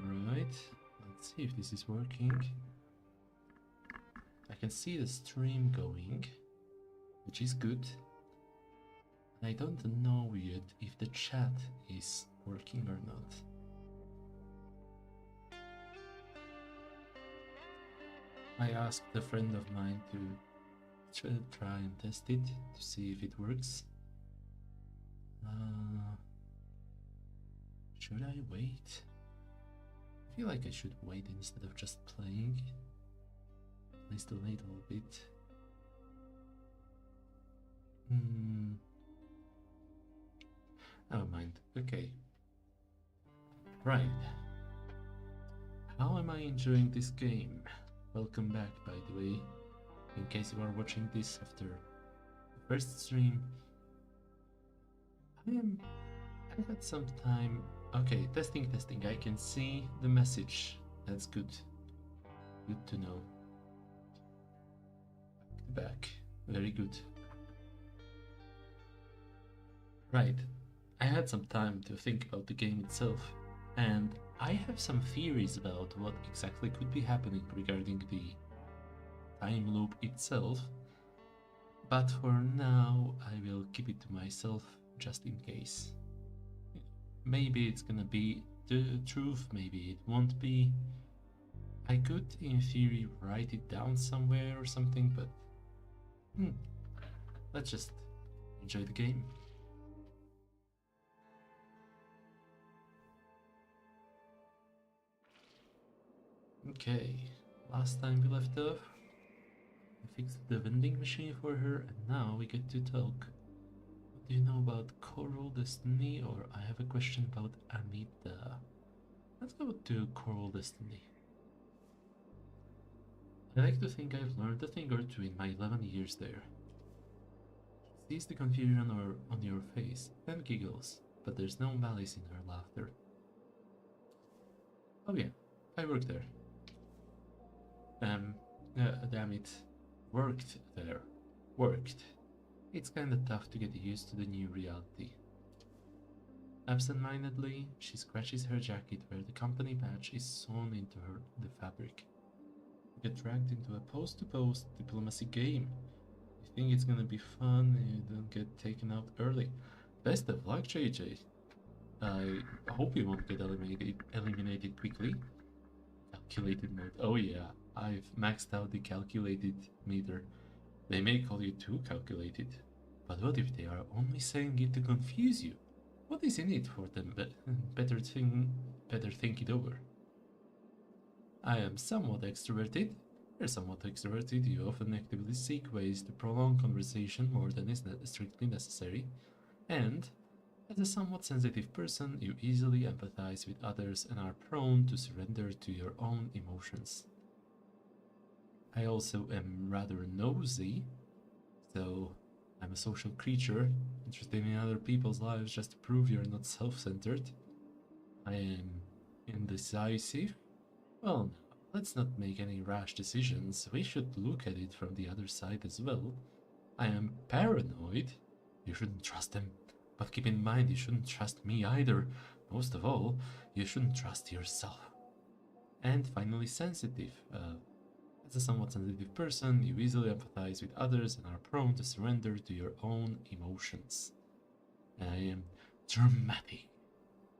Right, let's see if this is working. I can see the stream going, which is good. I don't know yet if the chat is working or not. I asked a friend of mine to try and test it to see if it works. Should I wait? I feel like I should wait instead of just playing. At least a little bit. Never mind. Okay. Right. How am I enjoying this game? Welcome back, by the way. In case you are watching this after the first stream. I had some time. Okay, testing. I can see the message. That's good. Good to know. Back. Very good. Right. I had some time to think about the game itself, and I have some theories about what exactly could be happening regarding the time loop itself, but for now I will keep it to myself just in case. Maybe it's gonna be the truth, maybe it won't be. I could, in theory, write it down somewhere or something, but let's just enjoy the game. Okay, last time we left off, I fixed the vending machine for her, and now we get to talk. What do you know about Coral Destiny, or I have a question about Anita? Let's go to Coral Destiny. I like to think I've learned a thing or two in my 11 years there. She sees the confusion on your face, and giggles, but there's no malice in her laughter. Oh yeah, I work there. Damn it. Worked there. Worked. It's kinda tough to get used to the new reality. Absent-mindedly, she scratches her jacket where the company badge is sewn into the fabric. You get dragged into a post-to-post diplomacy game. You think it's gonna be fun and you don't get taken out early. Best of luck, JJ. I hope you won't get eliminated quickly. Calculated mode. Oh yeah, I've maxed out the calculated meter. They may call you too calculated. But what if they are only saying it to confuse you? What is in it for them? Better think it over. I am somewhat extroverted. You're somewhat extroverted. You often actively seek ways to prolong conversation more than is strictly necessary. And as a somewhat sensitive person, you easily empathize with others and are prone to surrender to your own emotions. I also am rather nosy, so I'm a social creature, interested in other people's lives just to prove you're not self-centered. I am indecisive. Well, let's not make any rash decisions. We should look at it from the other side as well. I am paranoid. You shouldn't trust them. But keep in mind, you shouldn't trust me either. Most of all, you shouldn't trust yourself. And finally, sensitive. As a somewhat sensitive person, you easily empathize with others and are prone to surrender to your own emotions. I am dramatic.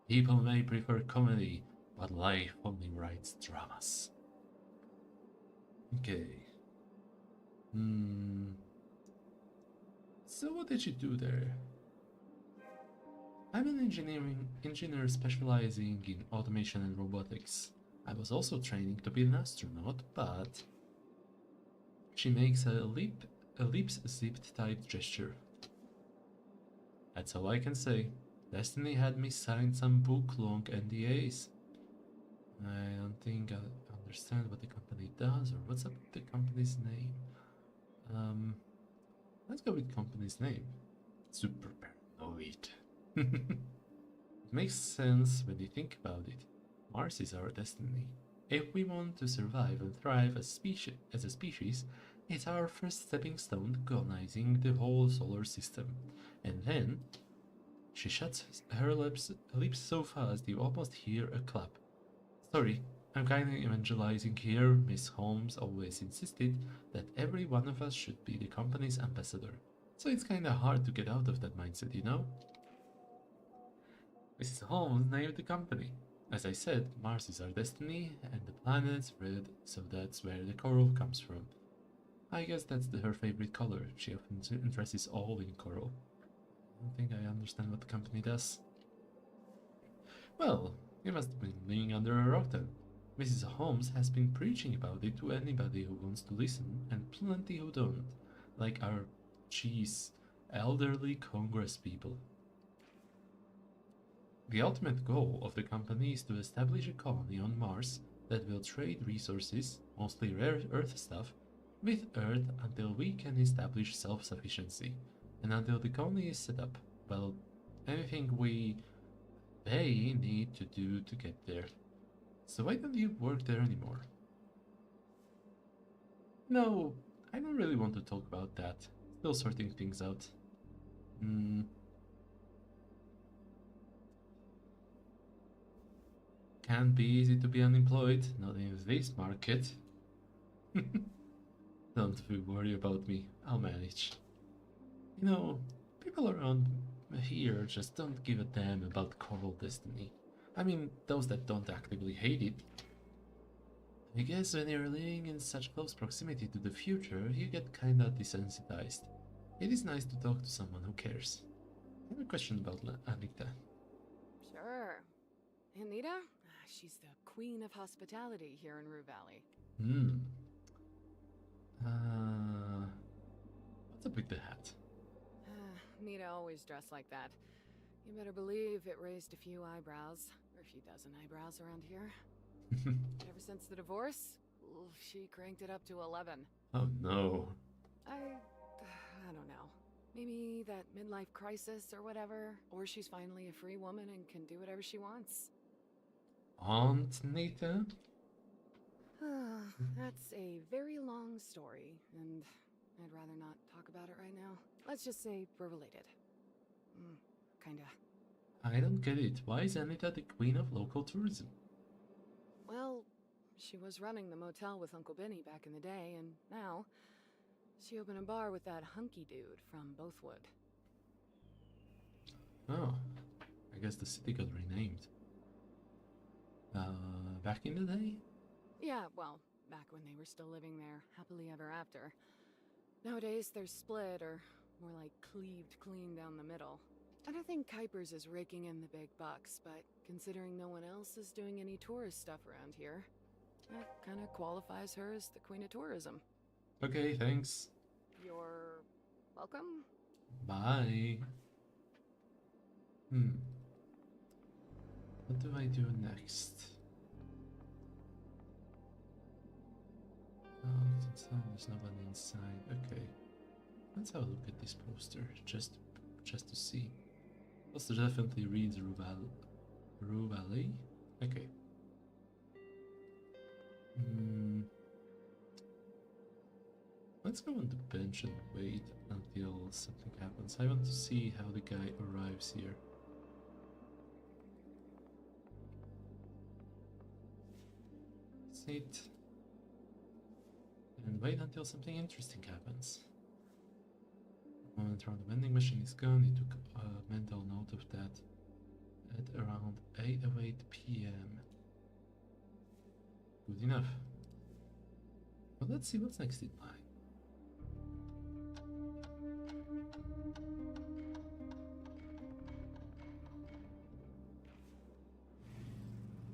People may prefer comedy, but life only writes dramas. Okay. So what did you do there? I'm an engineer specializing in automation and robotics. I was also training to be an astronaut, but... She makes a lips zipped tight gesture. That's all I can say. Destiny had me sign some book-long NDAs. I don't think I understand what the company does or what's up with the company's name. Let's go with company's name. Super paranoid. It makes sense when you think about it. Mars is our destiny. If we want to survive and thrive as a species, it's our first stepping stone to colonizing the whole solar system. And then she shuts her lips so fast you almost hear a clap. Sorry, I'm kinda evangelizing here. Miss Holmes always insisted that every one of us should be the company's ambassador. So it's kinda hard to get out of that mindset, you know? Mrs. Holmes named the company. As I said, Mars is our destiny, and the planet's red, so that's where the coral comes from. I guess that's her favorite color. She often dresses all in coral. I don't think I understand what the company does. Well, you must have been living under a rock then. Mrs. Holmes has been preaching about it to anybody who wants to listen, and plenty who don't, like our cheese elderly Congress people. The ultimate goal of the company is to establish a colony on Mars that will trade resources, mostly rare Earth stuff, with Earth until we can establish self-sufficiency, and until the colony is set up. Well, anything they need to do to get there. So why don't you work there anymore? No, I don't really want to talk about that. Still sorting things out. Can't be easy to be unemployed, not in this market. Don't worry about me, I'll manage. You know, people around here just don't give a damn about Coral Destiny. I mean, those that don't actively hate it. I guess when you're living in such close proximity to the future, you get kinda desensitized. It is nice to talk to someone who cares. I have a question about Anita. Sure. Anita? She's the queen of hospitality here in Rue Valley. What's up with the hat? Nita always dressed like that. You better believe it raised a few eyebrows, or a few dozen eyebrows around here. Ever since the divorce, she cranked it up to 11. Oh no. I don't know. Maybe that midlife crisis or whatever, or she's finally a free woman and can do whatever she wants. Aunt Nita? That's a very long story, and I'd rather not talk about it right now. Let's just say we're related. Kinda. I don't get it. Why is Anita the queen of local tourism? Well, she was running the motel with Uncle Benny back in the day, and now she opened a bar with that hunky dude from Bothwood. Oh, I guess the city got renamed. Back in the day? Yeah, well, back when they were still living there, happily ever after. Nowadays, they're split, or more like cleaved clean down the middle. I don't think Kuipers is raking in the big bucks, but considering no one else is doing any tourist stuff around here, that kind of qualifies her as the queen of tourism. Okay, thanks. You're welcome. Bye. What do I do next? Oh, there's nobody inside. Okay. Let's have a look at this poster, just to see. Poster definitely reads Rue Valley. Okay. Let's go on the bench and wait until something happens. I want to see how the guy arrives here. Sit and wait until something interesting happens. The moment around the vending machine is gone, he took a mental note of that at around 8:08 p.m. Good enough. But let's see what's next in line.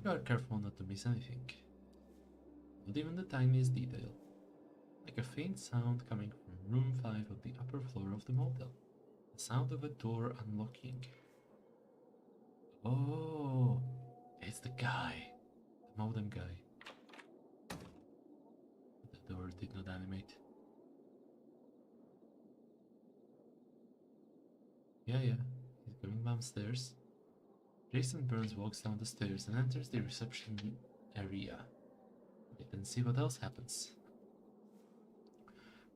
You are careful not to miss anything. Not even the tiniest detail. Like a faint sound coming from room 5 of the upper floor of the motel. The sound of a door unlocking. Oh, it's the guy. The modem guy. The door did not animate. Yeah, he's going downstairs. Jason Burns walks down the stairs and enters the reception area. Wait and see what else happens.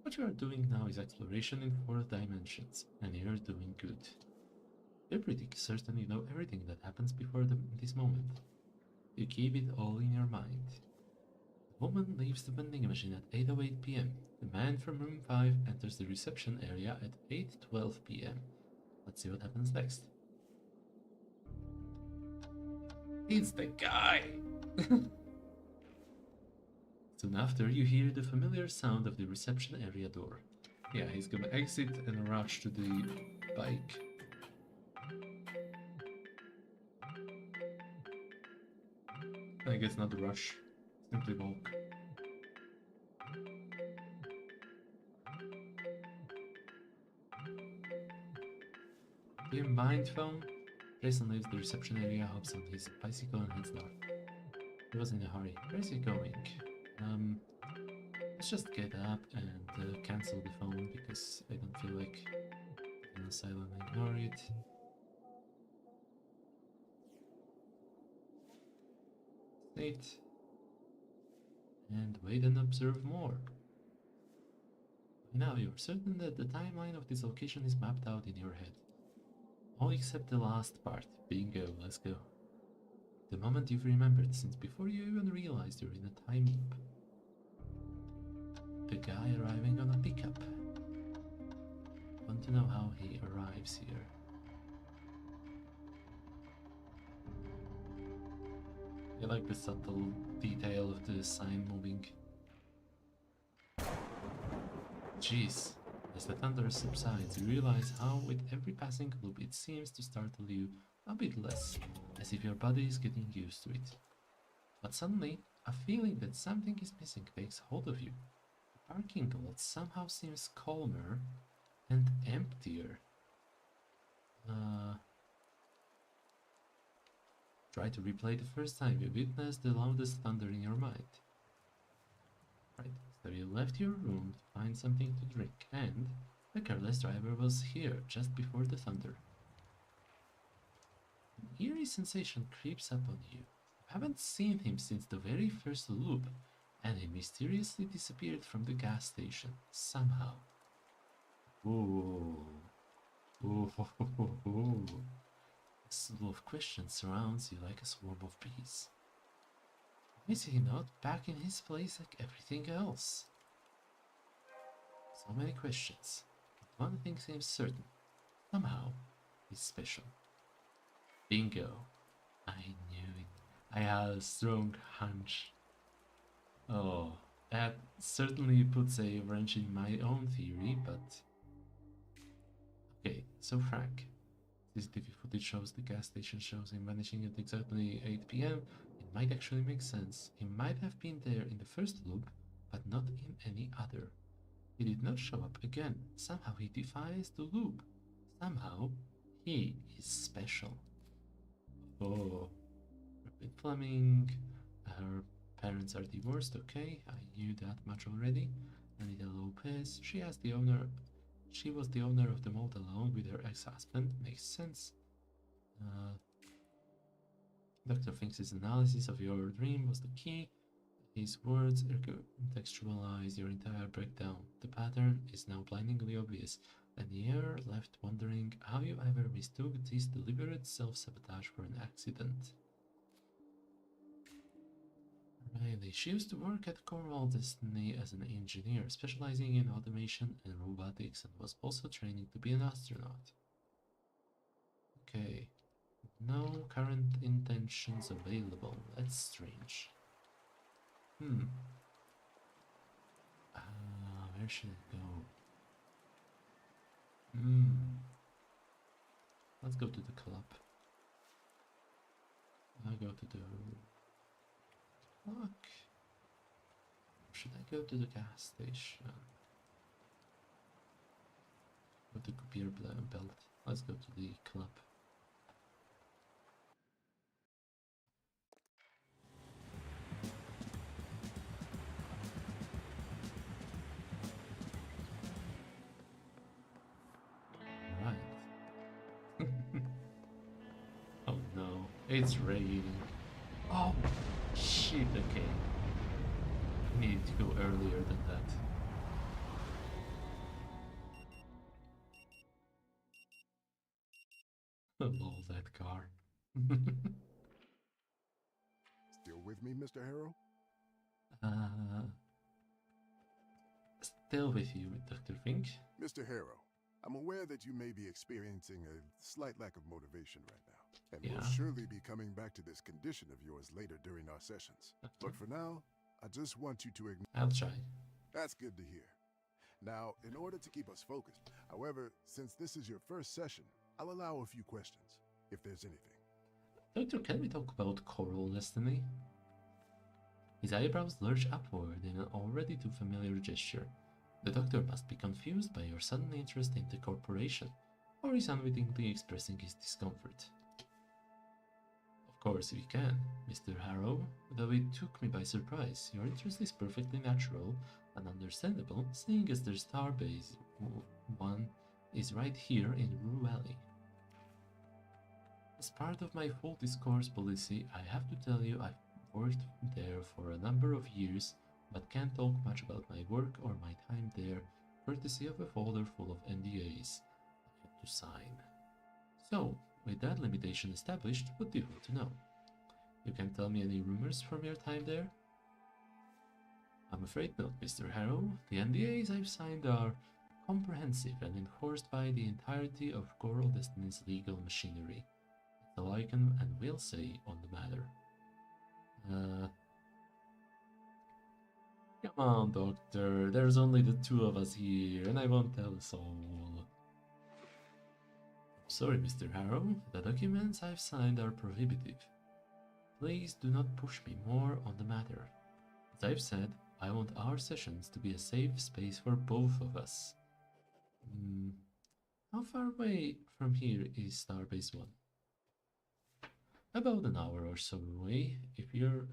What you are doing now is exploration in 4 dimensions, and you're doing good. You're pretty certain you know everything that happens before this moment. You keep it all in your mind. The woman leaves the vending machine at 8:08 p.m. The man from room 5 enters the reception area at 8:12 p.m. Let's see what happens next. It's the guy! Soon after, you hear the familiar sound of the reception area door. Yeah, he's gonna exit and rush to the bike. I guess not rush, simply walk. Being mind phone, Jason leaves the reception area, hops on his bicycle and heads north. He was in a hurry. Where is he going? Let's just get up and cancel the phone because I don't feel like putting on silent and ignore it. State. And wait and observe more. By now you're certain that the timeline of this location is mapped out in your head. All except the last part. Bingo, let's go. The moment you've remembered since before you even realized you're in a time loop. The guy arriving on a pickup. Want to know how he arrives here. I like the subtle detail of the sign moving. Jeez. As the thunder subsides, you realize how with every passing loop it seems to startle you a bit less, as if your body is getting used to it. But suddenly, a feeling that something is missing takes hold of you. The parking lot somehow seems calmer and emptier. Try to replay the first time you witnessed the loudest thunder in your mind. Right, so you left your room to find something to drink, and the careless driver was here just before the thunder. An eerie sensation creeps up on you. You haven't seen him since the very first loop, and he mysteriously disappeared from the gas station, somehow. Ooh. Ooh. A slew of questions surrounds you like a swarm of bees. Why is he not back in his place like everything else? So many questions. But one thing seems certain. Somehow, he's special. Bingo. I knew it. I had a strong hunch. Oh, that certainly puts a wrench in my own theory, but... Okay, so Frank. CCTV footage shows the gas station shows him vanishing at exactly 8 p.m. It might actually make sense. He might have been there in the first loop, but not in any other. He did not show up again. Somehow he defies the loop. Somehow he is special. Oh, Robin Fleming. Her parents are divorced. Okay, I knew that much already. Anita Lopez. She was the owner of the motel along with her ex-husband. Makes sense. Doctor thinks his analysis of your dream was the key. His words contextualize your entire breakdown. The pattern is now blindingly obvious, and you're left wondering how you ever mistook this deliberate self-sabotage for an accident. Riley. She used to work at Cornwall Destiny as an engineer, specializing in automation and robotics, and was also training to be an astronaut. Okay. No current intentions available. That's strange. Where should it go? Let's go to the club. I'll go to the clock. Should I go to the gas station? Go to beer belt. Let's go to the club. Right. Oh no, it's raining. Oh shit, okay. I need to go earlier than that. Lol, that car. me, Mr. Harrow? Uh, Still with you, Dr. Fink. Mr. Harrow, I'm aware that you may be experiencing a slight lack of motivation right now, and Yeah. will surely be coming back to this condition of yours later during our sessions. But for now, I just want you to ignore. I'll try. That's good to hear. Now, in order to keep us focused, however, since this is your first session, I'll allow a few questions, if there's anything. Doctor, can we talk about Coral Destiny? His eyebrows lurch upward in an already too familiar gesture. The doctor must be confused by your sudden interest in the corporation, or is unwittingly expressing his discomfort. Of course, we can, Mr. Harrow, though it took me by surprise. Your interest is perfectly natural and understandable, seeing as their starbase one is right here in Rue Valley. As part of my full discourse policy, I have to tell you I've worked there for a number of years, but can't talk much about my work or my time there, courtesy of a folder full of NDAs I have to sign. So, with that limitation established, what do you want to know? You can tell me any rumors from your time there? I'm afraid not, Mr. Harrow. The NDAs I've signed are comprehensive and enforced by the entirety of Coral Destiny's legal machinery. That's all I can and will say on the matter. Come on, Doctor. There's only the two of us here, and I won't tell us all. Sorry, Mr. Harrow. The documents I've signed are prohibitive. Please do not push me more on the matter. As I've said, I want our sessions to be a safe space for both of us. How far away from here is Starbase 1? About an hour or so away, if you're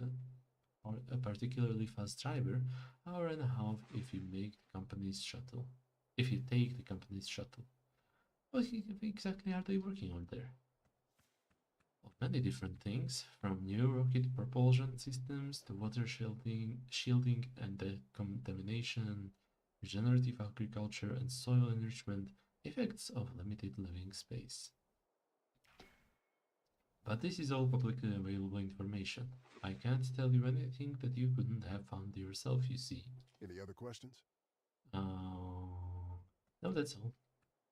a particularly fast driver, hour and a half if you make the company's shuttle. If you take the company's shuttle. What exactly are they working on there? Of many different things, from new rocket propulsion systems to water shielding and decontamination, regenerative agriculture and soil enrichment, effects of limited living space. But this is all publicly available information. I can't tell you anything that you couldn't have found yourself, you see. Any other questions? No, that's all.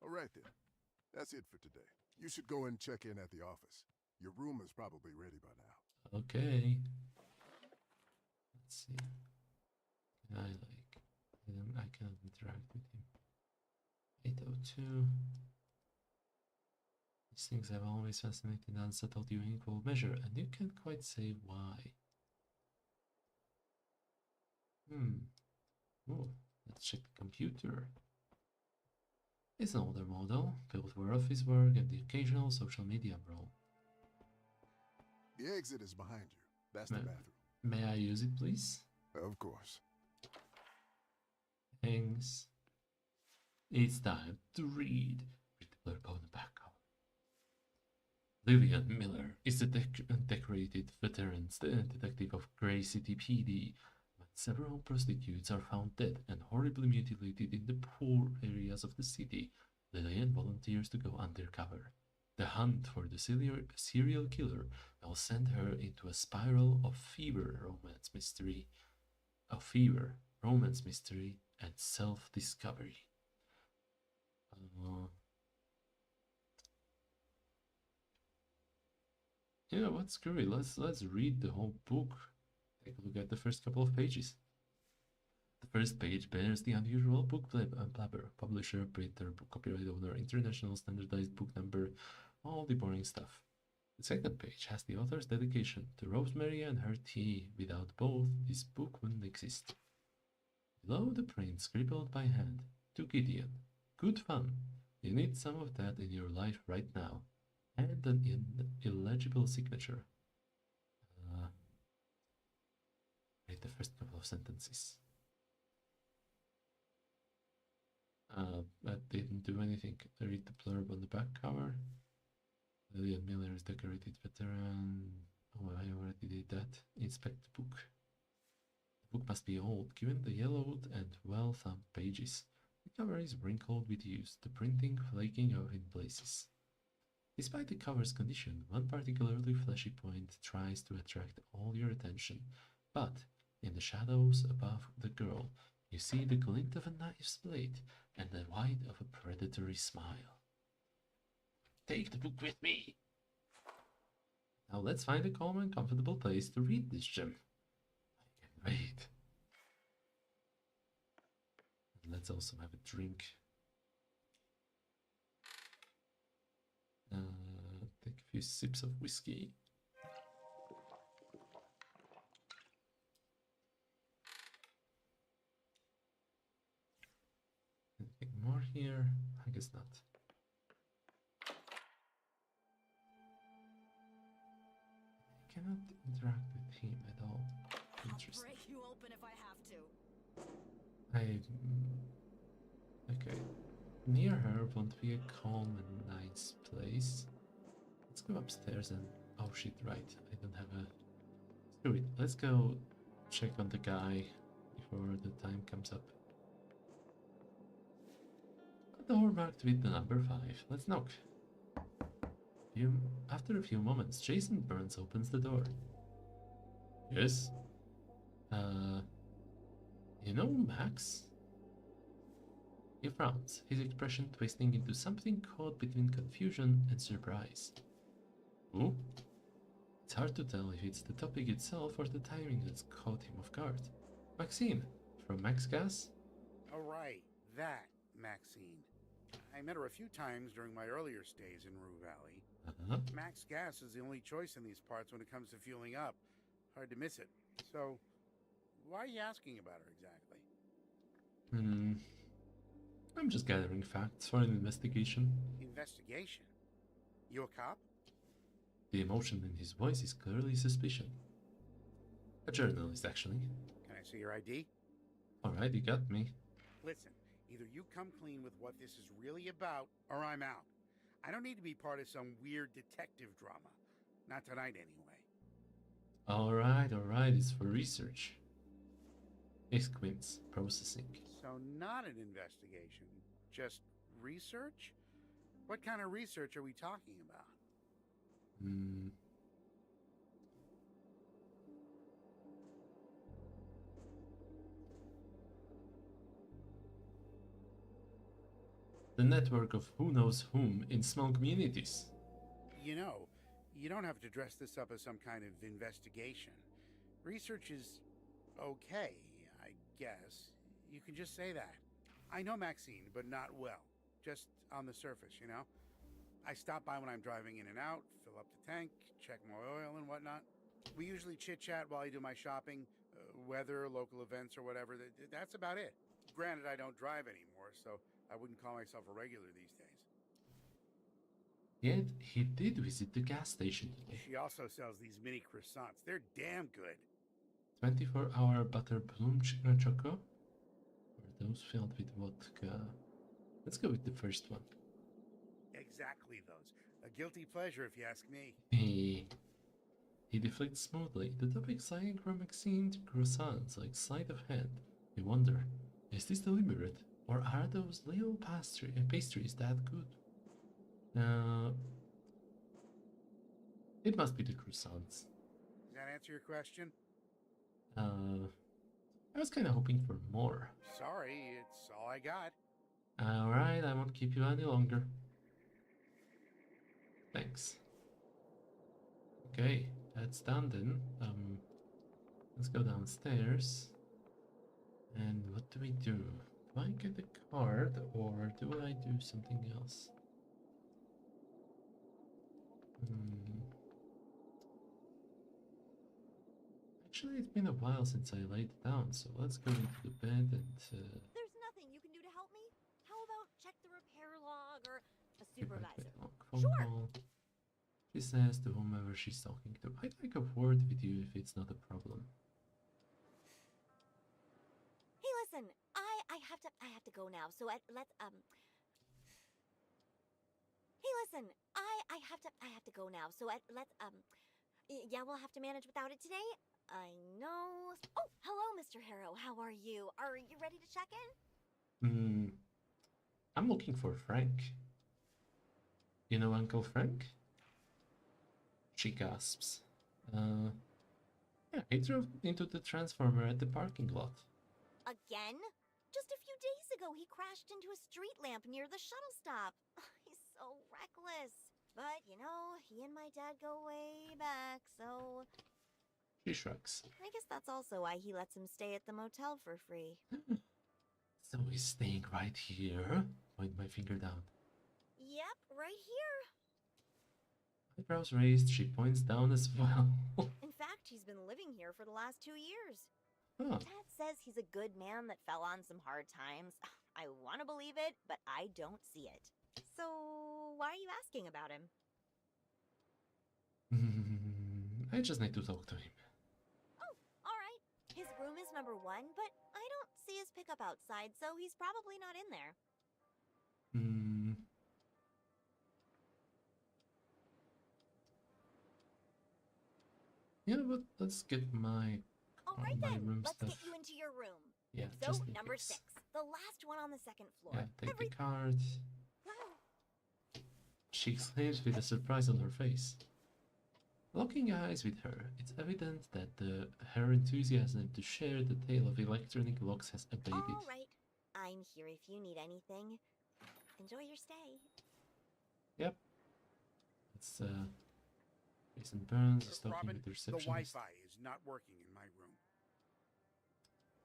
All right then. That's it for today. You should go and check in at the office. Your room is probably ready by now. Okay. Let's see. I cannot interact with him. 802. These things have always fascinated and unsettled you in equal measure, and you can't quite say why. Oh, let's check the computer. It's an older model, built for office work and the occasional social media role. The exit is behind you. That's the bathroom. May I use it, please? Of course. Thanks. It's time to read. Read the blurb on the back cover. Lillian Miller is a decorated veteran detective of Grey City PD. When several prostitutes are found dead and horribly mutilated in the poor areas of the city, Lillian volunteers to go undercover. The hunt for the serial killer will send her into a spiral of romance mystery, and self-discovery. Yeah, what? Screw it. Let's read the whole book. Take a look at the first couple of pages. The first page bears the unusual book blabber, publisher, printer, copyright owner, international standardized book number, all the boring stuff. The second page has the author's dedication to Rosemary and her tea. Without both, this book wouldn't exist. Below the print scribbled by hand, to Gideon. Good fun. You need some of that in your life right now. And an illegible signature. Read the first couple of sentences. That didn't do anything. Read the blurb on the back cover. Lillian Miller is decorated veteran. Oh, I already did that. Inspect the book. The book must be old, given the yellowed and well-thumbed pages. The cover is wrinkled with use, the printing flaking out in places. Despite the cover's condition, one particularly flashy point tries to attract all your attention, but in the shadows above the girl, you see the glint of a knife's blade and the white of a predatory smile. Take the book with me! Now let's find a calm and comfortable place to read this gem. I can't wait. And let's also have a drink. Take a few sips of whiskey. Anything more here? I guess not. I cannot interact with him at all. Interesting. I'll break you open if I have to. Okay. Near her won't be a calm and nice place. Let's go upstairs and... Oh shit, right. I don't have a... Screw it. Let's go check on the guy before the time comes up. A door marked with the number 5. Let's knock. After a few moments, Jason Burns opens the door. Yes? You know Max? He frowns, his expression twisting into something caught between confusion and surprise. Who? It's hard to tell if it's the topic itself or the timing that's caught him off guard. Maxine, from Max Gas? Oh, right. That Maxine. I met her a few times during my earlier stays in Rue Valley. Max Gas is the only choice in these parts when it comes to fueling up. Hard to miss it. So, why are you asking about her exactly? I'm just gathering facts for an investigation. Investigation? You a cop? The emotion in his voice is clearly suspicion. A journalist, actually. Can I see your ID? Alright, you got me. Listen, either you come clean with what this is really about, or I'm out. I don't need to be part of some weird detective drama. Not tonight, anyway. Alright, it's for research. He squints, processing. So not an investigation, just research? What kind of research are we talking about? The network of who knows whom in small communities. You know, you don't have to dress this up as some kind of investigation. Research is okay, I guess. You can just say that. I know Maxine, but not well. Just on the surface, you know? I stop by when I'm driving in and out, fill up the tank, check my oil and whatnot. We usually chit-chat while I do my shopping, weather, local events, or whatever. That's about it. Granted, I don't drive anymore, so I wouldn't call myself a regular these days. Yet, he did visit the gas station today. She also sells these mini croissants. They're damn good. 24-hour butter bloom choco? Or those filled with vodka? Let's go with the first one. Exactly those. A guilty pleasure, if you ask me. He deflects smoothly, the topic sliding from Maxine to croissants like sleight of hand. You wonder, is this deliberate? Or are those little pastries that good? It must be the croissants. Does that answer your question? I was kind of hoping for more. Sorry, it's all I got. Alright, I won't keep you any longer. Thanks. Okay, that's done then. Let's go downstairs. And what do we do? Do I get the card or do I do something else? Actually, it's been a while since I laid down, so let's go into the bed and... There's nothing you can do to help me? How about check the repair log or a supervisor? Phone call. She says to whomever she's talking to, I'd like a word with you if it's not a problem. Hey, listen, I have to go now. So let's Hey, listen, I have to go now. So let's yeah, we'll have to manage without it today. I know. Oh, hello, Mr. Harrow. How are you? Are you ready to check in? I'm looking for Frank. You know Uncle Frank? She gasps. Yeah, he drove into the transformer at the parking lot. Again? Just a few days ago, he crashed into a street lamp near the shuttle stop. He's so reckless. But, you know, he and my dad go way back, so She shrugs. I guess that's also why he lets him stay at the motel for free. So he's staying right here? Point my finger down. Yep, right here. Eyebrows raised, she points down as well. In fact, he's been living here for the last 2 years. Huh. Dad says he's a good man that fell on some hard times. I want to believe it, but I don't see it. So, why are you asking about him? I just need to talk to him. Oh, alright. His room is number 1, but I don't see his pickup outside, so he's probably not in there. Yeah, but let's get my Alright my then, room let's stuff. get you into your room. Yeah, So, just in number case. 6, the last one on the second floor. Yeah, take the card. She exclaims with a surprise on her face. Locking eyes with her, it's evident that her enthusiasm to share the tale of electronic locks has abated. Alright, I'm here if you need anything. Enjoy your stay. Yep. It's Jason Burns is talking Robin, with the the receptionist. Wi-Fi is not working in my room.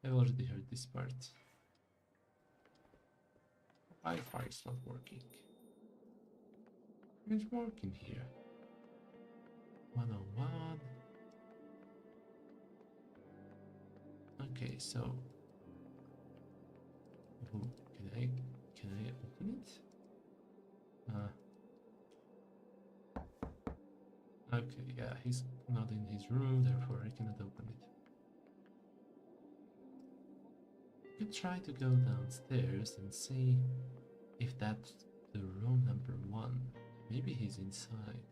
I've already heard this part. Wi-Fi is not working. It's working here. 101. Okay, so can I open it? Okay, yeah, he's not in his room, therefore I cannot open it. You could try to go downstairs and see if that's the room number 1. Maybe he's inside.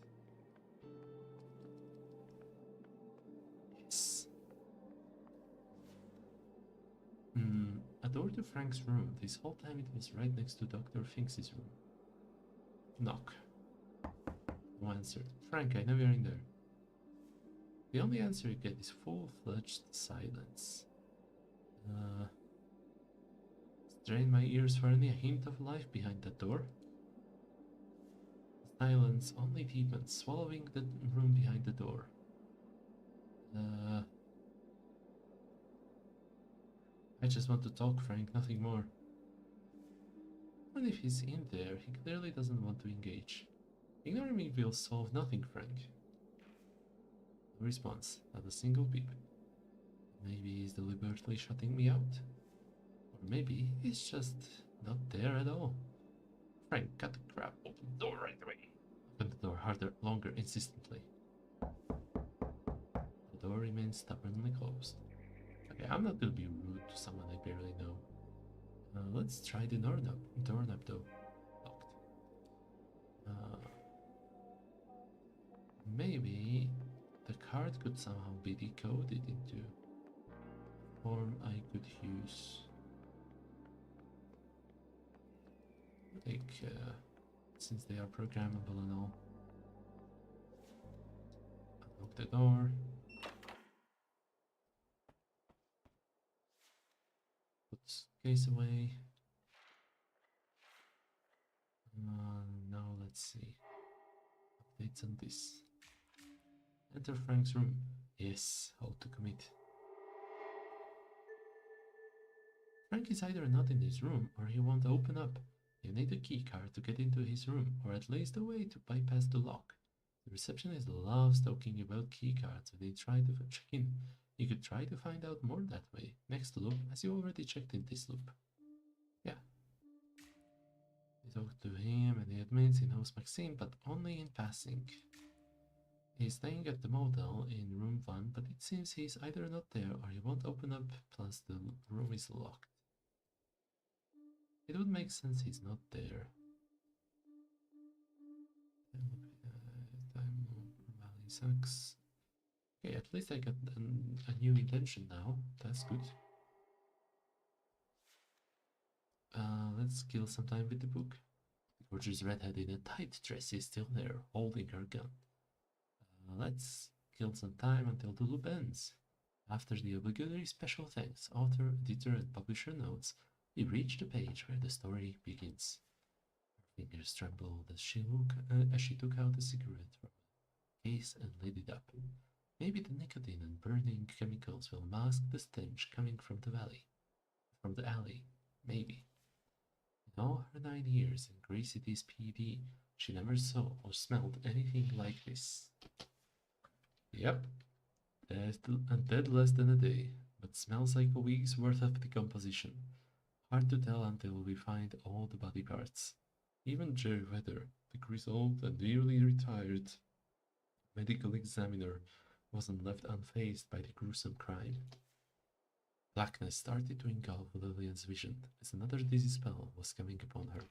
Yes. A door to Frank's room. This whole time it was right next to Dr. Finks's room. Knock. No answer. Frank, I know you're in there. The only answer you get is full-fledged silence. Strain my ears for any hint of life behind that door. Silence only deepens, swallowing the room behind the door. I just want to talk, Frank, nothing more. Even if he's in there, he clearly doesn't want to engage. Ignoring me will solve nothing, Frank. No response, not a single peep. Maybe he's deliberately shutting me out. Or maybe he's just not there at all. Frank, cut the crap, open the door right away. Open the door harder, longer, insistently. The door remains stubbornly closed. Okay, I'm not gonna be rude to someone I barely know. Let's try the doorknob though. Locked. Maybe the card could somehow be decoded into a form I could use. Like, since they are programmable and all. Unlock the door. Put case away. Now let's see. Updates on this. Enter Frank's room. Yes, how to commit. Frank is either not in his room or he won't open up. You need a key card to get into his room, or at least a way to bypass the lock. The receptionist loves talking about key cards when they try to check in. You could try to find out more that way. Next loop, as you already checked in this loop. Yeah. You talk to him and he admits he knows Maxine, but only in passing. He's staying at the motel in room 1, but it seems he's either not there or he won't open up, plus the room is locked. It would make sense he's not there. Rue Valley sucks. Okay, at least I got a new intention now. That's good. Let's kill some time with the book. Gorgeous redhead in a tight dress is still there, holding her gun. Let's kill some time until the loop ends. After the obligatory special thanks, author, editor, and publisher notes, we reach the page where the story begins. Her fingers trembled as she took out a cigarette from a case and lit it up. Maybe the nicotine and burning chemicals will mask the stench coming from the alley. Maybe. In all her 9 years in Grey City's PD, she never saw or smelled anything like this. Yep, dead less than a day, but smells like a week's worth of decomposition. Hard to tell until we find all the body parts. Even Jerry Weather, the grizzled and nearly retired medical examiner, wasn't left unfazed by the gruesome crime. Blackness started to engulf Lillian's vision as another dizzy spell was coming upon her.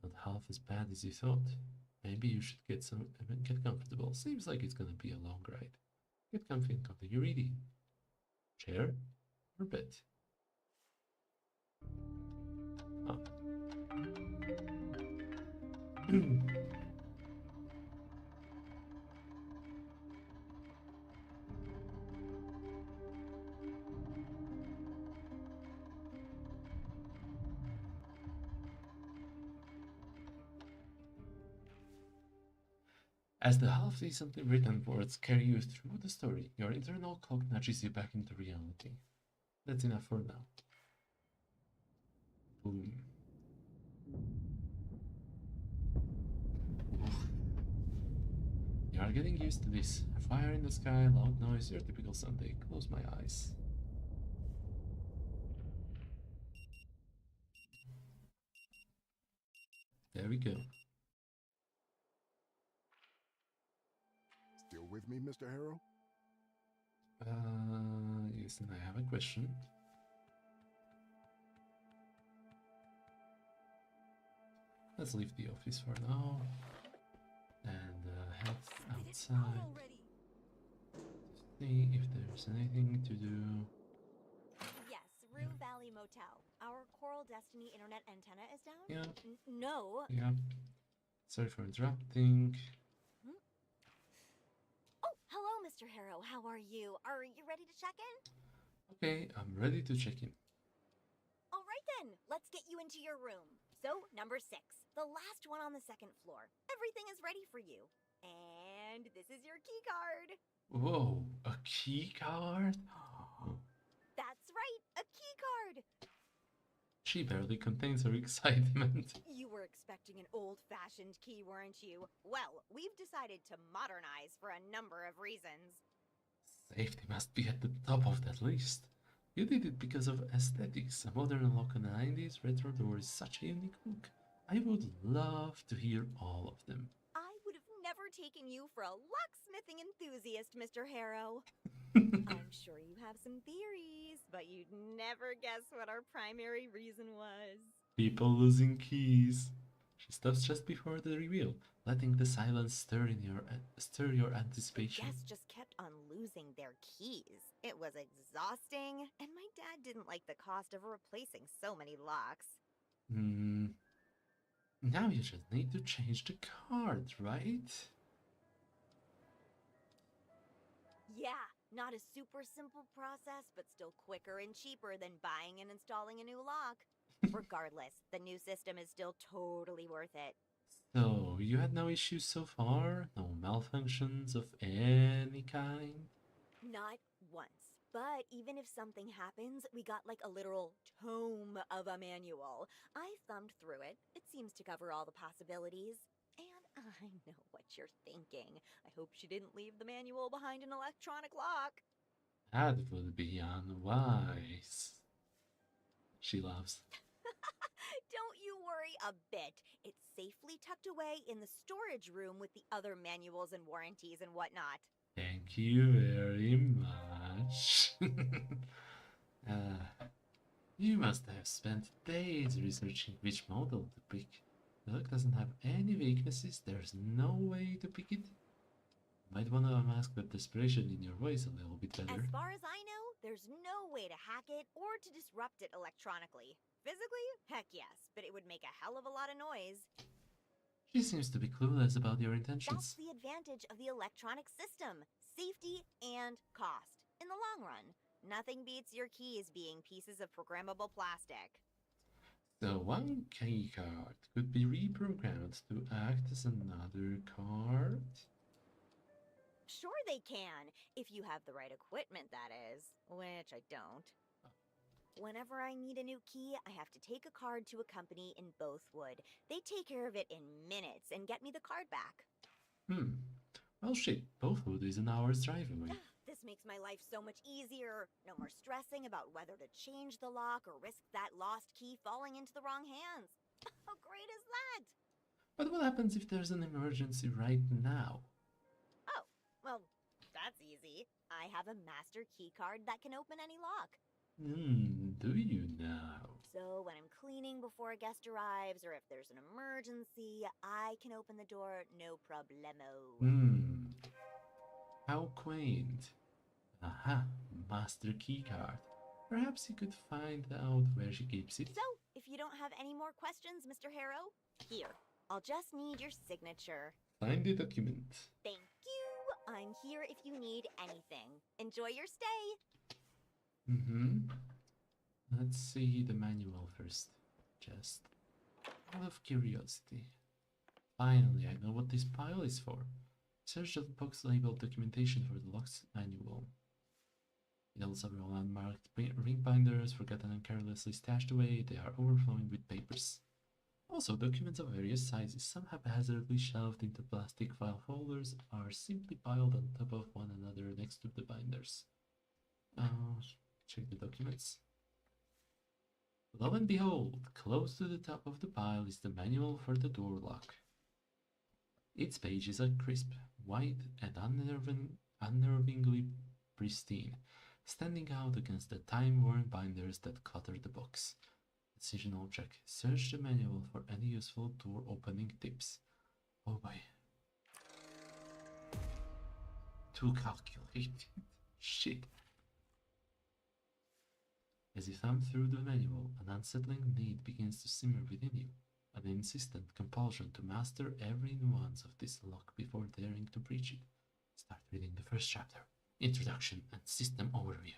Not half as bad as you thought. Maybe you should get comfortable. Seems like it's gonna be a long ride. Get comfy and continue reading. Chair or bed? Oh. As the half-decently written words carry you through the story, your internal clock nudges you back into reality. That's enough for now. Boom. You are getting used to this. A fire in the sky, loud noise, your typical Sunday. Close my eyes. There we go. Still with me, Mr. Harrow? Yes, and I have a question. Let's leave the office for now and head outside to see if there's anything to do. Yes, Rue Valley Motel. Our Coral Destiny internet antenna is down? Yeah. No. Yeah. Sorry for interrupting. Oh, hello, Mr. Harrow. How are you? Are you ready to check in? Okay, I'm ready to check in. All right then, let's get you into your room. So, number 6, the last one on the 2nd floor. Everything is ready for you. And this is your key card. Whoa, a key card? That's right, a key card. She barely contains her excitement. You were expecting an old-fashioned key, weren't you? Well, we've decided to modernize for a number of reasons. Safety must be at the top of that list. You did it because of aesthetics. A modern lock on the 90s retro door is such a unique look. I would love to hear all of them. I would have never taken you for a locksmithing enthusiast, Mr. Harrow. I'm sure you have some theories, but you'd never guess what our primary reason was. People losing keys. She stops just before the reveal, letting the silence stir your anticipation. The guests just kept on losing their keys. It was exhausting, and my dad didn't like the cost of replacing so many locks. Now you just need to change the card, right? Yeah, not a super simple process, but still quicker and cheaper than buying and installing a new lock. Regardless, the new system is still totally worth it. So, you had no issues so far? No malfunctions of any kind? Not once. But even if something happens, we got like a literal tome of a manual. I thumbed through it. It seems to cover all the possibilities. And I know what you're thinking. I hope she didn't leave the manual behind an electronic lock. That would be unwise. She laughs. Don't you worry a bit. It's safely tucked away in the storage room with the other manuals and warranties and whatnot. Thank you very much. You must have spent days researching which model to pick. The look doesn't have any weaknesses. There's no way to pick it. Might want to mask the desperation in your voice a little bit better. As far as I know, There's no way to hack it or to disrupt it electronically. Physically? Heck yes, but it would make a hell of a lot of noise. She seems to be clueless about your That's intentions. the advantage of the electronic system. Safety and cost. In the long run, nothing beats your keys being pieces of programmable plastic. So one key card could be reprogrammed to act as another card? Sure they can, if you have the right equipment, that is. Which I don't. Whenever I need a new key, I have to take a card to a company in Bothwood. They take care of it in minutes and get me the card back. Well shit, Bothwood is an hour's drive away. This makes my life so much easier. No more stressing about whether to change the lock or risk that lost key falling into the wrong hands. How great is that? But what happens if there's an emergency right now? Oh, well, that's easy. I have a master key card that can open any lock. Do you now? So when I'm cleaning before a guest arrives, or if there's an emergency, I can open the door no problemo. How quaint. Aha, master keycard. Perhaps you could find out where she keeps it. So, if you don't have any more questions, Mr. Harrow, here. I'll just need your signature. Sign the document. Thank you. I'm here if you need anything. Enjoy your stay. Let's see the manual first. Just out of curiosity. Finally, I know what this pile is for. Search the box labeled documentation for the lock's manual. It holds several unmarked ring binders, forgotten and carelessly stashed away. They are overflowing with papers. Also, documents of various sizes, some haphazardly shelved into plastic file folders, are simply piled on top of one another next to the binders. Check the documents. Lo and behold, close to the top of the pile is the manual for the door lock. Its pages are crisp, white, and unnervingly pristine, standing out against the time-worn binders that clutter the box. Decisional check. Search the manual for any useful door opening tips. Oh boy. Too calculated. Shit. As you thumb through the manual, an unsettling need begins to simmer within you. An insistent compulsion to master every nuance of this lock before daring to breach it. Start reading the first chapter. Introduction and System Overview.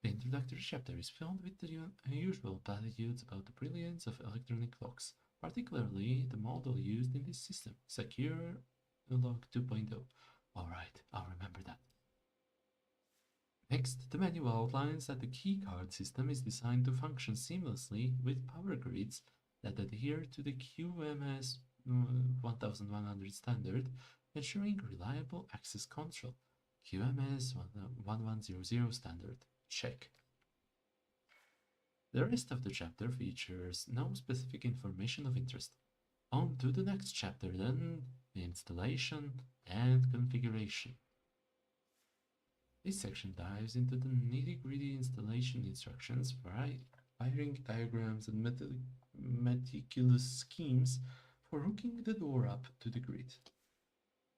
The introductory chapter is filled with the unusual platitudes about the brilliance of electronic locks, particularly the model used in this system, Secure Lock 2.0. Alright, I'll remember that. Next, the manual outlines that the keycard system is designed to function seamlessly with power grids that adhere to the QMS 1100 standard, ensuring reliable access control. QMS 1100 standard. Check. The rest of the chapter features no specific information of interest. On to the next chapter then, the installation and configuration. This section dives into the nitty-gritty installation instructions, wiring diagrams, and meticulous schemes for hooking the door up to the grid.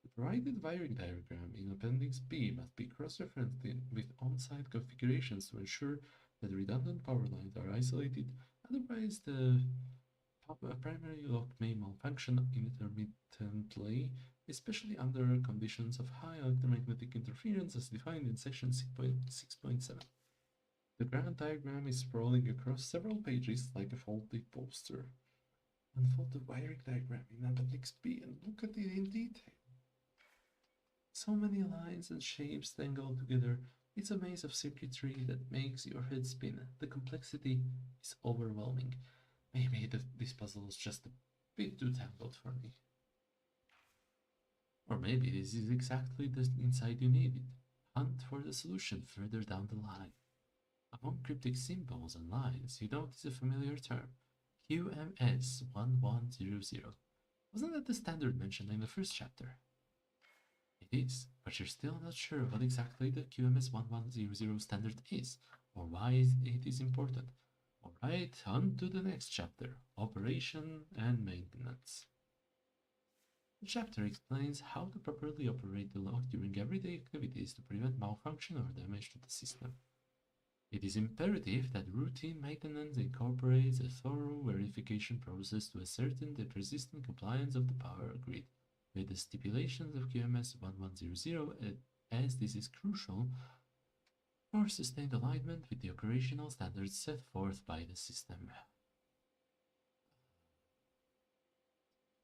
The provided wiring diagram in Appendix B must be cross-referenced with on-site configurations to ensure that redundant power lines are isolated, otherwise the primary lock may malfunction intermittently, especially under conditions of high electromagnetic interference as defined in section 6.7. The ground diagram is sprawling across several pages like a folded poster. Unfold the wiring diagram in Appendix B and look at it in detail. So many lines and shapes tangled together, it's a maze of circuitry that makes your head spin. The complexity is overwhelming. Maybe this puzzle is just a bit too tangled for me. Or maybe this is exactly the insight you needed. Hunt for the solution further down the line. Among cryptic symbols and lines, you notice a familiar term, QMS 1100. Wasn't that the standard mentioned in the first chapter? It is, but you're still not sure what exactly the QMS 1100 standard is, or why it is important. Alright, on to the next chapter, Operation and Maintenance. The chapter explains how to properly operate the lock during everyday activities to prevent malfunction or damage to the system. It is imperative that routine maintenance incorporates a thorough verification process to ascertain the persistent compliance of the power grid with the stipulations of QMS 1100, as this is crucial for sustained alignment with the operational standards set forth by the system.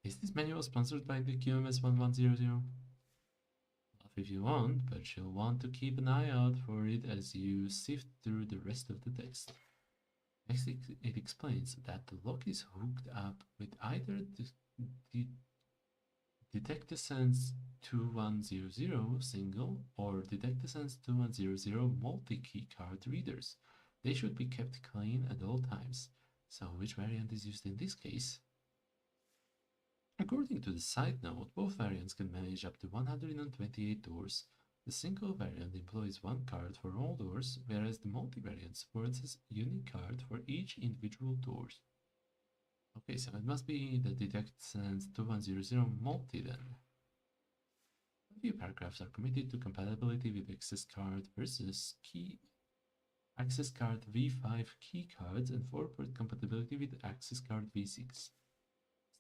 Is this manual sponsored by the QMS 1100? If you want, but you'll want to keep an eye out for it as you sift through the rest of the text. Next, it explains that the lock is hooked up with either the DetectAsense 2100 single or DetectAsense 2100 multi-key card readers. They should be kept clean at all times. So which variant is used in this case? According to the side note, both variants can manage up to 128 doors. The single variant employs one card for all doors, whereas the multi-variant supports a unique card for each individual door. Okay, so it must be the DetectSense 2100 multi then. A few paragraphs are committed to compatibility with access card versus access card V5 key cards and forward compatibility with access card V6.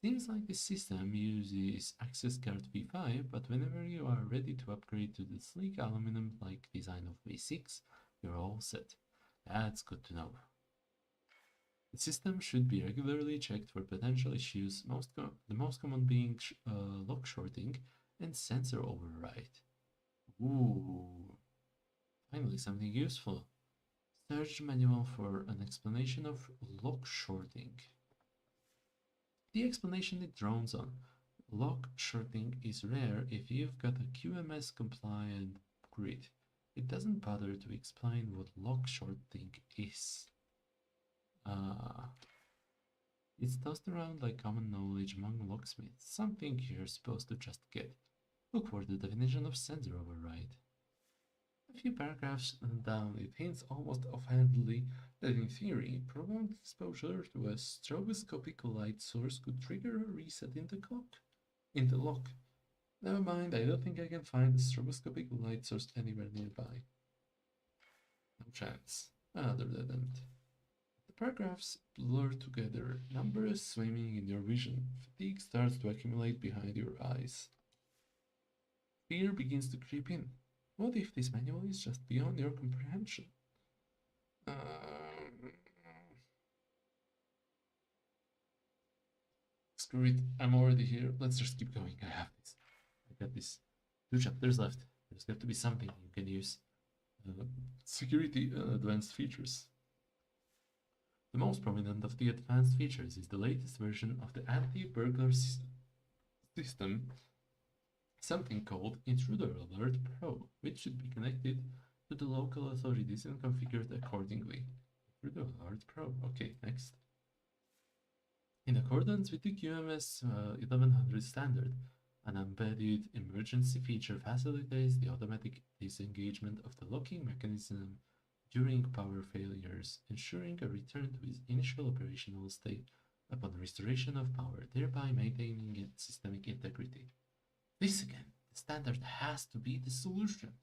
Seems like this system uses access card V5, but whenever you are ready to upgrade to the sleek aluminum-like design of V6, you're all set. That's good to know. The system should be regularly checked for potential issues, the most common being lock shorting and sensor override. Ooh, finally something useful. Search manual for an explanation of lock shorting. The explanation it drones on. Lock shorting is rare if you've got a QMS compliant grid. It doesn't bother to explain what lock shorting is. It's tossed around like common knowledge among locksmiths, something you're supposed to just get. Look for the definition of sensor override. A few paragraphs down, it hints almost offhandedly that in theory, prolonged exposure to a stroboscopic light source could trigger a reset in the lock. Never mind, I don't think I can find a stroboscopic light source anywhere nearby. No chance. Another dead end. The paragraphs blur together, numbers swimming in your vision. Fatigue starts to accumulate behind your eyes. Fear begins to creep in. What if this manual is just beyond your comprehension? Screw it, I'm already here. Let's just keep going. I have this. I got this. 2 chapters left. There's got to be something you can use. Security advanced features. The most prominent of the advanced features is the latest version of the anti-burglar system, something called Intruder Alert Pro, which should be connected to the local authorities and configured accordingly. Intruder Alert Pro. Okay, next. In accordance with the QMS 1100 standard, an embedded emergency feature facilitates the automatic disengagement of the locking mechanism during power failures, ensuring a return to its initial operational state upon restoration of power, thereby maintaining its systemic integrity. This again, the standard has to be the solution.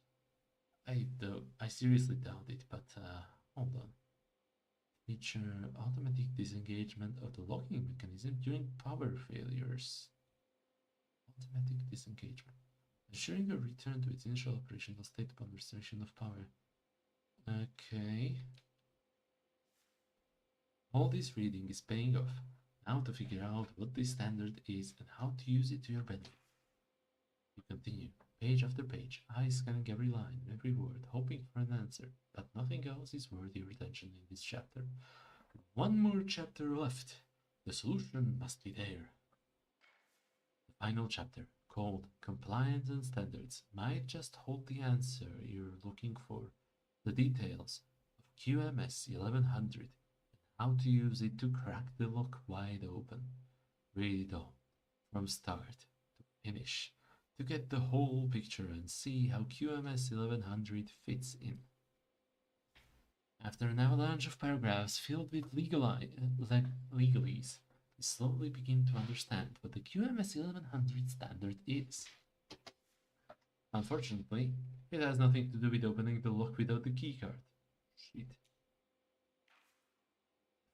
I seriously doubt it, but hold on. Feature automatic disengagement of the locking mechanism during power failures. Automatic disengagement, ensuring a return to its initial operational state upon restoration of power. Okay. All this reading is paying off. Now to figure out what this standard is and how to use it to your benefit. You continue, page after page, eyes scanning every line, every word, hoping for an answer, but nothing else is worth your attention in this chapter. One more chapter left. The solution must be there. The final chapter, called Compliance and Standards, might just hold the answer you're looking for. The details of QMS 1100 and how to use it to crack the lock wide open. Read it all, from start to finish, to get the whole picture and see how QMS 1100 fits in. After an avalanche of paragraphs filled with legalese, You slowly begin to understand what the QMS 1100 standard is. Unfortunately, it has nothing to do with opening the lock without the keycard. Shit.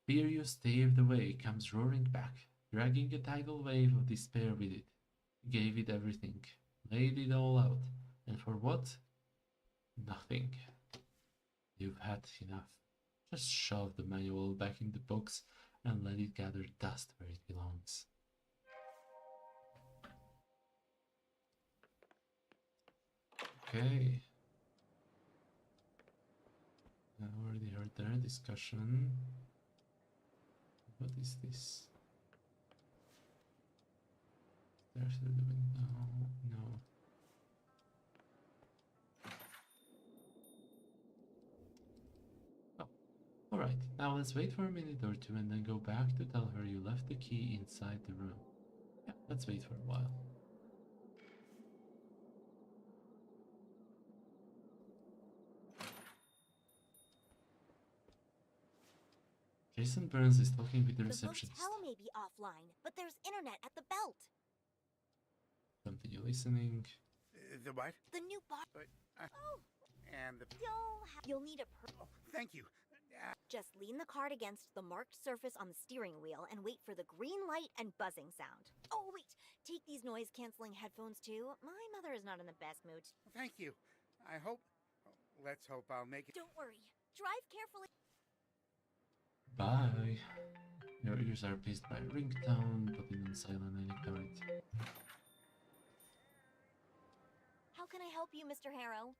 Fear you staved away comes roaring back, dragging a tidal wave of despair with it. You gave it everything, laid it all out, and for what? Nothing. You've had enough. Just shove the manual back in the box and let it gather dust where it belongs. Okay. I already heard their discussion. What is this? Stairs through the window. No. Oh, alright. Now let's wait for a minute or two and then go back to tell her you left the key inside the room. Yeah, let's wait for a while. Jason Burns is talking with the receptionist. The motel may be offline, but there's internet at the belt. Continue listening. The what? The new bar. Oh, And the... you'll need a Oh, thank you. Just lean the cart against the marked surface on the steering wheel and wait for the green light and buzzing sound. Oh, wait. Take these noise-canceling headphones, too. My mother is not in the best mood. Thank you. I hope... Let's hope I'll make it... Don't worry. Drive carefully. Bye. Your ears are pierced by a ringtone, put it on silent and ignore it. How can I help you, Mr. Harrow?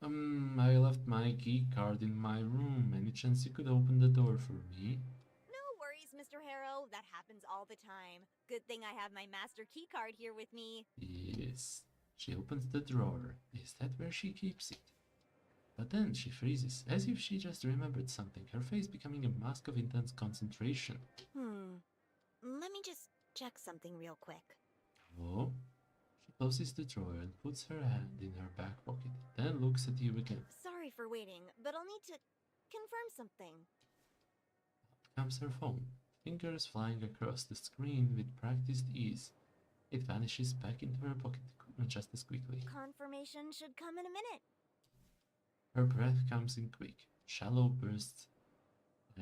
I left my key card in my room. Any chance you could open the door for me? No worries, Mr. Harrow. That happens all the time. Good thing I have my master key card here with me. Yes. She opens the drawer. Is that where she keeps it? But then she freezes, as if she just remembered something, her face becoming a mask of intense concentration. Let me just check something real quick. Oh? She closes the drawer and puts her hand in her back pocket, then looks at you again. Sorry for waiting, but I'll need to confirm something. Out comes her phone, fingers flying across the screen with practiced ease. It vanishes back into her pocket just as quickly. Confirmation should come in a minute. Her breath comes in quick, shallow bursts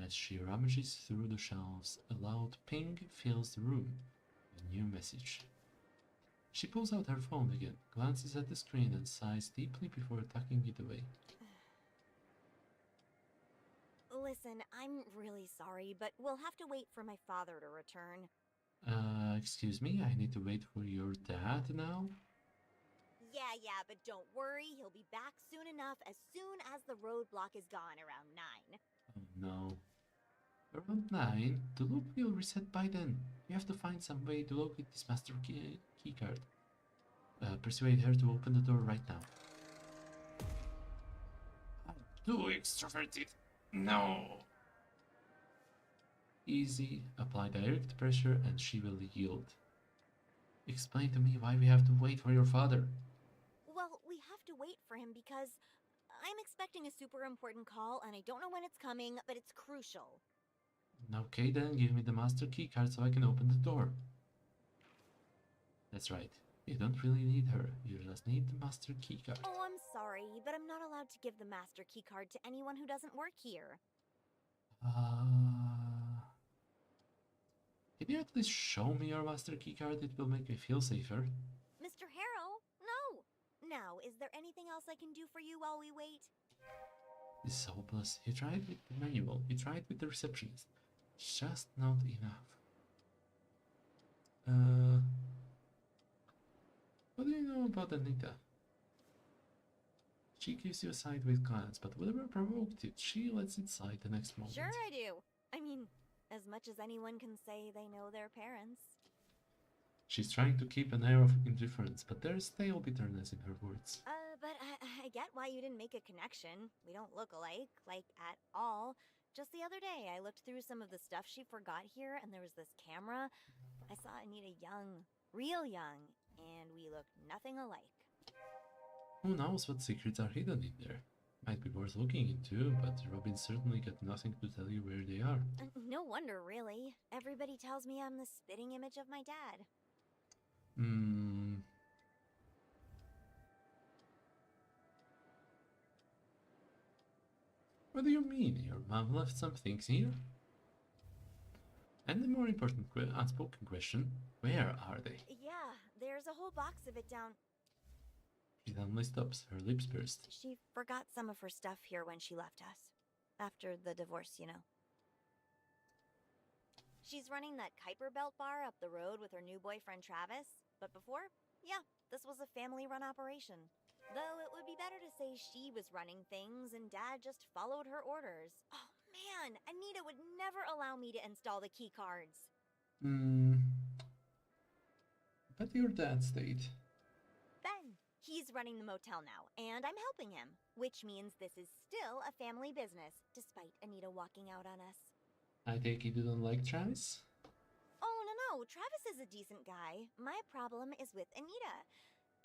as she rummages through the shelves. A loud ping fills the room. A new message. She pulls out her phone again, glances at the screen and sighs deeply before tucking it away. Listen, I'm really sorry, but we'll have to wait for my father to return. Excuse me, I need to wait for your dad now? Yeah, but don't worry, he'll be back soon enough, as soon as the roadblock is gone around 9. Oh no. Around 9? The loop will reset by then. You have to find some way to locate this master keycard. Persuade her to open the door right now. I'm too extroverted. No. Easy. Apply direct pressure and she will yield. Explain to me why we have to wait for your father. Well, we have to wait for him because I'm expecting a super important call and I don't know when it's coming, but it's crucial. Okay then, give me the master keycard so I can open the door. That's right. You don't really need her. You just need the master keycard. Oh, I'm sorry, but I'm not allowed to give the master keycard to anyone who doesn't work here. Can you at least show me your master keycard? It will make me feel safer. Mr. Harrow, no! Now, is there anything else I can do for you while we wait? This is hopeless. You tried with the manual. You tried with the receptionist. It's just not enough. What do you know about Anita? She gives you a sideways glance, but whatever provoked it, she lets it slide the next moment. Sure I do. I mean, as much as anyone can say they know their parents. She's trying to keep an air of indifference, but there's stale bitterness in her words. But I get why you didn't make a connection. We don't look alike, like, at all. Just the other day, I looked through some of the stuff she forgot here, and there was this camera. I saw Anita young, real young, and we looked nothing alike. Who knows what secrets are hidden in there? Might be worth looking into, but Robin certainly got nothing to tell you where they are. No wonder, really. Everybody tells me I'm the spitting image of my dad. Hmm. What do you mean? Your mom left some things here? And the more important unspoken question, where are they? Yeah, there's a whole box of it down. She suddenly stops, her lips burst. She forgot some of her stuff here when she left us. After the divorce, you know. She's running that Kuiper Belt bar up the road with her new boyfriend Travis. But before, yeah, this was a family-run operation. Though it would be better to say she was running things and Dad just followed her orders. Oh man, Anita would never allow me to install the key cards. But your dad stayed. Ben, he's running the motel now, and I'm helping him. Which means this is still a family business, despite Anita walking out on us. I take it you don't like Travis? Oh, no, Travis is a decent guy. My problem is with Anita.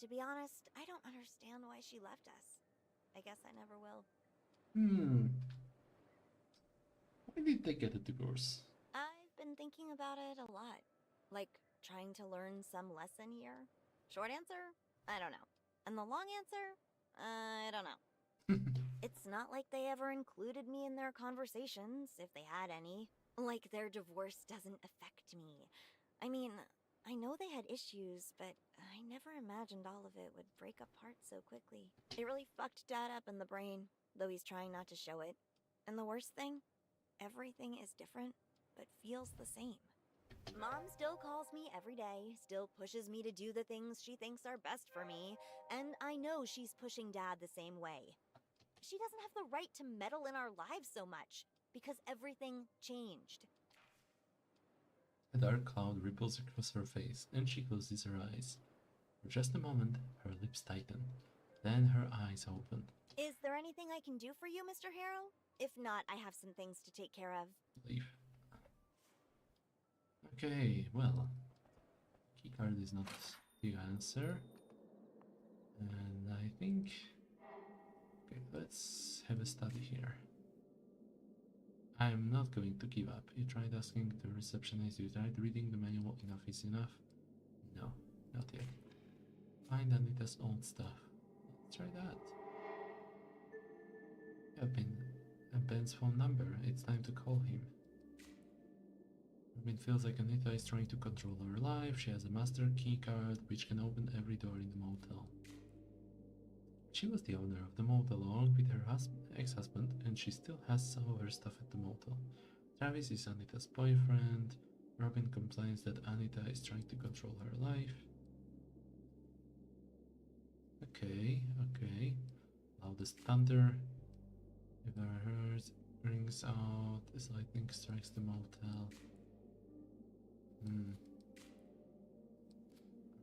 To be honest, I don't understand why she left us. I guess I never will. Why did they get a divorce? I've been thinking about it a lot. Like, trying to learn some lesson here. Short answer? I don't know. And the long answer? I don't know. It's not like they ever included me in their conversations, if they had any. Like their divorce doesn't affect me. I mean, I know they had issues, but I never imagined all of it would break apart so quickly. It really fucked Dad up in the brain, though he's trying not to show it. And the worst thing? Everything is different, but feels the same. Mom still calls me every day, still pushes me to do the things she thinks are best for me, and I know she's pushing Dad the same way. She doesn't have the right to meddle in our lives so much, because everything changed. A dark cloud ripples across her face, and she closes her eyes. For just a moment, her lips tighten. Then her eyes open. Is there anything I can do for you, Mr. Harrow? If not, I have some things to take care of. Leave. Okay, well, keycard is not the answer. And I think... Okay, let's have a study here. I am not going to give up. You tried asking the receptionist, you tried reading the manual, enough is enough. No, not yet. Find Anita's old stuff. Let's try that. Yeah, Ben's phone number. It's time to call him. Robin feels like Anita is trying to control her life. She has a master key card which can open every door in the motel. She was the owner of the motel along with her ex-husband, and she still has some of her stuff at the motel. Travis is Anita's boyfriend. Robin complains that Anita is trying to control her life. Okay. Loudest thunder you've ever heard rings out as lightning strikes the motel.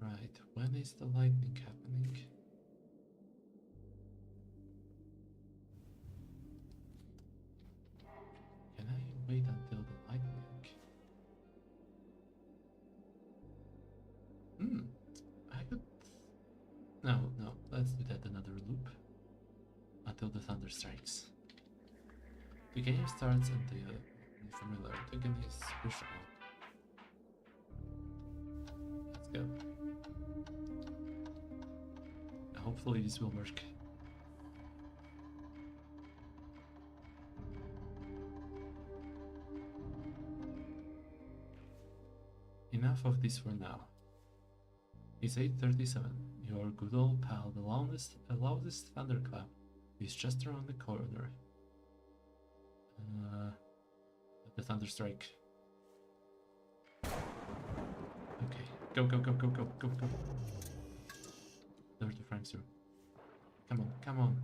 Right, when is the lightning happening? Can I wait until the lightning? I could... No, let's do that another loop. Until the thunder strikes. The game starts and the familiar token is pushed out. Let's go. Hopefully this will work. Enough of this for now. It's 8:37. Your good old pal, the loudest thunderclap, is just around the corner. The thunder strike. Okay, go. Door to Frank's room. Come on.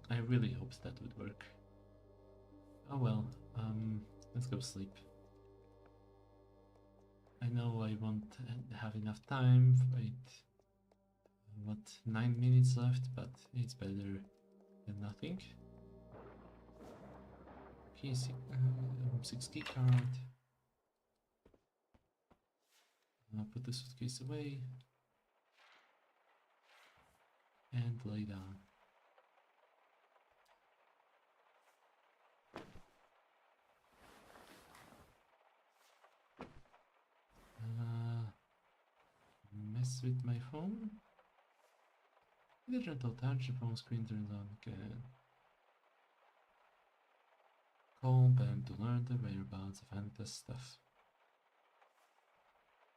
I really hoped that would work. Oh well, let's go sleep. I know I won't have enough time, 9 minutes left, but it's better than nothing. Okay, 6 key card. I'll put the suitcase away. and lay down. Mess with my phone? With a gentle touch, the phone screen turns on again. Call Ben to learn the whereabouts of Anita's stuff.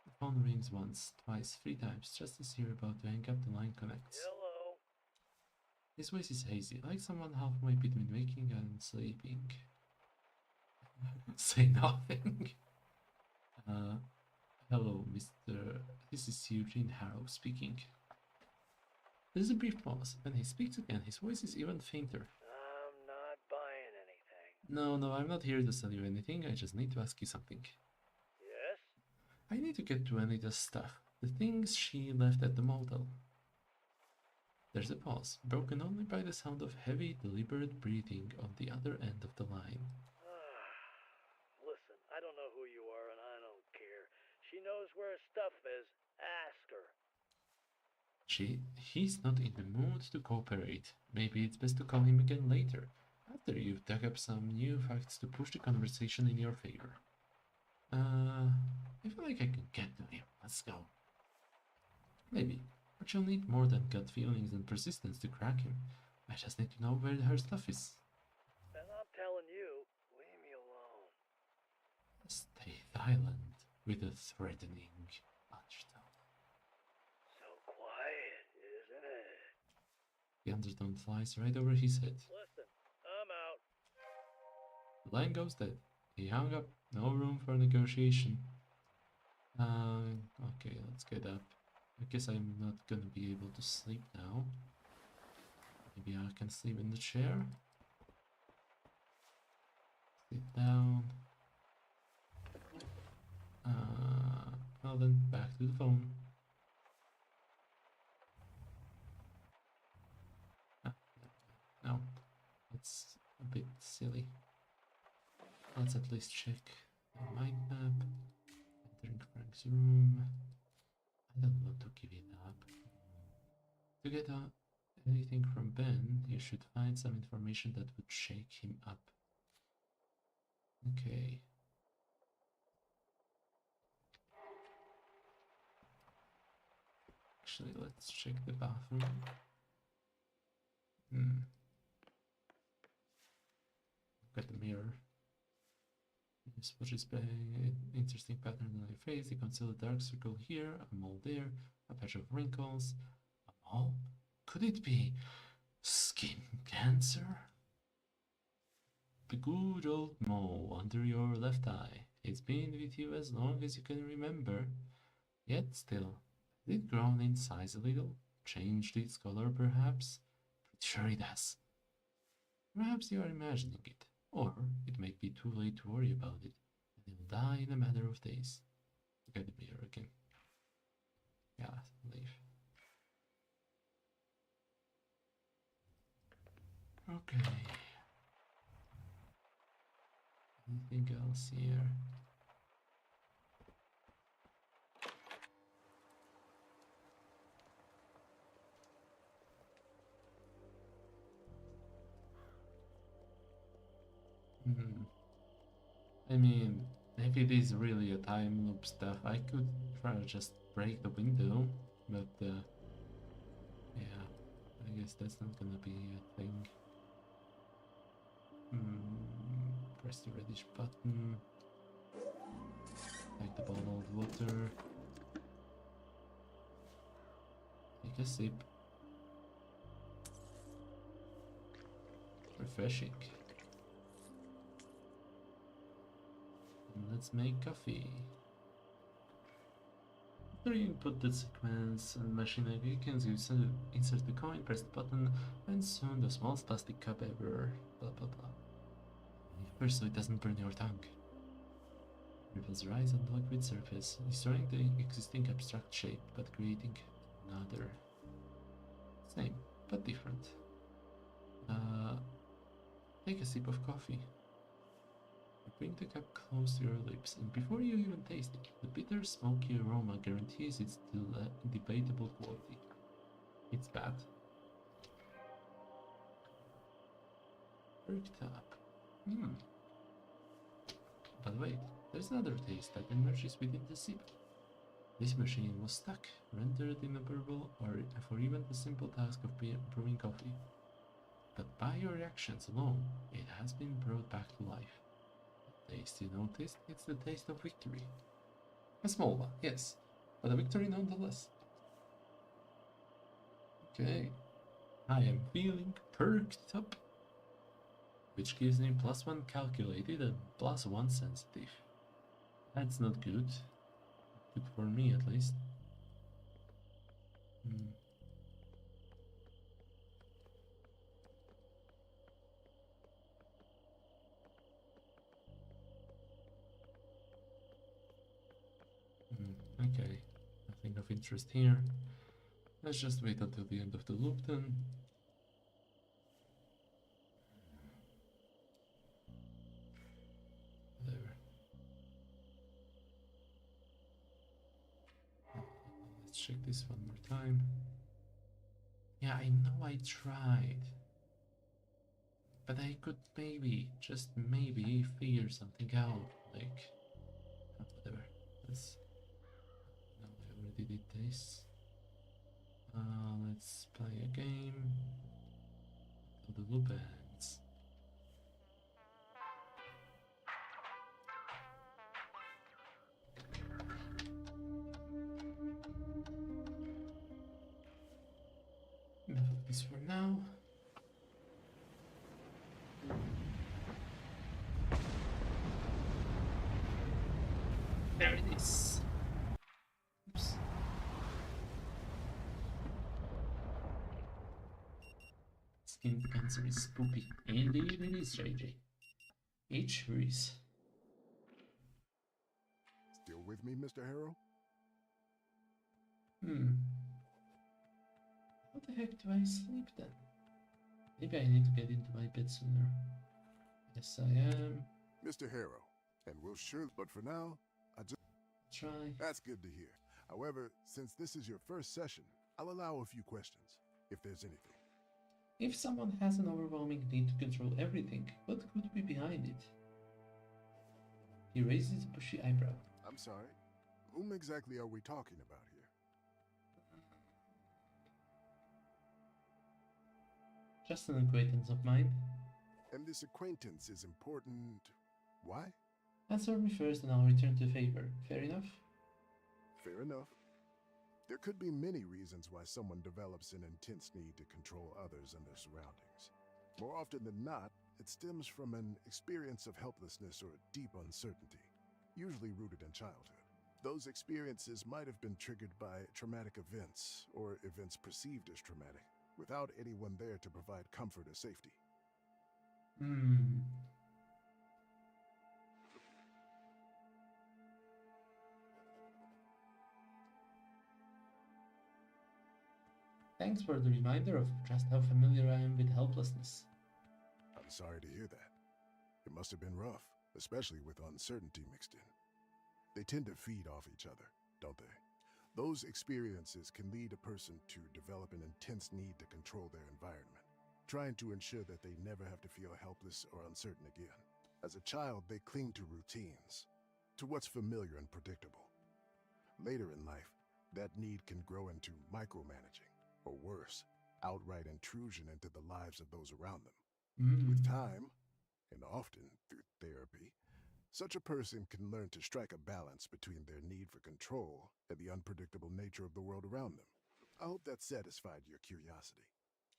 The phone rings once, twice, 3 times, just as you're about to hang up, the line connects. Hello. His voice is hazy, like someone halfway between waking and sleeping. Say nothing. Hello, Mr. This is Eugene Harrow speaking. There's a brief pause. When he speaks again, his voice is even fainter. I'm not buying anything. No, I'm not here to sell you anything. I just need to ask you something. Yes? I need to get to Anita's stuff. The things she left at the motel. There's a pause, broken only by the sound of heavy, deliberate breathing on the other end of the line. Listen, I don't know who you are and I don't care. She knows where her stuff is. Ask her. He's not in the mood to cooperate. Maybe it's best to call him again later, after you've dug up some new facts to push the conversation in your favor. I feel like I can get to him. Let's go. Maybe, but you'll need more than gut feelings and persistence to crack him. I just need to know where her stuff is. And I'm telling you, leave me alone. Stay silent, with a threatening undertone. So quiet, isn't it? The undertone flies right over his head. Listen, I'm out. The line goes dead. He hung up. No room for negotiation. Okay, let's get up. I guess I'm not gonna be able to sleep now. Maybe I can sleep in the chair. Sit down. Well then, back to the phone. No, it's a bit silly. Let's at least check the mind map. Entering Frank's room. I don't want to give it up. To get anything from Ben, you should find some information that would shake him up. Okay. Actually, let's check the bathroom. Look at the mirror. This watches an interesting pattern on your face. You can see a dark circle here, a mole there, a patch of wrinkles. A mole? Could it be skin cancer? The good old mole under your left eye. It's been with you as long as you can remember. Yet still, has it grown in size a little? Changed its color perhaps? Pretty sure it has. Perhaps you are imagining it. Or it may be too late to worry about it, and it'll die in a matter of days. Look at the mirror again. Yeah, leave. Okay. Anything else here? I mean, if it is really a time loop stuff, I could try to just break the window, but yeah, I guess that's not gonna be a thing. Press the reddish button. Take the bottle of water. Take a sip. Refreshing. And let's make coffee. After you input the sequence and machine awakens, you insert the coin, press the button, and soon the smallest plastic cup ever. Blah blah blah. First, so it doesn't burn your tongue. Ripples rise on the liquid surface, destroying the existing abstract shape, but creating another. Same, but different. Take a sip of coffee. You bring the cup close to your lips, and before you even taste it, the bitter, smoky aroma guarantees its debatable quality. It's bad. Perked up. But wait, there's another taste that emerges within the sip. This machine was stuck, rendered inoperable, or for even the simple task of brewing coffee. But by your reactions alone, it has been brought back to life. The taste you noticed, it's the taste of victory. A small one, yes, but a victory nonetheless. Okay, I am feeling perked up, which gives me +1 calculated and +1 sensitive. That's not good. Good for me, at least. Okay, nothing of interest here. Let's just wait until the end of the loop then. Whatever. Let's check this one more time. Yeah, I know I tried. But I could maybe, just maybe, figure something out. Like, whatever. Let's. No, I already did this. Let's play a game until the loop ends. Enough of this for now. There it is. Oops. Skin cancer is spooky. Indeed it is, JJ. It sure is. Still with me, Mr. Harrow? How the heck do I sleep then? Maybe I need to get into my bed sooner. Yes, I am. Mr. Harrow, and we'll sure, but for now, I just Try. That's good to hear. However, since this is your first session, I'll allow a few questions, if there's anything. If someone has an overwhelming need to control everything, what could be behind it? He raises a bushy eyebrow. I'm sorry. Whom exactly are we talking about here? Just an acquaintance of mine. And this acquaintance is important. Why? Answer me first and I'll return the favor. Fair enough? Fair enough. There could be many reasons why someone develops an intense need to control others and their surroundings. More often than not, it stems from an experience of helplessness or deep uncertainty, usually rooted in childhood. Those experiences might have been triggered by traumatic events or events perceived as traumatic, without anyone there to provide comfort or safety. Thanks for the reminder of just how familiar I am with helplessness. I'm sorry to hear that. It must have been rough, especially with uncertainty mixed in. They tend to feed off each other, don't they? Those experiences can lead a person to develop an intense need to control their environment, trying to ensure that they never have to feel helpless or uncertain again. As a child, they cling to routines, to what's familiar and predictable. Later in life, that need can grow into micromanaging, or worse, outright intrusion into the lives of those around them. With time, and often through therapy, such a person can learn to strike a balance between their need for control and the unpredictable nature of the world around them. I hope that satisfied your curiosity.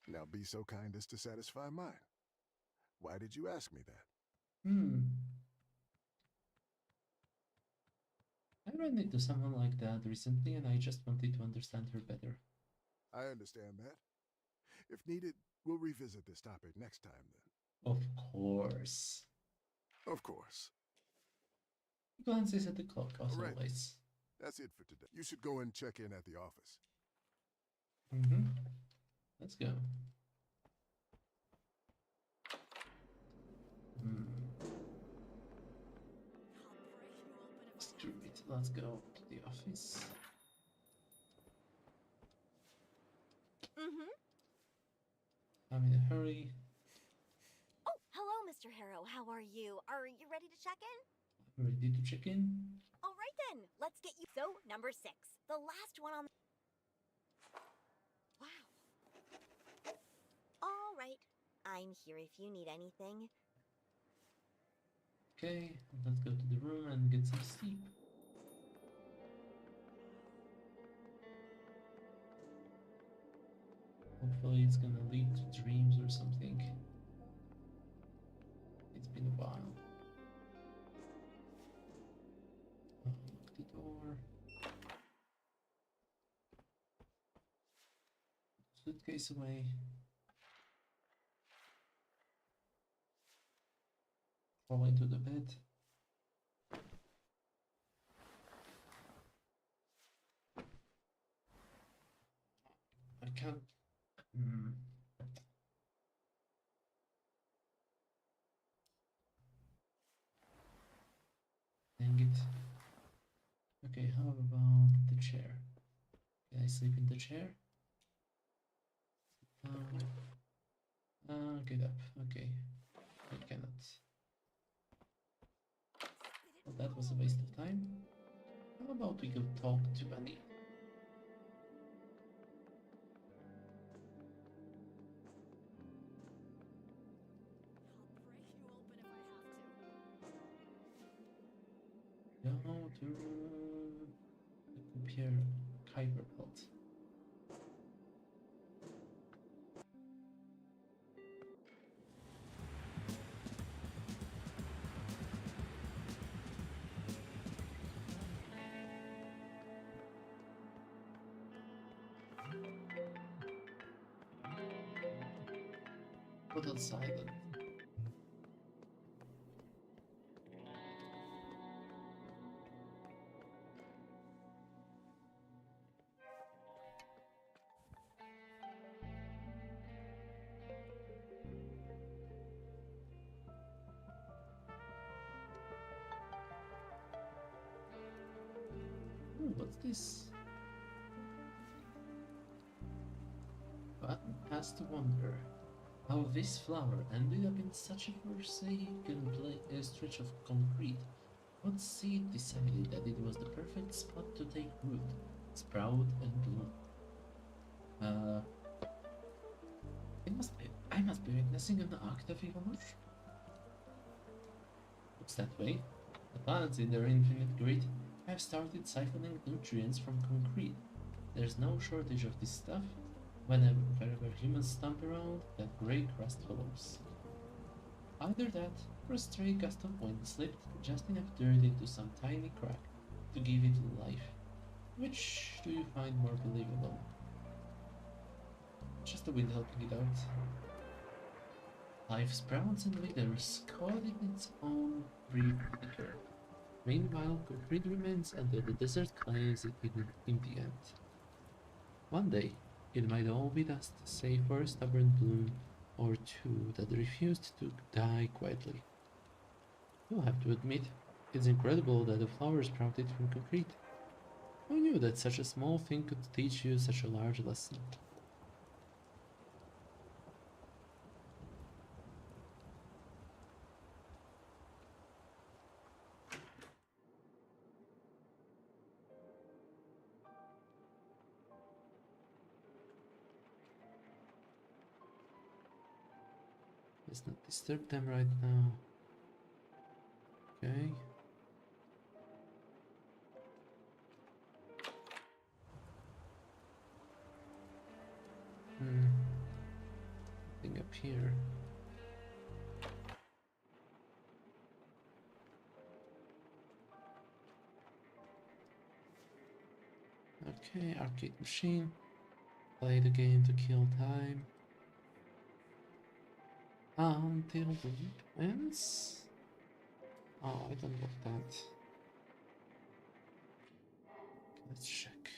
Now be so kind as to satisfy mine. Why did you ask me that? I ran into someone like that recently and I just wanted to understand her better. I understand that. If needed, we'll revisit this topic next time then. Of course. Of course. He glances at the clock, as All right. always. That's it for today. You should go and check in at the office. Let's go. Screw it, let's go to the office. I'm in a hurry. Oh, Mr. Harrow. How are you? Are you ready to check in? Ready to check in? All right then, let's get you. So, number 6, the last one on. Wow. All right, I'm here if you need anything. Okay, let's go to the room and get some sleep. Hopefully it's gonna lead to dreams or something. It's been a while. Lock the door. Suitcase away. Fall into the bed. I can't. Dang it. Okay, how about the chair? Can I sleep in the chair? Get up. Okay. I cannot. Well, that was a waste of time. How about we go talk to Annie? Go to the compare Kuiper belt. Total silent. Ooh, what's this? One has to wonder how this flower ended up in such a forsaken stretch of concrete. What seed decided that it was the perfect spot to take root, sprout, and bloom? I must be witnessing an act of evolution. Looks that way. The plants in their infinite grid have started siphoning nutrients from concrete. There's no shortage of this stuff. Wherever humans stomp around, that grey crust follows. Either that, or a stray gust of wind slipped just enough dirt into some tiny crack to give it life. Which do you find more believable? Just the wind helping it out. Life sprouts and withers, caught in its own brief flicker. Meanwhile, concrete remains until the desert claims it in the end. One day, it might all be dust, save for a stubborn bloom or two that refused to die quietly. You'll have to admit, it's incredible that a flower sprouted from concrete. Who knew that such a small thing could teach you such a large lesson? Let's not disturb them right now. Okay. Thing up here. Okay, arcade machine. Play the game to kill time. Until the loop ends. Oh, I don't want that. Let's check.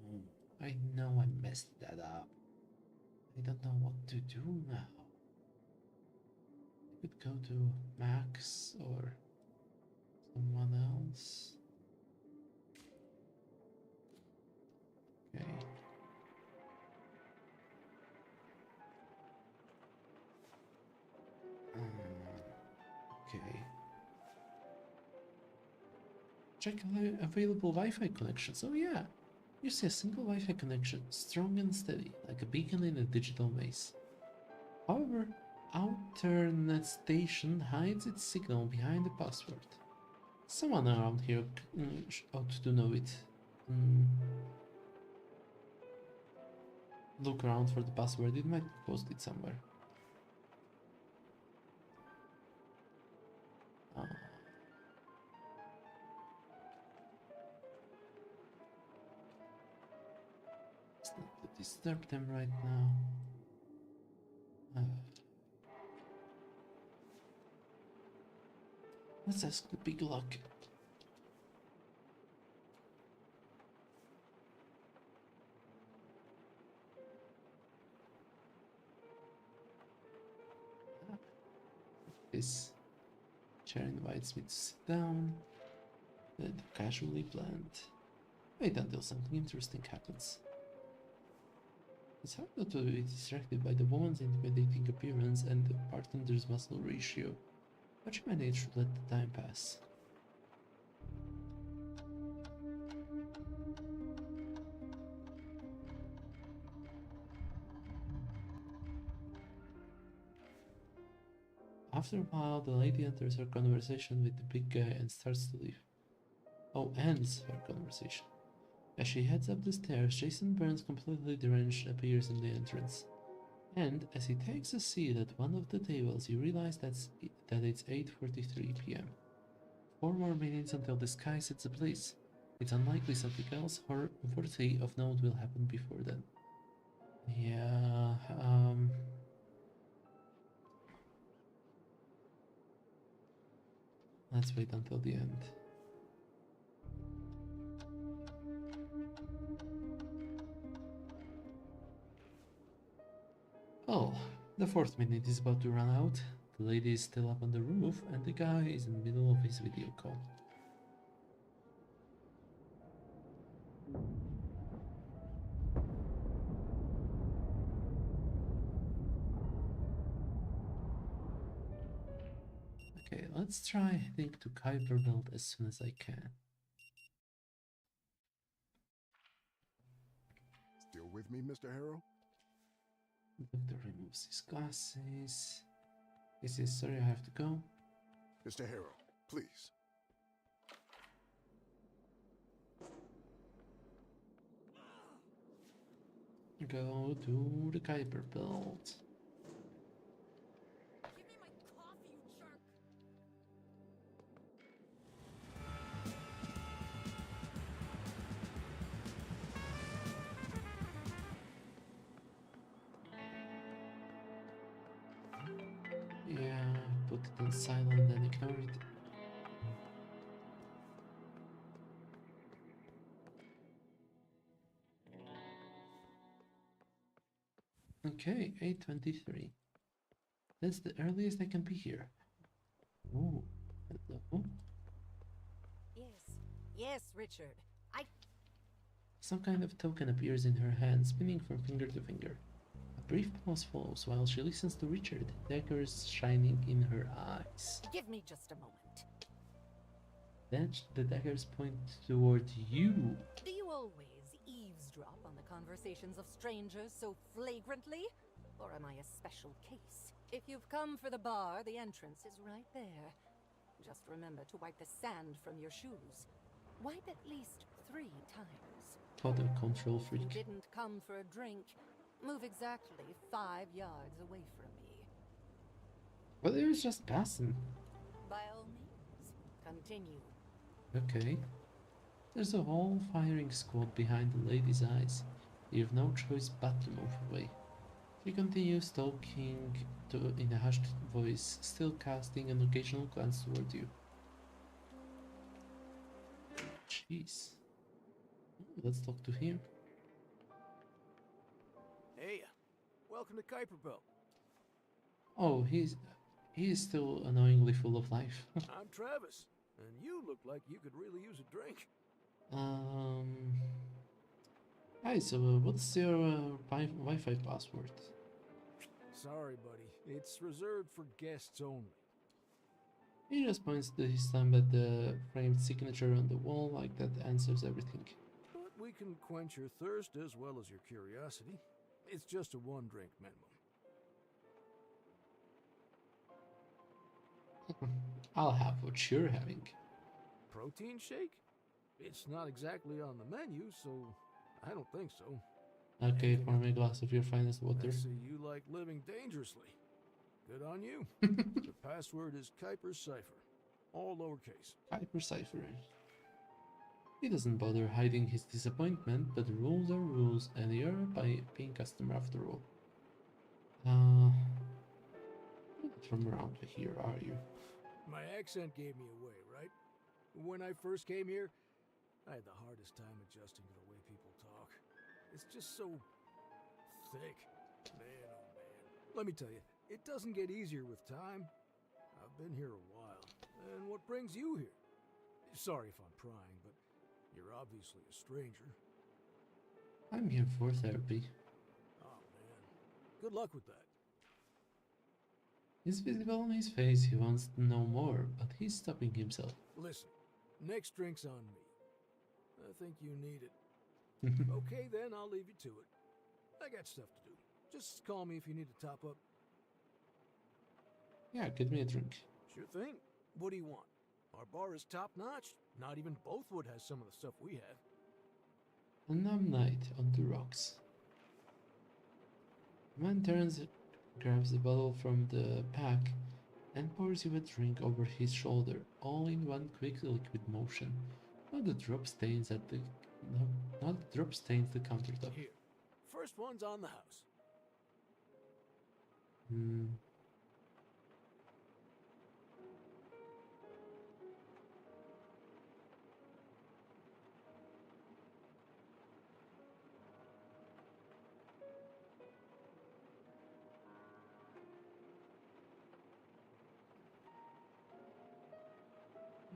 No, I know I messed that up. I don't know what to do now. I could go to Max or someone else. Okay. Check available Wi-Fi connections. Oh yeah, you see a single Wi-Fi connection, strong and steady, like a beacon in a digital maze. However, Alternate Station hides its signal behind the password. Someone around here ought to know it. Look around for the password, it might be posted somewhere. Let's not disturb them right now. Let's ask the big lock. This chair invites me to sit down and casually blend. Wait until something interesting happens. It's hard not to be distracted by the woman's intimidating appearance and the bartender's muscle ratio, but she managed to let the time pass. After a while, the lady enters her conversation with the big guy and starts to leave. Oh, ends her conversation. As she heads up the stairs, Jason Burns, completely drenched, appears in the entrance. And as he takes a seat at one of the tables, you realize that it's 8:43 p.m. 4 more minutes until the sky sets ablaze. It's unlikely something else worthy of note will happen before then. Yeah, let's wait until the end. Oh, the 4th minute is about to run out. The lady is still up on the roof and the guy is in the middle of his video call. Okay, let's try heading to Kuiper Belt as soon as I can. Still with me, Mr. Harrow? The doctor removes his glasses. He says, sorry, I have to go. Mr. Harrow, please. Go to the Kuiper Belt. Give me my coffee, you jerk! Yeah, put it on silent and ignore it. Okay, 8:23. That's the earliest I can be here. Oh, hello. Yes, Richard. Some kind of token appears in her hand, spinning from finger to finger. A brief pause follows while she listens to Richard, daggers shining in her eyes. Give me just a moment. Then the daggers point toward you. Do you always eavesdrop on the conversations of strangers so flagrantly? Or am I a special case? If you've come for the bar, the entrance is right there. Just remember to wipe the sand from your shoes. Wipe at least 3 times. Total control If you freak. didn't come for a drink, move exactly 5 yards away from me. Well, it was just passing. By all means, continue. Okay. There's a whole firing squad behind the lady's eyes. You have no choice but to move away. She continues talking in a hushed voice, still casting an occasional glance toward you. Jeez. Let's talk to him. Hey, welcome to Kuiper Belt. Oh, he is still annoyingly full of life. I'm Travis, and you look like you could really use a drink. Hi, so what's your Wi-Fi password? Sorry, buddy. It's reserved for guests only. He just points his thumb at the framed signature on the wall like that answers everything. But we can quench your thirst as well as your curiosity. It's just a 1-drink minimum. I'll have what you're having. Protein shake? It's not exactly on the menu, so I don't think so. Okay, pour me a glass of your finest water. I see you like living dangerously. Good on you. The password is Kuiper's Cipher. All lowercase. Kuiper Cipher. He doesn't bother hiding his disappointment, but rules are rules, and you're a paying customer after all. Not from around here, are you? My accent gave me away, right? When I first came here, I had the hardest time adjusting to the way people talk. It's just so thick. Man, oh man. Let me tell you, it doesn't get easier with time. I've been here a while. And what brings you here? Sorry if I'm prying, but you're obviously a stranger. I'm here for therapy. Oh man. Good luck with that. It's visible on his face he wants to know more, but he's stopping himself. Listen, next drink's on me. I think you need it. Okay then, I'll leave you to it. I got stuff to do. Just call me if you need to top up. Yeah, get me a drink. Sure thing. What do you want? Our bar is top notch. Not even Bothwood has some of the stuff we have. A numb night on the rocks. The man turns, grabs the bottle from the pack, and pours you a drink over his shoulder, all in one quick liquid motion. Not the drop stains at the not the drop stains the countertop. Here. First one's on the house.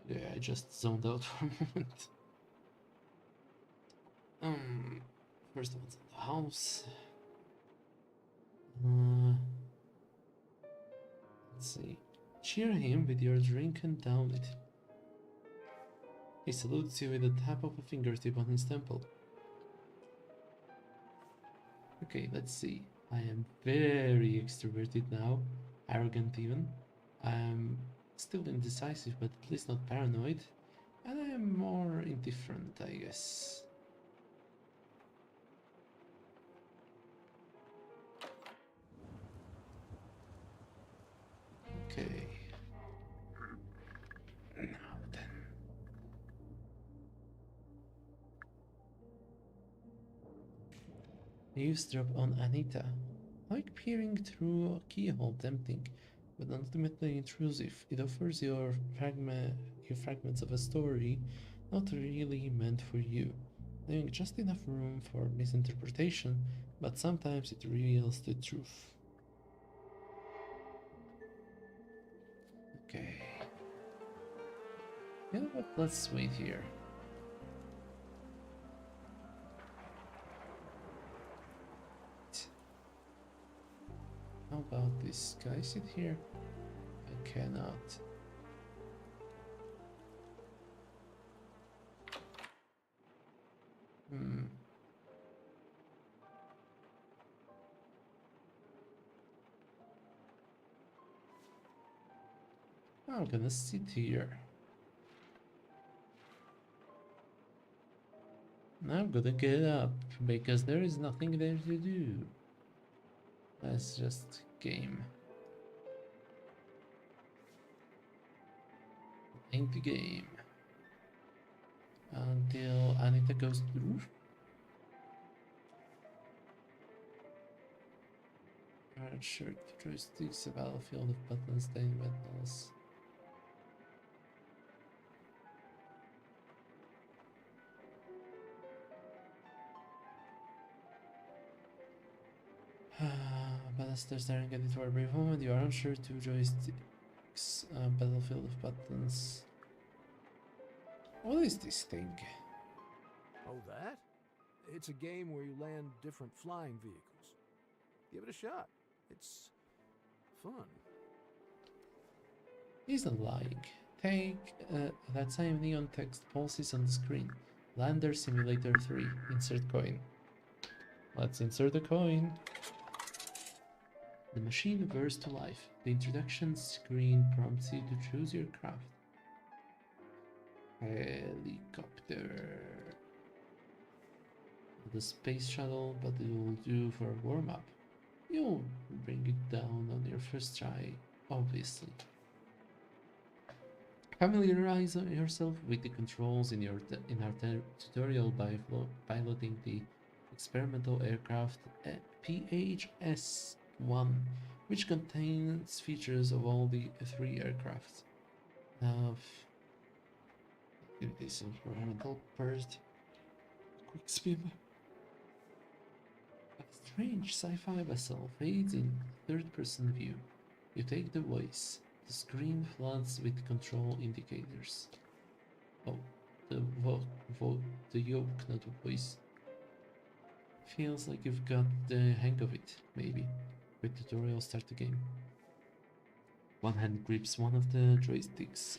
Yeah, I just zoned out for a moment. First one's in the house. Let's see. Cheer him with your drink and down it. He salutes you with a tap of a fingertip on his temple. Okay, let's see. I am very extroverted now, arrogant even. I am still indecisive, but at least not paranoid. And I am more indifferent, I guess. Okay. Now then. Eavesdrop on Anita. Like peering through a keyhole, tempting, but ultimately intrusive. It offers your fragments of a story not really meant for you, leaving just enough room for misinterpretation, but sometimes it reveals the truth. Okay. You know what? Let's wait here. How about this? Can I sit here? I cannot. I'm gonna sit here. I'm gonna get up because there is nothing there to do. Let's just game. Playing the game until Anita goes through. Red shirt, joysticks, a battlefield of buttons, stained metals. Ballester staring at it for a brief moment. You are unsure. 2 joysticks, battlefield of buttons. What is this thing? Oh, that? It's a game where you land different flying vehicles. Give it a shot. It's fun. He's not lying. Take that same neon text pulses on the screen. Lander Simulator 3. Insert coin. Let's insert the coin. The machine whirs to life. The introduction screen prompts you to choose your craft. Helicopter. The space shuttle, but it will do for a warm-up. You'll bring it down on your first try, obviously. Familiarize yourself with the controls in our tutorial by piloting the experimental aircraft PHS-1, which contains features of all the three aircraft. Give this environmental burst. Quick spin. A strange sci-fi vessel fades in third-person view. You take the voice. The screen floods with control indicators. Oh, the yoke, not the voice. Feels like you've got the hang of it, maybe. Quick tutorial, start the game. One hand grips one of the joysticks,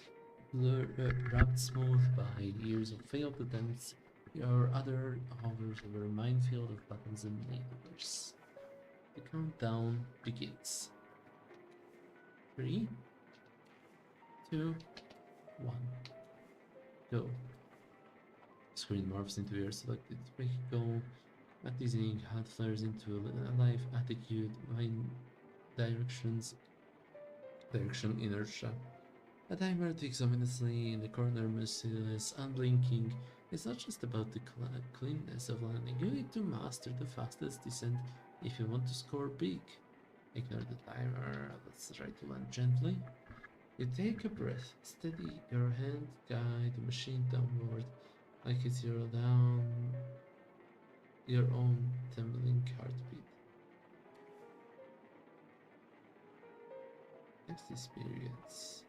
rubbed smooth by years of failed attempts. Your other hovers over a minefield of buttons and levers. The countdown begins. 3, 2, 1, go. Screen morphs into your selected vehicle. A dizzying heart flares into a life attitude, direction inertia. A timer ticks ominously in the corner, merciless, unblinking. It's not just about the cleanness of landing. You need to master the fastest descent if you want to score big. Ignore the timer. Let's try to land gently. You take a breath, steady your hand, guide the machine downward like it's your own tumbling heartbeat. Next experience.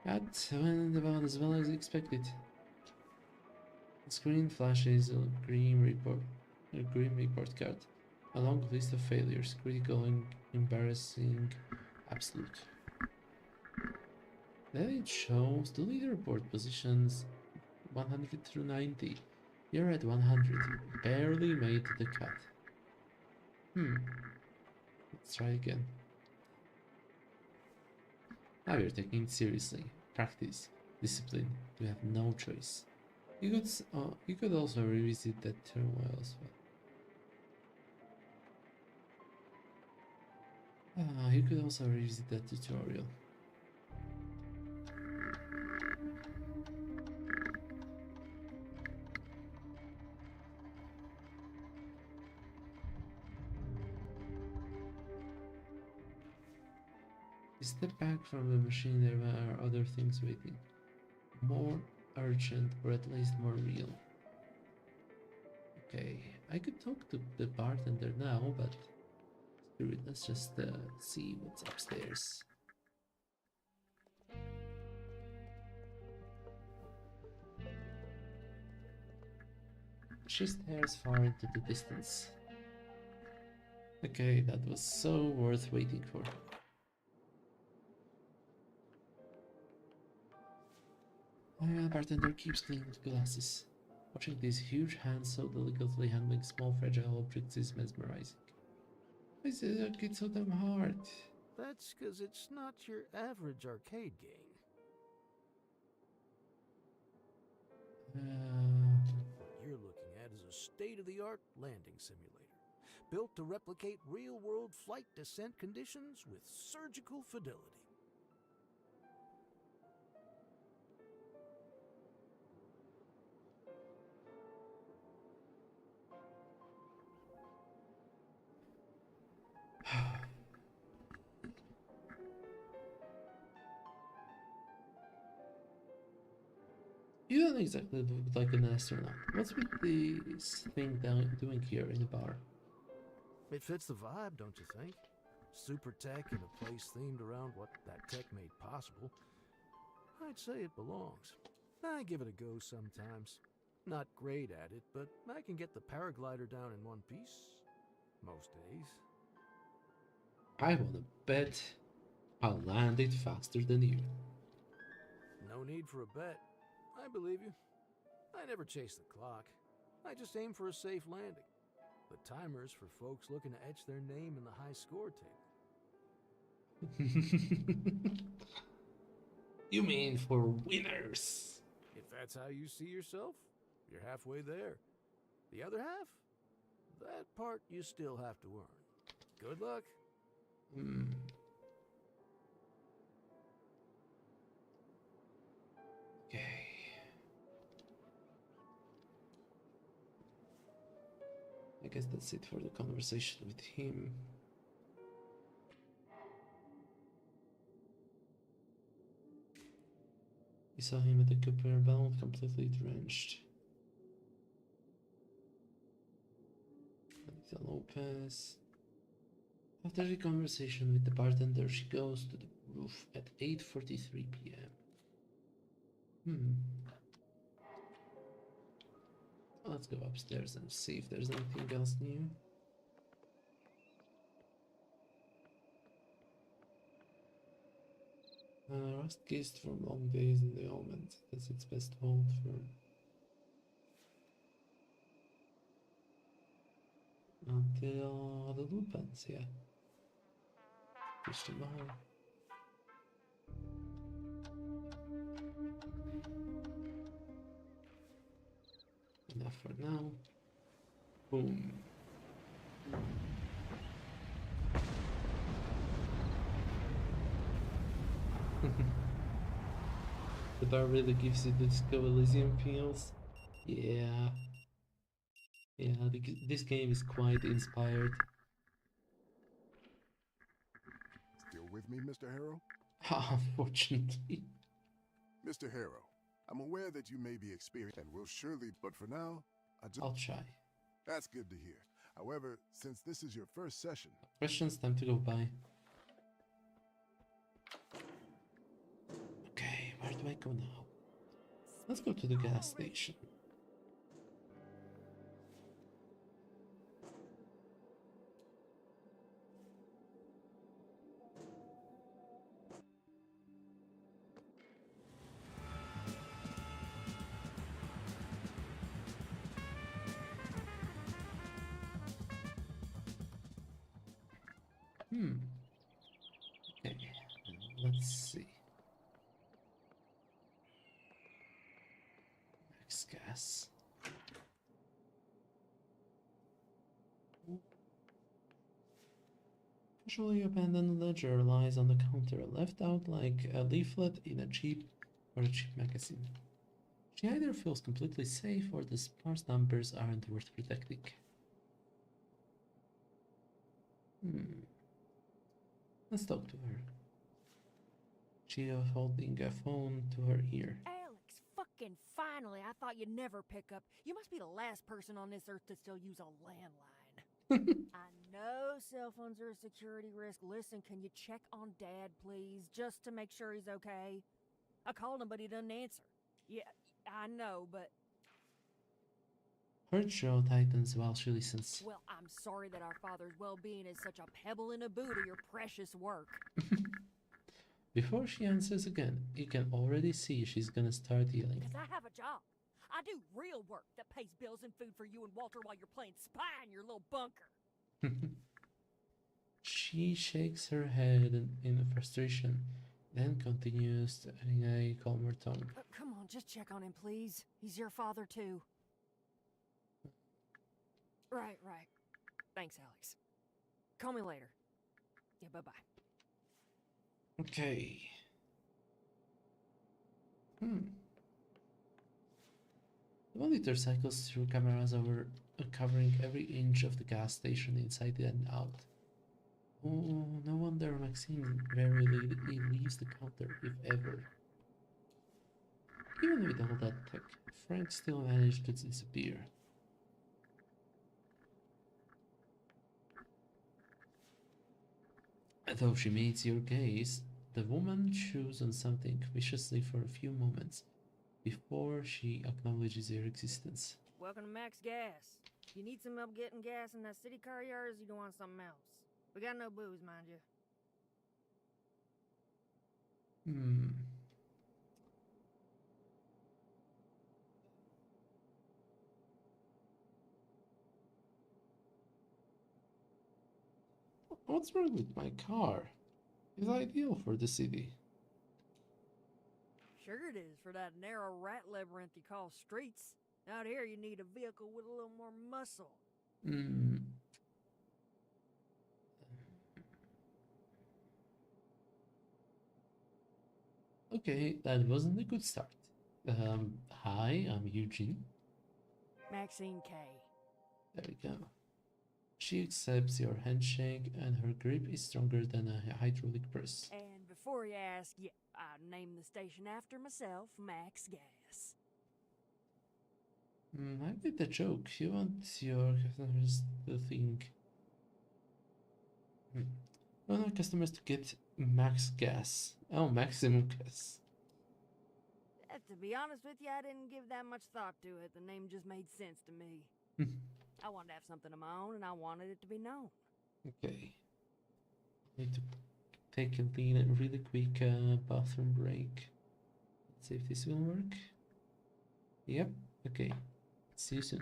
That went about as well as expected. The screen flashes a green report card. A long list of failures, critical and embarrassing, absolute. Then it shows the leaderboard positions 100 through 90. You're at 100, barely made the cut. Let's try again. Now you're taking it seriously. Practice, discipline. You have no choice. You could also revisit that turmoil as well. You could also revisit that tutorial. You step back from the machine, there are other things waiting. More urgent, or at least more real. Okay, I could talk to the bartender now, but screw it, let's just see what's upstairs. She stares far into the distance. Okay, that was so worth waiting for. The bartender keeps cleaning the glasses. Watching these huge hands so delicately handling small fragile objects is mesmerizing. Why is it so damn hard? That's because it's not your average arcade game. What you're looking at is a state-of-the-art landing simulator, built to replicate real-world flight descent conditions with surgical fidelity. You don't exactly look like an astronaut. What's with this thing doing here in the bar? It fits the vibe, don't you think? Super tech in a place themed around what that tech made possible. I'd say it belongs. I give it a go sometimes. Not great at it, but I can get the paraglider down in one piece. Most days. I wanna bet I'll land it faster than you. No need for a bet. I believe you. I never chase the clock. I just aim for a safe landing. The timer's for folks looking to etch their name in the high score table. You mean for winners? If that's how you see yourself, you're halfway there. The other half? That part you still have to earn. Good luck. Okay. I guess that's it for the conversation with him. We saw him at the Cooper Bound, completely drenched. Anita Lopez. After the conversation with the bartender, she goes to the roof at 8:43 p.m. Let's go upstairs and see if there's anything else new. Rust kissed from long days in the almond. That's its best hold firm. Until the lupins, yeah. Fish tomorrow. Enough for now. Boom. The bar really gives you the Disco Elysium feels. Yeah. Yeah, this game is quite inspired. Still with me, Mr. Harrow? Unfortunately. Mr. Harrow, I'm aware that you may be experienced and will surely, but for now, I'll try. That's good to hear. However, since this is your first session... Questions, time to go by. Okay, where do I go now? Let's go to the gas station. Okay, let's see. Max gas. Casually abandoned ledger lies on the counter, left out like a leaflet in a cheap magazine. She either feels completely safe or the sparse numbers aren't worth protecting. Let's talk to her. She holding a phone to her ear. Alex, fucking finally, I thought you'd never pick up. You must be the last person on this earth to still use a landline. I know cell phones are a security risk. Listen, can you check on Dad, please? Just to make sure he's okay. I called him, but he doesn't answer. Yeah, I know, but... Her jaw tightens while she listens. Well, I'm sorry that our father's well-being is such a pebble in a boot of your precious work. Before she answers again, you can already see she's gonna start yelling. Because I have a job. I do real work that pays bills and food for you and Walter while you're playing spy in your little bunker. She shakes her head in frustration, then continues in a calmer tone. Come on, just check on him, please. He's your father, too. Right. Thanks, Alex. Call me later. Yeah, bye-bye. Okay. The monitor cycles through cameras over covering every inch of the gas station inside and out. Oh, no wonder Maxine rarely leaves the counter, if ever. Even with all that tech, Frank still managed to disappear. Though she meets your gaze, the woman chews on something viciously for a few moments before she acknowledges your existence. Welcome to Max Gas. You need some help getting gas in that city car of yours, you don't want something else? We got no booze, mind you. Hmm. What's wrong with my car? It's ideal for the city. Sure it is for that narrow rat labyrinth you call streets. Out here, you need a vehicle with a little more muscle. Hmm. Okay, that wasn't a good start. Hi, I'm Eugene. Maxine K. There we go. She accepts your handshake, and her grip is stronger than a hydraulic press. And before you ask, yeah, I named the station after myself, Max Gas. I get the joke. You want your customers to think. You want our customers to get max gas. Oh, maximum gas. To be honest with you, I didn't give that much thought to it. The name just made sense to me. I wanted to have something of my own, and I wanted it to be known. Okay. Need to take a really quick bathroom break. Let's see if this will work. Yep. Okay. See you soon.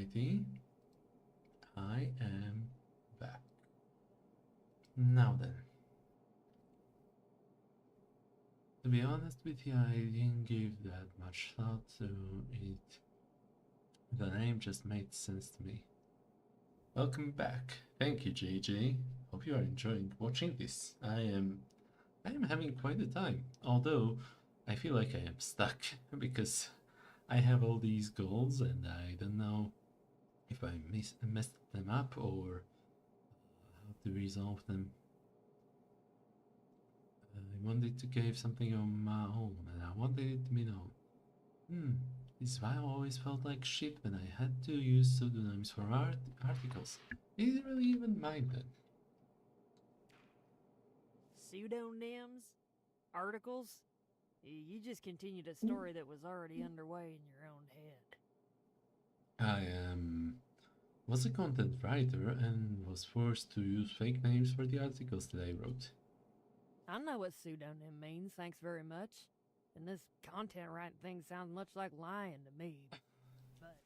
Alrighty. I am back. Now then. To be honest with you, I didn't give that much thought to it. The name just made sense to me. Welcome back. Thank you, JJ. Hope you are enjoying watching this. I am having quite a time. Although I feel like I am stuck because I have all these goals and I don't know if I messed them up or how to resolve them. I wanted to give something on my own and I wanted it to be known. This is why I always felt like shit when I had to use pseudonyms for articles. I didn't really even mind that. Pseudonyms? Articles? You just continued a story that was already underway in your own head. I was a content writer and was forced to use fake names for the articles that I wrote. I know what pseudonym means, thanks very much. And this content writing thing sounds much like lying to me. But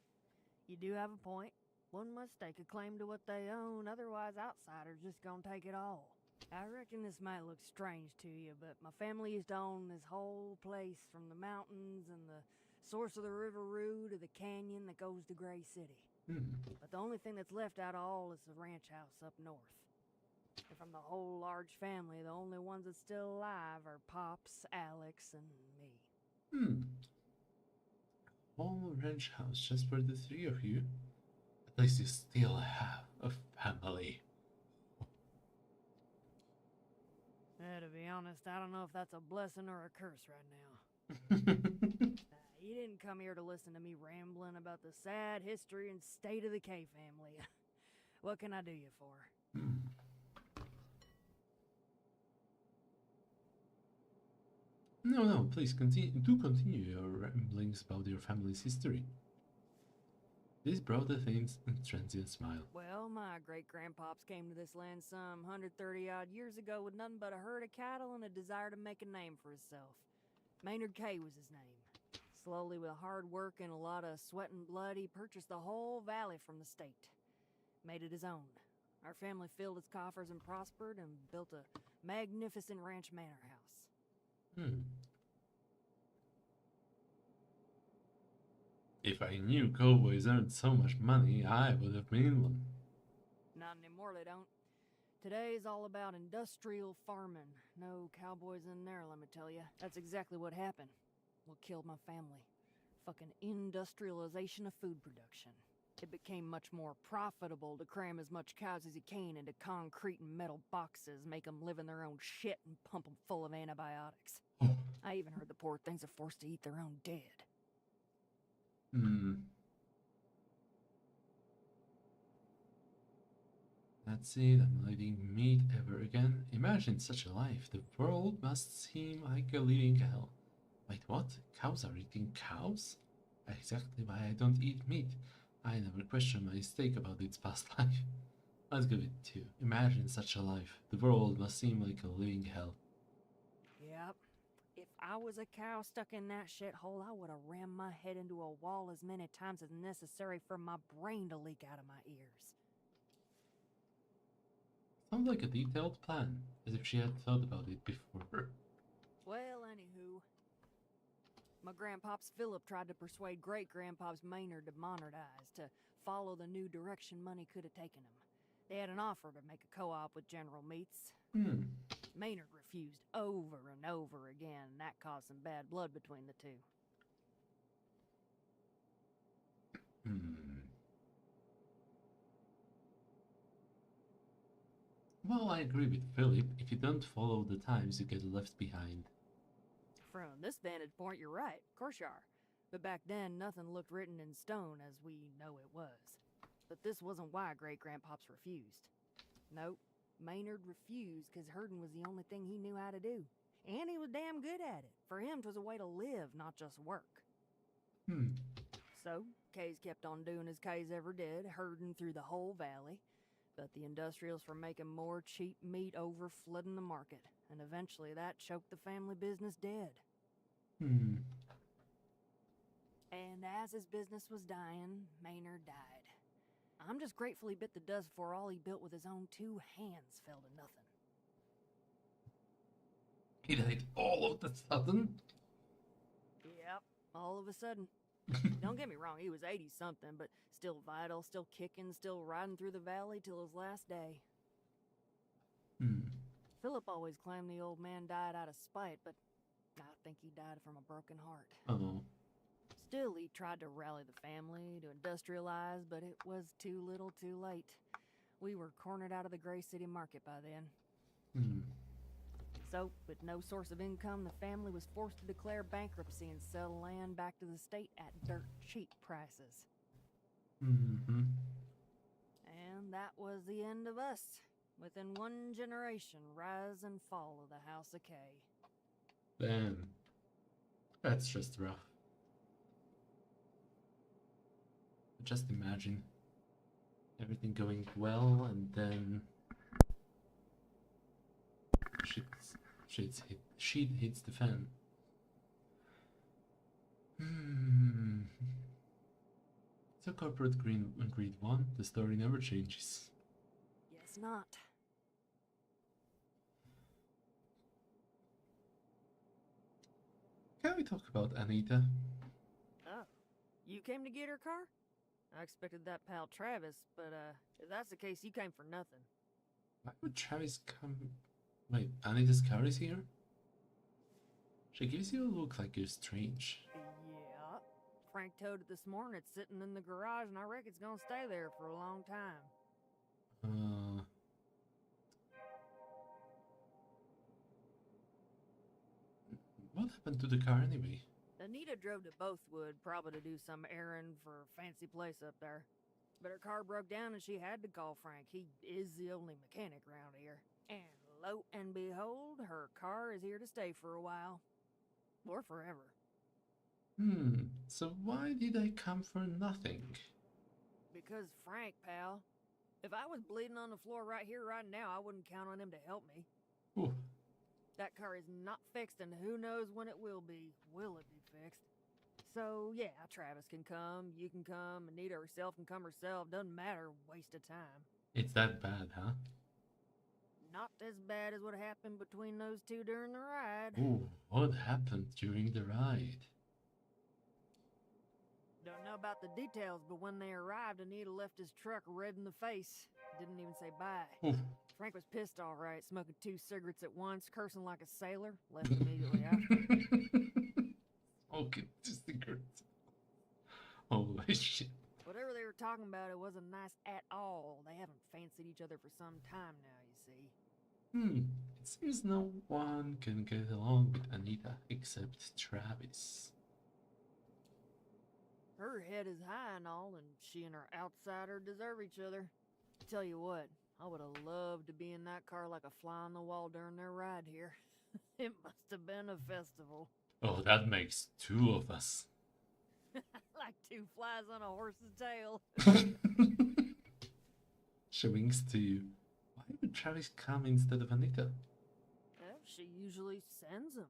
you do have a point. One must stake a claim to what they own, otherwise outsiders just gonna take it all. I reckon this might look strange to you, but my family used to own this whole place from the mountains and the source of the River Rue to the canyon that goes to Gray City. But the only thing that's left out of all is the ranch house up north. And from the whole large family, the only ones that's still alive are Pops, Alex, and me. Whole ranch house just for the three of you? At least you still have a family. To be honest, I don't know if that's a blessing or a curse right now. You didn't come here to listen to me rambling about the sad history and state of the K family. What can I do you for? No, please continue your ramblings about your family's history. This brought a faint and transient smile. Well, my great-grandpops came to this land some 130-odd years ago with nothing but a herd of cattle and a desire to make a name for himself. Maynard K was his name. Slowly, with hard work and a lot of sweat and blood, he purchased the whole valley from the state. Made it his own. Our family filled its coffers and prospered and built a magnificent ranch manor house. If I knew cowboys earned so much money, I would have been one. Not anymore, they don't. Today's all about industrial farming. No cowboys in there, let me tell you. That's exactly what happened. What killed my family. Fucking industrialization of food production. It became much more profitable to cram as much cows as you can into concrete and metal boxes, make them live in their own shit and pump them full of antibiotics. I even heard the poor things are forced to eat their own dead. That's it, I'm not eating meat ever again. Imagine such a life. The world must seem like a living hell. Wait, what? Cows are eating cows? Exactly why I don't eat meat. I never question my mistake about its past life. Let's give it 2. Imagine such a life. The world must seem like a living hell. Yep. If I was a cow stuck in that shithole, I would have rammed my head into a wall as many times as necessary for my brain to leak out of my ears. Sounds like a detailed plan, as if she had thought about it before. Well, anywho, my grandpops Philip tried to persuade great-grandpops Maynard to modernize, to follow the new direction money could have taken him. They had an offer to make a co-op with General Meats. Maynard refused over and over again, and that caused some bad blood between the two. Well, I agree with Philip. If you don't follow the times, you get left behind. From this vantage point, you're right. Of course you are. But back then, nothing looked written in stone as we know it was. But this wasn't why great-grandpops refused. Nope. Maynard refused because herding was the only thing he knew how to do. And he was damn good at it. For him, 'twas a way to live, not just work. So, Kay's kept on doing as Kay's ever did, herding through the whole valley. But the industrials were making more cheap meat over flooding the market. And eventually that choked the family business dead. And as his business was dying, Maynard died. I'm just grateful he bit the dust before all he built with his own 2 hands fell to nothing. He died all of the sudden. Yep, all of a sudden. Don't get me wrong, he was 80-something, but still vital, still kicking, still riding through the valley till his last day. Philip always claimed the old man died out of spite, but I think he died from a broken heart. Oh. Still, he tried to rally the family, to industrialize, but it was too little too late. We were cornered out of the Gray City market by then. So, with no source of income, the family was forced to declare bankruptcy and sell land back to the state at dirt cheap prices. And that was the end of us. Within 1 generation, rise and fall of the House of K. Damn. That's just rough. Just imagine everything going well and then shit hits the fan. So corporate greed won, the story never changes. Yes, not. Can we talk about Anita? Oh, you came to get her car? I expected that pal Travis, but if that's the case, you came for nothing. Why would Travis come? Wait, Anita's car is here? She gives you a look like you're strange. Yeah. Frank towed it this morning. It's sitting in the garage, and I reckon it's gonna stay there for a long time. What happened to the car anyway? Anita drove to Bothwood, probably to do some errand for a fancy place up there. But her car broke down and she had to call Frank. He is the only mechanic around here. And lo and behold, her car is here to stay for a while. Or forever. So why did I come for nothing? Because Frank, pal. If I was bleeding on the floor right here, right now, I wouldn't count on him to help me. Ooh. That car is not fixed, and who knows when it will be. Will it be fixed? So, yeah, Travis can come, you can come, Anita herself can come herself. Doesn't matter, waste of time. It's that bad, huh? Not as bad as what happened between those two during the ride. Ooh, what happened during the ride? Don't know about the details, but when they arrived, Anita left his truck red in the face. Didn't even say bye. Ooh. Frank was pissed all right, smoking 2 cigarettes at once, cursing like a sailor. Left immediately after. Okay, 2 cigarettes. Holy shit. Whatever they were talking about, it wasn't nice at all. They haven't fancied each other for some time now, you see. It seems no one can get along with Anita except Travis. Her head is high and all, and she and her outsider deserve each other. Tell you what, I would have loved to be in that car like a fly on the wall during their ride here. It must have been a festival. Oh, that makes 2 of us. Like 2 flies on a horse's tail. She winks to you. Why would Travis come instead of Anita? Well, she usually sends him.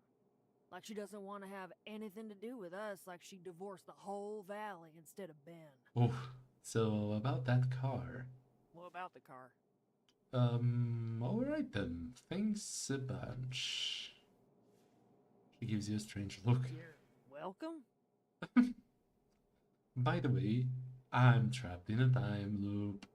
Like she doesn't want to have anything to do with us, like she divorced the whole valley instead of Ben. Oh, so about that car. What about the car? Alright then. Thanks a bunch. She gives you a strange look. You're welcome? By the way, I'm trapped in a time loop.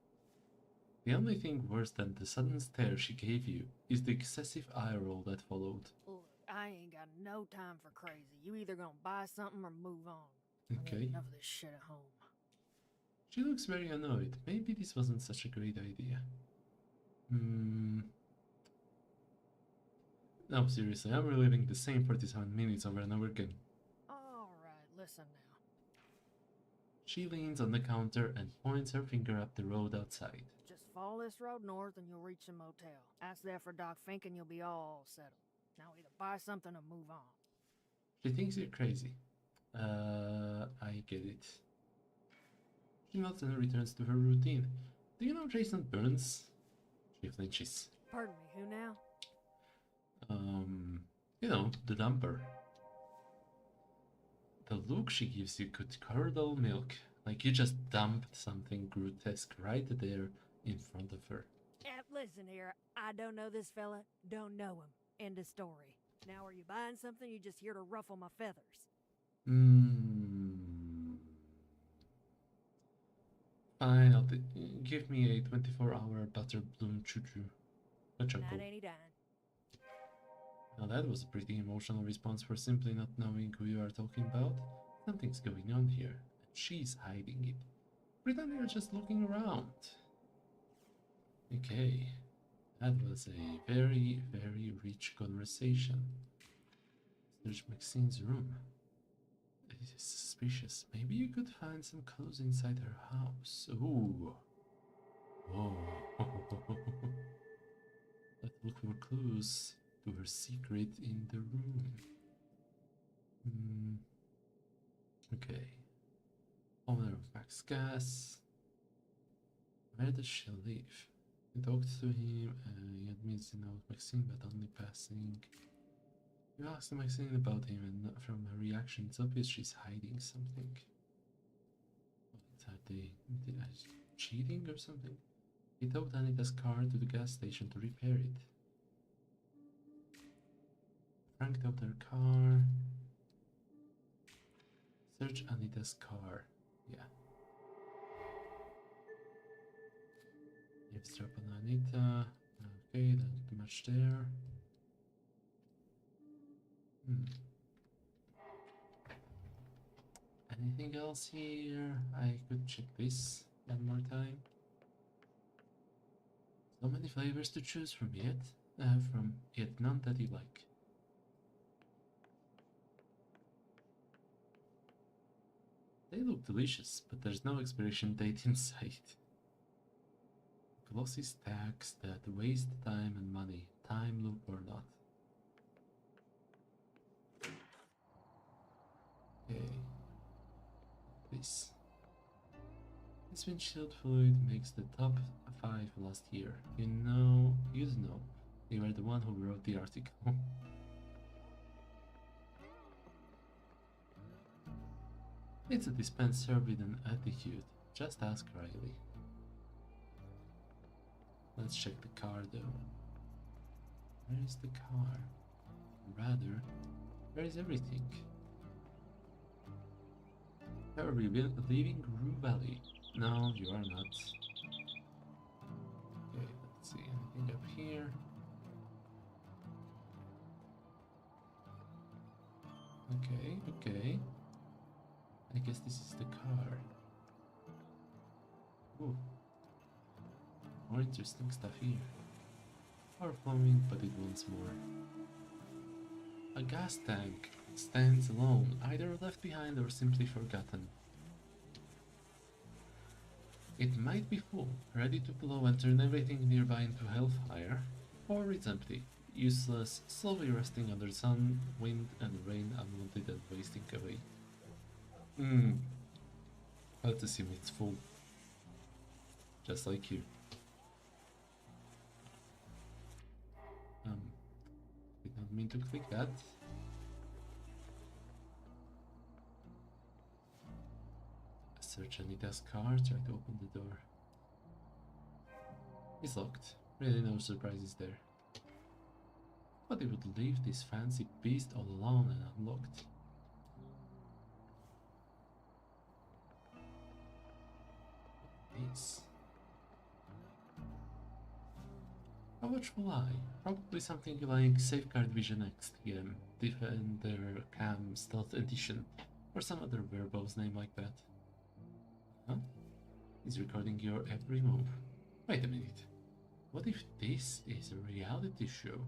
The only thing worse than the sudden stare she gave you is the excessive eye roll that followed. Look, I ain't got no time for crazy. You either gonna buy something or move on. I Okay. got enough of this shit at home. She looks very annoyed. Maybe this wasn't such a great idea. No, seriously, I'm reliving the same 47 minutes over and over again. Alright, listen now. She leans on the counter and points her finger up the road outside. Just follow this road north and you'll reach the motel. Ask there for Doc Fink and you'll be all settled. Now either buy something or move on. She thinks you're crazy. I get it. She nods and returns to her routine. Do you know Jason Burns? She flinches. Pardon me, who now? You know, the dumper. The look she gives you could curdle milk. Like you just dumped something grotesque right there in front of her. Listen here, I don't know this fella, don't know him. End of story. Now, are you buying something? Or you just here to ruffle my feathers? Fine, give me a 24-hour butter bloom choo-choo. Not any dime. Now that was a pretty emotional response for simply not knowing who you are talking about. Something's going on here, and she's hiding it. Pretend you're just looking around. Okay, that was a very, very rich conversation. Search Maxine's room. It is suspicious. Maybe you could find some clues inside her house. Ooh. Whoa. Let's look for clues to her secret in the room. Okay. Owner of Max Gas. Where does she live? I talked to him. He admits to know Maxine, but only passing. You asked Maxine about him, and from her reaction, it's obvious she's hiding something. What are they cheating or something? He towed Anita's car to the gas station to repair it. Frank towed her car. Search Anita's car. Yeah. Eavesdrop on Anita. Okay, not too much there. Anything else here? I could check this one more time. So many flavors to choose from yet none that you like. They look delicious, but there's no expiration date in sight. Glossy stacks that waste time and money, time loop or not. Okay. This windshield fluid makes the top 5 last year. You'd know. You were the one who wrote the article. It's a dispenser with an attitude. Just ask Riley. Let's check the car though. Where is the car? Rather, where is everything? Are we leaving Rue Valley? No, you are not. Okay, let's see. Anything up here? Okay. I guess this is the car. Ooh. More interesting stuff here. Overflowing, but it wants more. A gas tank stands alone, either left behind or simply forgotten. It might be full, ready to blow and turn everything nearby into hellfire, or it's empty, useless, slowly rusting under sun, wind, and rain, unwanted and wasting away. Let's assume it's full. Just like you. Did not mean to click that. Search Anita's car, try to open the door. It's locked. Really no surprises there. But they would leave this fancy beast all alone and unlocked. This. How much will I? Probably something like Safeguard Vision X TM, Defender Cam Stealth Edition, or some other verbose name like that. Huh? He's recording your every move. Wait a minute. What if this is a reality show?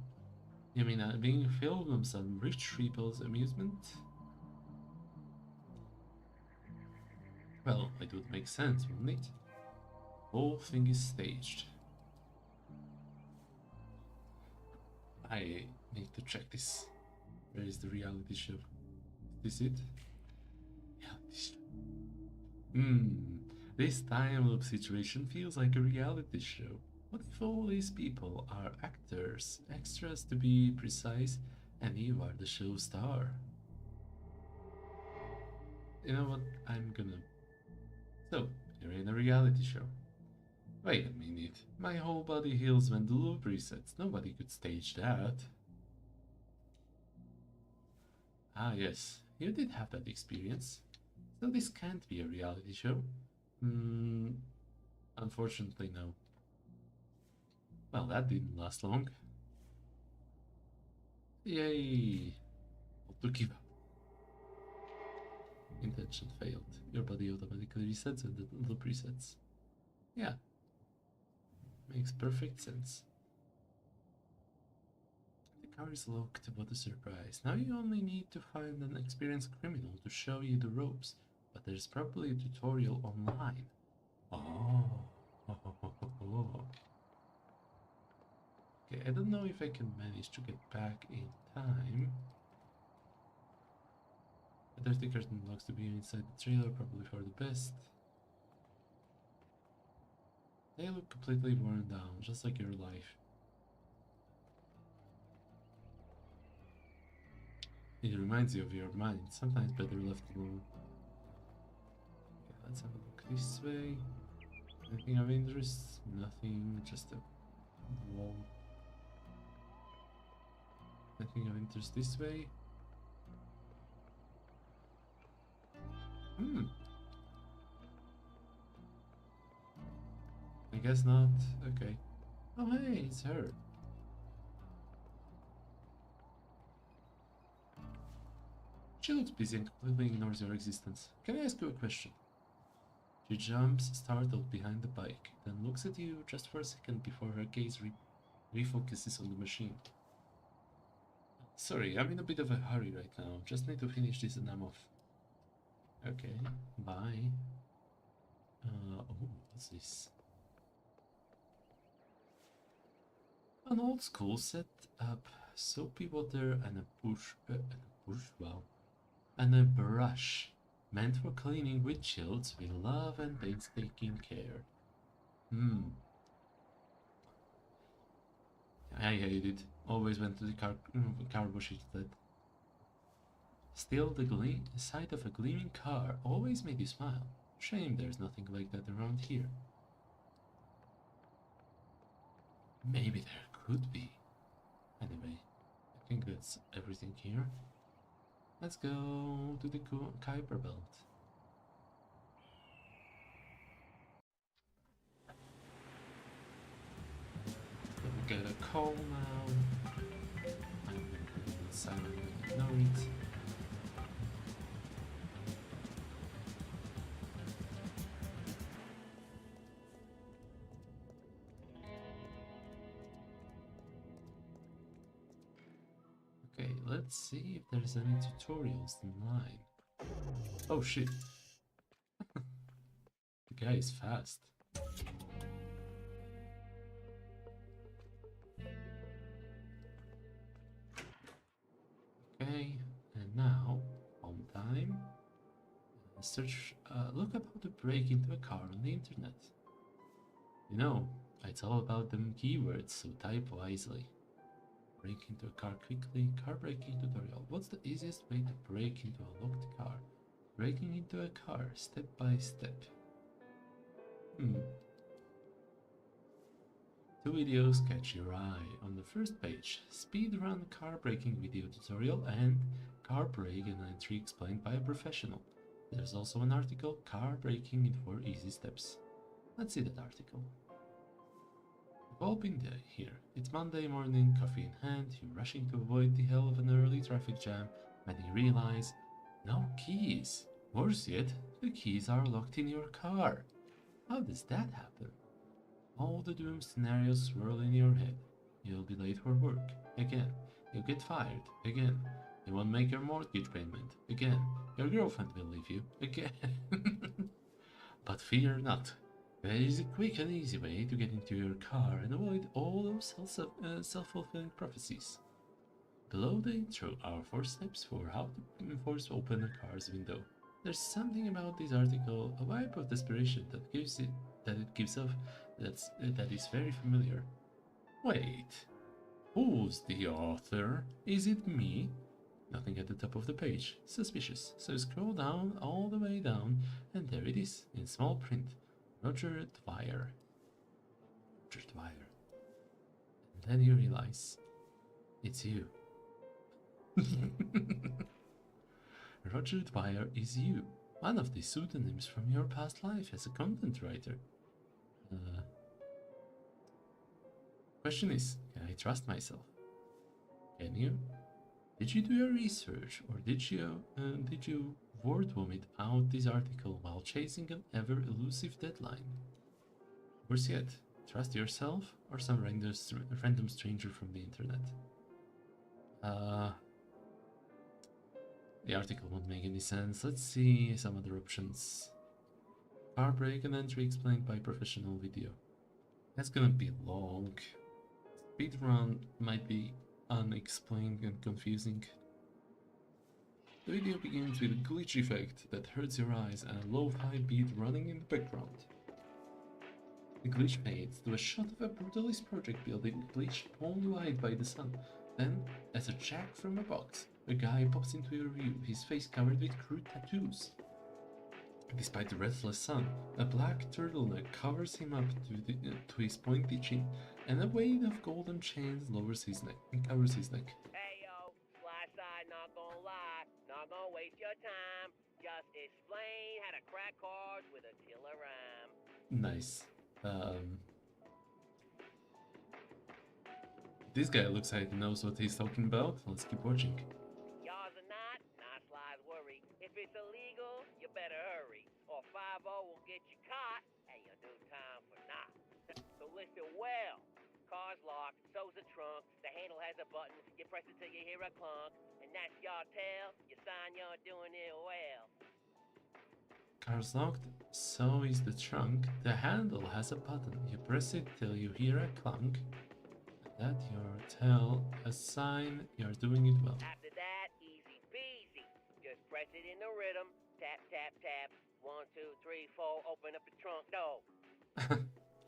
You mean being filmed on some rich people's amusement? Well, it would make sense, wouldn't it? Whole thing is staged. I need to check this. Where is the reality show? Is this it? Reality show. This time loop situation feels like a reality show. What if all these people are actors, extras to be precise, and you are the show star? You know what? I'm gonna So, you're in a reality show. Wait a minute. My whole body heals when the loop resets. Nobody could stage that. Ah, yes. You did have that experience. So this can't be a reality show. Hmm. Unfortunately, no. Well, that didn't last long. Yay! To give up. Intention failed. Your body automatically resets when the loop resets. Yeah. Makes perfect sense. The car is locked, what a surprise. Now you only need to find an experienced criminal to show you the ropes, but there's probably a tutorial online. Oh. Okay, I don't know if I can manage to get back in time. The dirty curtain looks to be inside the trailer, probably for the best. They look completely worn down, just like your life. It reminds you of your mind, sometimes better left alone. Okay, let's have a look this way. Anything of interest? Nothing, just a wall. Nothing of interest this way. I guess not. Okay. Oh hey, it's her. She looks busy and completely ignores your existence. Can I ask you a question? She jumps, startled, behind the bike, then looks at you just for a second before her gaze refocuses on the machine. Sorry, I'm in a bit of a hurry right now. Just need to finish this and I'm off. Okay, bye. Oh, what's this? An old school setup, soapy water and wow, and a brush, meant for cleaning windshields with love and painstaking care. I hate it. Always went to the car wash instead. Still, the sight of a gleaming car always made you smile. Shame there's nothing like that around here. Maybe there could be. Anyway, I think that's everything here. Let's go to the Kuiper Belt. We'll get a call now. I'm gonna put it on silent and ignore it. Okay, let's see if there's any tutorials online. Oh shit. The guy is fast. Okay, and now, home time. Search, look up how to break into a car on the internet. You know, it's all about them keywords, so type wisely. Break into a car quickly, car breaking tutorial. What's the easiest way to break into a locked car? Breaking into a car, step by step. Two videos catch your eye. On the first page, speedrun car breaking video tutorial and car break and entry explained by a professional. There's also an article, car breaking in 4 easy steps. Let's see that article. We've all been there here. It's Monday morning, coffee in hand, you're rushing to avoid the hell of an early traffic jam when you realize, no keys. Worse yet, the keys are locked in your car. How does that happen? All the doom scenarios swirl in your head. You'll be late for work. Again. You'll get fired. Again. You won't make your mortgage payment. Again. Your girlfriend will leave you. Again. But fear not. There is a quick and easy way to get into your car and avoid all those self-fulfilling prophecies. Below the intro are 4 steps for how to force open a car's window. There's something about this article, a vibe of desperation that it gives off that is very familiar. Wait, who's the author? Is it me? Nothing at the top of the page. Suspicious. So scroll down, all the way down, and there it is, in small print. Roger Dwyer. Roger Dwyer. And then you realize, it's you. Roger Dwyer is you. One of the pseudonyms from your past life as a content writer. Question is, can I trust myself? Can you? Did you do your research, or did you word vomit out this article while chasing an ever elusive deadline? Worse yet, trust yourself or some random stranger from the internet? The article won't make any sense. Let's see some other options. Car break and entry explained by professional video. That's gonna be long. Speedrun might be unexplained and confusing. The video begins with a glitch effect that hurts your eyes and a lo-fi beat running in the background. The glitch fades to a shot of a brutalist project building bleached only white by the sun. Then, as a jack from a box, a guy pops into your view, his face covered with crude tattoos. Despite the restless sun, a black turtleneck covers him up to his pointy chin, and a wave of golden chains covers his neck. Hey yo, sly side, not gonna lie, not gonna waste your time. Just explain how to crack cards with a killer rhyme. Nice. This guy looks like he knows what he's talking about. Let's keep watching. Yours or not sly's worry. If it's illegal, you better hurry, or 5-0 will get you caught, and you'll do time for not. So listen well. Car's locked, so's the trunk, the handle has a button, you press it till you hear a clunk, and that's your tell, you sign you're doing it well. Car's locked, so is the trunk, the handle has a button, you press it till you hear a clunk, and that your tell, a sign you're doing it well. After that, easy peasy, just press it in the rhythm, tap tap tap, 1, 2, 3, 4, open up the trunk door.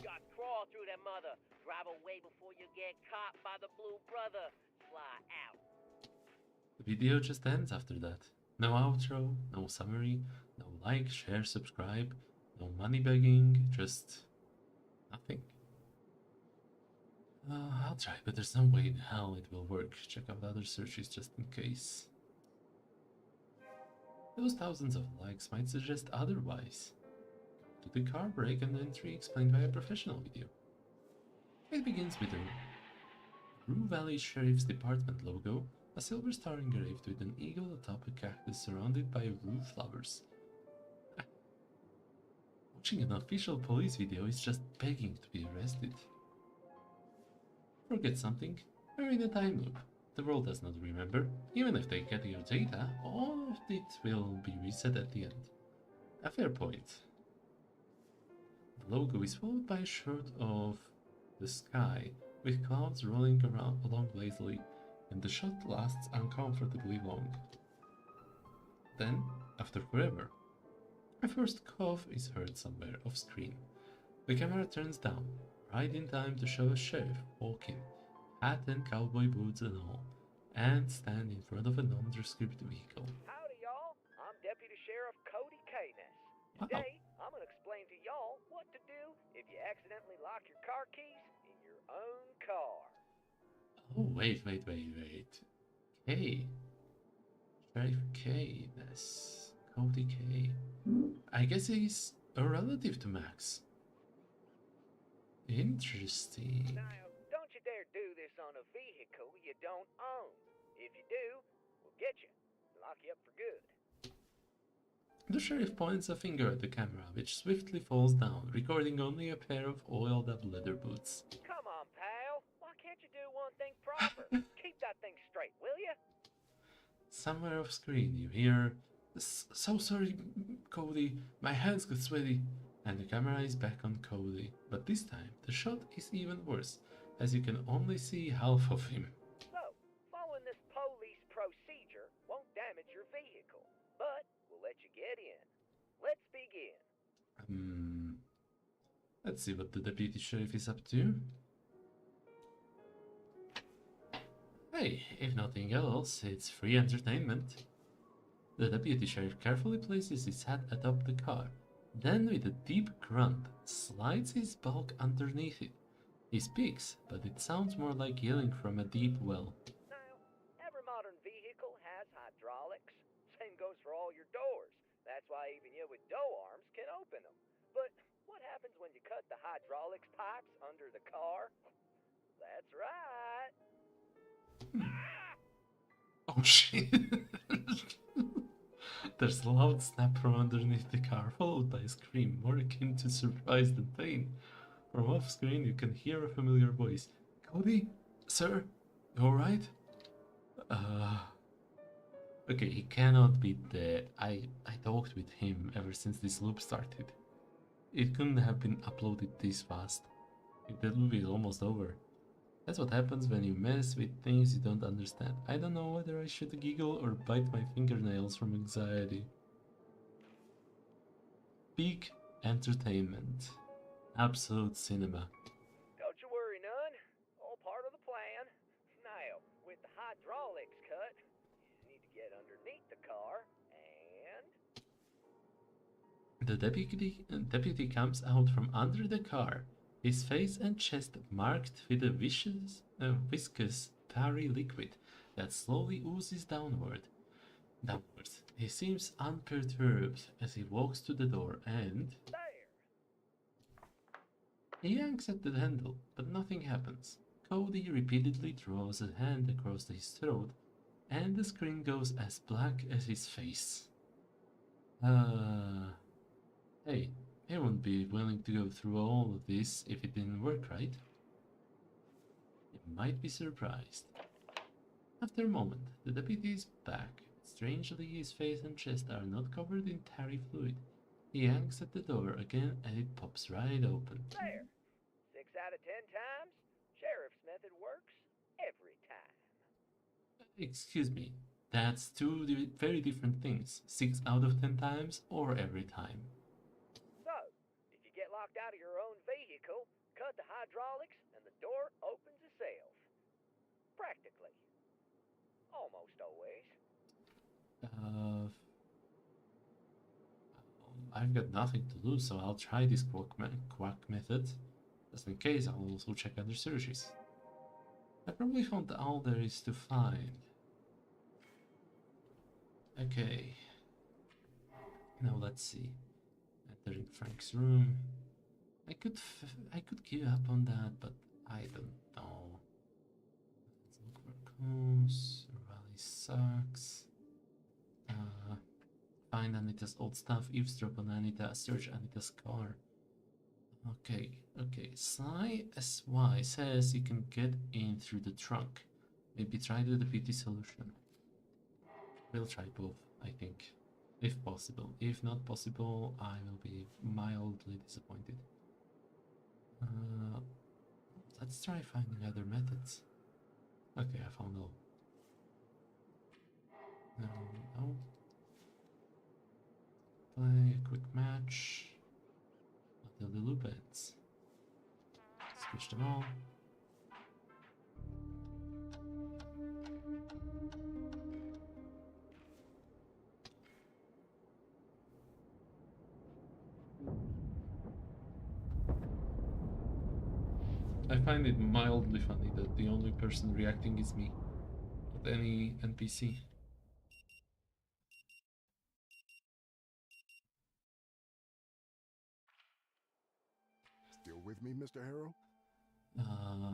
Just crawl through that mother. Drive away before you get caught by the blue brother. Fly out. The video just ends after that. No outro, no summary, no like, share, subscribe, no money begging, just nothing. I'll try, but there's no way in hell it will work. Check out other searches just in case. Those thousands of likes might suggest otherwise. To the car break and entry explained by a professional video. It begins with a Rue Valley Sheriff's Department logo, a silver star engraved with an eagle atop a cactus surrounded by rue flowers. Watching an official police video is just begging to be arrested. Forget something? We're in a time loop. The world does not remember. Even if they get your data, all of it will be reset at the end. A fair point. The logo is followed by a shot of the sky, with clouds rolling along lazily, and the shot lasts uncomfortably long. Then, after forever, a first cough is heard somewhere off screen. The camera turns down, right in time to show a sheriff walk in, hat and cowboy boots and all, and stand in front of a nondescript vehicle. Howdy, y'all. I'm Deputy Sheriff Cody Cayness. Wow. Today, I'm gonna explain to y'all what to do if you accidentally lock your car keys in your own car. Oh, wait. K. Sheriff Cayness. Cody K. I guess he's a relative to Max. Interesting. Now, don't you dare do this on a vehicle you don't own. If you do, we'll get you. Lock you up for good. The sheriff points a finger at the camera, which swiftly falls down, recording only a pair of oiled-up leather boots. Come on, pal. Why can't you do one thing proper? Keep that thing straight, will you? Somewhere off screen, you hear, "So sorry, Cody, my hands got sweaty," and the camera is back on Cody. But this time, the shot is even worse, as you can only see half of him. So, following this police procedure won't damage your vehicle, but we'll let you get in. Let's begin. Let's see what the deputy sheriff is up to. Hey, if nothing else, it's free entertainment. The deputy sheriff carefully places his hat atop the car, then with a deep grunt, slides his bulk underneath it. He speaks, but it sounds more like yelling from a deep well. Now, every modern vehicle has hydraulics. Same goes for all your doors. That's why even you with dough arms can open them. But what happens when you cut the hydraulics pipes under the car? That's right. Oh shit! There's a loud snap from underneath the car, followed by a scream more akin to surprise than pain. From off screen, you can hear a familiar voice. Cody? Sir? You alright? Okay, he cannot be dead. I talked with him ever since this loop started. It couldn't have been uploaded this fast. The loop is almost over. That's what happens when you mess with things you don't understand. I don't know whether I should giggle or bite my fingernails from anxiety. Peak entertainment. Absolute cinema. Don't you worry none. All part of the plan. Now, with the hydraulics cut, you need to get underneath the car and... The deputy comes out from under the car, his face and chest marked with a viscous, tarry liquid that slowly oozes downwards. He seems unperturbed as he walks to the door and... There! He yanks at the handle, but nothing happens. Cody repeatedly draws a hand across his throat, and the screen goes as black as his face. Hey, he wouldn't be willing to go through all of this if it didn't work, right? You might be surprised. After a moment, the deputy is back. Strangely, his face and chest are not covered in tarry fluid. He yanks at the door again and it pops right open. There! 6 out of 10 times, sheriff's method works every time. Excuse me, that's two very different things. 6 out of 10 times or every time. So, if you get locked out of your own vehicle, cut the hydraulics and the door opens itself. Practically. Almost always. I've got nothing to lose, so I'll try this quack method. Just in case, I'll also check other searches. I probably found all there is to find. Okay. Now let's see. Entering Frank's room. I could give up on that, but I don't know. Let's look for clues. Rue Valley sucks. Find Anita's old stuff. Eavesdrop on Anita. Search Anita's car. Okay. SY says you can get in through the trunk. Maybe try the deputy solution. We'll try both, I think. If possible. If not possible, I will be mildly disappointed. Let's try finding other methods. Okay, I found all. No. Play a quick match until the loop ends. Switch them all. I find it mildly funny that the only person reacting is me, not any NPC. Still with me, Mr. Harrow?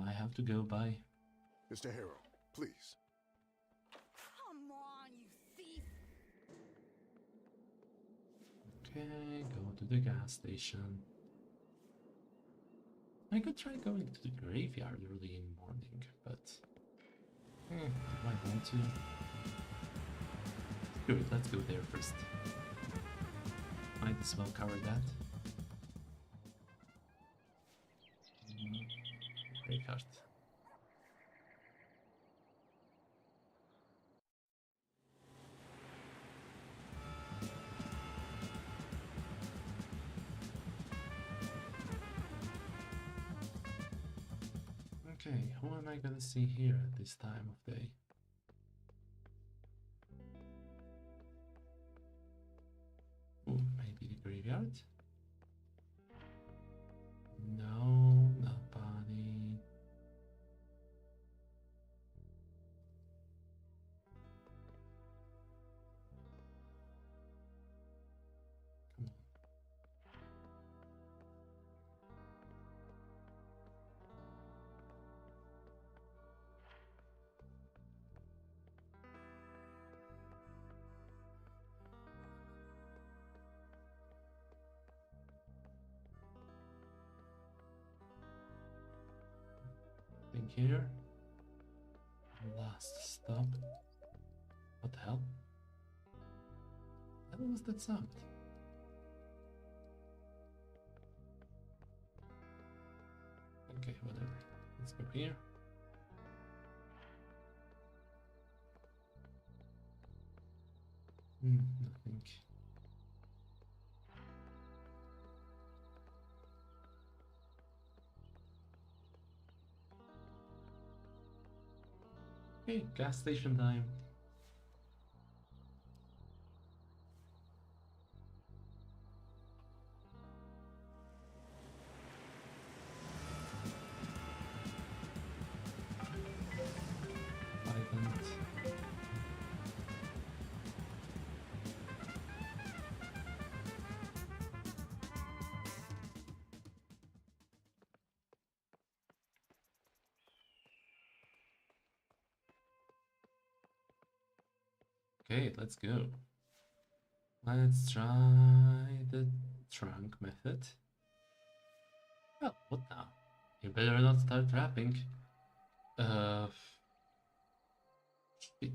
I have to go, bye. Mr. Harrow, please. Come on, you thief! Okay, go to the gas station. I could try going to the graveyard early in the morning, but do I want to? Good, let's go there first. Might as well cover that. Graveyard. Okay, who am I gonna see here at this time of day? graveyard? No, nobody. Come on. Think here. Last stop. What the hell? What was that sound? Okay, whatever. Let's go here. Nothing. Okay, gas station time. Violent. Okay, let's go. Let's try the trunk method. Well, what now? You better not start rapping. Shit.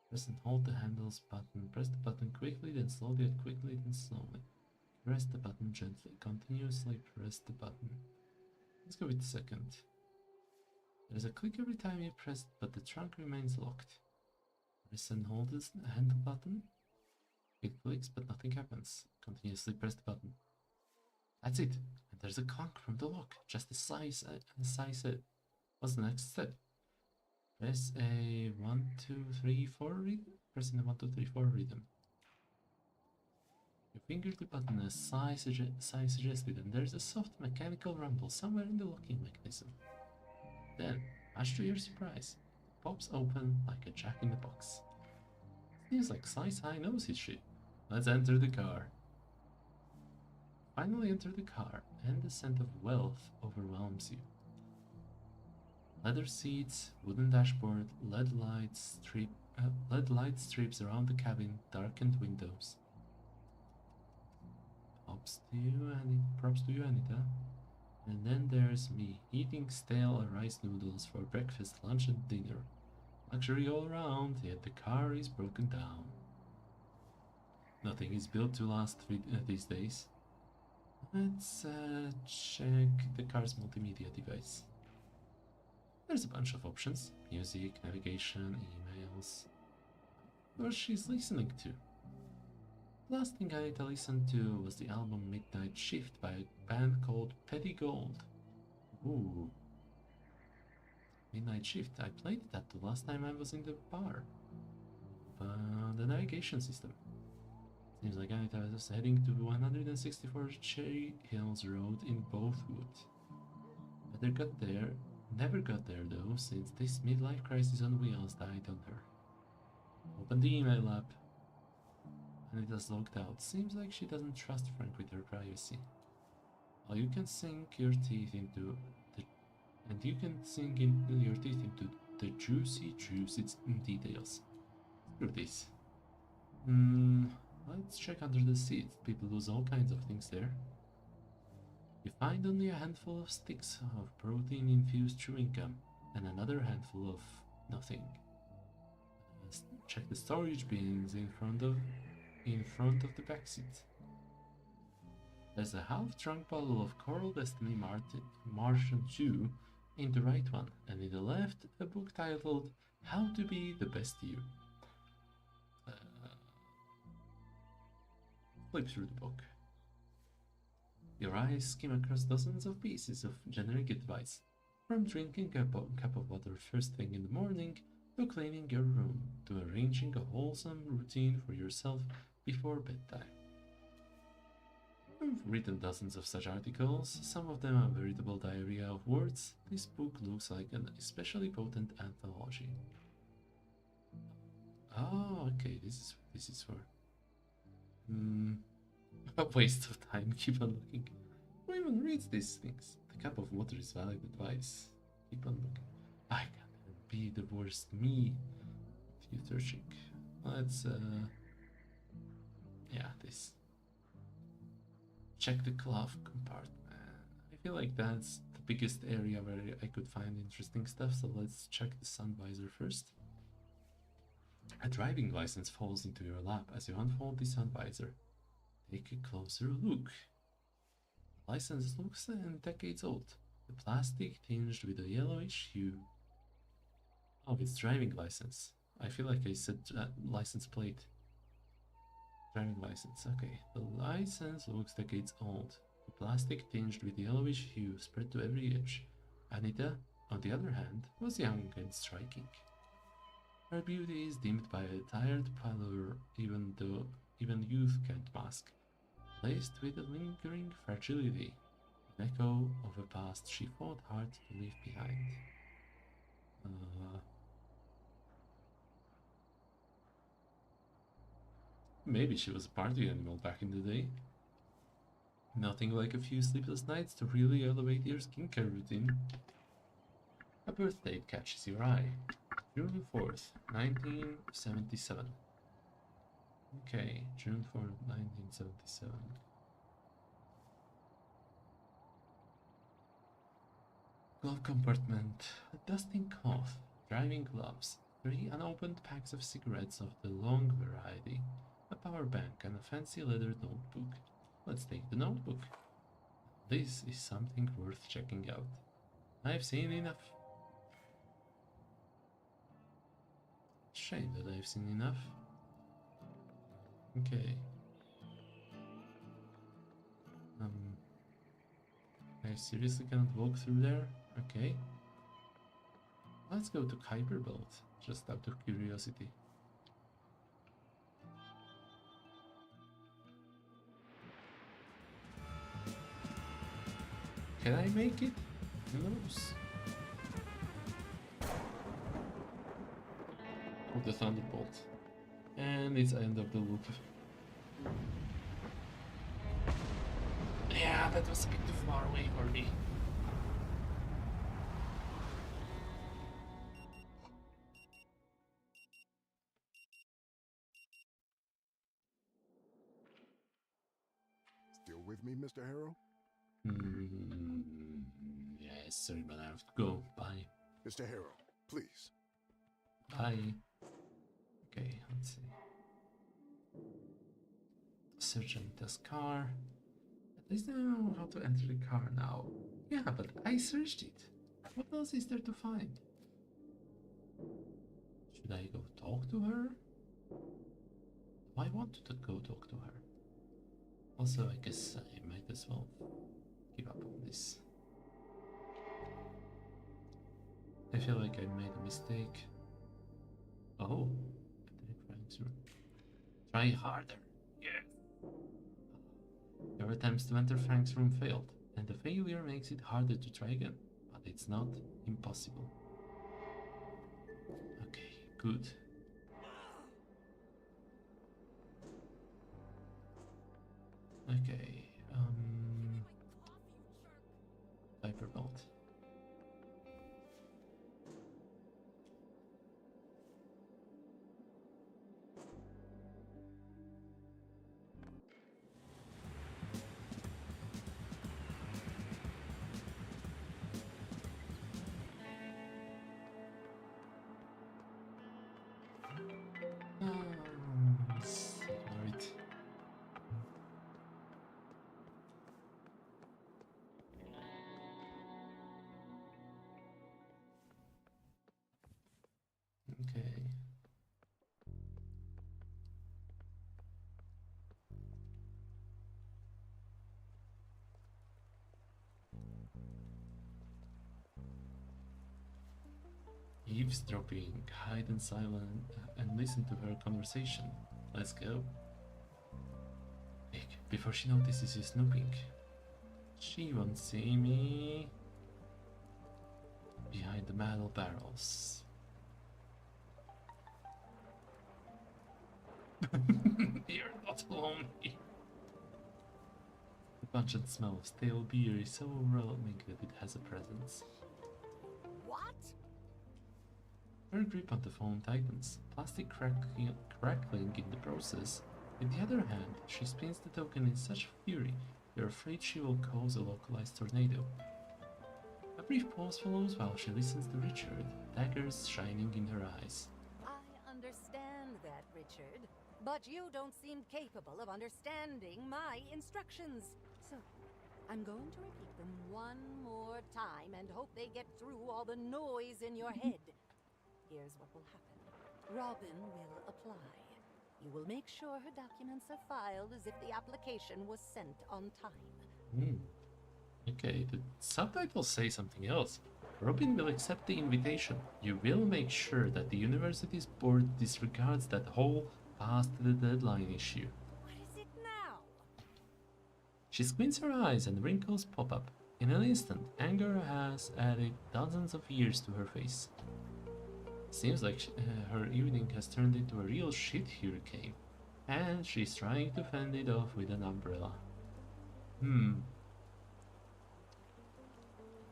Press and hold the handles button. Press the button quickly, then slowly, and quickly, then slowly. Press the button gently. Continuously press the button. Let's go with the second. There's a click every time you press it, but the trunk remains locked. Press and hold the handle button. It clicks, but nothing happens. Continuously press the button. That's it. And there's a clunk from the lock, just as size it. What's the next step? Press a 1, 2, 3, 4 rhythm. Pressing the 1, 2, 3, 4 rhythm. You finger the button as size suggested, and there's a soft mechanical rumble somewhere in the locking mechanism. Then, much to your surprise, it pops open like a jack-in-the-box. Seems like Size High knows his shit. Let's enter the car. Finally enter the car, and the scent of wealth overwhelms you. Leather seats, wooden dashboard, LED light strips around the cabin, darkened windows. Props to you, Anita. And then there's me, eating stale rice noodles for breakfast, lunch, and dinner. Luxury all around, yet the car is broken down. Nothing is built to last these days. Let's check the car's multimedia device. There's a bunch of options. Music, navigation, emails. What she's listening to. The last thing Anita listened to was the album Midnight Shift by a band called Petty Gold. Ooh. Midnight Shift, I played that the last time I was in the bar. The navigation system. Seems like Anita was heading to 164 Cherry Hills Road in Bothwood. Never got there though, since this midlife crisis on wheels died on her. Open the email app. Anita's logged out. Seems like she doesn't trust Frank with her privacy. Well, you can sink your teeth into the juicy details. Screw this. Let's check under the seat. People lose all kinds of things there. You find only a handful of sticks of protein-infused chewing gum and another handful of nothing. Check the storage bins in front of the back seat. There's a half-drunk bottle of Coral Destiny Martian 2 in the right one, and in the left, a book titled How to Be the Best You. Flip through the book. Your eyes skim across dozens of pieces of generic advice, from drinking a cup of water first thing in the morning, to cleaning your room, to arranging a wholesome routine for yourself before bedtime. I've written dozens of such articles, some of them a veritable diarrhea of words. This book looks like an especially potent anthology. Oh, okay, this is for... a waste of time, keep on looking. Who even reads these things? The cup of water is valid advice. Keep on looking. I can't be the worst me. Future chick. Let's, yeah, this. Check the glove compartment. I feel like that's the biggest area where I could find interesting stuff, so let's check the sun visor first. A driving license falls into your lap as you unfold the sun visor. Take a closer look. The license looks decades old, the plastic tinged with a yellowish hue. Oh, it's driving license. I feel like I said license plate. Driving license, okay. The license looks decades old. The plastic tinged with yellowish hue spread to every edge. Anita, on the other hand, was young and striking. Her beauty is dimmed by a tired pallor even youth can't mask, laced with a lingering fragility, an echo of a past she fought hard to leave behind. Maybe she was a party animal back in the day. Nothing like a few sleepless nights to really elevate your skincare routine. A birth date catches your eye. June 4th, 1977. Okay, June 4th, 1977. Glove compartment, a dusting cloth, driving gloves, 3 unopened packs of cigarettes of the long variety, a power bank, and a fancy leather notebook. Let's take the notebook. This is something worth checking out. I've seen enough. Shame that I've seen enough. Okay. I seriously cannot walk through there? Okay. Let's go to Kuiper Belt, just out of curiosity. Can I make it? Who knows? Oh, the Thunderbolt. And it's end of the loop. Yeah, that was a bit too far away for me. Still with me, Mr. Harrow? Yes, sorry, but I have to go. Bye. Mr. Harrow, please. Bye. Okay, let's see. Search Anita's car. At least I know how to enter the car now. Yeah, but I searched it. What else is there to find? Should I go talk to her? I want to go talk to her. Also, I guess I might as well give up on this. I feel like I made a mistake. Oh, try harder. Yeah. Your attempts to enter Frank's room failed, and the failure makes it harder to try again, but it's not impossible. Okay, good. Okay, Kuiper Belt. Ignore it. Okay. Eavesdropping, hide and silent, and listen to her conversation. Let's go. before she notices you snooping. She won't see me. Behind the metal barrels. You're not alone here. The pungent smell of stale beer is so overwhelming that it has a presence. What? Her grip on the phone tightens, plastic crackling in the process. With the other hand, she spins the token in such fury, you're afraid she will cause a localized tornado. A brief pause follows while she listens to Richard, daggers shining in her eyes. I understand that, Richard, but you don't seem capable of understanding my instructions. So, I'm going to repeat them one more time and hope they get through all the noise in your head. Here's what will happen. Robin will apply. You will make sure her documents are filed as if the application was sent on time. Okay, the subtitles say something else. Robin will accept the invitation. You will make sure that the university's board disregards that whole past the deadline issue. What is it now? She squints her eyes and wrinkles pop up. In an instant, anger has added dozens of years to her face. Seems like her evening has turned into a real shit hurricane, and she's trying to fend it off with an umbrella.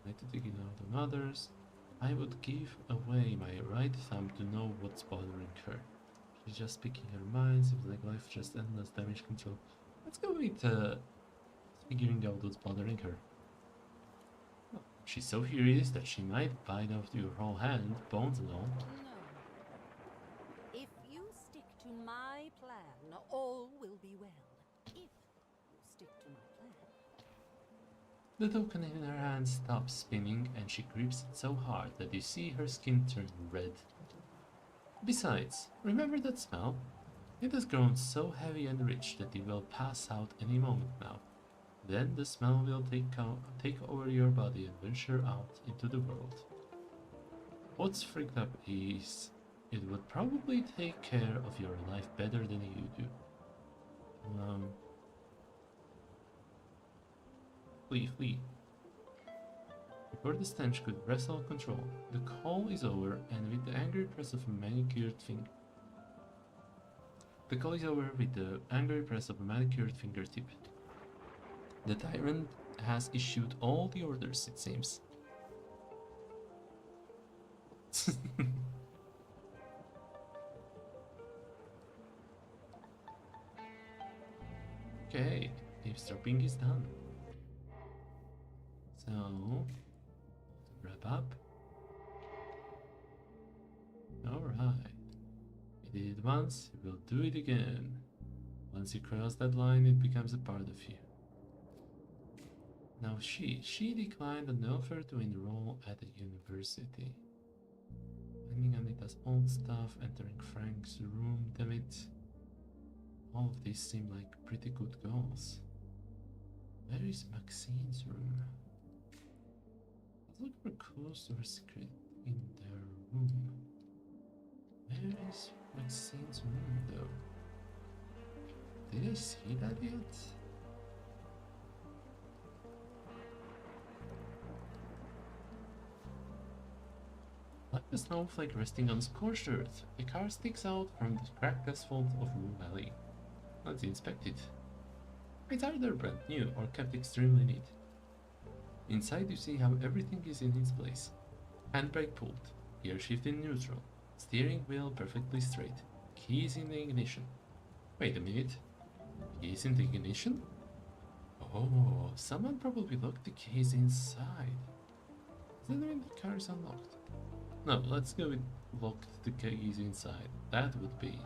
Like to take it out on others. I would give away my right thumb to know what's bothering her. She's just speaking her mind, seems like life just endless damage control. Let's go with figuring out what's bothering her. Well, she's so furious that she might bite off your whole hand, bones and all. No. If you stick to my plan, all will be well. If you stick to my plan. The token in her hand stops spinning and she grips it so hard that you see her skin turn red. Besides, remember that smell? It has grown so heavy and rich that you will pass out any moment now. Then the smell will take over your body and venture out into the world. What's freaked up is it would probably take care of your life better than you do. Flee. Before the stench could wrestle control, the call is over, and with the angry press of a manicured fingertip. The tyrant has issued all the orders, it seems. Okay, eavesdropping is done. So, to wrap up. Alright. You did it once, you will do it again. Once you cross that line, it becomes a part of you. Now she declined an offer to enroll at a university. Finding Anita's old stuff, entering Frank's room, damn it. All of these seem like pretty good goals. Where is Maxine's room? Let's look for clues to her secret in their room. Where is Maxine's room though? Did I see that yet? Like a snowflake resting on scorched earth, a car sticks out from the cracked asphalt of Rue Valley. Let's inspect it. It's either brand new or kept extremely neat. Inside you see how everything is in its place. Handbrake pulled, gear shift in neutral, steering wheel perfectly straight, keys in the ignition. Wait a minute, keys in the ignition? Oh, someone probably locked the keys inside. Does that mean the car is unlocked? No, let's go with locked the keys inside. That would be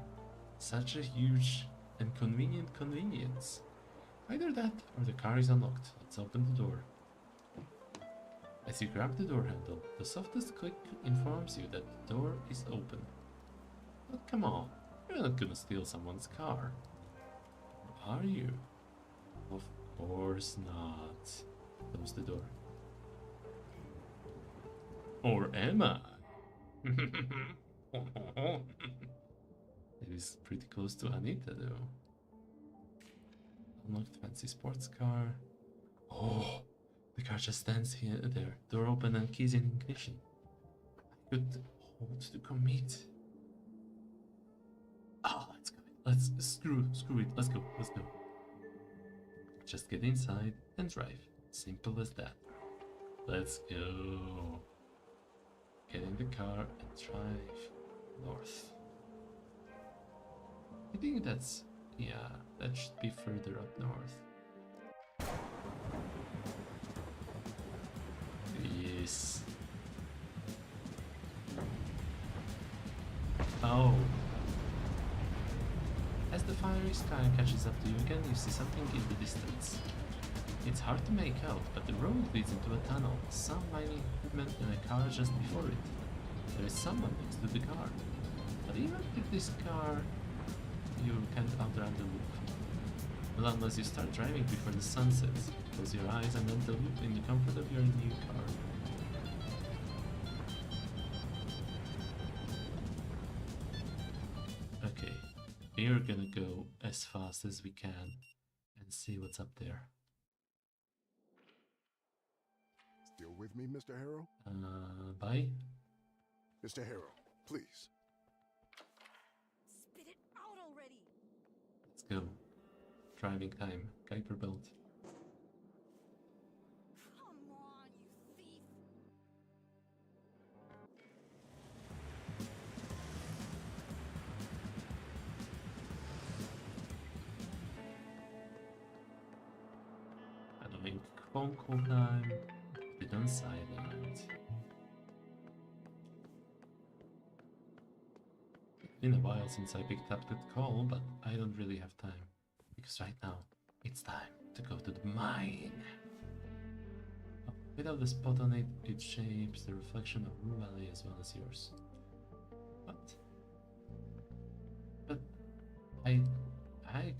such a huge and convenient convenience. Either that or the car is unlocked. Let's open the door. As you grab the door handle, the softest click informs you that the door is open. But come on, you're not gonna steal someone's car. Or are you? Of course not. Close the door. Or am I? It is pretty close to Anita though. Unlocked fancy sports car. Oh, the car just stands here, there. Door open and keys in ignition. I could hold to commit. Ah, let's go. Let's screw it. Let's go. Just get inside and drive. Simple as that. Let's go. Get in the car and drive north. I think that's, yeah, that should be further up north. Yes. Oh. As the fiery sky catches up to you again, you see something in the distance. It's hard to make out, but the road leads into a tunnel. Some mining equipment and a car just before it. There is someone next to the car. But even with this car, you can't outrun the loop. Well, unless you start driving before the sun sets. Close your eyes and enter the loop in the comfort of your new car. Okay, we're gonna go as fast as we can and see what's up there. Still with me, Mr. Harrow? Bye. Mr. Harrow, please. Spit it out already! Let's go. Driving time. Kuiper belt. Come on, you thief! Annoying phone call time. Put it on silent. It's been a while since I picked up that call, but I don't really have time. Because right now, it's time to go to the mine. Oh, without the spot on it, it shapes the reflection of Rue Valley as well as yours. What? But I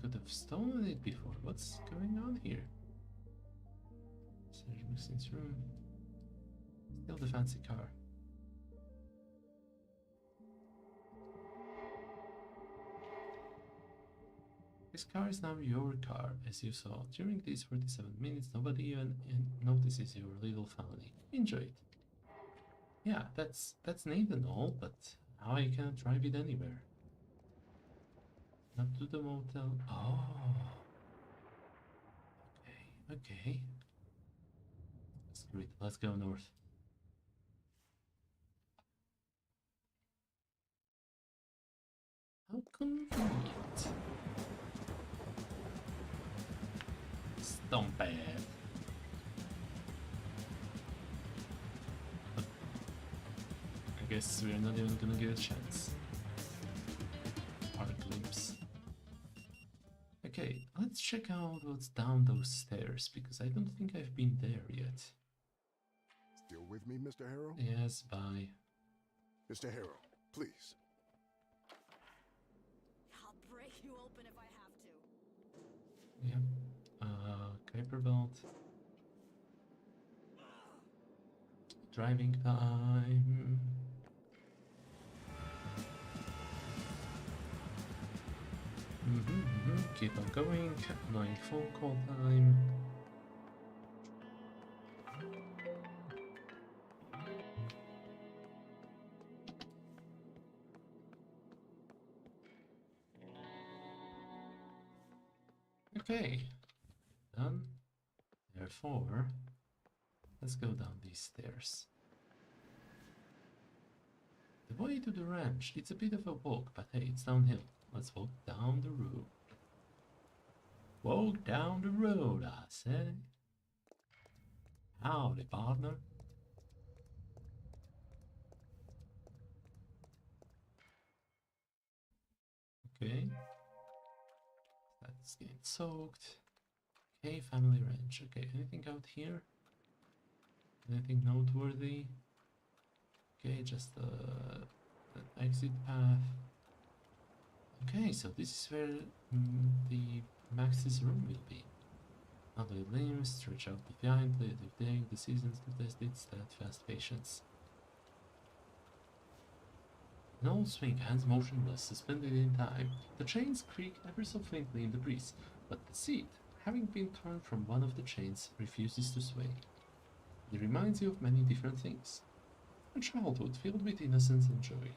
could have stolen it before. What's going on here? Search Maxim's room. Still the fancy car. This car is now your car, as you saw. During these 47 minutes, nobody even notices your little family. Enjoy it. Yeah, that's neat and all, but now I cannot drive it anywhere. Not to the motel. Oh. Okay. Screw it. Let's go north. How convenient. Stomp it. I guess we're not even gonna get a chance. Our glimpse. Okay, let's check out what's down those stairs, because I don't think I've been there yet. Still with me, Mr. Harrow? Yes, bye. Mr. Harrow, please. I'll break you open if I have to. Yep. Kuiper belt. Driving time. Keep on going. Annoying phone call time. Okay, done. Therefore, let's go down these stairs. The way to the ranch, it's a bit of a walk, but hey, it's downhill. Let's walk down the road. Walk down the road, I say. Howdy, partner. Okay. That's getting soaked. Okay, family ranch. Okay, anything out here? Anything noteworthy? Okay, just an exit path. Okay, so this is where the Max's room will be. Other limbs stretch out behind, play the day, the seasons to test its steadfast patience. An old swing hangs motionless, suspended in time. The chains creak ever so faintly in the breeze, but the seat having been torn from one of the chains, refuses to sway. It reminds you of many different things. A childhood filled with innocence and joy.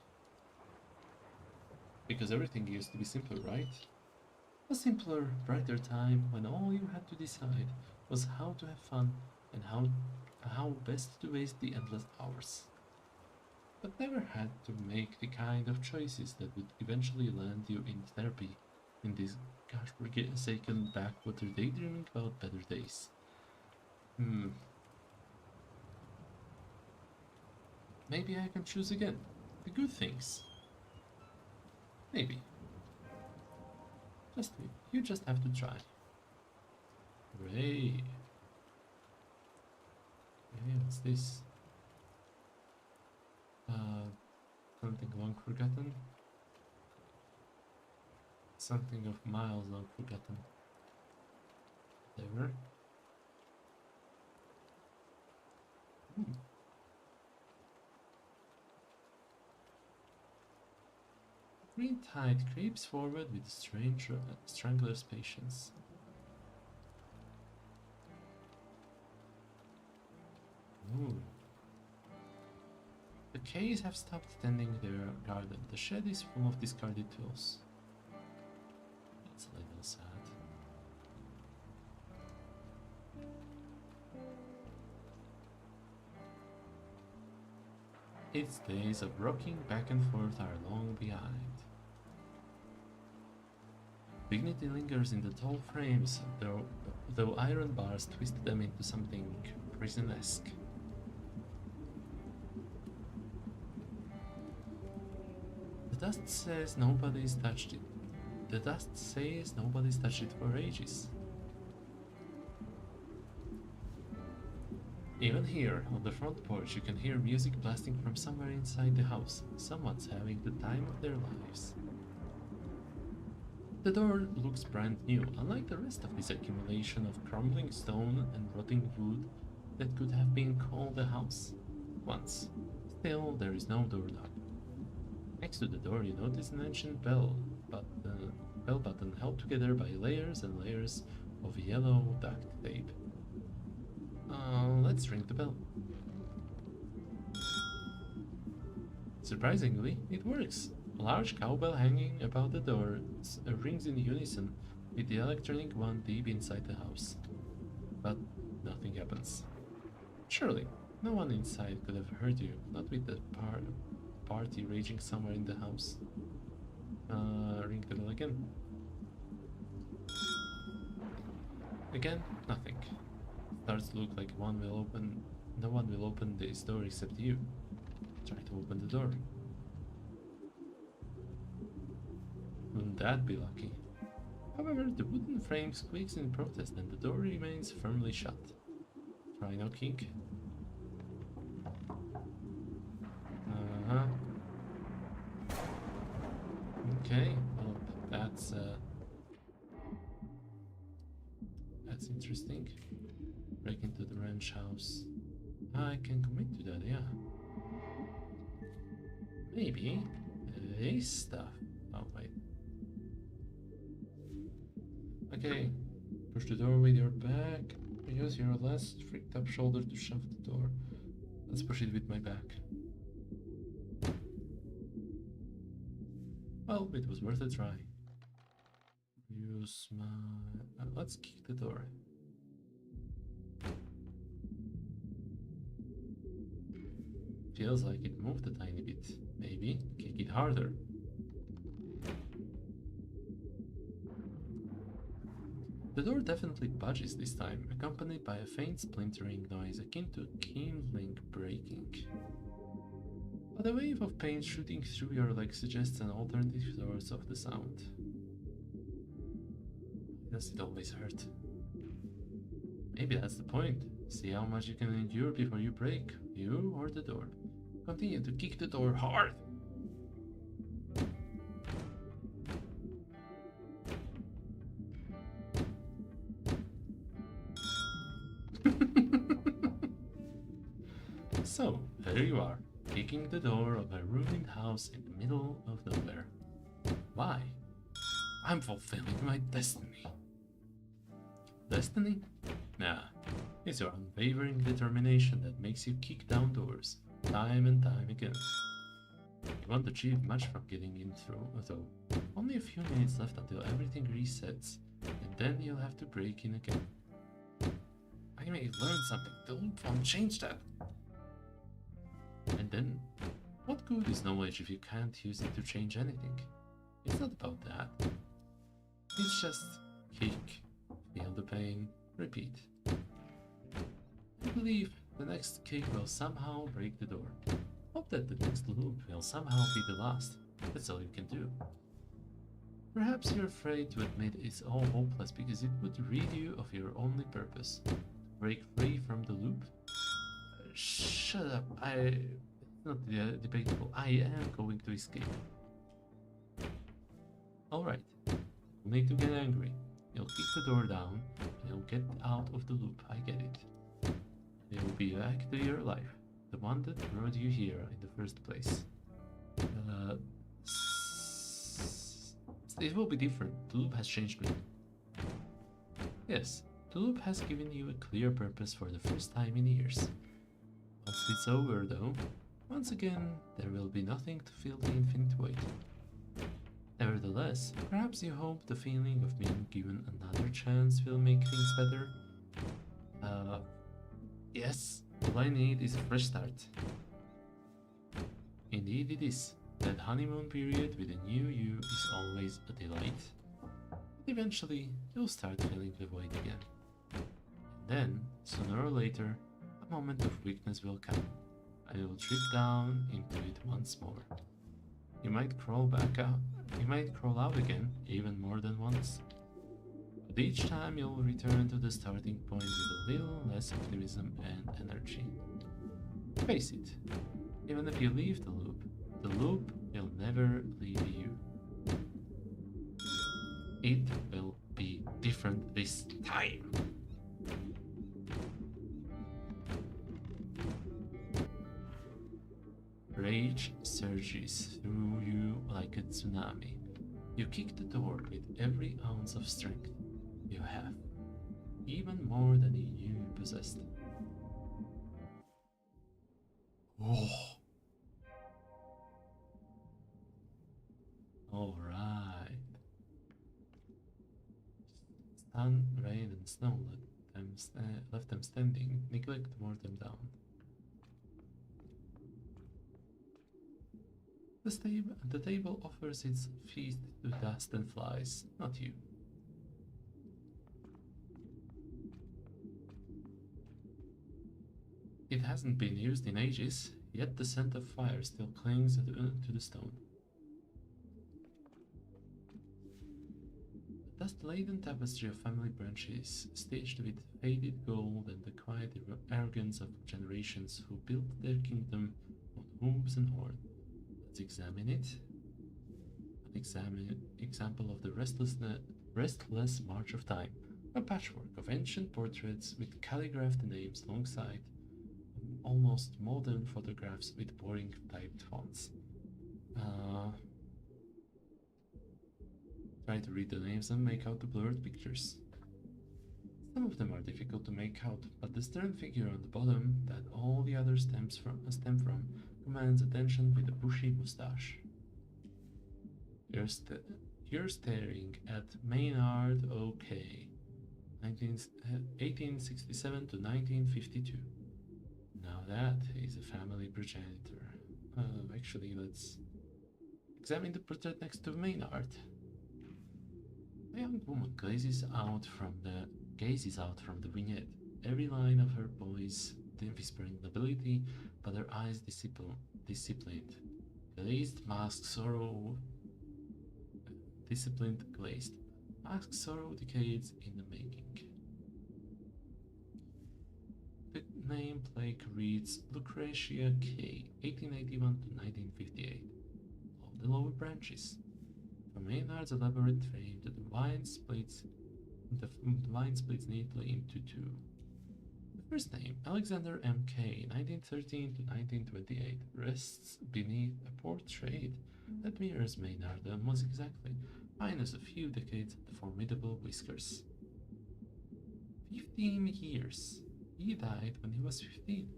Because everything used to be simpler, right? A simpler, brighter time when all you had to decide was how to have fun and how best to waste the endless hours. But never had to make the kind of choices that would eventually land you in therapy in this gosh-forsaken backwater daydreaming about better days. Maybe I can choose again. The good things. Maybe. You just have to try. Hooray! Okay, what's this? Something long forgotten. Something of miles long forgotten. Whatever. Green tide creeps forward with a strange strangler's patience. Ooh. The Kays have stopped tending their garden. The shed is full of discarded tools. That's a little sad. Its days of rocking back and forth are long behind. Dignity lingers in the tall frames, though iron bars twist them into something prison-esque. The dust says nobody's touched it. The dust says nobody's touched it for ages. Even here, on the front porch, you can hear music blasting from somewhere inside the house. Someone's having the time of their lives. The door looks brand new, unlike the rest of this accumulation of crumbling stone and rotting wood that could have been called a house once. Still, there is no doorknob. Next to the door, you notice an ancient bell button held together by layers and layers of yellow duct tape. Let's ring the bell. Surprisingly, it works. A large cowbell hanging above the door rings in unison with the electronic one deep inside the house. But nothing happens. Surely, no one inside could have heard you, not with the party raging somewhere in the house. Ring the bell again. Again, nothing. Starts to look like no one will open this door except you. Try to open the door. Wouldn't that be lucky? However, the wooden frame squeaks in protest and the door remains firmly shut. Try knocking. Okay, well, that's interesting. Break into the ranch house. I can commit to that, yeah. Maybe this stuff. Oh, wait. Okay, push the door with your back. Use your last freaked up shoulder to shove the door. Let's push it with my back. Well, it was worth a try. Use my... let's kick the door. Feels like it moved a tiny bit. Maybe kick it harder. The door definitely budges this time, accompanied by a faint splintering noise akin to kindling breaking. But a wave of pain shooting through your leg suggests an alternative source of the sound. Does it always hurt? Maybe that's the point. See how much you can endure before you break, you or the door. Continue to kick the door hard. So, there you are, kicking the door of a ruined house in the middle of nowhere. Why? I'm fulfilling my destiny. Destiny? Nah, it's your unwavering determination that makes you kick down doors, time and time again. You won't achieve much from getting in through, though. Only a few minutes left until everything resets, and then you'll have to break in again. I may learn something, the loop won't change that. And then, what good is knowledge if you can't use it to change anything? It's not about that. It's just kick, feel the pain, repeat. I believe the next kick will somehow break the door. Hope that the next loop will somehow be the last. That's all you can do. Perhaps you're afraid to admit it's all hopeless because it would rid you of your only purpose. Break free from the loop? Shut up, it's not debatable. I am going to escape. Alright, you'll need to get angry. You'll kick the door down, and you'll get out of the loop, I get it. You'll be back to your life, the one that brought you here in the first place. It will be different. The loop has changed me. Yes, the loop has given you a clear purpose for the first time in years. Once it's over, though, once again, there will be nothing to fill the infinite void. Nevertheless, perhaps you hope the feeling of being given another chance will make things better? Yes, all I need is a fresh start. Indeed it is. That honeymoon period with a new you is always a delight. But eventually, you'll start feeling the void again. And then, sooner or later, a moment of weakness will come. And you'll trip down into it once more. You might crawl back out. You might crawl out again, even more than once. But each time you'll return to the starting point with a little less optimism and energy. Face it, even if you leave the loop will never leave you. It will be different this time. Rage surges through you like a tsunami. You kick the door with every ounce of strength you have, even more than you knew you possessed. Oh. Alright. Sun, rain, and snow left them standing. Neglect wore them down. The table offers its feast to dust and flies, not you. It hasn't been used in ages, yet the scent of fire still clings to the stone. A dust-laden tapestry of family branches, stitched with faded gold and the quiet arrogance of generations who built their kingdom on hooves and horn. Let's examine it. An example of the restless march of time. A patchwork of ancient portraits with calligraphed names alongside almost modern photographs with boring typed fonts. Try to read the names and make out the blurred pictures. Some of them are difficult to make out, but the stern figure on the bottom that all the others stem from commands attention with a bushy mustache. You're staring at Maynard O.K., 1867 to 1952. Now that is a family progenitor. Actually, let's examine the portrait next to Maynard. A young woman gazes out from the vignette, every line of her voice whispering nobility, but her eyes disciplined. Glazed masked sorrow. Disciplined glazed. Masked sorrow decades in the making. The nameplate reads Lucretia K, 1881 to 1958. All the lower branches. From Maynard's elaborate frame, the vine splits neatly into two. The first name, Alexander M.K., 1913 to 1928, rests beneath a portrait that mirrors Maynard almost exactly, minus a few decades of formidable whiskers. 15 years. He died when he was 15.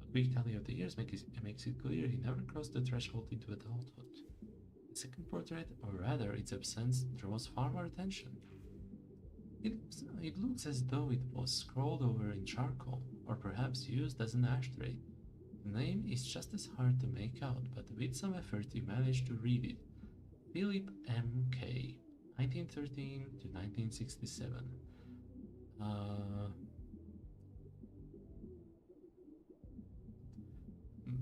A quick tally of the years makes it clear he never crossed the threshold into adulthood. The second portrait, or rather its absence, draws far more attention. It looks as though it was scrawled over in charcoal, or perhaps used as an ashtray. The name is just as hard to make out, but with some effort you manage to read it. Philip M. K., 1913 to 1967.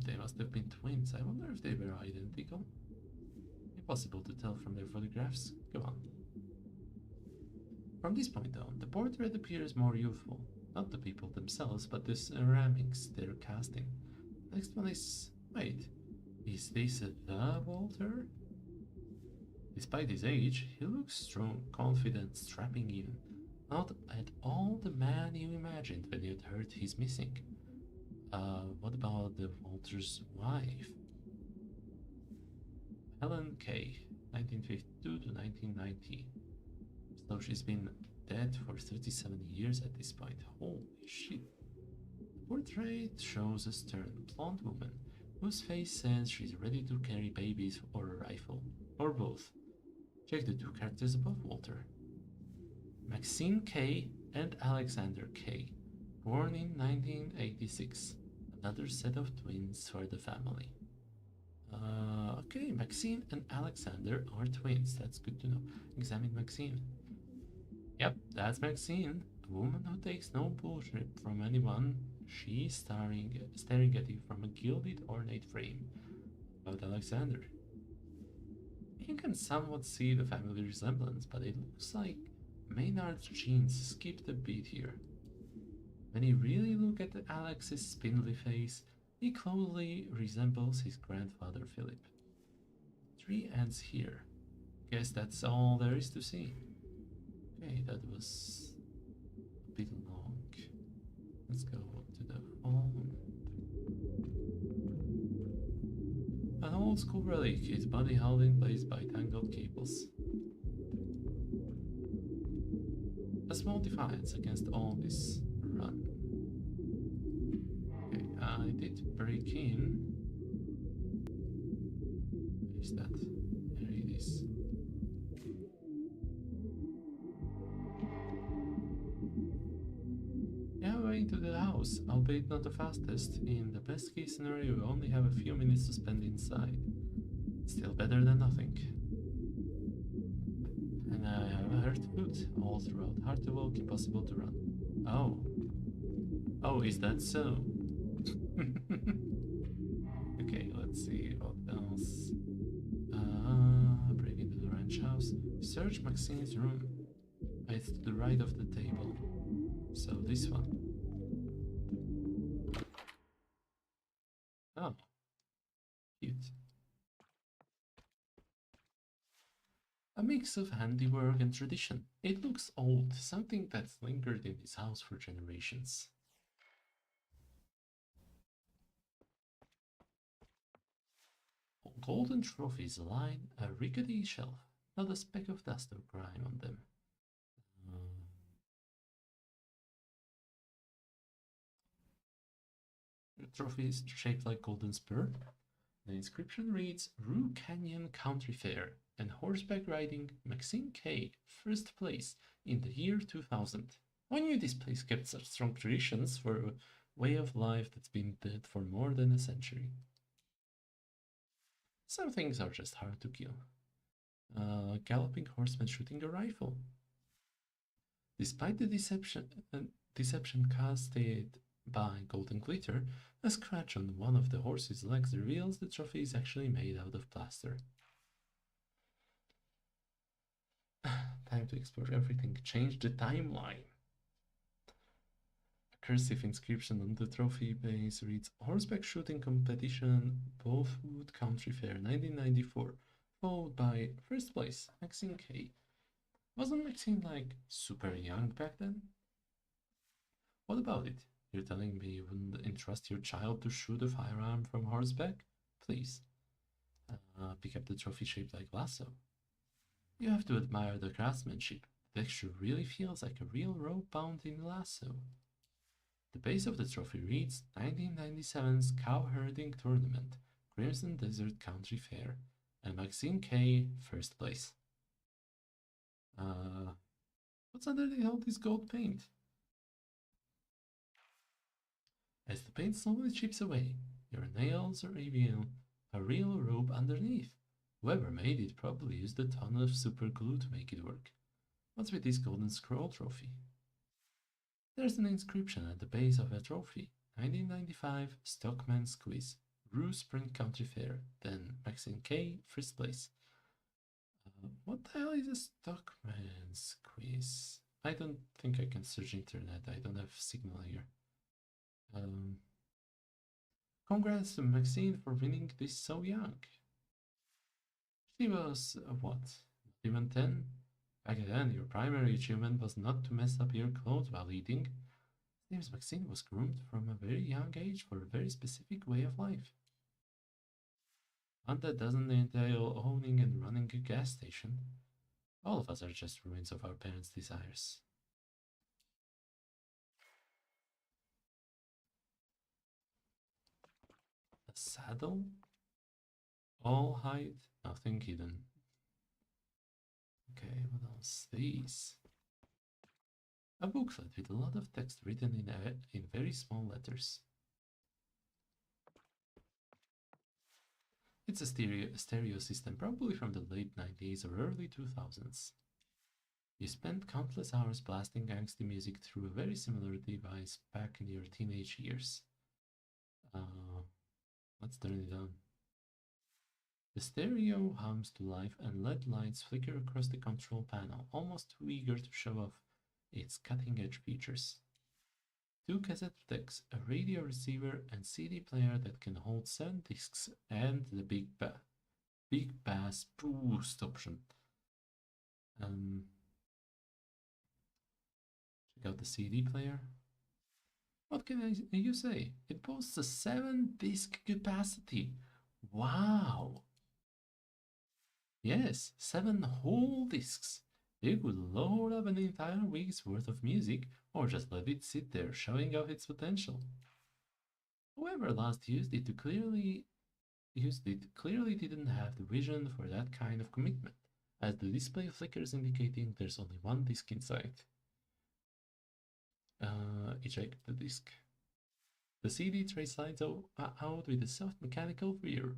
They must have been twins. I wonder if they were identical. Impossible to tell from their photographs. Go on. From this point on, the portrait appears more youthful. Not the people themselves, but the ceramics they're casting. Next one is... wait. Is this the Walter? Despite his age, he looks strong, confident, strapping in. Not at all the man you imagined when you'd heard he's missing. What about the Walter's wife? Helen K., 1952 to 1990. So she's been dead for 37 years at this point. Holy shit. The portrait shows a stern, blonde woman whose face says she's ready to carry babies or a rifle, or both. Check the two characters above Walter. Maxine K. and Alexander K., born in 1986. Another set of twins for the family. Okay, Maxine and Alexander are twins. That's good to know. Examine Maxine. Yep, that's Maxine. A woman who takes no bullshit from anyone. She's staring at you from a gilded, ornate frame. About Alexander. You can somewhat see the family resemblance, but it looks like Maynard's genes skipped a beat here. When you really look at Alex's spindly face, he closely resembles his grandfather Philip. Tree ends here. Guess that's all there is to see. Okay, that was a bit long. Let's go to the phone. An old school relic, its body held in place by tangled cables. A small defiance against all this run. Okay, I did break in. Where is that? There it is. Yeah, way into the house, albeit not the fastest. In the best case scenario, you only have a few minutes to spend inside. Still better than nothing. And I have a hurt foot all throughout. Hard to walk, impossible to run. Oh. Oh, is that so? Okay, let's see what else. Break into the ranch house. Search Maxine's room. It's to the right of the table. So this one. Oh. Cute. A mix of handiwork and tradition. It looks old, something that's lingered in this house for generations. Golden trophies line a rickety shelf, not a speck of dust or grime on them. Trophies shaped like golden spur. The inscription reads Rue Canyon Country Fair and horseback riding Maxine K. first place in the year 2000. I knew this place kept such strong traditions for a way of life that's been dead for more than a century. Some things are just hard to kill. Galloping horseman shooting a rifle. Despite the deception casted by golden glitter, a scratch on one of the horse's legs reveals the trophy is actually made out of plaster. Time to explore everything. Change the timeline. A cursive inscription on the trophy base reads Horseback Shooting Competition, Bothwood Country Fair 1994, followed by first place, Maxine K. Wasn't Maxine like super young back then? What about it? You're telling me you wouldn't entrust your child to shoot a firearm from horseback? Please. Pick up the trophy shaped like lasso. You have to admire the craftsmanship. The texture really feels like a real rope bound in lasso. The base of the trophy reads 1997's Cow Herding Tournament, Crimson Desert Country Fair, and Maxine K. first place. What's underneath all this gold paint? As the paint slowly chips away, your nails reveal a real robe underneath. Whoever made it probably used a ton of super glue to make it work. What's with this golden scroll trophy? There's an inscription at the base of a trophy. 1995 Stockman's Quiz, Rue Spring Country Fair, then Maxine K, first place. What the hell is a Stockman's Quiz? I don't think I can search internet, I don't have signal here. Congrats to Maxine for winning this so young. She was, what, even 10? Back then, your primary achievement was not to mess up your clothes while eating. Seems Maxine was groomed from a very young age for a very specific way of life. One that doesn't entail owning and running a gas station. All of us are just ruins of our parents' desires. A saddle? All hide, nothing hidden. Okay, what else? These. A booklet with a lot of text written in very small letters. It's a stereo system, probably from the late 90s or early 2000s. You spent countless hours blasting angsty music through a very similar device back in your teenage years. Let's turn it on. The stereo hums to life and LED lights flicker across the control panel, almost too eager to show off its cutting-edge features. 2 cassette decks, a radio receiver, and CD player that can hold 7 discs, and the big bass boost option. Check out the CD player. What can you say? It boasts a 7-disc capacity. Wow! Yes, 7 whole discs. You could load up an entire week's worth of music, or just let it sit there, showing off its potential. Whoever last used it clearly didn't have the vision for that kind of commitment, as the display flickers indicating there's only 1 disc inside. Eject the disc. The CD tray slides out with a soft mechanical rear,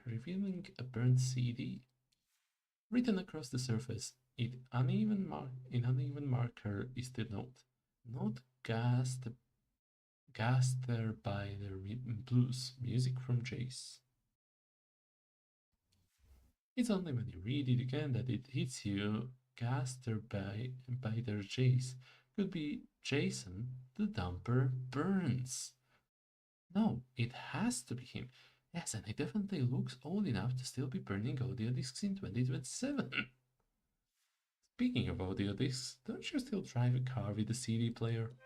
revealing a burnt CD. Written across the surface, in uneven marker is the note. Not gassed there by the blues, music from Jace. It's only when you read it again that it hits you. Gassed there by their Jace. Could be Jason, the dumper Burns. No, it has to be him. Yes, and he definitely looks old enough to still be burning audio discs in 2027. Speaking of audio discs, don't you still drive a car with a CD player?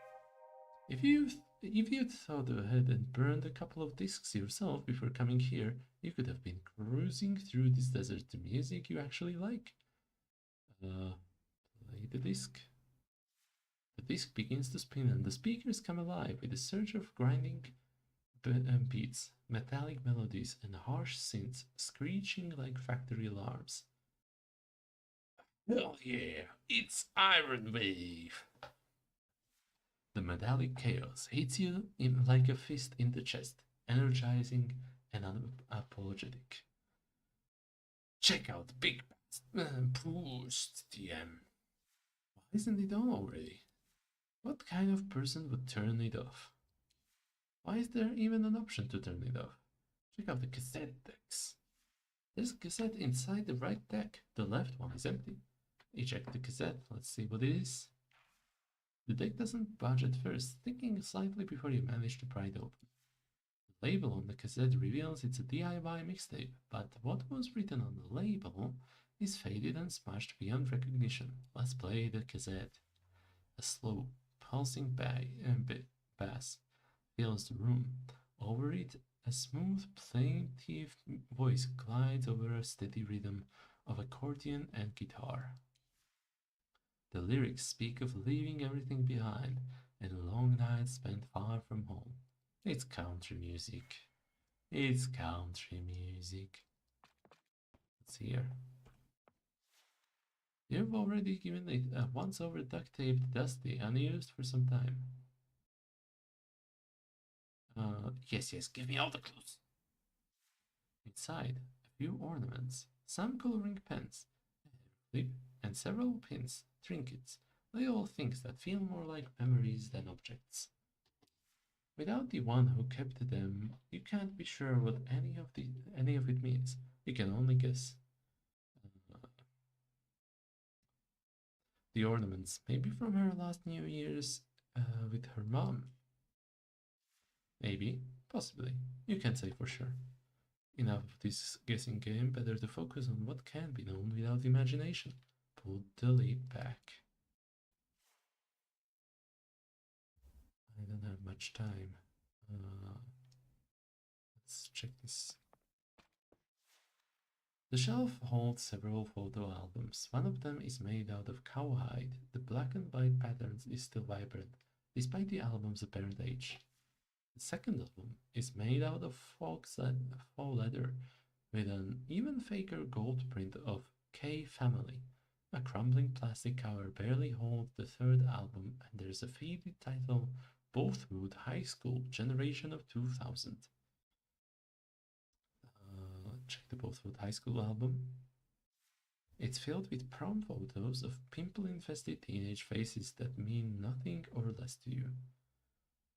If you'd thought ahead and burned a couple of discs yourself before coming here, you could have been cruising through this desert to music you actually like. Play the disc. The disc begins to spin and the speakers come alive with a surge of grinding beats, metallic melodies, and harsh synths screeching like factory alarms. Hell yeah, it's Iron Wave! The metallic chaos hits you like a fist in the chest, energizing and unapologetic. Check out Big Boost TM. Why isn't it on already? What kind of person would turn it off? Why is there even an option to turn it off? Check out the cassette decks. There's a cassette inside the right deck. The left one is empty. Eject the cassette. Let's see what it is. The deck doesn't budge at first, thinking slightly before you manage to pry it open. The label on the cassette reveals it's a DIY mixtape, but what was written on the label is faded and smudged beyond recognition. Let's play the cassette. A slow, pulsing bass fills the room. Over it, a smooth, plaintive voice glides over a steady rhythm of accordion and guitar. The lyrics speak of leaving everything behind and long nights spent far from home. It's country music. It's country music. What's here? You've already given it a once-over duct-taped Dusty, unused for some time. Yes, give me all the clues. Inside, a few ornaments, some coloring pens, a clip, and several pins, trinkets, little things that feel more like memories than objects. Without the one who kept them, you can't be sure what any of it means. You can only guess. The ornaments, maybe from her last New Year's with her mom. Maybe, possibly. You can't say for sure. Enough of this guessing game, better to focus on what can be known without imagination. Put the lid back. I don't have much time. Let's check this. The shelf holds several photo albums. One of them is made out of cowhide. The black and white pattern is still vibrant, despite the album's apparent age. The second album is made out of faux leather, with an even faker gold print of K Family. A crumbling plastic cover barely holds the third album, and there's a faded title, Bothwood High School, Generation of 2000. Check the Bothwood High School album. It's filled with prom photos of pimple-infested teenage faces that mean nothing or less to you.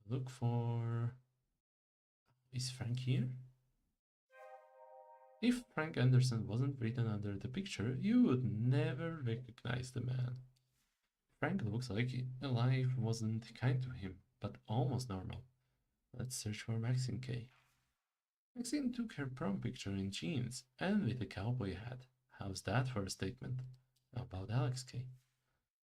Look for... Is Frank here? If Frank Anderson wasn't written under the picture, you would never recognize the man. Frank looks like life wasn't kind to him, but almost normal. Let's search for Maxine K. Maxine took her prom picture in jeans and with a cowboy hat. How's that for a statement? How about Alex K?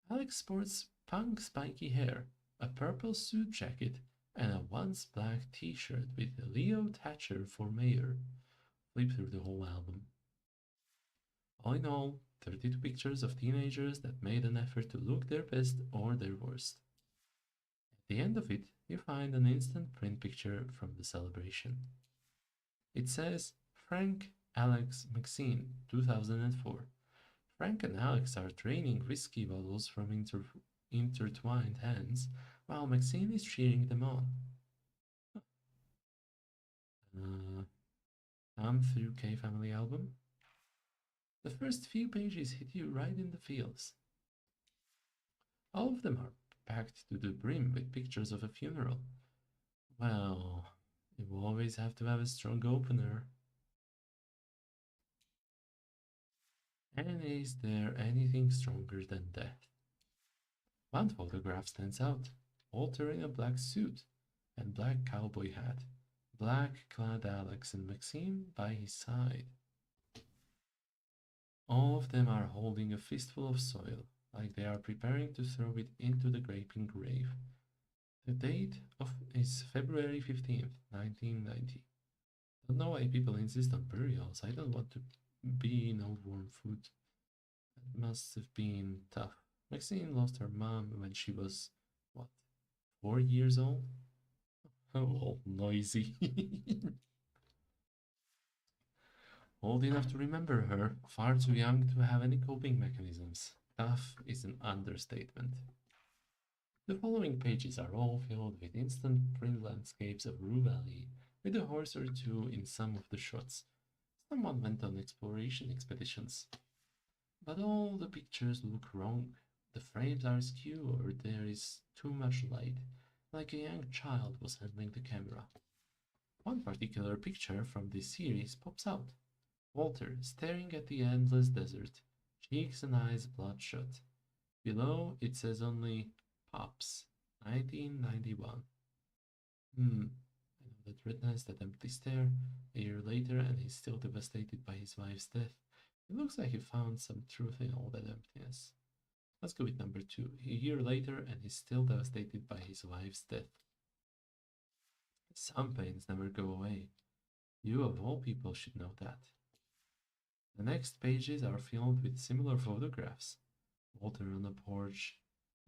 Alex sports punk spiky hair, a purple suit jacket, and a once black t-shirt with Leo Thatcher for mayor. Flip through the whole album. All in all, 32 pictures of teenagers that made an effort to look their best or their worst. At the end of it, you find an instant print picture from the celebration. It says Frank, Alex, Maxine, 2004. Frank and Alex are draining whiskey bottles from intertwined hands, while Maxine is cheering them on. I'm through K Family album. The first few pages hit you right in the feels. All of them are packed to the brim with pictures of a funeral. Well, you always have to have a strong opener. And is there anything stronger than death? One photograph stands out. Walter in a black suit and black cowboy hat. Black-clad Alex and Maxine by his side. All of them are holding a fistful of soil, like they are preparing to throw it into the gaping grave. The date is February 15th, 1990. Don't know why people insist on burials. I don't want to be no warm food. That must have been tough. Maxine lost her mom when she was, what, 4 years old? Oh, noisy. Old enough to remember her, far too young to have any coping mechanisms. Tough is an understatement. The following pages are all filled with instant print landscapes of Rue Valley, with a horse or two in some of the shots. Someone went on exploration expeditions. But all the pictures look wrong. The frames are askew or there is too much light, like a young child was handling the camera. One particular picture from this series pops out. Walter staring at the endless desert, cheeks and eyes bloodshot. Below it says only Pops, 1991. I know that Red has that empty stare. A year later and he's still devastated by his wife's death. It looks like he found some truth in all that emptiness. Let's go with number 2. A year later and he's still devastated by his wife's death. Some pains never go away. You of all people should know that. The next pages are filled with similar photographs. Walter on the porch,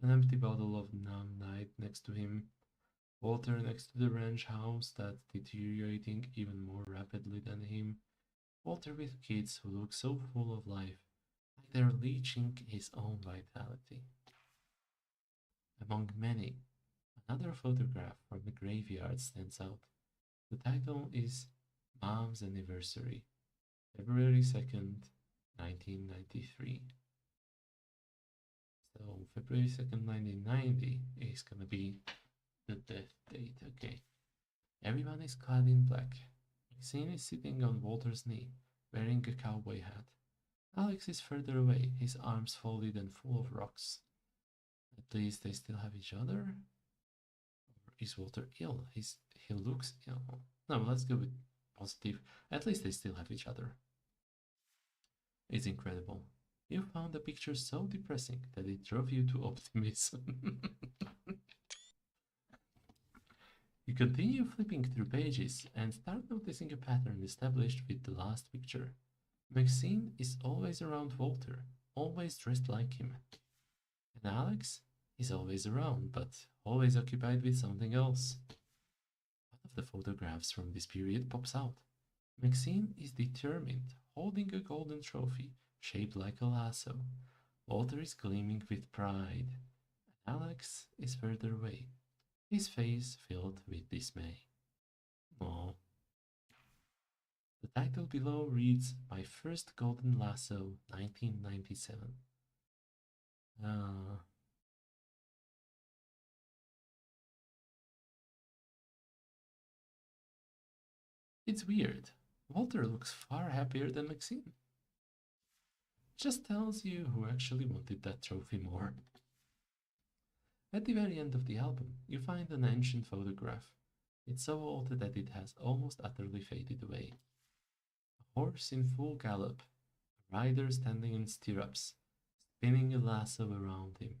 an empty bottle of Nam Night next to him, Walter next to the ranch house that's deteriorating even more rapidly than him, Walter with kids who look so full of life, like they're leeching his own vitality. Among many, another photograph from the graveyard stands out. The title is Mom's Anniversary, February 2nd, 1993. So February 2nd, 1990 is gonna be the death date, okay. Everyone is clad in black. Maxine is sitting on Walter's knee, wearing a cowboy hat. Alex is further away, his arms folded and full of rocks. At least they still have each other? Or is Walter ill? He looks ill. No, let's go with positive. At least they still have each other. It's incredible. You found a picture so depressing that it drove you to optimism. You continue flipping through pages and start noticing a pattern established with the last picture. Maxine is always around Walter, always dressed like him. And Alex is always around, but always occupied with something else. One of the photographs from this period pops out. Maxine is determined, holding a golden trophy shaped like a lasso. Walter is gleaming with pride, and Alex is further away, his face filled with dismay. Oh. The title below reads My First Golden Lasso, 1997. It's weird. Walter looks far happier than Maxine. Just tells you who actually wanted that trophy more. At the very end of the album, you find an ancient photograph. It's so old that it has almost utterly faded away. A horse in full gallop, a rider standing in stirrups, spinning a lasso around him.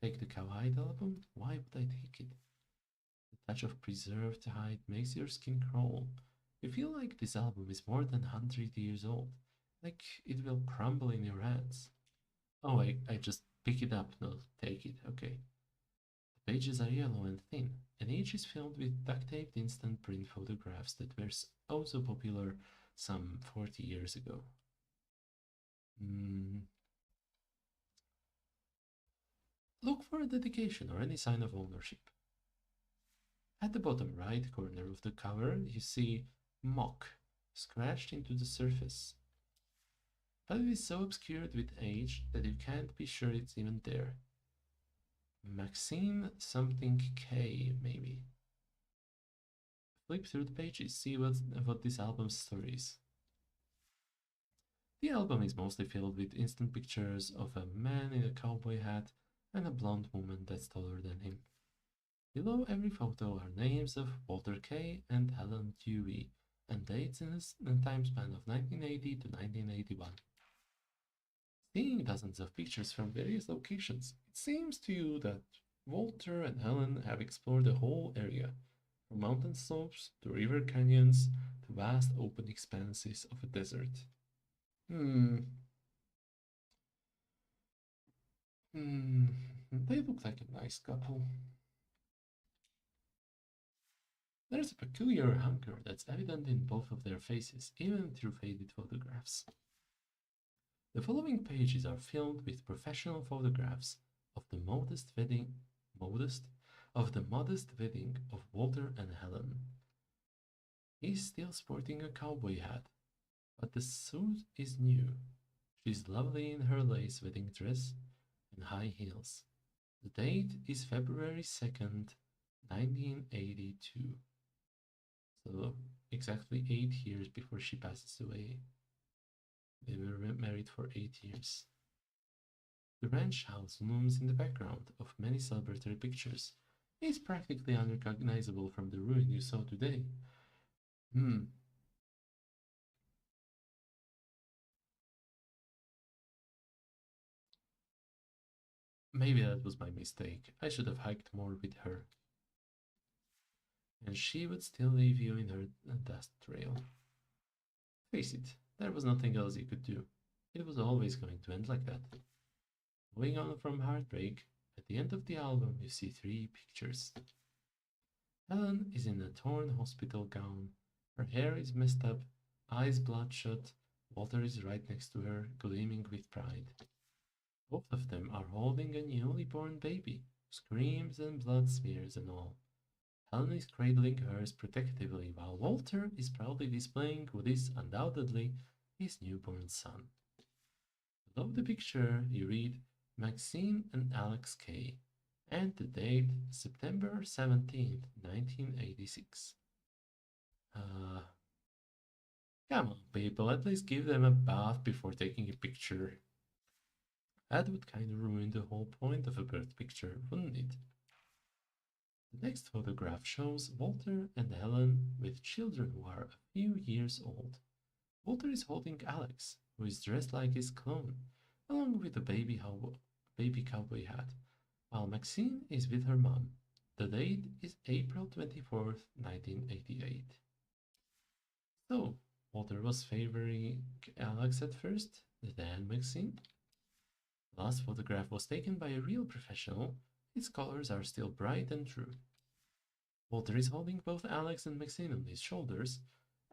Take the Cowhide album? Why would I take it? The touch of preserved hide makes your skin crawl. You feel like this album is more than 100 years old, like it will crumble in your hands. Oh, I just pick it up, no, take it, okay. The pages are yellow and thin, and each is filled with duct-taped instant print photographs that were also popular some 40 years ago. Look for a dedication or any sign of ownership. At the bottom right corner of the cover, you see Mock scratched into the surface. But it is so obscured with age that you can't be sure it's even there. Maxine something K, maybe. Flip through the pages, see what this album's story is. The album is mostly filled with instant pictures of a man in a cowboy hat and a blonde woman that's taller than him. Below every photo are names of Walter K. and Helen Dewey, and dates in a time span of 1980 to 1981. Seeing dozens of pictures from various locations, it seems to you that Walter and Helen have explored the whole area, from mountain slopes to river canyons to vast open expanses of a desert. They look like a nice couple. There's a peculiar hunger that's evident in both of their faces, even through faded photographs. The following pages are filled with professional photographs of the modest wedding of Walter and Helen. He's still sporting a cowboy hat, but the suit is new. She's lovely in her lace wedding dress and high heels. The date is February 2nd, 1982. So exactly 8 years before she passes away. They were married for 8 years. The ranch house looms in the background of many celebratory pictures. It's practically unrecognizable from the ruin you saw today. Maybe that was my mistake. I should have hiked more with her. And she would still leave you in her dust trail. Face it, there was nothing else you could do. It was always going to end like that. Moving on from Heartbreak, at the end of the album you see 3 pictures. Helen is in a torn hospital gown. Her hair is messed up, eyes bloodshot. Walter is right next to her, gleaming with pride. Both of them are holding a newly born baby, screams and blood smears and all. Helen is cradling hers protectively, while Walter is proudly displaying what is undoubtedly his newborn son. Below the picture, you read Maxine and Alex K. and the date September 17th, 1986. Come on, people, at least give them a bath before taking a picture. That would kind of ruin the whole point of a birth picture, wouldn't it? The next photograph shows Walter and Helen with children who are a few years old. Walter is holding Alex, who is dressed like his clone, along with a baby cowboy hat, while Maxine is with her mom. The date is April 24th, 1988. So, Walter was favoring Alex at first, then Maxine. The last photograph was taken by a real professional. Its colors are still bright and true. Walter is holding both Alex and Maxine on his shoulders,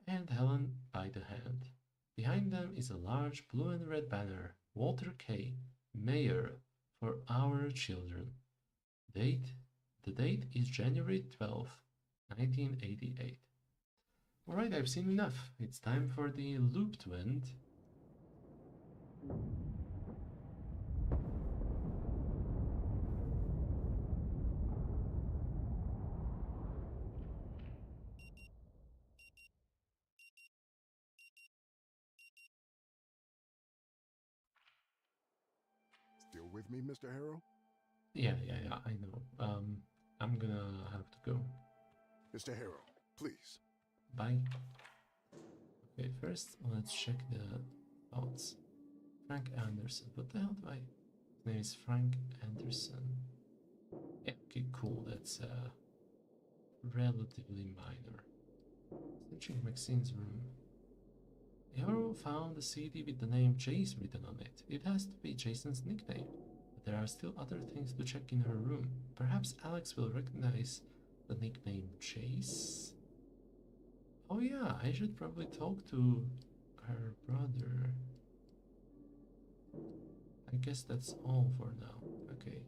and Helen by the hand. Behind them is a large blue and red banner, Walter K., Mayor for Our Children. The date is January 12th, 1988. Alright, I've seen enough. It's time for the loop to end. Still with me, Mr. Harrow? Yeah, I know. I'm gonna have to go. Mr. Harrow, please. Bye. Okay, first let's check the thoughts. Frank Anderson. What the hell do I... His name is Frank Anderson. Yeah, okay, cool. That's relatively minor. Searching Maxine's room. Harrow found a CD with the name Chase written on it. It has to be Jason's nickname. But there are still other things to check in her room. Perhaps Alex will recognize the nickname Chase? Oh yeah, I should probably talk to her brother. I guess that's all for now. Okay.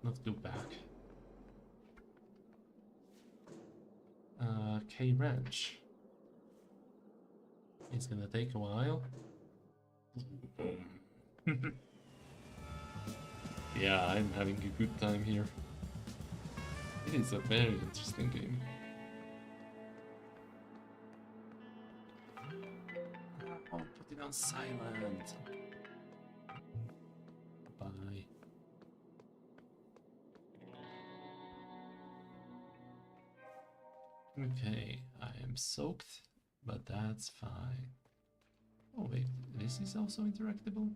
Let's go back. K Ranch. It's gonna take a while. Yeah, I'm having a good time here. It is a very interesting game. I'll put it on silent. Bye. Okay, I am soaked, but that's fine. Oh wait, this is also interactable?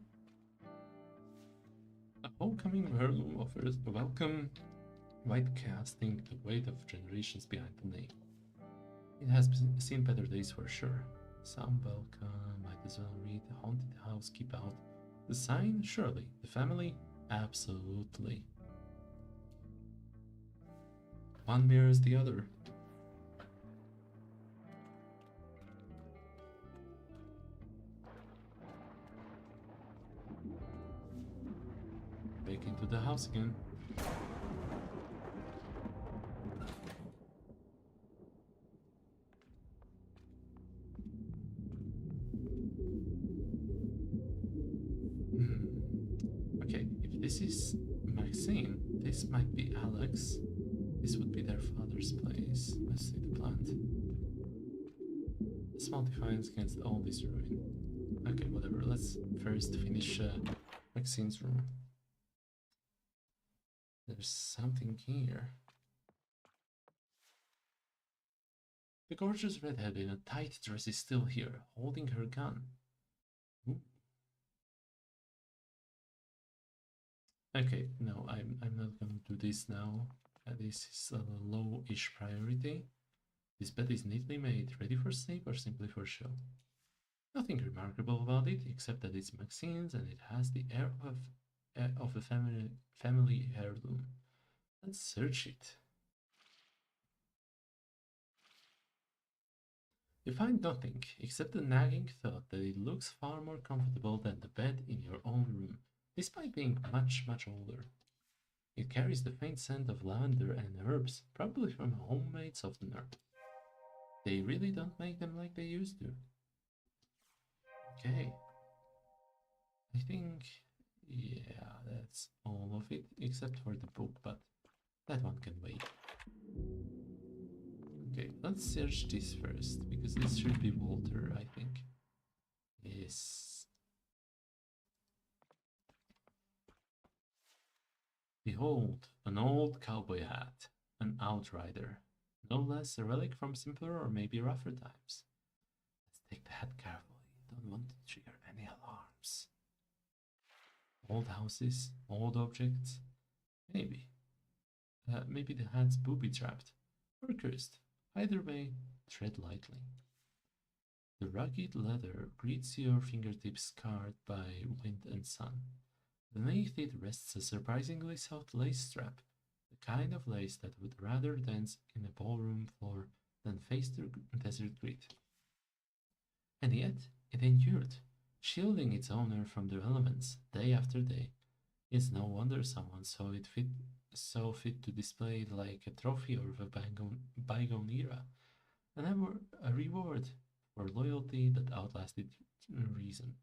A homecoming heirloom offers a welcome white casting the weight of generations behind the name. It has seen better days for sure. Some welcome, might as well read the haunted house, keep out. The sign, surely. The family, absolutely. One mirrors the other. Back into the house again. Okay, if this is Maxine, this might be Alex. This would be their father's place. Let's see the plant. A small defiance against all this ruin. Okay, whatever. Let's first finish Maxine's room. There's something here. The gorgeous redhead in a tight dress is still here, holding her gun. Ooh. Okay, no, I'm not gonna do this now. This is a low-ish priority. This bed is neatly made, ready for sleep or simply for show. Nothing remarkable about it, except that it's Maxine's and it has the air of a family heirloom. Let's search it. You find nothing, except the nagging thought that it looks far more comfortable than the bed in your own room, despite being much, much older. It carries the faint scent of lavender and herbs, probably from a homemade softener. They really don't make them like they used to. Okay. I think, yeah, that's all of it, except for the book, but that one can wait. Okay, let's search this first, because this should be Walter, I think. Yes. Behold, an old cowboy hat, an outrider. No less a relic from simpler or maybe rougher times. Let's take the hat carefully. Don't want to trigger any alarms. Old houses, old objects. Maybe. Maybe the hat's booby-trapped. Or cursed. Either way, tread lightly. The rugged leather greets your fingertips scarred by wind and sun. Beneath it rests a surprisingly soft lace strap, the kind of lace that would rather dance in a ballroom floor than face the desert grit. And yet, it endured, shielding its owner from the elements day after day. It's no wonder someone saw it fit to display it like a trophy of a bygone era, and ever a reward for loyalty that outlasted reason.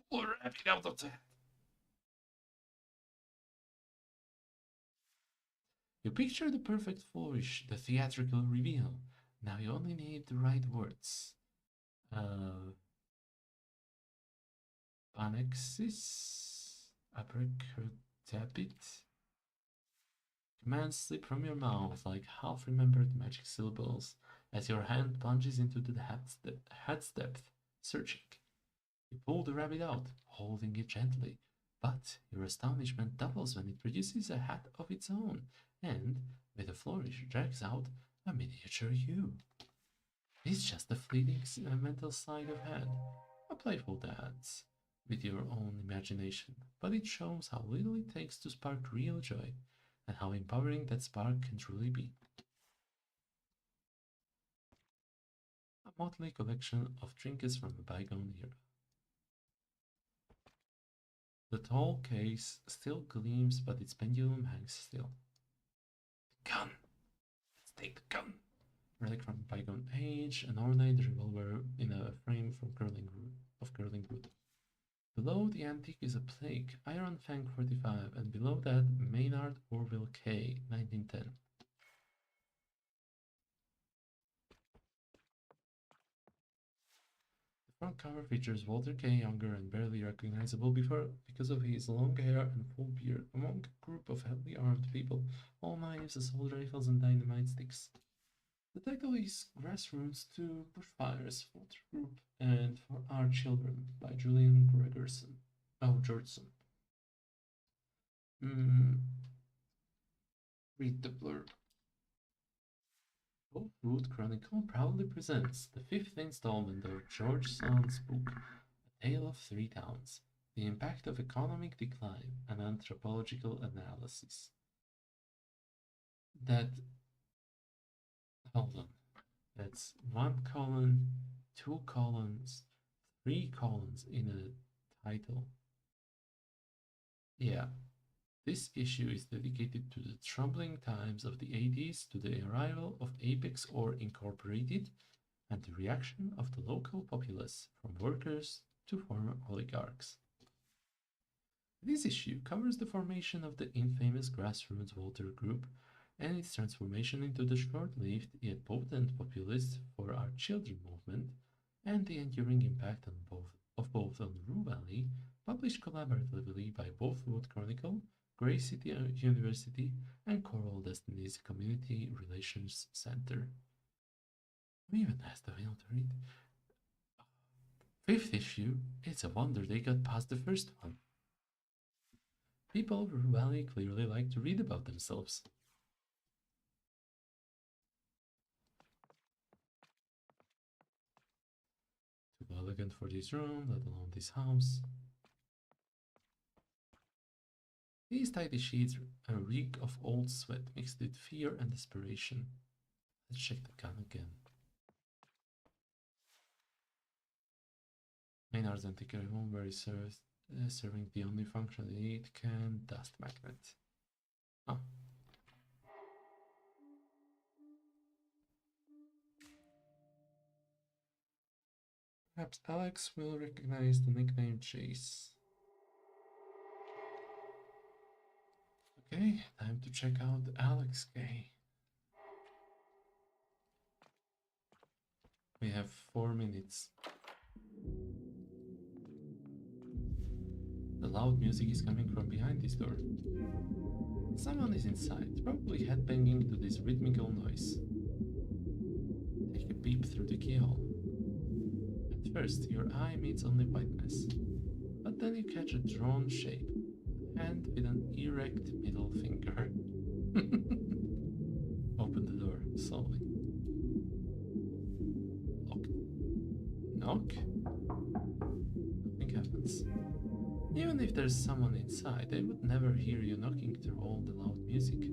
Pull a rabbit out of that! You picture the perfect flourish, the theatrical reveal. Now you only need the right words. Panexis, abracadabit. Commands slip from your mouth like half-remembered magic syllables as your hand plunges into the hat's depth, searching. You pull the rabbit out, holding it gently, but your astonishment doubles when it produces a hat of its own, and, with a flourish, drags out a miniature you. It's just a fleeting mental sleight of hand, a playful dance with your own imagination, but it shows how little it takes to spark real joy, and how empowering that spark can truly be. A motley collection of trinkets from a bygone era. The tall case still gleams, but its pendulum hangs still. The gun! Let's take the gun! Relic from a bygone age, an ornate revolver in a frame from curling wood. Below the antique is a plaque, Iron Fang 45, and below that, Maynard Orville K, 1910. The front cover features Walter K. younger and barely recognizable because of his long hair and full beard, among a group of heavily armed people, all knives, assault rifles, and dynamite sticks. The title is Grassroots to Bushfires, Walter Group, and For Our Children by Julian Gregerson. Oh, Georgeson. Read the blurb. Wolfwood Chronicle proudly presents the fifth installment of George Sand's book, A Tale of Three Towns, The Impact of Economic Decline, an Anthropological Analysis. Hold on, that's 1 colon, 2 colons, 3 colons in a title. Yeah, this issue is dedicated to the troubling times of the 80s, to the arrival of Apex Ore Incorporated, and the reaction of the local populace, from workers to former oligarchs. This issue covers the formation of the infamous Grassroots Walter Group and its transformation into the short-lived yet potent populist For Our Children movement, and the enduring impact of both on Rue Valley, published collaboratively by Wolfwood Chronicle, Grey City University, and Coral Destinies Community Relations Center. Who even has the will to read? Fifth issue, it's a wonder they got past the first one. People of Rue Valley clearly like to read about themselves. To elegant for this room, let alone this house. These tidy sheets reek of old sweat mixed with fear and desperation. Let's check the gun again. Maynard's antique revolver is serving the only function it can, dust magnet. Oh. Perhaps Alex will recognize the nickname Chase. Okay, time to check out Alex Gay. We have 4 minutes. The loud music is coming from behind this door. Someone is inside, probably headbanging to this rhythmical noise. Take a peep through the keyhole. At first, your eye meets only whiteness, but then you catch a drawn shape, a hand with an erect middle finger. Open the door slowly. Locked. Knock. Nothing happens. Even if there's someone inside, they would never hear you knocking through all the loud music.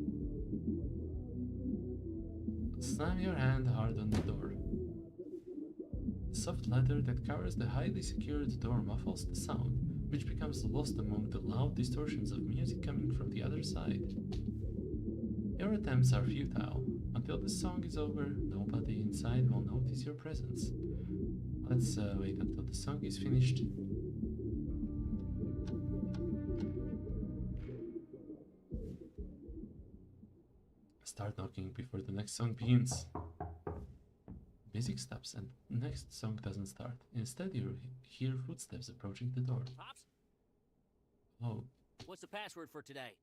Slam your hand hard on the door. The soft leather that covers the highly secured door muffles the sound, which becomes lost among the loud distortions of music coming from the other side. Your attempts are futile. Until the song is over, nobody inside will notice your presence. Let's wait until the song is finished. Start knocking before the next song begins. Music stops and the next song doesn't start. Instead, you hear footsteps approaching the door. Pops? Oh. What's the password for today?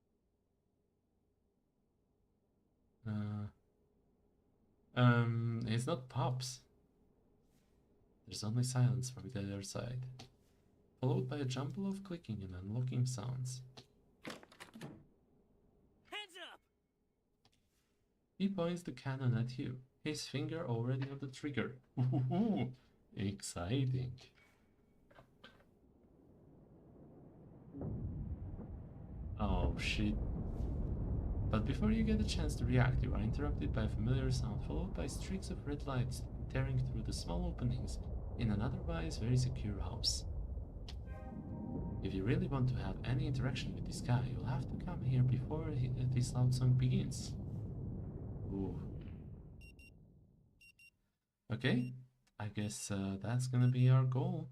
It's not Pops. There's only silence from the other side, followed by a jumble of clicking and unlocking sounds. Hands up! He points the cannon at you, his finger already on the trigger. Ooh, exciting. Oh shit. But before you get a chance to react, you are interrupted by a familiar sound, followed by streaks of red lights tearing through the small openings in an otherwise very secure house. If you really want to have any interaction with this guy, you'll have to come here before this loud song begins. Ooh. Okay, I guess that's gonna be our goal.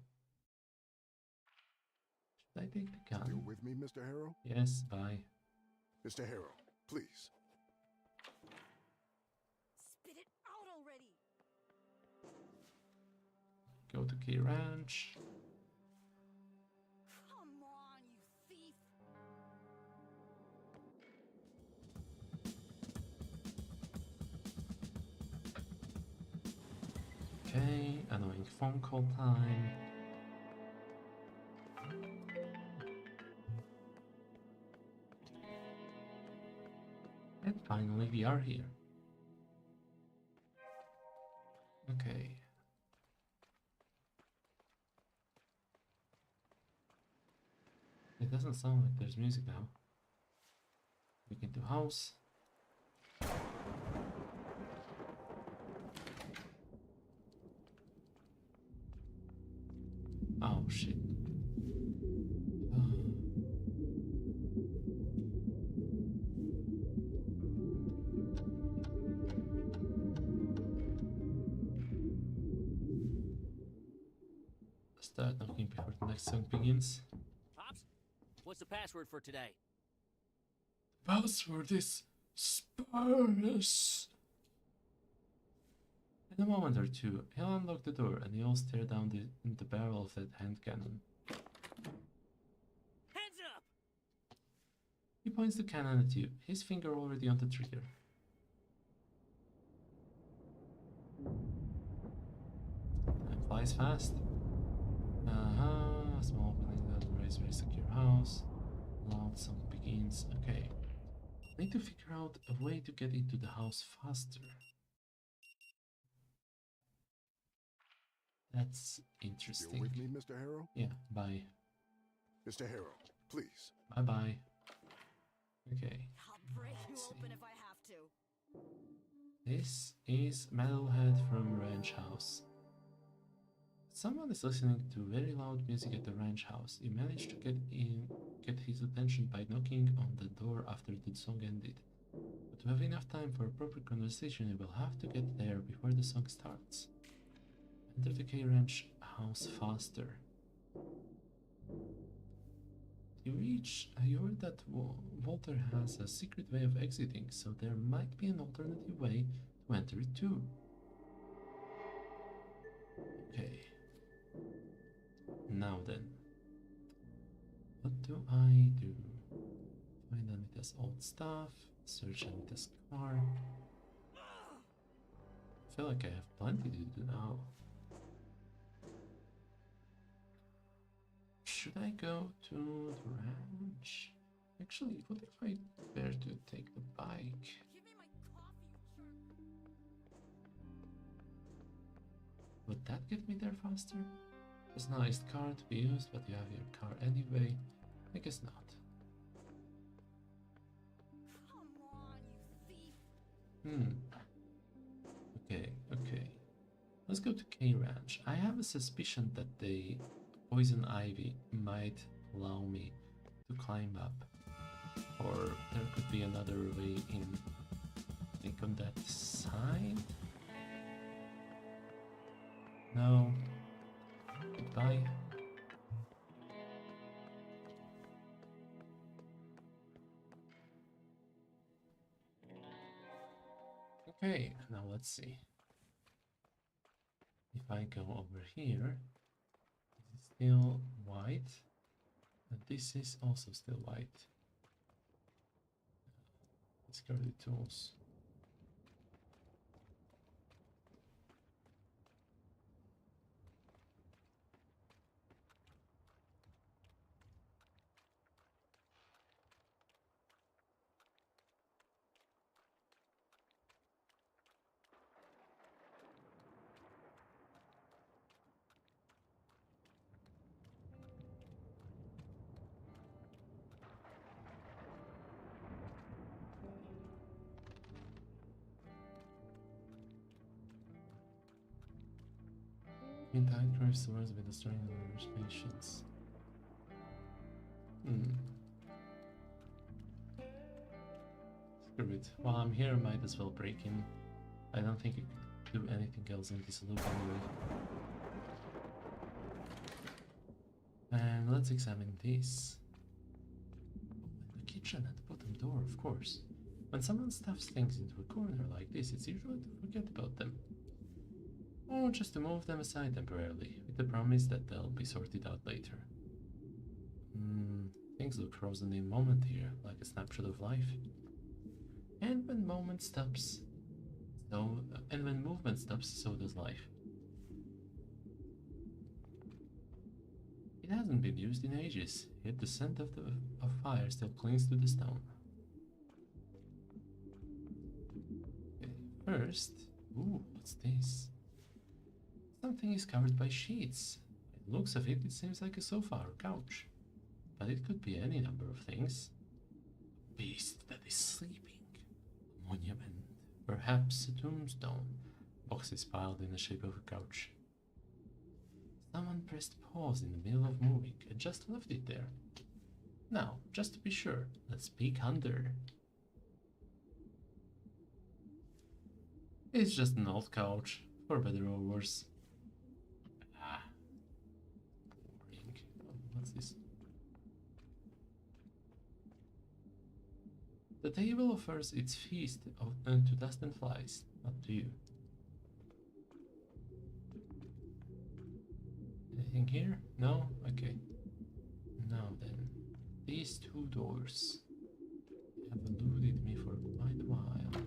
Should I take the gun? Still with me, Mr. Harrow? Yes, bye. Mr. Harrow, please. Spit it out already! Go to Key Ranch. Come on, you thief! Okay, annoying phone call time. And finally we are here. Okay. It doesn't sound like there's music now. We can do house. Oh shit. Start knocking before the next song begins. Pops? What's the password for today? Password is Spurs. In a moment or two, he'll unlock the door and you'll stare down the barrel of that hand cannon. Hands up! He points the cannon at you, his finger already on the trigger. Time flies fast. Small opening that raise very secure house. Loud song begins. Okay. Need to figure out a way to get into the house faster. That's Still interesting. with me, Mr. Harrow? Yeah, bye. Mr. Harrow, please. Bye-bye. Okay. I'll break you Let's open see. if I have to. This is Metalhead from Ranch House. Someone is listening to very loud music at the ranch house. You manage to get his attention by knocking on the door after the song ended. But to have enough time for a proper conversation, you will have to get there before the song starts. Enter the K Ranch house faster. You heard that Walter has a secret way of exiting, so there might be an alternative way to enter it too. Okay. Now then. What do I do? Find Anita's old stuff, search Anita's car. I feel like I have plenty to do now. Should I go to the ranch? Actually, what if I dare to take the bike? Give me my coffee, you jerk. Would that get me there faster? It's a nice car to be used, but you have your car anyway. I guess not. Come on, you thief. Okay. Let's go to K Ranch. I have a suspicion that the poison ivy might allow me to climb up. Or there could be another way in. I think on that side? No. Goodbye. Okay, now let's see. If I go over here, this is still white, and this is also still white. Let's go to the tools. In time craves towards with destroying others' patience. Screw it. While I'm here, I might as well break in. I don't think I could do anything else in this loop anyway. And let's examine this. The kitchen at the bottom door, of course. When someone stuffs things into a corner like this, it's usual to forget about them. Or just to move them aside temporarily, with the promise that they'll be sorted out later. Things look frozen in a moment here, like a snapshot of life. And when movement stops, so does life. It hasn't been used in ages, yet the scent of fire still clings to the stone. Okay, first, what's this? Something is covered by sheets. By the looks of it, it seems like a sofa or couch. But it could be any number of things. A beast that is sleeping. A monument. Perhaps a tombstone. Boxes piled in the shape of a couch. Someone pressed pause in the middle of moving and just left it there. Now, just to be sure, let's peek under. It's just an old couch, for better or worse. Boring. What's this? The table offers its feast to dust and flies, not to you. Anything here? No? Okay. Now then, these two doors have eluded me for quite a while.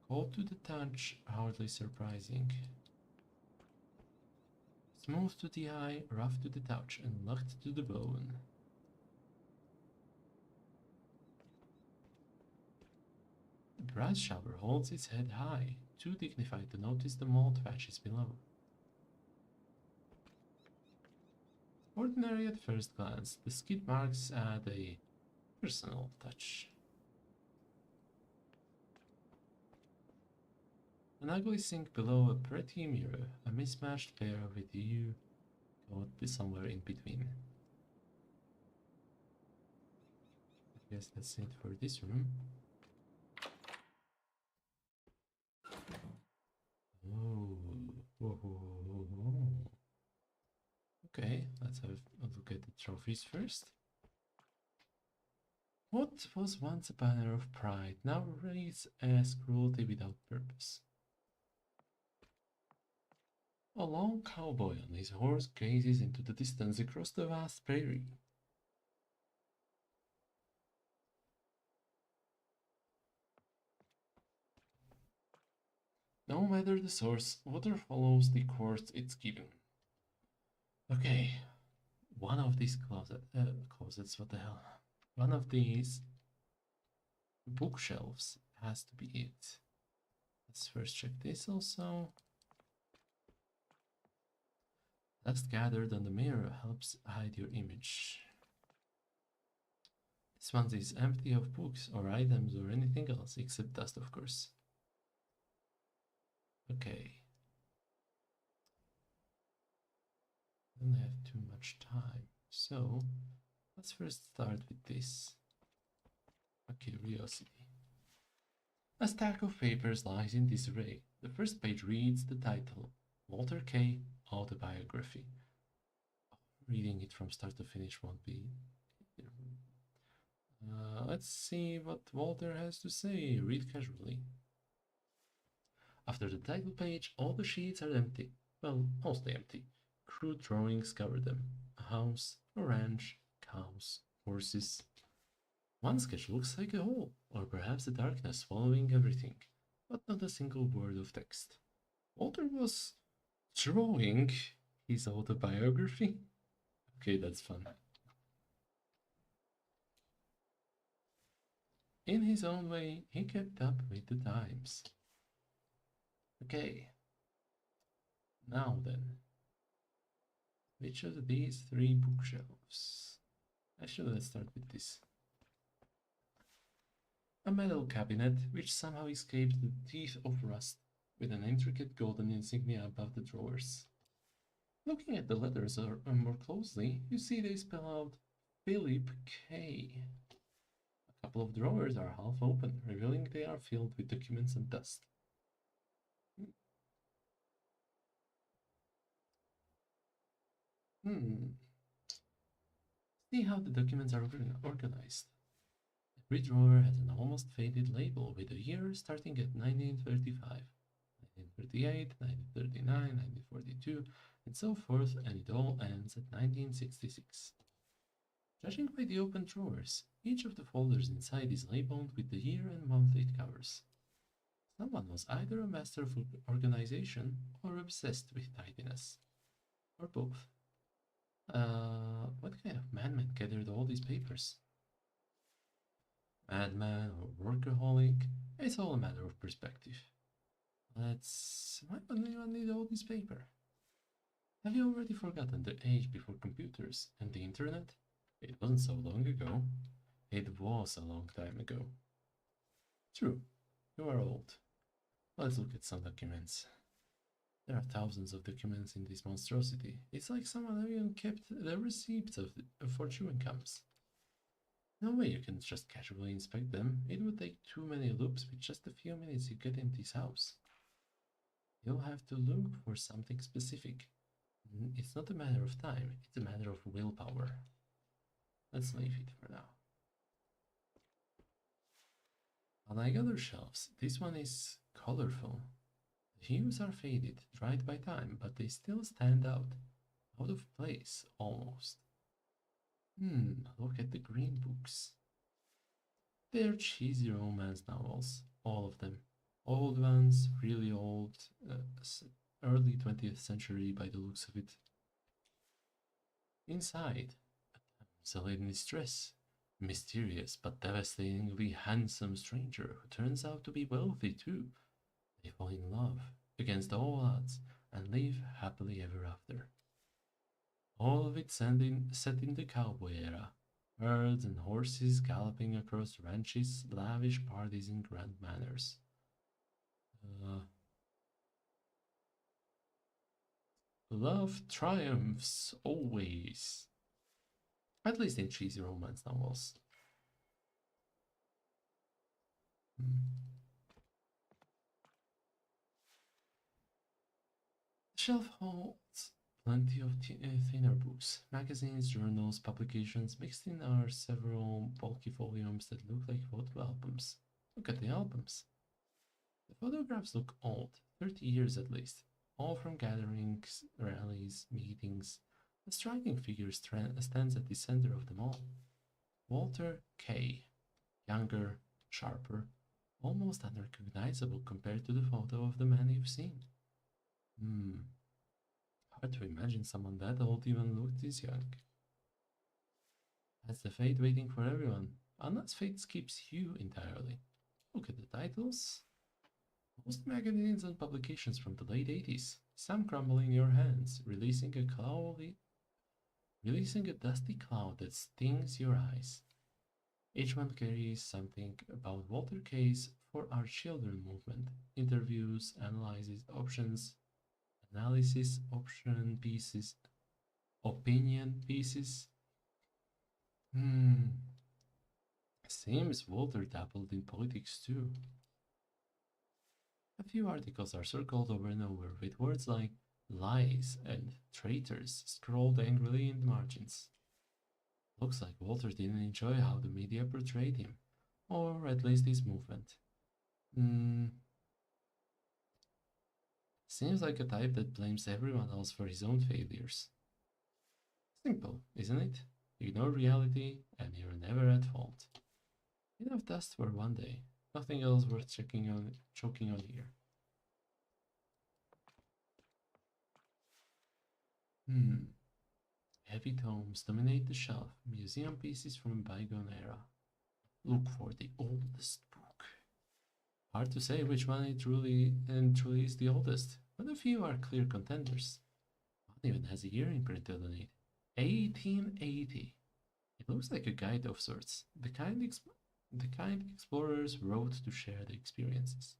Cold to the touch, hardly surprising. Smooth to the eye, rough to the touch, and locked to the bone. The brass shower holds its head high, too dignified to notice the mold patches below. Ordinary at first glance, the skid marks add a personal touch. An ugly sink below a pretty mirror, a mismatched pair with you caught somewhere in between. I guess that's it for this room. Oh, whoa, whoa, whoa, whoa. Okay, let's have a look at the trophies first. What was once a banner of pride now reads as cruelty without purpose. A lone cowboy on his horse gazes into the distance across the vast prairie. No matter the source, water follows the course it's given. Okay, one of these closets, what the hell? One of these bookshelves has to be it. Let's first check this also. Dust gathered on the mirror helps hide your image. This one is empty of books or items or anything else except dust, of course. Okay. Don't have too much time, so let's first start with this. A curiosity. A stack of papers lies in disarray. The first page reads the title, Walter K. Autobiography. Reading it from start to finish won't be... let's see what Walter has to say. Read casually. After the title page, all the sheets are empty. Well, mostly empty. Crude drawings cover them. A house, a ranch, cows, horses. One sketch looks like a hole, or perhaps the darkness swallowing everything, but not a single word of text. Walter was drawing his autobiography? Okay, that's fun. In his own way, he kept up with the times. Okay. Now then. Which of these three bookshelves? Actually, let's start with this. A metal cabinet which somehow escaped the teeth of rust, with an intricate golden insignia above the drawers. Looking at the letters more closely, you see they spell out Philip K. A couple of drawers are half open, revealing they are filled with documents and dust. See how the documents are organized. Every drawer has an almost faded label with a year starting at 1935, 1938, 1939, 1942, and so forth, and it all ends at 1966. Judging by the open drawers, each of the folders inside is labeled with the year and month it covers. Someone was either a master of organization or obsessed with tidiness, or both. What kind of madman gathered all these papers? Madman or workaholic? It's all a matter of perspective. Why would anyone need all this paper? Have you already forgotten the age before computers and the internet? It wasn't so long ago. It was a long time ago. True, you are old. Let's look at some documents. There are thousands of documents in this monstrosity. It's like someone even kept the receipts for chewing gums. No way you can just casually inspect them. It would take too many loops with just a few minutes to get in this house. You'll have to look for something specific. It's not a matter of time, it's a matter of willpower. Let's leave it for now. Unlike other shelves, this one is colorful. The hues are faded, dried by time, but they still stand out of place, almost. Look at the green books. They're cheesy romance novels, all of them. Old ones, really old, early 20th century by the looks of it. Inside, a damsel in distress, Mysterious but devastatingly handsome stranger who turns out to be wealthy too. They fall in love against all odds and live happily ever after. All of it set in the cowboy era. Herds and horses galloping across ranches, lavish parties in grand manners. Uh, Love triumphs always. At least in cheesy romance novels. The shelf holds plenty of thinner books. Magazines, journals, publications. Mixed in are several bulky volumes that look like photo albums. Look at the albums. The photographs look old, 30 years at least. All from gatherings, rallies, meetings. A striking figure stands at the center of them all. Walter K. Younger, sharper, almost unrecognizable compared to the photo of the man you've seen. Hard to imagine someone that old even looked this young. That's the fate waiting for everyone, unless fate skips you entirely. Look at the titles. Most magazines and publications from the late 80s, some crumble in your hands, releasing a dusty cloud that stings your eyes. Each one carries something about Walter K's For Our Children movement, interviews, analysis, option pieces, opinion pieces. Seems Walter dabbled in politics too. A few articles are circled over and over with words like lies and traitors scrawled angrily in the margins. Looks like Walter didn't enjoy how the media portrayed him, or at least his movement. Seems like a type that blames everyone else for his own failures. Simple, isn't it? Ignore reality and you're never at fault. Enough dust for one day. Nothing else worth choking on here. Heavy tomes dominate the shelf, museum pieces from a bygone era. Look for the oldest book. Hard to say which one truly is the oldest, but a few are clear contenders. One even has a year imprinted on it. 1880. It looks like a guide of sorts, the kind explorers wrote to share their experiences.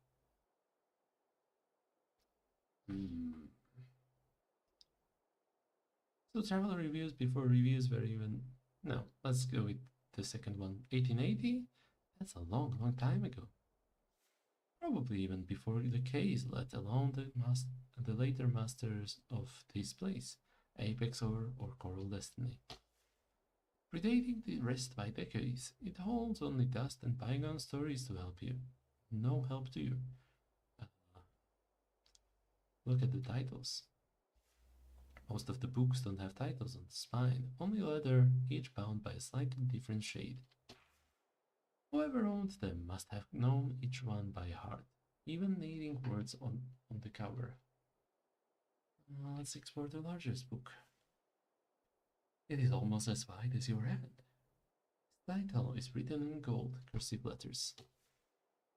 So travel reviews before reviews were even... No, let's go with the second one. 1880? That's a long, long time ago. Probably even before the case, let alone the later masters of this place, Apex or Coral Destiny. Predating the rest by decades, it holds only dust and bygone stories to help you. No help to you. Look at the titles. Most of the books don't have titles on the spine, only leather, each bound by a slightly different shade. Whoever owned them must have known each one by heart, even needing words on the cover. Let's explore the largest book. It is almost as wide as your hand. The title is written in gold, cursive letters.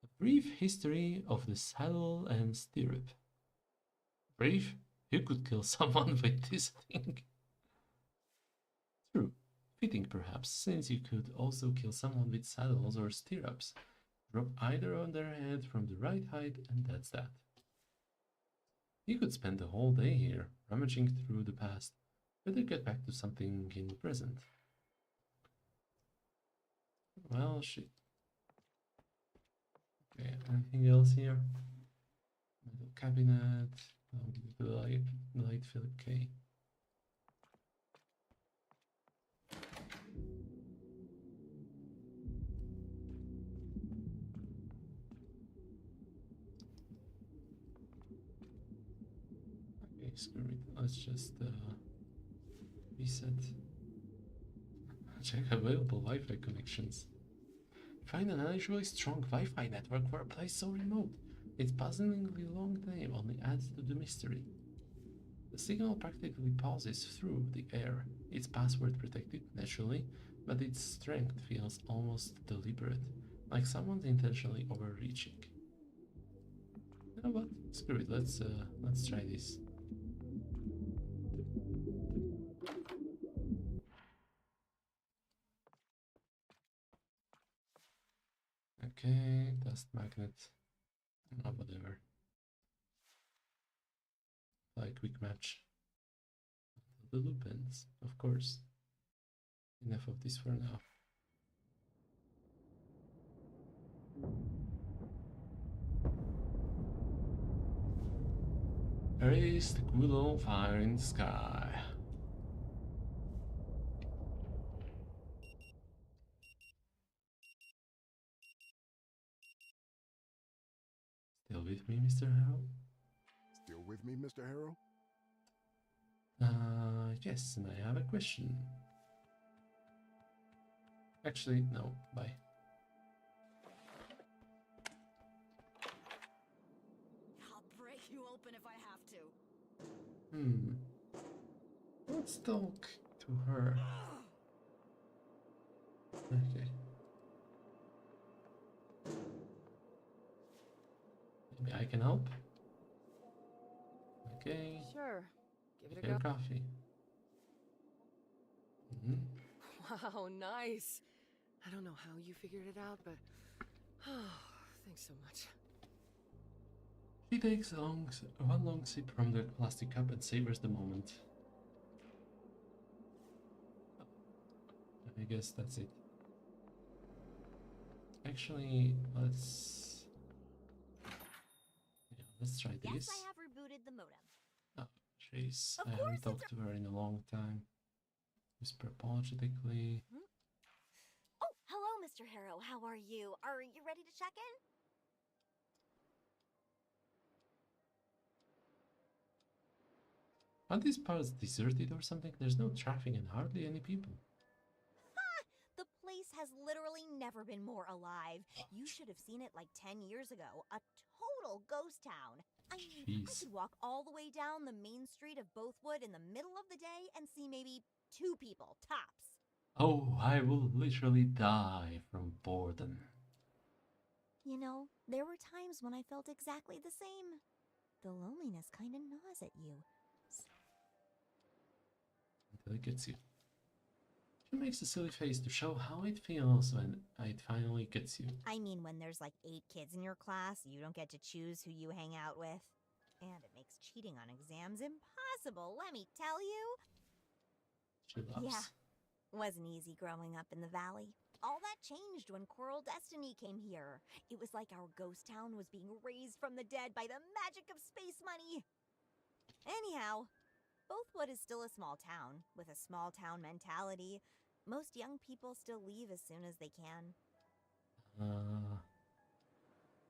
A brief history of the saddle and stirrup. Brief? You could kill someone with this thing. True. Fitting perhaps, since you could also kill someone with saddles or stirrups. Drop either on their head from the right height and that's that. You could spend the whole day here, rummaging through the past. Better get back to something in the present. Well, shit. Okay, anything else here? Metal cabinet, light Philip K. Okay, screw it. Let's just reset. Check available Wi-Fi connections. Find an unusually strong Wi-Fi network for a place so remote. Its puzzlingly long name only adds to the mystery. The signal practically passes through the air. It's password protected, naturally, but its strength feels almost deliberate, like someone's intentionally overreaching. You know what? Screw it. Let's try this. Okay, dust magnet. No, whatever. Like quick match. The loop ends, of course. Enough of this for now. There is the good old fire in the sky. Still with me, Mr. Harrow? Still with me, Mr. Harrow? Yes, and I have a question. Actually, no, bye. I'll break you open if I have to. Let's talk to her. Okay. Maybe I can help? Okay. Sure. Give it a Your go. coffee. Wow, nice. I don't know how you figured it out, but thanks so much. She takes one long sip from the plastic cup and savors the moment. I guess that's it. Actually, let's try this. Yes, I have rebooted the modem. Oh, jeez. Of I course haven't talked to her in a long time. Whisper apologetically. Oh, hello, Mr. Harrow. How are you? Are you ready to check in? Are these parts deserted or something? There's no traffic and hardly any people. The place has literally never been more alive. You should have seen it like 10 years ago. A total ghost town. I mean, I Jeez. could walk all the way down the main street of Bothwood in the middle of the day and see maybe 2 people, tops. Oh, I will literally die from boredom. You know, there were times when I felt exactly the same. The loneliness kind of gnaws at you. Until it gets you. She makes a silly face to show how it feels when it finally gets you. I mean, when there's like 8 kids in your class, you don't get to choose who you hang out with. And it makes cheating on exams impossible, let me tell you. She loves. Yeah, wasn't easy growing up in the valley. All that changed when Coral Destiny came here. It was like our ghost town was being raised from the dead by the magic of space money. Anyhow, Bothwood is still a small town, with a small town mentality. Most young people still leave as soon as they can.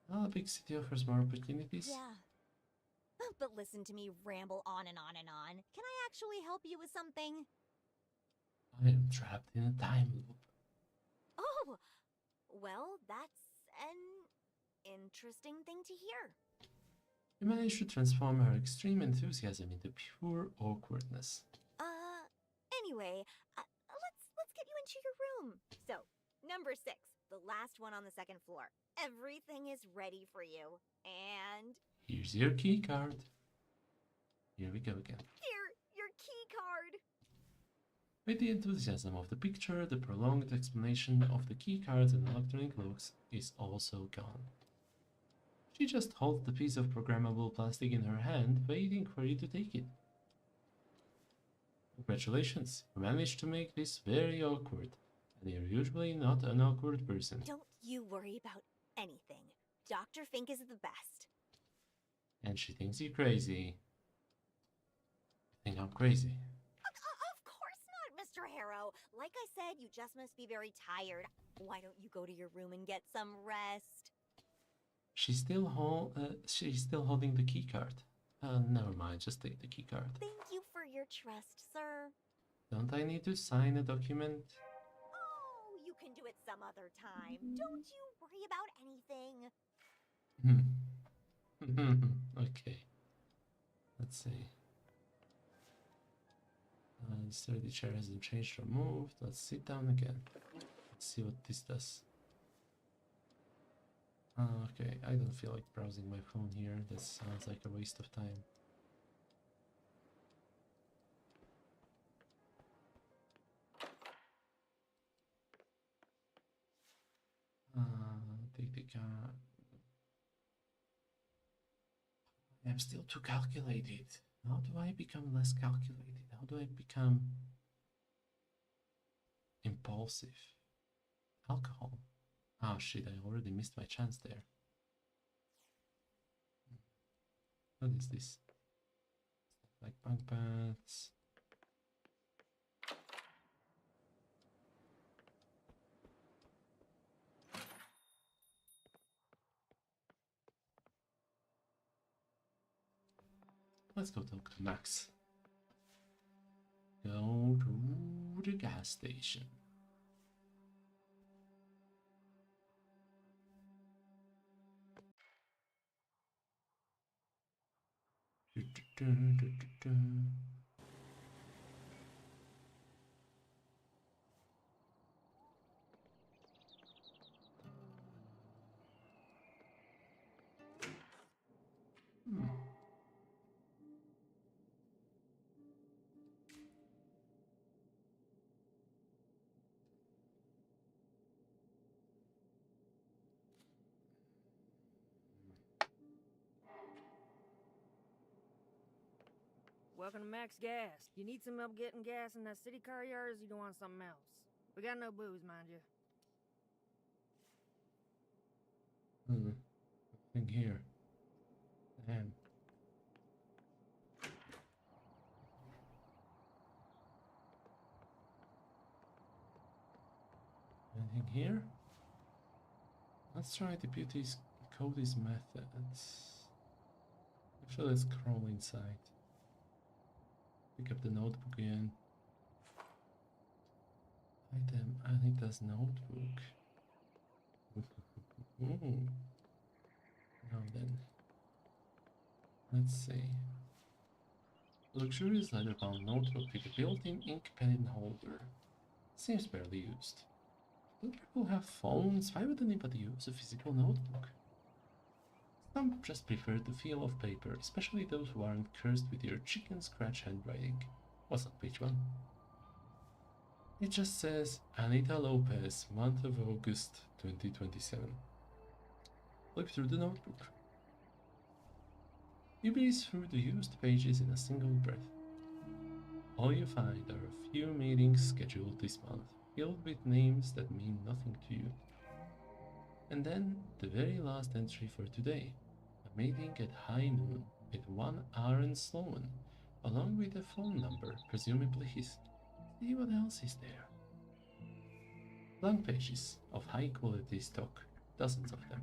Well, a big city offers more opportunities. Yeah. But listen to me ramble on and on and on. Can I actually help you with something? I am trapped in a time loop. Oh, well, that's an interesting thing to hear. You managed to transform her extreme enthusiasm into pure awkwardness. Anyway, let's get you into your room. So, number 6, the last one on the 2nd floor. Everything is ready for you. And Here's your key card. Here we go again. here, your key card. With the enthusiasm of the picture, the prolonged explanation of the key cards and electronic locks is also gone. She just holds the piece of programmable plastic in her hand, waiting for you to take it. Congratulations, you managed to make this very awkward, and you're usually not an awkward person. Don't you worry about anything. Dr. Fink is the best. And she thinks you're crazy. You think I'm crazy? Of course not, Mr. Harrow. Like I said, you just must be very tired. Why don't you go to your room and get some rest? She's still holding the key card. Never mind, just take the key card. Thank you for your trust, sir. Don't I need to sign a document? Oh, you can do it some other time. Don't you worry about anything. Okay. Let's see. The sturdy chair hasn't changed or moved. Let's sit down again. Let's see what this does. Okay, I don't feel like browsing my phone here. That sounds like a waste of time. Take the car. I'm still too calculated. How do I become less calculated? How do I become impulsive? Alcohol. Oh shit, I already missed my chance there. What is this? Like bunk pads. Let's go talk to Max. Go to the gas station. Welcome to Max Gas. You need some help getting gas in that city car yard, or you don't want something else? We got no booze, mind you. Nothing here. Damn. Anything here? Let's try deputy's Cody's methods. Actually, let's crawl inside. Pick up the notebook again. Item Anita's notebook. Now then. Let's see. Luxurious leather-bound notebook with a built-in ink pen holder. Seems barely used. Do people have phones? Why would anybody use a physical notebook? Some just prefer the feel of paper, especially those who aren't cursed with your chicken scratch handwriting. What's on page 1? It just says Anita Lopez, month of August 2027. Flip through the notebook. You breeze through the used pages in a single breath. All you find are a few meetings scheduled this month, filled with names that mean nothing to you. And then the very last entry for today, a meeting at high noon with one Aaron Sloan, along with a phone number, presumably his. See what else is there. Blank pages of high quality stock, dozens of them.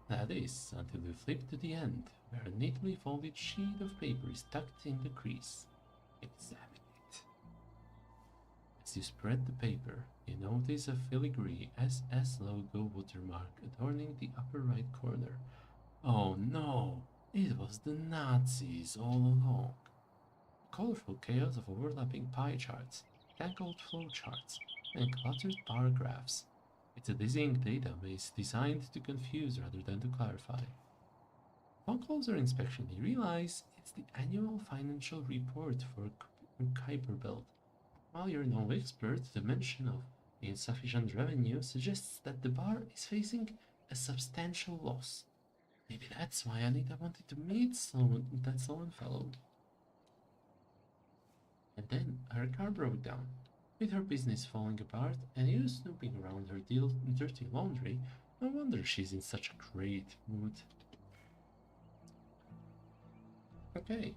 That is, until you flip to the end, where a neatly folded sheet of paper is tucked in the crease. Examine it. As you spread the paper, you notice a filigree SS logo watermark adorning the upper right corner. Oh no! It was the Nazis all along. A colorful chaos of overlapping pie charts, tangled flowcharts, and cluttered bar graphs. It's a dizzying database designed to confuse rather than to clarify. Upon closer inspection, you realize it's the annual financial report for Kuiper Belt. While you're no expert, the mention of insufficient revenue suggests that the bar is facing a substantial loss. Maybe that's why Anita wanted to meet that Sloan fellow. And then her car broke down. With her business falling apart and you snooping around her dirty laundry, no wonder she's in such a great mood. Okay,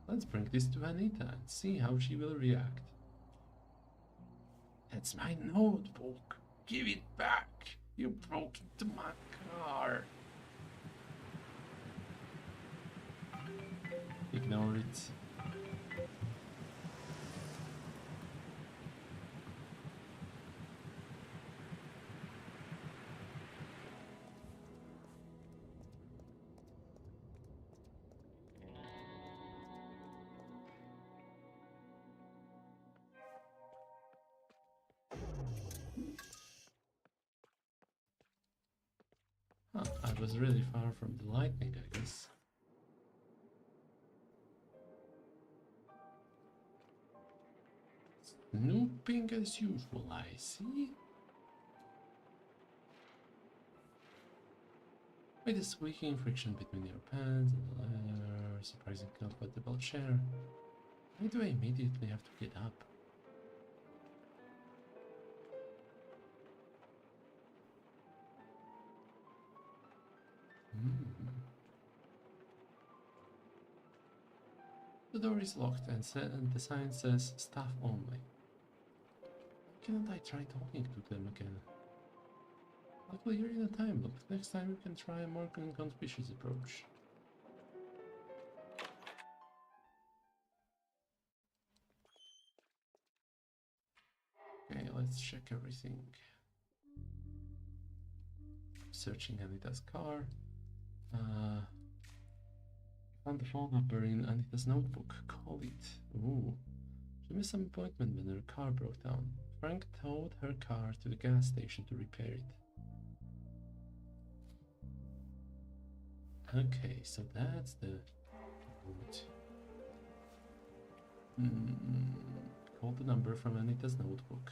let's bring this to Anita and see how she will react. That's my notebook. Give it back. You broke into my car. Ignore it. I was really far from the lightning, I guess. Snooping as usual, I see. With a squeaking friction between your pants and the leather, surprisingly comfortable chair. Why do I immediately have to get up? The door is locked and the sign says staff only. Why cannot I try talking to them again? Luckily you're in a time loop. Next time we can try a more conspicuous approach. Okay, let's check everything. Searching Anita's car. Found the phone number in Anita's notebook. Call it. Ooh. She missed some appointment when her car broke down. Frank towed her car to the gas station to repair it. Okay, so that's the route. Call the number from Anita's notebook.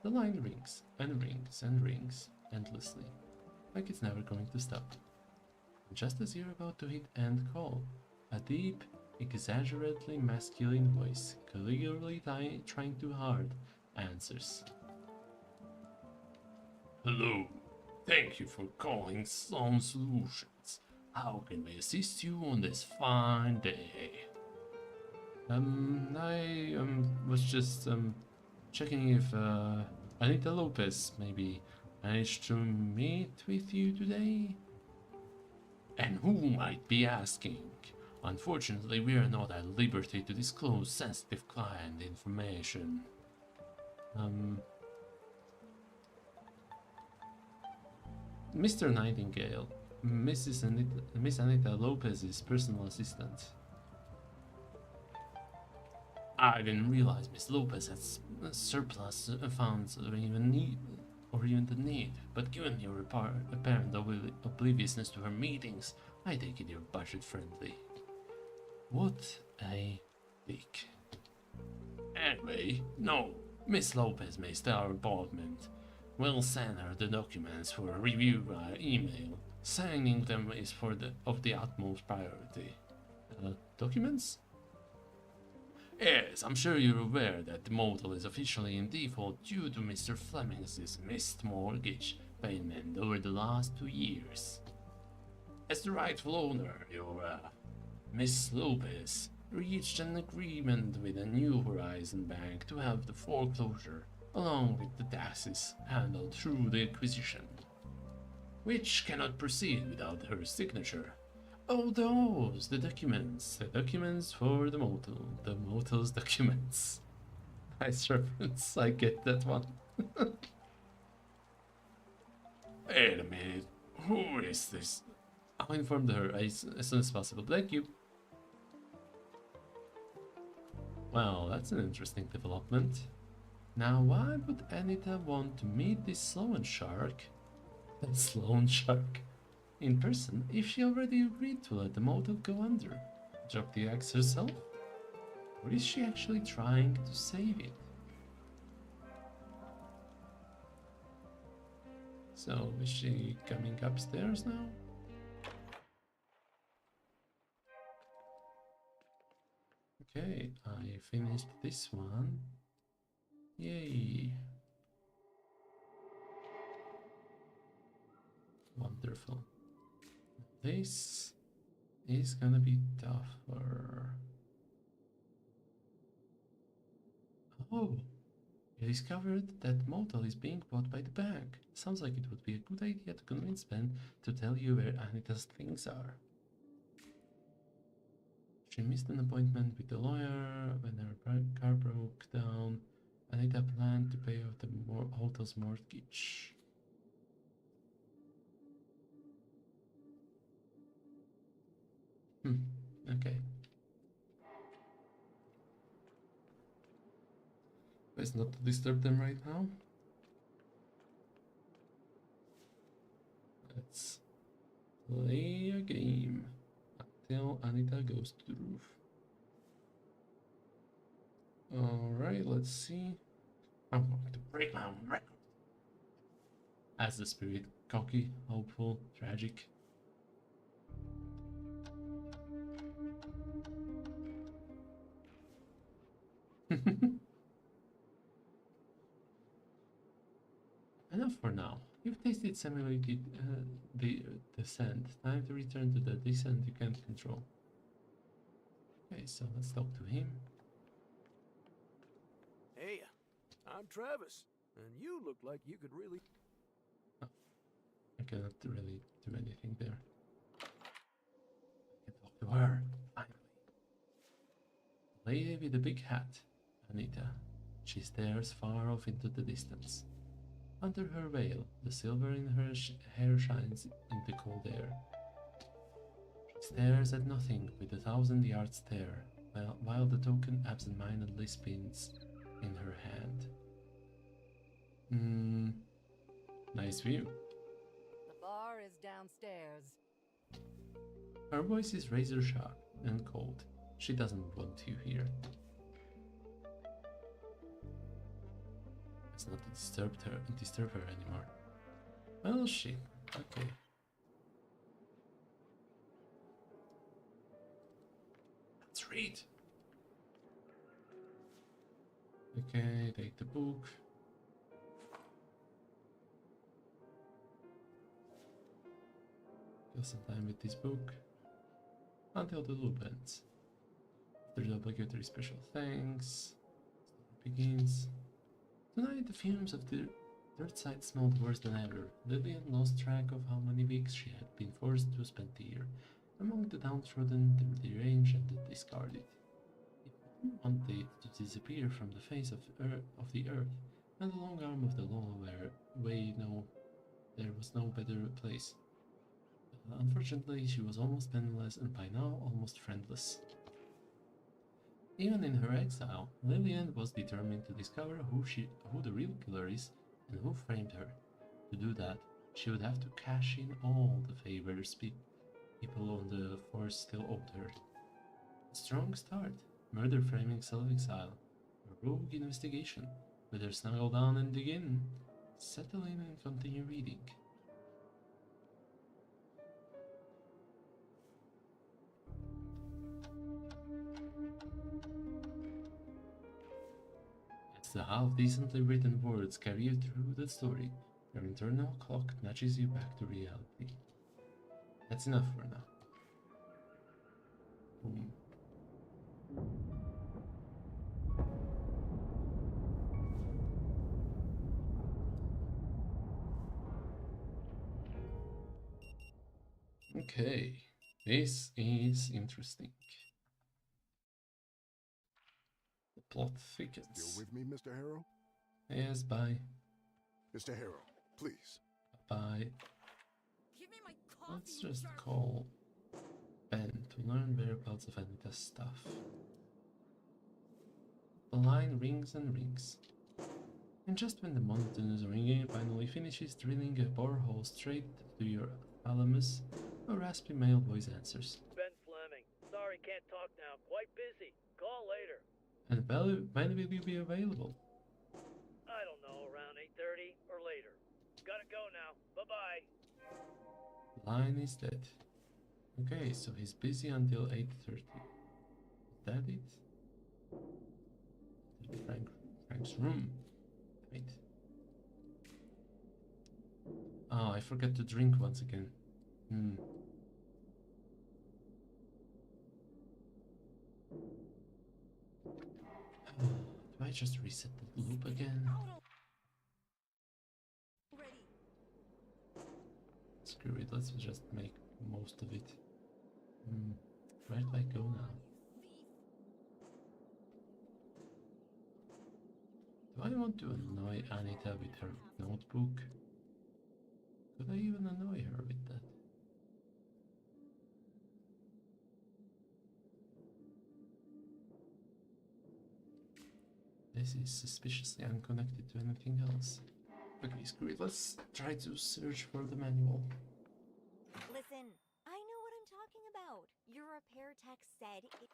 The line rings and rings and rings endlessly, like it's never going to stop. Just as you're about to hit end call, a deep, exaggeratedly masculine voice, clearly trying too hard, answers. Hello, thank you for calling Some Solutions. How can we assist you on this fine day? I was just checking if Anita Lopez maybe managed to meet with you today? And who might be asking? Unfortunately, we are not at liberty to disclose sensitive client information. Mr. Nightingale, Miss Anita Lopez's personal assistant. I didn't realize Miss Lopez has surplus funds or even the need, but given your apparent obliviousness to her meetings, I take it you're budget friendly. What a dick. Anyway, no, Miss Lopez may stay our apartment. We'll send her the documents for a review via email. Signing them is of the utmost priority. Documents? Yes, I'm sure you're aware that the motel is officially in default due to Mr. Fleming's missed mortgage payment over the last 2 years. As the rightful owner, your Miss Lopez reached an agreement with a New Horizon bank to have the foreclosure, along with the taxes, handled through the acquisition, which cannot proceed without her signature. Oh, those, the documents for the motel's documents. Nice reference, I get that one. Wait a minute, who is this? I'll inform her as soon as possible, thank you. Well, that's an interesting development. Now, why would Anita want to meet this Sloan Shark? That Sloan Shark? In person, if she already agreed to let the motel go under? Drop the axe herself? Or is she actually trying to save it? So, is she coming upstairs now? Okay, I finished this one. Yay! Wonderful. This is gonna be tougher. Oh, I discovered that motel is being bought by the bank. Sounds like it would be a good idea to convince Ben to tell you where Anita's things are. She missed an appointment with the lawyer when her car broke down. Anita planned to pay off the hotel's mortgage. Okay. Best not to disturb them right now. let's play a game until Anita goes to the roof. Alright, let's see. I'm going to break my own record. As the spirit, cocky, hopeful, tragic. Enough for now. You've tasted simulated the descent. Time to return to the descent you can't control. Okay, so let's talk to him. Hey, I'm Travis, and you look like you could really... I cannot really do anything there. I can talk to her, finally. Lady with the big hat, Anita. She stares far off into the distance. Under her veil, the silver in her hair shines in the cold air. She stares at nothing with a 1,000-yard stare, while the token absent-mindedly spins in her hand. Nice view. The bar is downstairs. Her voice is razor sharp and cold. She doesn't want you here. It's not to disturb her anymore. Well, shit. Okay. Let's read. Okay, take the book. Kill some time with this book until the loop ends. After the obligatory special thanks, story begins. Tonight, the fumes of the dirt side smelled worse than ever. Lillian lost track of how many weeks she had been forced to spend here, among the downtrodden, the deranged, and the discarded. People wanted to disappear from the face of the earth, and the long arm of the law where there was no better place. Unfortunately, she was almost penniless and by now almost friendless. Even in her exile, Lillian was determined to discover who the real killer is and who framed her. To do that, she would have to cash in all the favors people on the force still owed her. A strong start, murder framing self-exile, a rogue investigation, better snuggle down and dig in, settle in and continue reading. As the half-decently written words carry you through the story, your internal clock nudges you back to reality. That's enough for now. Boom. Okay, this is interesting. The plot thickens. Still with me, Mr. Harrow? Yes, bye. Mr. Harrow, please. Bye. Give me my coffee. Let's just call Ben to learn whereabouts of Anita's stuff. The line rings and rings. And just when the monotonous ringing finally finishes drilling a borehole straight to your thalamus, a raspy male voice answers. Ben Fleming. Sorry, can't talk now. Quite busy. Call later. And when will you be available? I don't know, around 8:30 or later. Gotta go now. Bye-bye. Line is dead. Okay, so he's busy until 8:30. Is that it? Frank's room. Wait. Oh, I forgot to drink once again. Do I just reset the loop again? Screw it, let's just make most of it. Where do I go now? Do I want to annoy Anita with her notebook? Could I even annoy her with that? This is suspiciously unconnected to anything else. Okay, screw it, let's try to search for the manual. Listen, I know what I'm talking about. Your repair tech said it.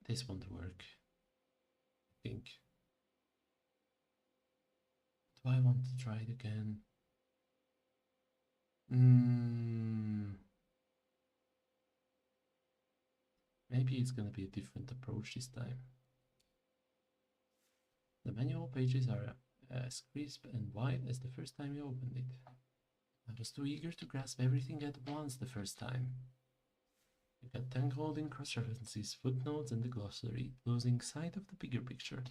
This won't work, I think. Do I want to try it again? Maybe it's gonna be a different approach this time. The manual pages are as crisp and wide as the first time you opened it. I was too eager to grasp everything at once the first time. You got tangled in cross-references, footnotes, and the glossary, losing sight of the bigger picture.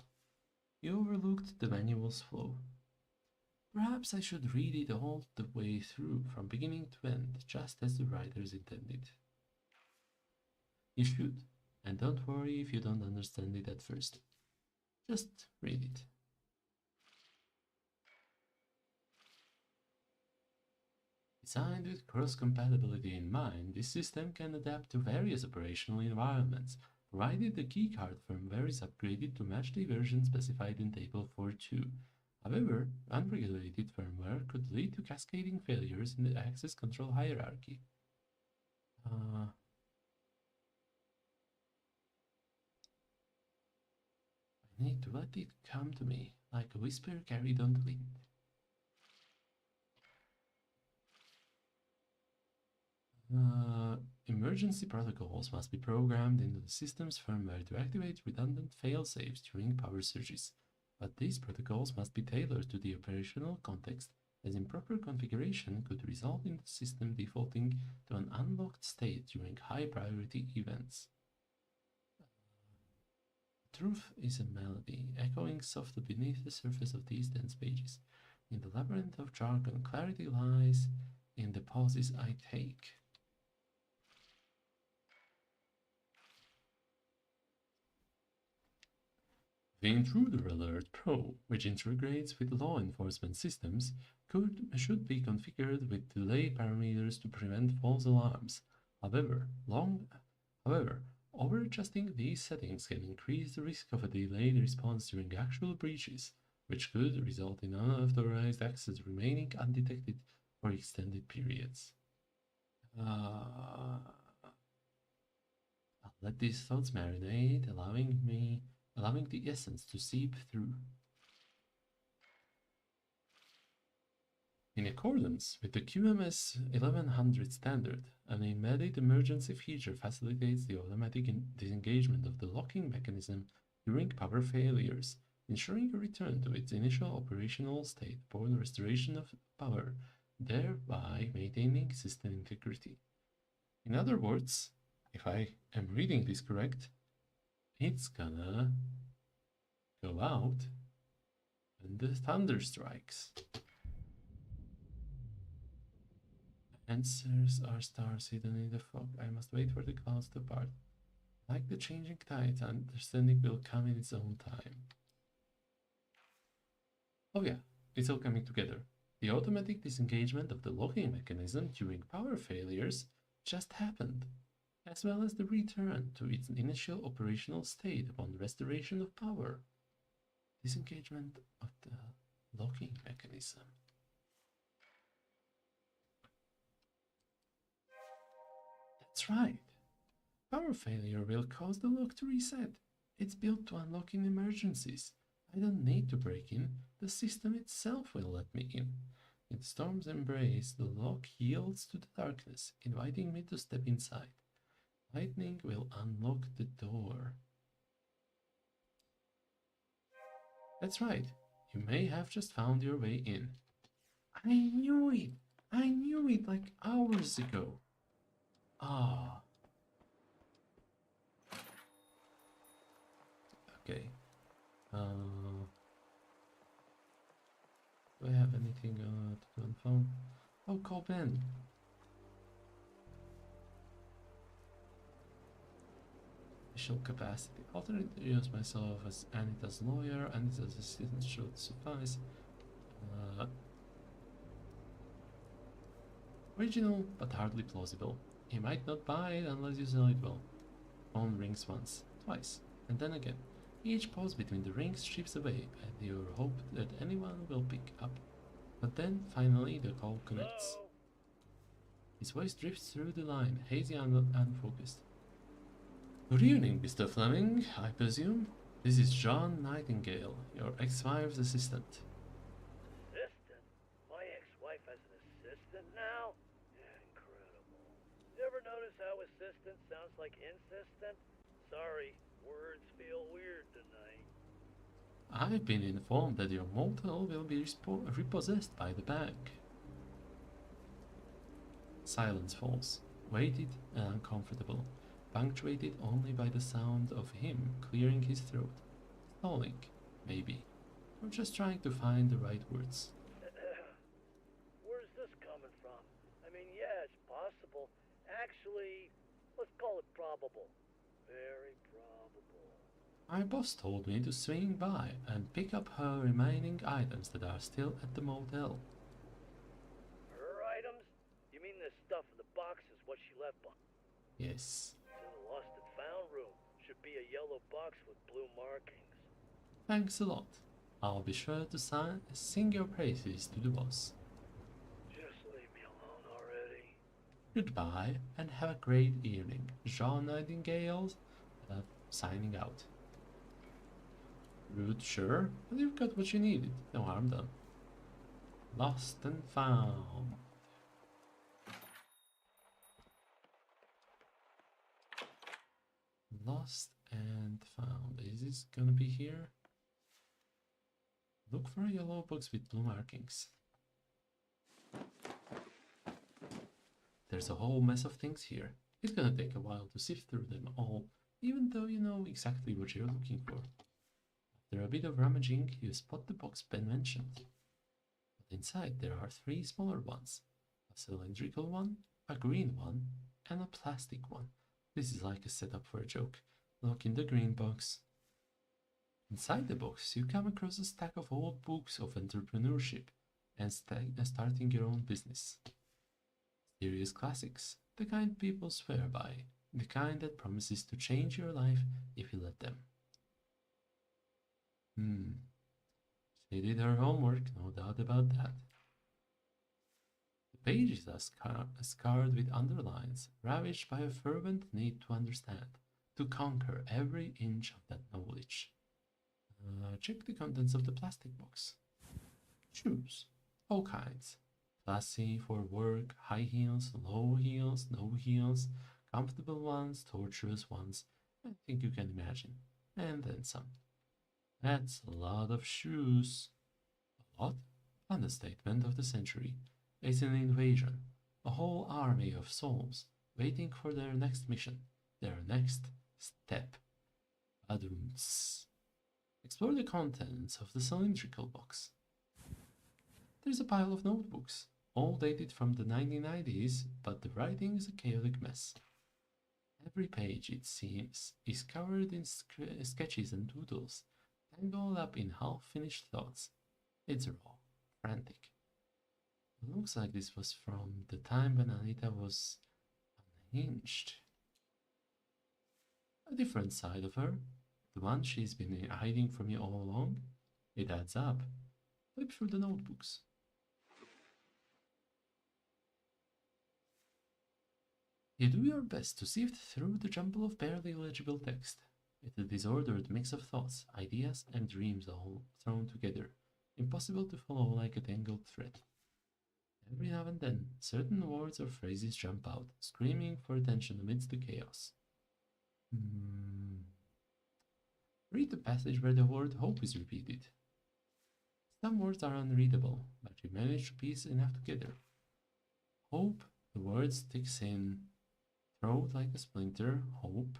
You overlooked the manual's flow. Perhaps I should read it all the way through, from beginning to end, just as the writers intended. You should, and don't worry if you don't understand it at first. Just read it. Designed with cross-compatibility in mind, this system can adapt to various operational environments, provided the keycard firmware is upgraded to match the version specified in Table 4.2. However, unregulated firmware could lead to cascading failures in the access control hierarchy. I need to let it come to me, like a whisper carried on the wind. Emergency protocols must be programmed into the system's firmware to activate redundant fail-safes during power surges, but these protocols must be tailored to the operational context, as improper configuration could result in the system defaulting to an unlocked state during high-priority events. Truth is a melody, echoing softly beneath the surface of these dense pages. In the labyrinth of jargon, clarity lies in the pauses I take. The Intruder Alert Pro, which integrates with law enforcement systems, should be configured with delay parameters to prevent false alarms. However, over-adjusting these settings can increase the risk of a delayed response during actual breaches, which could result in unauthorized access remaining undetected for extended periods. I'll let these thoughts marinate, allowing the essence to seep through. In accordance with the QMS 1100 standard, an embedded emergency feature facilitates the automatic disengagement of the locking mechanism during power failures, ensuring a return to its initial operational state upon restoration of power, thereby maintaining system integrity. In other words, if I am reading this correct, it's gonna go out when the thunder strikes. Answers are stars hidden in the fog. I must wait for the clouds to part. Like the changing tides, understanding will come in its own time. Oh yeah, it's all coming together. The automatic disengagement of the locking mechanism during power failures just happened, as well as the return to its initial operational state upon restoration of power. Disengagement of the locking mechanism. That's right. Power failure will cause the lock to reset. It's built to unlock in emergencies. I don't need to break in. The system itself will let me in. In Storm's embrace, the lock yields to the darkness, inviting me to step inside. Lightning will unlock the door. That's right. You may have just found your way in. I knew it! I knew it like hours ago. Ah. Okay. Do I have anything to do on the phone? Oh, call Ben. Official capacity. Alternate use myself as Anita's lawyer. Anita's assistant should suffice. Original, but hardly plausible. He might not buy it unless you sell it well. Phone rings once, twice, and then again. Each pause between the rings chips away at your hope that anyone will pick up. But then, finally, the call connects. Hello? His voice drifts through the line, hazy and unfocused. Good evening, Mr. Fleming, I presume. This is John Nightingale, your ex-wife's assistant. Assistant? My ex-wife has an assistant now? Incredible. You ever notice how assistant sounds like insistent? Sorry, words feel weird tonight. I've been informed that your motel will be repossessed by the bank. Silence falls, weighted and uncomfortable, punctuated only by the sound of him clearing his throat, stalling, maybe, or just trying to find the right words. Where's this coming from? I mean, yeah, it's possible. Actually, let's call it probable. Very probable. My boss told me to swing by and pick up her remaining items that are still at the motel. Her items? You mean the stuff in the boxes, what she left behind? Yes. It's in the lost and found room. Should be a yellow box with blue markings. Thanks a lot. I'll be sure to sing your praises to the boss. Just leave me alone already. Goodbye and have a great evening. John Nightingale, signing out. Rude, sure, but you've got what you needed. No harm done. Lost and found. Lost and found. Is this gonna be here? Look for a yellow box with blue markings. There's a whole mess of things here. It's gonna take a while to sift through them all, even though you know exactly what you're looking for. After a bit of rummaging, you spot the box Ben mentioned. But inside there are three smaller ones. A cylindrical one, a green one, and a plastic one. This is like a setup for a joke. Look in the green box. Inside the box, you come across a stack of old books of entrepreneurship and starting your own business. Serious classics, the kind people swear by, the kind that promises to change your life if you let them. She did her homework, no doubt about that. The pages are scarred with underlines, ravished by a fervent need to understand, to conquer every inch of that knowledge. Check the contents of the plastic box. Shoes, all kinds. Classy for work, high heels, low heels, no heels, comfortable ones, torturous ones, anything you can imagine, and then some. That's a lot of shoes. A lot? Understatement of the century. It's an invasion. A whole army of souls waiting for their next mission, their next step. Adunts. Explore the contents of the cylindrical box. There's a pile of notebooks, all dated from the 1990s, but the writing is a chaotic mess. Every page, it seems, is covered in sketches and doodles, tangled up in half-finished thoughts. It's raw, frantic. It looks like this was from the time when Anita was unhinged. A different side of her, the one she's been hiding from you all along. It adds up. Flip through the notebooks. You do your best to sift through the jumble of barely legible text. It's a disordered mix of thoughts, ideas, and dreams all thrown together, impossible to follow like a tangled thread. Every now and then, certain words or phrases jump out, screaming for attention amidst the chaos. Read the passage where the word hope is repeated. Some words are unreadable, but you manage to piece enough together. Hope, the word sticks in throat like a splinter. Hope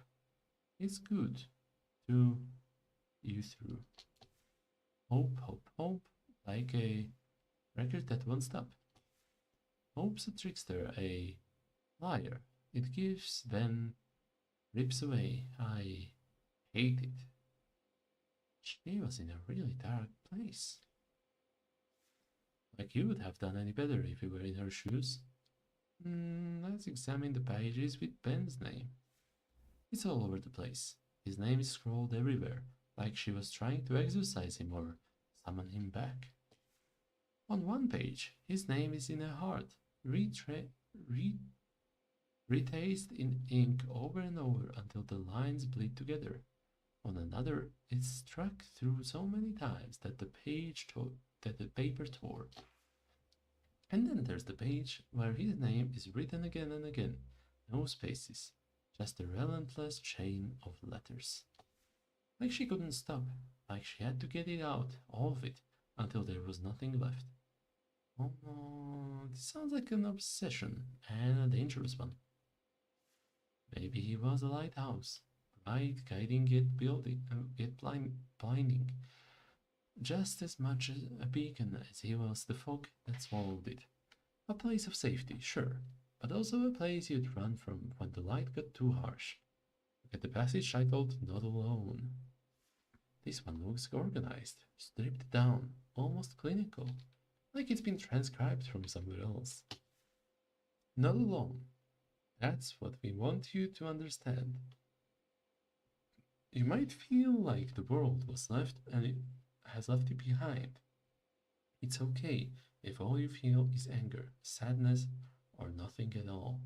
is good to you through. Hope, hope, hope, like a record that won't stop. Hope's a trickster, a liar. It gives, then rips away. I hate it. She was in a really dark place. Like you would have done any better if you were in her shoes. Let's examine the pages with Ben's name. It's all over the place. His name is scrawled everywhere, like she was trying to exorcise him or summon him back. On one page, his name is in a heart, retraced in ink over and over until the lines bleed together. On another, it's struck through so many times that the paper tore. And then there's the page where his name is written again and again, no spaces, just a relentless chain of letters. Like she couldn't stop, like she had to get it out, all of it, until there was nothing left. Oh no, this sounds like an obsession, and a dangerous one. Maybe he was a lighthouse, bright, guiding yet blinding, just as much as a beacon as he was the fog that swallowed it. A place of safety, sure, but also a place you'd run from when the light got too harsh. Look at the passage titled Not Alone. This one looks organized, stripped down, almost clinical, like it's been transcribed from somewhere else. Not alone. That's what we want you to understand. You might feel like the world was left and it has left you behind. It's okay if all you feel is anger, sadness, or nothing at all.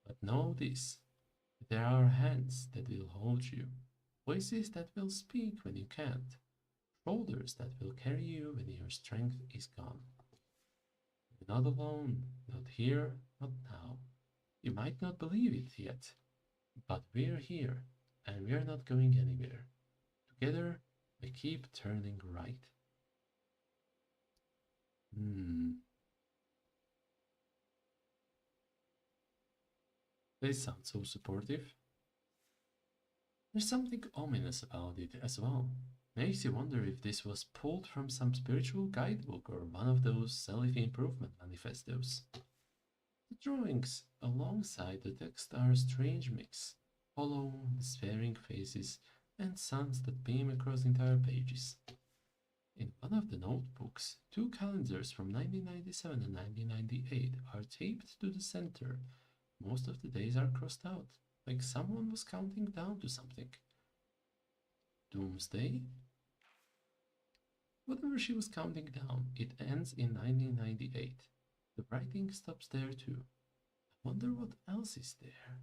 But know this, there are hands that will hold you, voices that will speak when you can't, shoulders that will carry you when your strength is gone. You're not alone, not here, not now. You might not believe it yet, but we're here, and we're not going anywhere. Together, we keep turning right. This sounds so supportive. There's something ominous about it as well. Makes you wonder if this was pulled from some spiritual guidebook or one of those self-improvement manifestos. The drawings alongside the text are a strange mix. Hollow, despairing faces, and suns that beam across entire pages. In one of the notebooks, two calendars from 1997 and 1998 are taped to the center. Most of the days are crossed out, like someone was counting down to something. Doomsday? Whatever she was counting down, it ends in 1998. The writing stops there too. I wonder what else is there.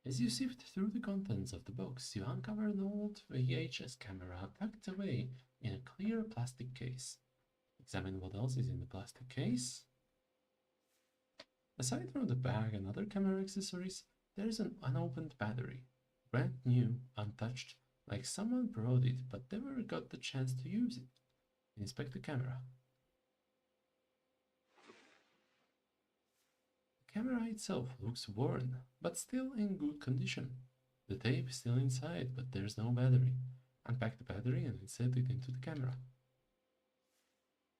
As you sift through the contents of the box, you uncover an old VHS camera tucked away in a clear plastic case. Examine what else is in the plastic case. Aside from the bag and other camera accessories, there is an unopened battery. Brand new, untouched, like someone brought it but never got the chance to use it. Inspect the camera. The camera itself looks worn, but still in good condition. The tape is still inside, but there's no battery. Unpack the battery and insert it into the camera.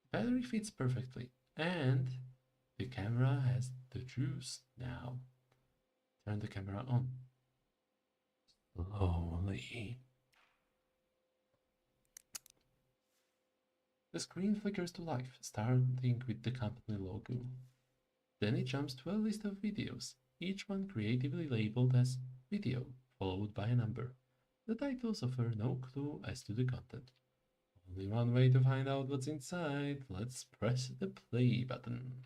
The battery fits perfectly, and the camera has the juice now. Turn the camera on. Slowly. The screen flickers to life, starting with the company logo. Then it jumps to a list of videos, each one creatively labeled as video, followed by a number. The titles offer no clue as to the content. Only one way to find out what's inside. Let's press the play button.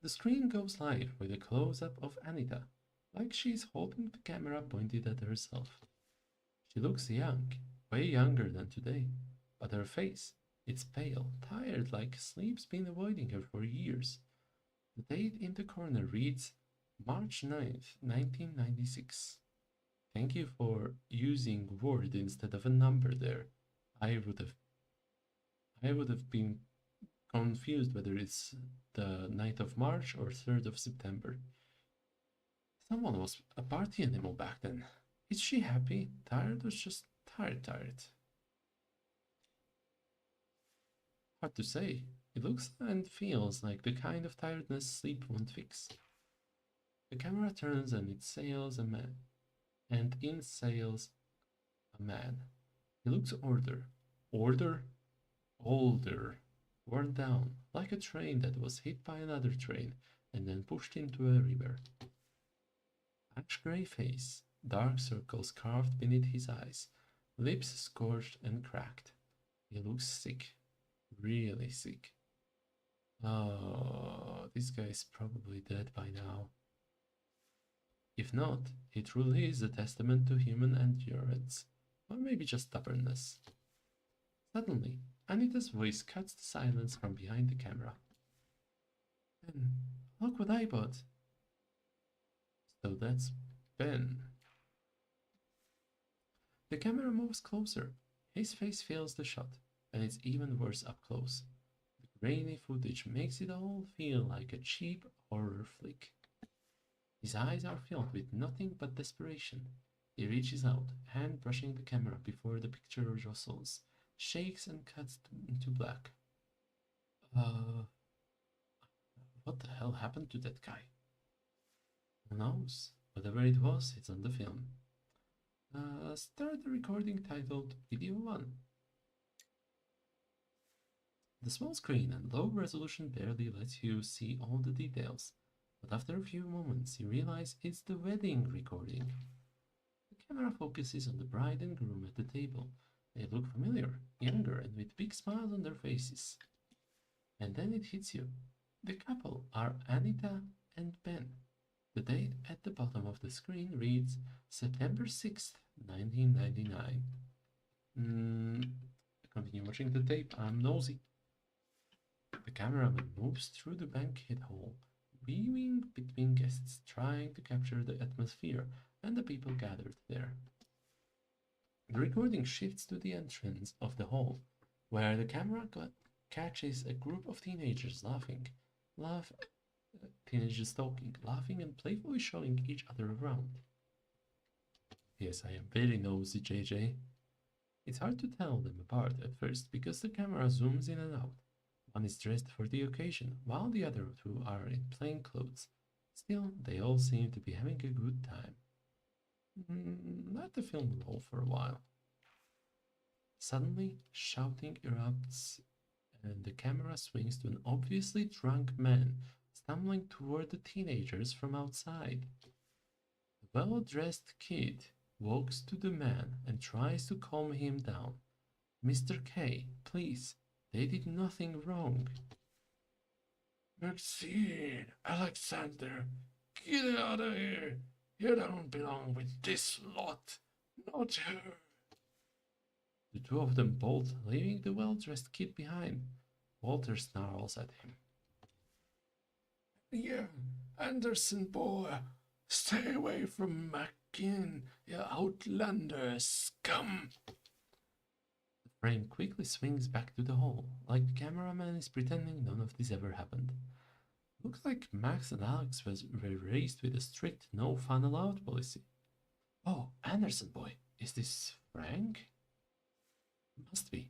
The screen goes live with a close-up of Anita, like she's holding the camera pointed at herself. She looks young, way younger than today, but her face, it's pale, tired, like sleep's been avoiding her for years. The date in the corner reads March 9th, 1996. Thank you for using word instead of a number there. I would have been confused whether it's the 9th of March or 3rd of September. Someone was a party animal back then. Is she happy, tired, or just tired? Hard to say. It looks and feels like the kind of tiredness sleep won't fix. The camera turns and it sails a man. And in sails a man. He looks older. Older? worn down, like a train that was hit by another train and then pushed into a river. Ash gray face, dark circles carved beneath his eyes, lips scorched and cracked. He looks sick, really sick. Oh, this guy is probably dead by now. If not, he truly is a testament to human endurance, or maybe just stubbornness. Suddenly, Anita's voice cuts the silence from behind the camera. Ben, look what I bought. So that's Ben. The camera moves closer. His face fills the shot, and it's even worse up close. The grainy footage makes it all feel like a cheap horror flick. His eyes are filled with nothing but desperation. He reaches out, hand brushing the camera before the picture jostles, shakes and cuts into black. What the hell happened to that guy? Who knows? Whatever it was, it's on the film. Start the recording titled Video 1. The small screen and low resolution barely lets you see all the details, but after a few moments you realize it's the wedding recording. The camera focuses on the bride and groom at the table. They look familiar, younger, and with big smiles on their faces. And then it hits you. The couple are Anita and Ben. The date at the bottom of the screen reads September 6th, 1999. Continue watching the tape, I'm nosy. The cameraman moves through the banquet hall, weaving between guests, trying to capture the atmosphere and the people gathered there. The recording shifts to the entrance of the hall, where the camera catches a group of teenagers teenagers talking, laughing, and playfully showing each other around. Yes, I am very nosy, JJ. It's hard to tell them apart at first because the camera zooms in and out. One is dressed for the occasion, while the other two are in plain clothes. Still, they all seem to be having a good time. Let the film roll for a while. Suddenly, shouting erupts and the camera swings to an obviously drunk man stumbling toward the teenagers from outside. The well-dressed kid walks to the man and tries to calm him down. Mr. K, please, they did nothing wrong. Maxine, Alexander, get out of here. You don't belong with this lot, not her. The two of them bolt, leaving the well-dressed kid behind. Walter snarls at him. You Anderson boy, stay away from Mackin, you outlander scum. The frame quickly swings back to the hall, like the cameraman is pretending none of this ever happened. Looks like Max and Alex were raised with a strict no fun allowed policy. Oh, Anderson boy, is this Frank? Must be.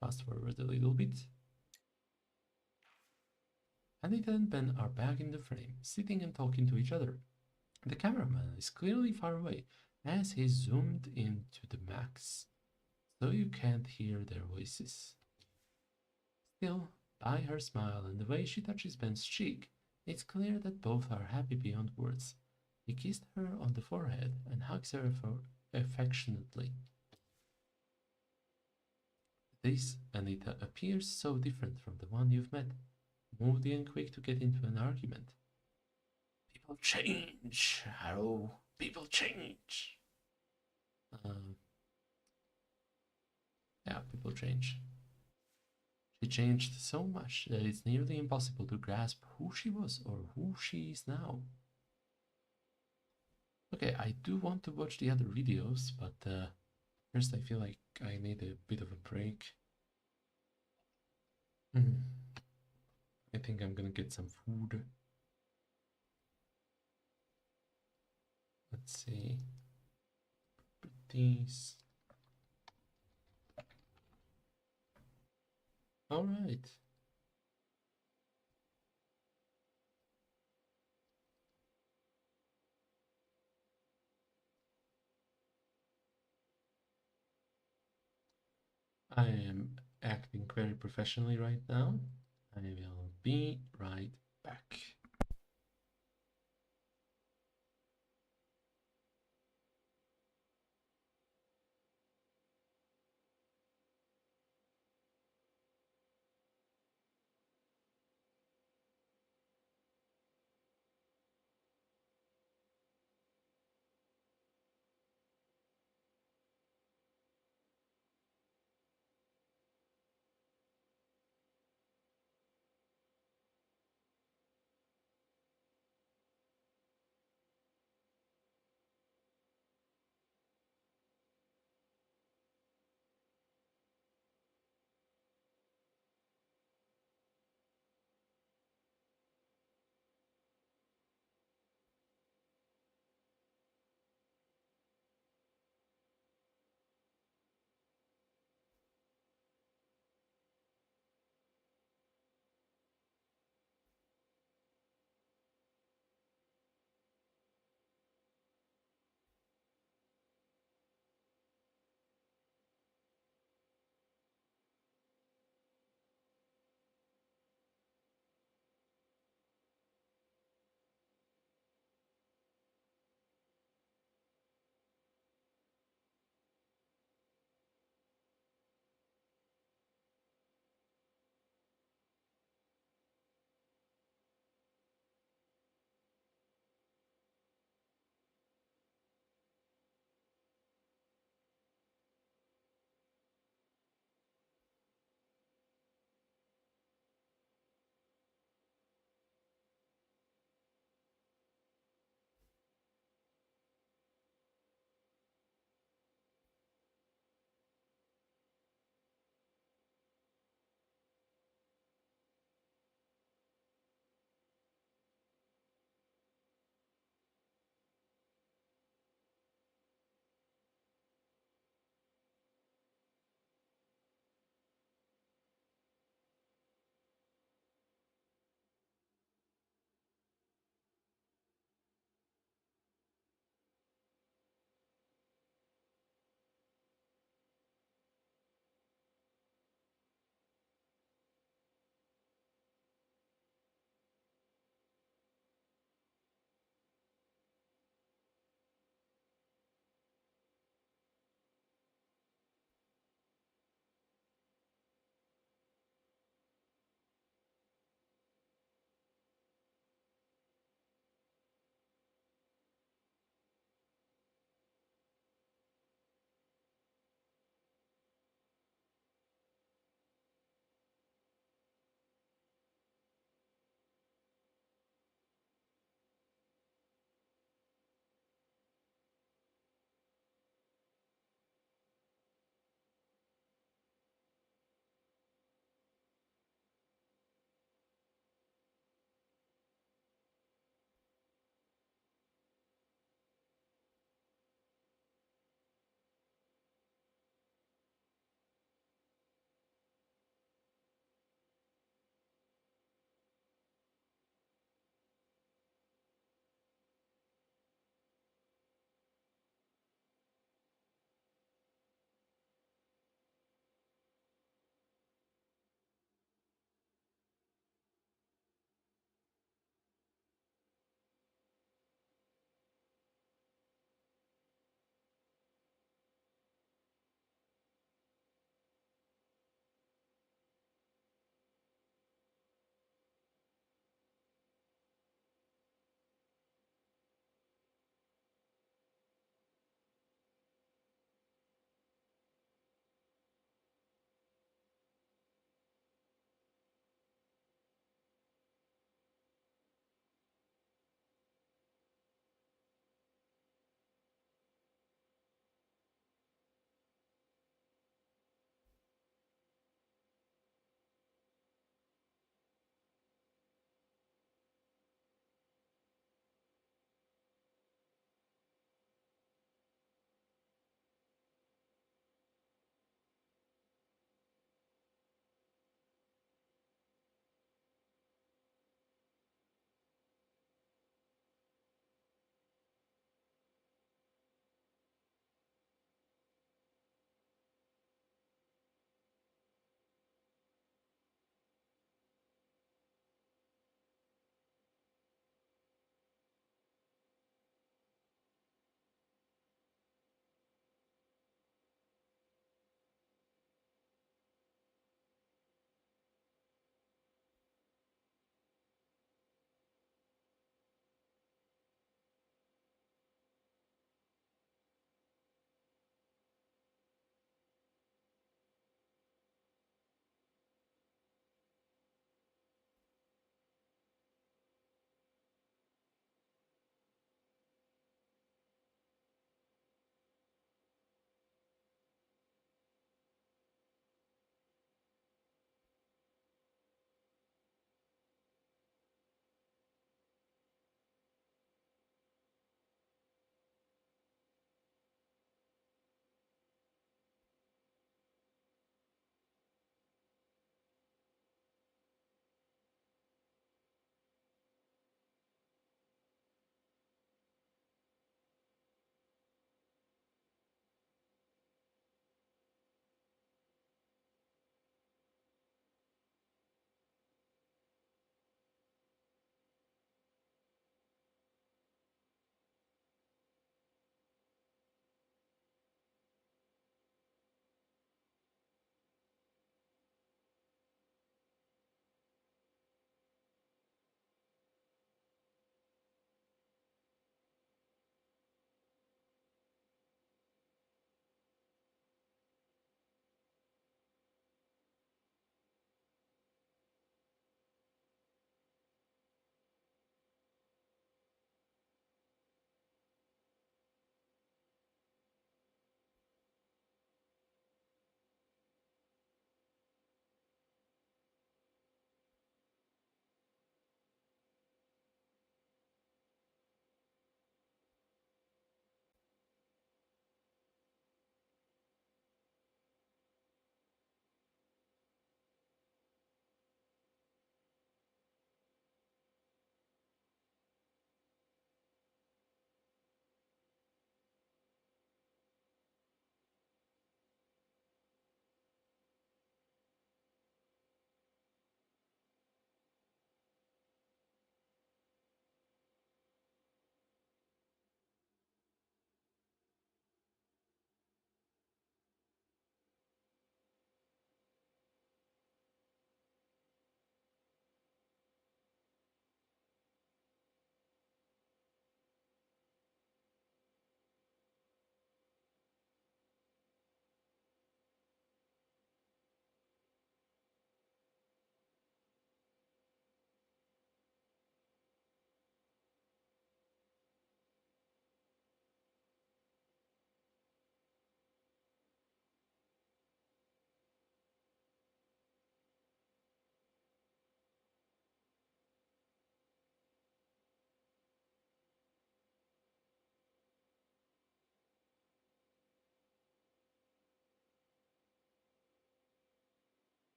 Fast forward a little bit. Anita and Ben are back in the frame, sitting and talking to each other. The cameraman is clearly far away as he zoomed into the max, so you can't hear their voices. Still, by her smile and the way she touches Ben's cheek, it's clear that both are happy beyond words. He kissed her on the forehead and hugs her affectionately. This Anita appears so different from the one you've met, moody and quick to get into an argument. People change, Harrow. People change. Yeah, people change. She changed so much that it's nearly impossible to grasp who she was or who she is now. Okay, I do want to watch the other videos, but first I feel like I need a bit of a break. I think I'm gonna get some food. Let's see. These. All right. I am acting very professionally right now. I will be right back.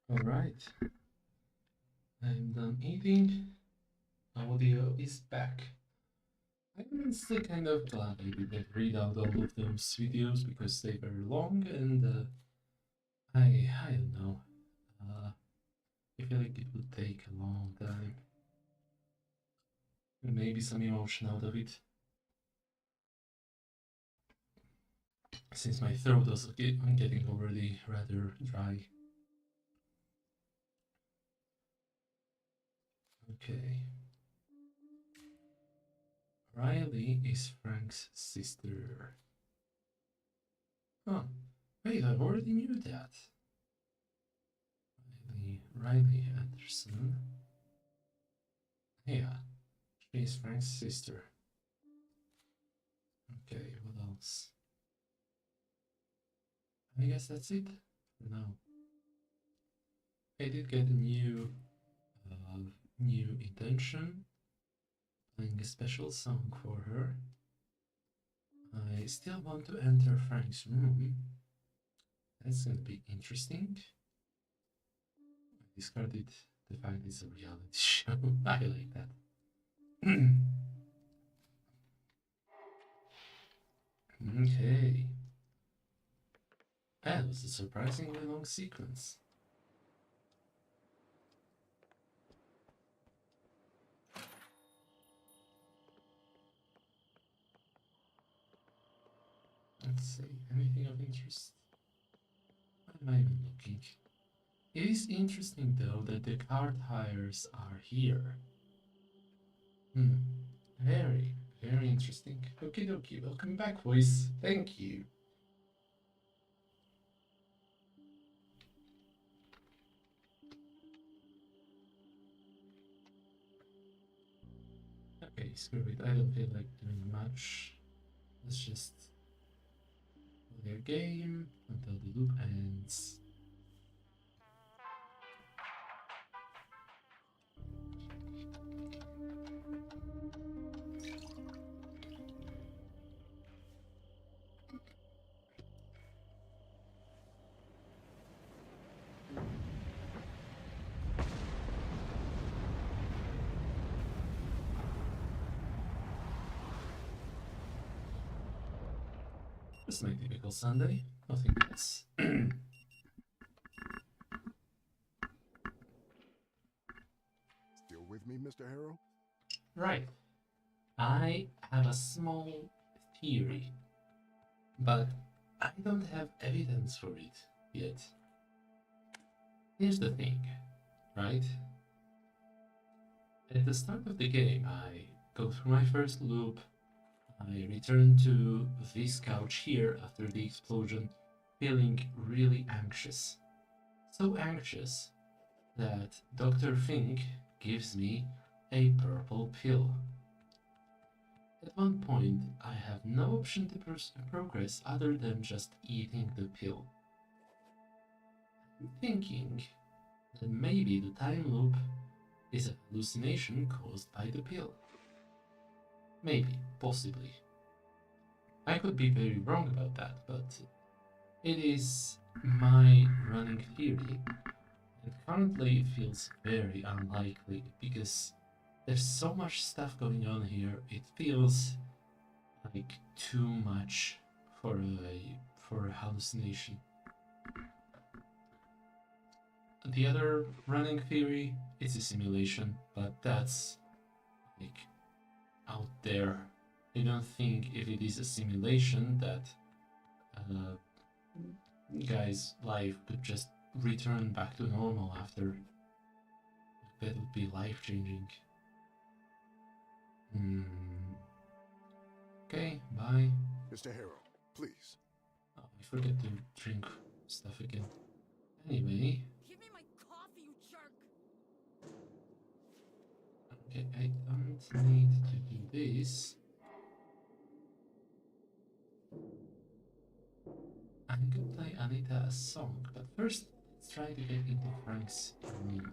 Alright, I'm done eating. Audio is back. I'm still kind of glad I didn't read out all of those videos because they were long and I don't know. I feel like it would take a long time. And maybe some emotion out of it. Since my throat was getting already rather dry. Okay. Riley is Frank's sister. Huh. Wait, I already knew that. Riley Anderson. Yeah, she's Frank's sister. Okay, what else? I guess that's it for now. I did get a new intention, playing a special song for her. I still want to enter Frank's room. That's gonna be interesting. I discarded the fact it's a reality show. I like that. Okay. That was a surprisingly long sequence. Let's see, anything of interest? What am I even looking? It is interesting though that the car tires are here. Very, very interesting. Okie dokie, welcome back, boys. Thank you. Okay, screw it. I don't feel like doing much. Let's just play a game until the loop ends. Just my typical Sunday, nothing else. Still with me, Mr. Harrow? Right. I have a small theory, but I don't have evidence for it yet. Here's the thing, right? At the start of the game, I go through my first loop. I return to this couch here after the explosion, feeling really anxious. So anxious that Dr. Fink gives me a purple pill. At one point, I have no option to progress other than just eating the pill. I'm thinking that maybe the time loop is a hallucination caused by the pill. Maybe, possibly. I could be very wrong about that, but it is my running theory. And currently it feels very unlikely because there's so much stuff going on here. It feels like too much for a hallucination. The other running theory is a simulation, but that's like out there. I don't think if it is a simulation that guy's life could just return back to normal after. That would be life-changing. Okay, bye. Mr. Harrow, please. Oh, I forget to drink stuff again. Anyway. Give me my coffee, you jerk! Okay, I don't need to do this. I'm gonna play Anita a song, but first let's try to get into Frank's room.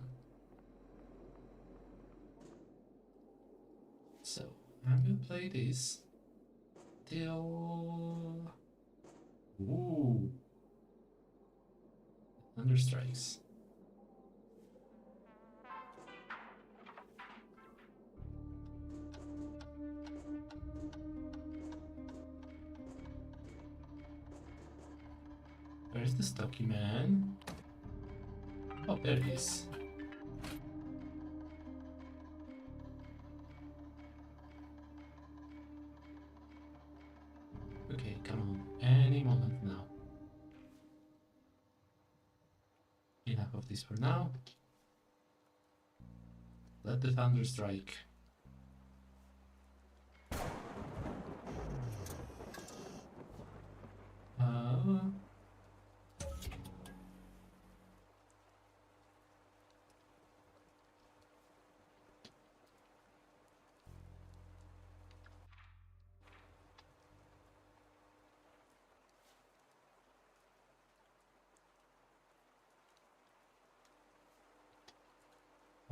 So, I'm gonna play this till... Ooh! Thunder strikes. Where's the stocky man? Oh, there he is. Okay, come on. Any moment now. Enough of this for now. Let the thunder strike.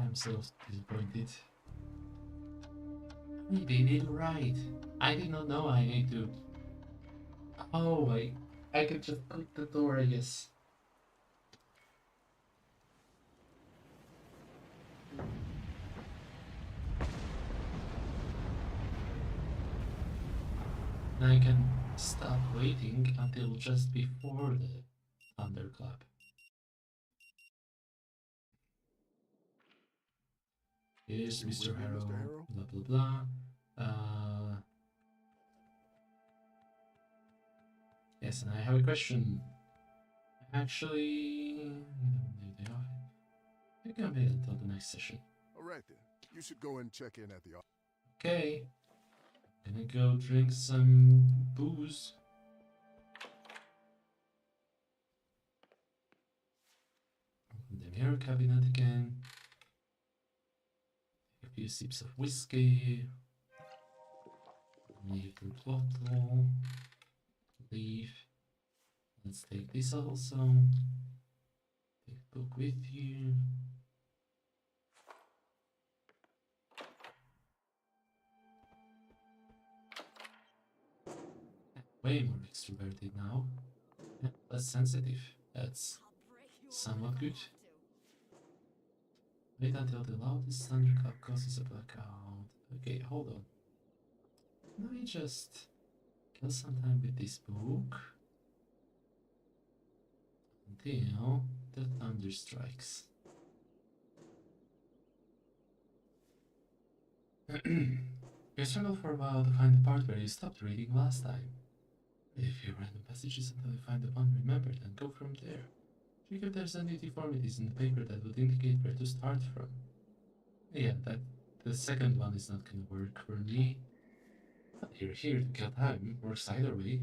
I'm so disappointed. I did it right. I did not know I need to. Oh, I could just put the door, I guess. And I can stop waiting until just before the thunderclap. Here's You Mr. with me, Harrow, Mr. Harrow? blah blah blah. Yes, and I have a question. Actually, you don't need the office. You can wait until the next session. All right then. You should go and check in at the office. Okay. Gonna go drink some booze. Open the mirror cabinet again. Take a few sips of whiskey. Leave the bottle. Leave. Let's take this also. Take the book with you. Way more extroverted now. Yeah, less sensitive. That's somewhat good. Wait until the loudest thunderclap causes a blackout. Okay, hold on. Let me just kill some time with this book until the thunder strikes. You struggle for a while to find the part where you stopped reading last time. Read a few random passages until you find the one remembered and go from there. Check if there's any deformities in the paper that would indicate where to start from. Yeah, the second one is not gonna work for me. But you're here to kill time, works either way.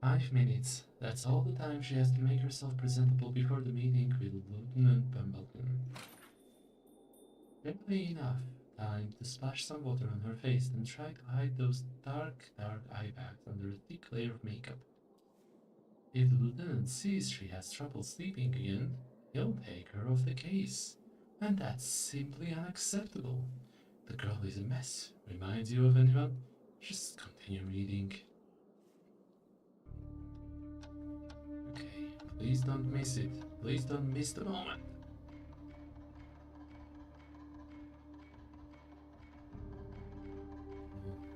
5 minutes. That's all the time she has to make herself presentable before the meeting with Lieutenant Bumbleton. Barely enough time to splash some water on her face and try to hide those dark eye bags under a thick layer of makeup. If the lieutenant sees she has trouble sleeping again, he'll take her off the case. And that's simply unacceptable. The girl is a mess. Reminds you of anyone? Just continue reading. Okay, please don't miss it. Please don't miss the moment.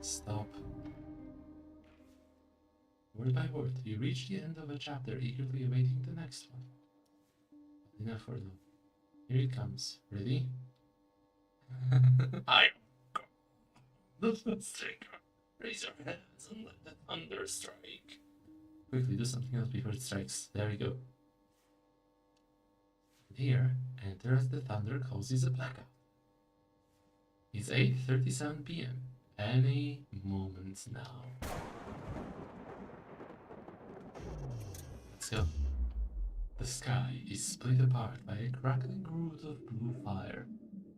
Stop. Word by word, you reach the end of a chapter, eagerly awaiting the next one. But enough for now. Here it comes. Ready? I the first taker. Raise your hands and let the thunder strike. Quickly, do something else before it strikes. There we go. And here, enter as the thunder causes a blackout. It's 8:37 p.m. Any moment now. Let's go. The sky is split apart by a crackling root of blue fire,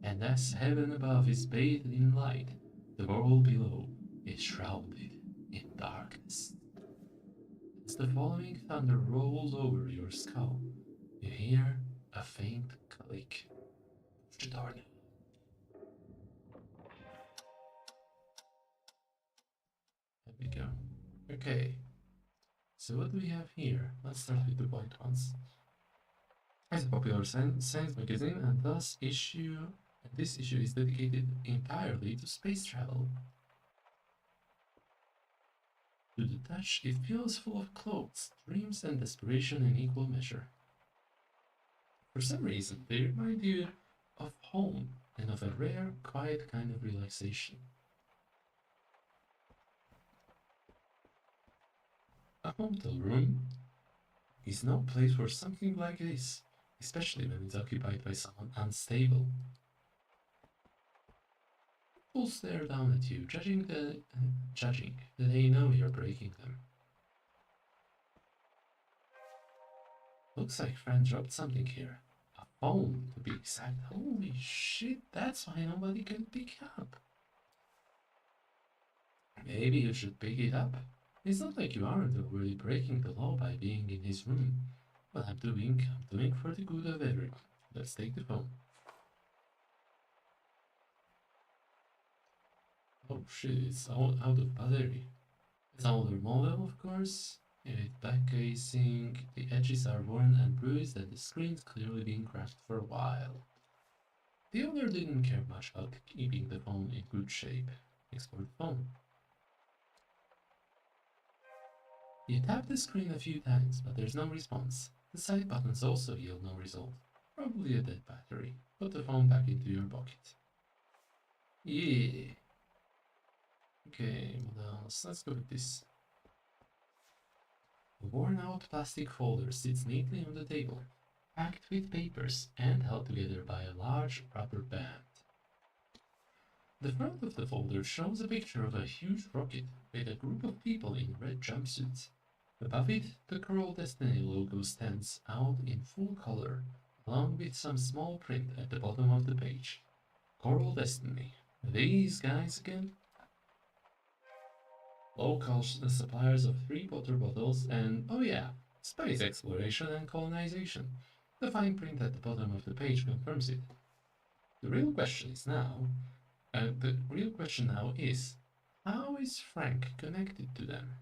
and as heaven above is bathed in light, the world below is shrouded in darkness. As the following thunder rolls over your skull, you hear a faint click. Push the door now. There we go. Okay, So what do we have here? Let's start with the white ones. It's a popular science magazine, and this issue is dedicated entirely to space travel. To the touch, it feels full of clothes, dreams, and desperation in equal measure. For some reason, they remind you of home and of a rare, quiet kind of relaxation. A hotel room is no place for something like this, especially when it's occupied by someone unstable. People stare down at you, judging that they know you're breaking them. Looks like Fran dropped something here. A phone, to be exact. Holy shit, that's why nobody can pick up. Maybe you should pick it up. It's not like you aren't already breaking the law by being in his room. But I'm doing for the good of everyone. Let's take the phone. Oh shit, it's out of battery. It's an older model, of course. With back casing, the edges are worn and bruised, and the screen's clearly been cracked for a while. The owner didn't care much about keeping the phone in good shape. Explore the phone. You tap the screen a few times, but there's no response. The side buttons also yield no result. Probably a dead battery. Put the phone back into your pocket. Yeah. Okay, what else? Let's go with this. A worn-out plastic folder sits neatly on the table, packed with papers and held together by a large rubber band. The front of the folder shows a picture of a huge rocket with a group of people in red jumpsuits. Above it, the Coral Destiny logo stands out in full color, along with some small print at the bottom of the page. Coral Destiny. These guys again? Local suppliers of free water bottles and, oh yeah, space exploration and colonization. The fine print at the bottom of the page confirms it. The real question now is, how is Frank connected to them?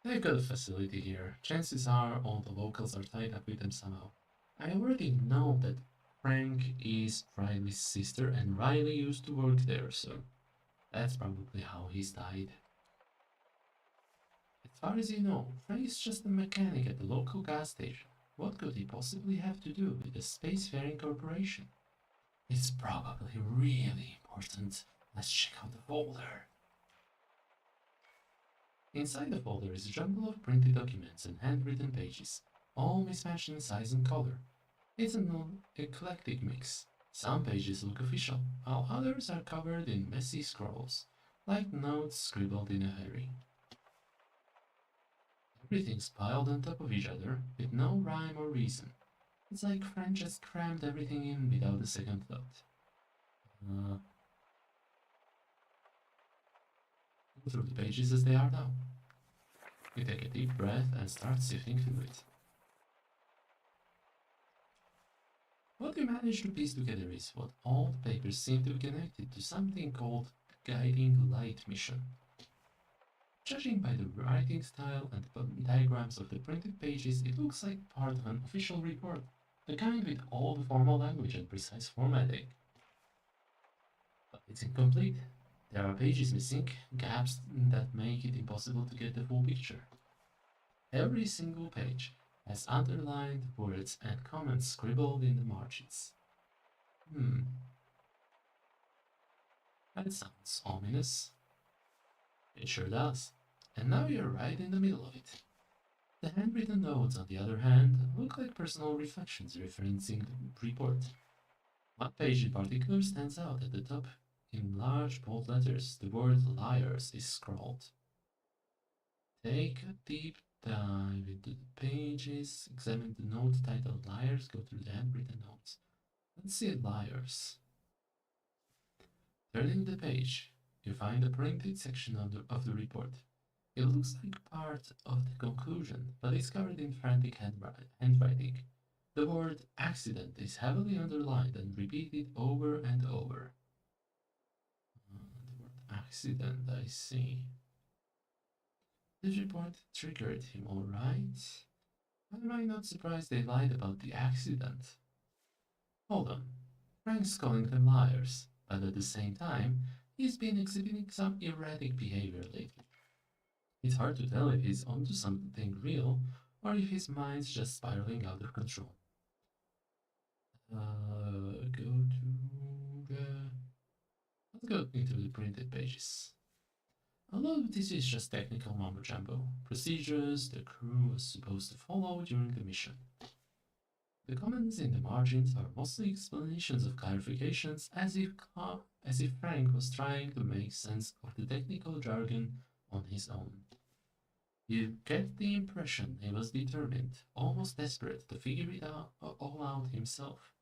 They've got a facility here. Chances are all the locals are tied up with them somehow. I already know that Frank is Riley's sister and Riley used to work there, so that's probably how he's died. As far as you know, Frank is just a mechanic at the local gas station. What could he possibly have to do with the Spacefaring Corporation? It's probably really important. Let's check out the folder. Inside the folder is a jumble of printed documents and handwritten pages, all mismatched in size and color. It's an eclectic mix. Some pages look official, while others are covered in messy scrawls, like notes scribbled in a hurry. Everything's piled on top of each other, with no rhyme or reason. It's like Frank just crammed everything in without a second thought. Go through the pages as they are now. You take a deep breath and start sifting through it. What you manage to piece together is what all the papers seem to be connected to something called Guiding Light Mission. Judging by the writing style and the diagrams of the printed pages, it looks like part of an official report, the kind with all the formal language and precise formatting. But it's incomplete. There are pages missing, gaps that make it impossible to get the full picture. Every single page has underlined words and comments scribbled in the margins. That sounds ominous. It sure does. And now you're right in the middle of it. The handwritten notes, on the other hand, look like personal reflections referencing the report. One page in particular stands out at the top. In large bold letters, the word liars is scrawled. Take a deep dive into the pages, examine the note titled Liars, go through the handwritten notes. Let's see liars. Turning the page, you find a printed section of the report. It looks like part of the conclusion, but it's covered in frantic handwriting. The word accident is heavily underlined and repeated over and over. The word accident, I see. This report triggered him, all right. Why am I not surprised they lied about the accident? Hold on. Frank's calling them liars, but at the same time, he's been exhibiting some erratic behavior lately. It's hard to tell if he's onto something real or if his mind's just spiraling out of control. Go to the... Let's go into the printed pages. A lot of this is just technical mumbo jumbo, procedures the crew was supposed to follow during the mission. The comments in the margins are mostly explanations of clarifications, as if Frank was trying to make sense of the technical jargon on his own. You get the impression he was determined, almost desperate, to figure it all out himself.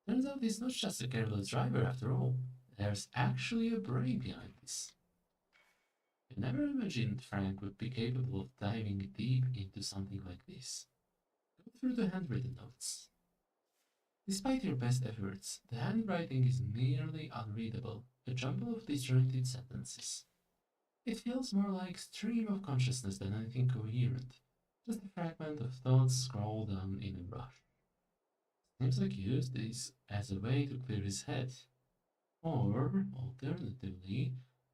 Turns out he's not just a careless driver after all. There's actually a brain behind this. I never imagined Frank would be capable of diving deep into something like this. Go through the handwritten notes. Despite your best efforts, the handwriting is nearly unreadable, a jumble of disjointed sentences. It feels more like stream of consciousness than anything coherent, just a fragment of thoughts scrawled down in a rush. Seems like he used this as a way to clear his head. Or, alternatively,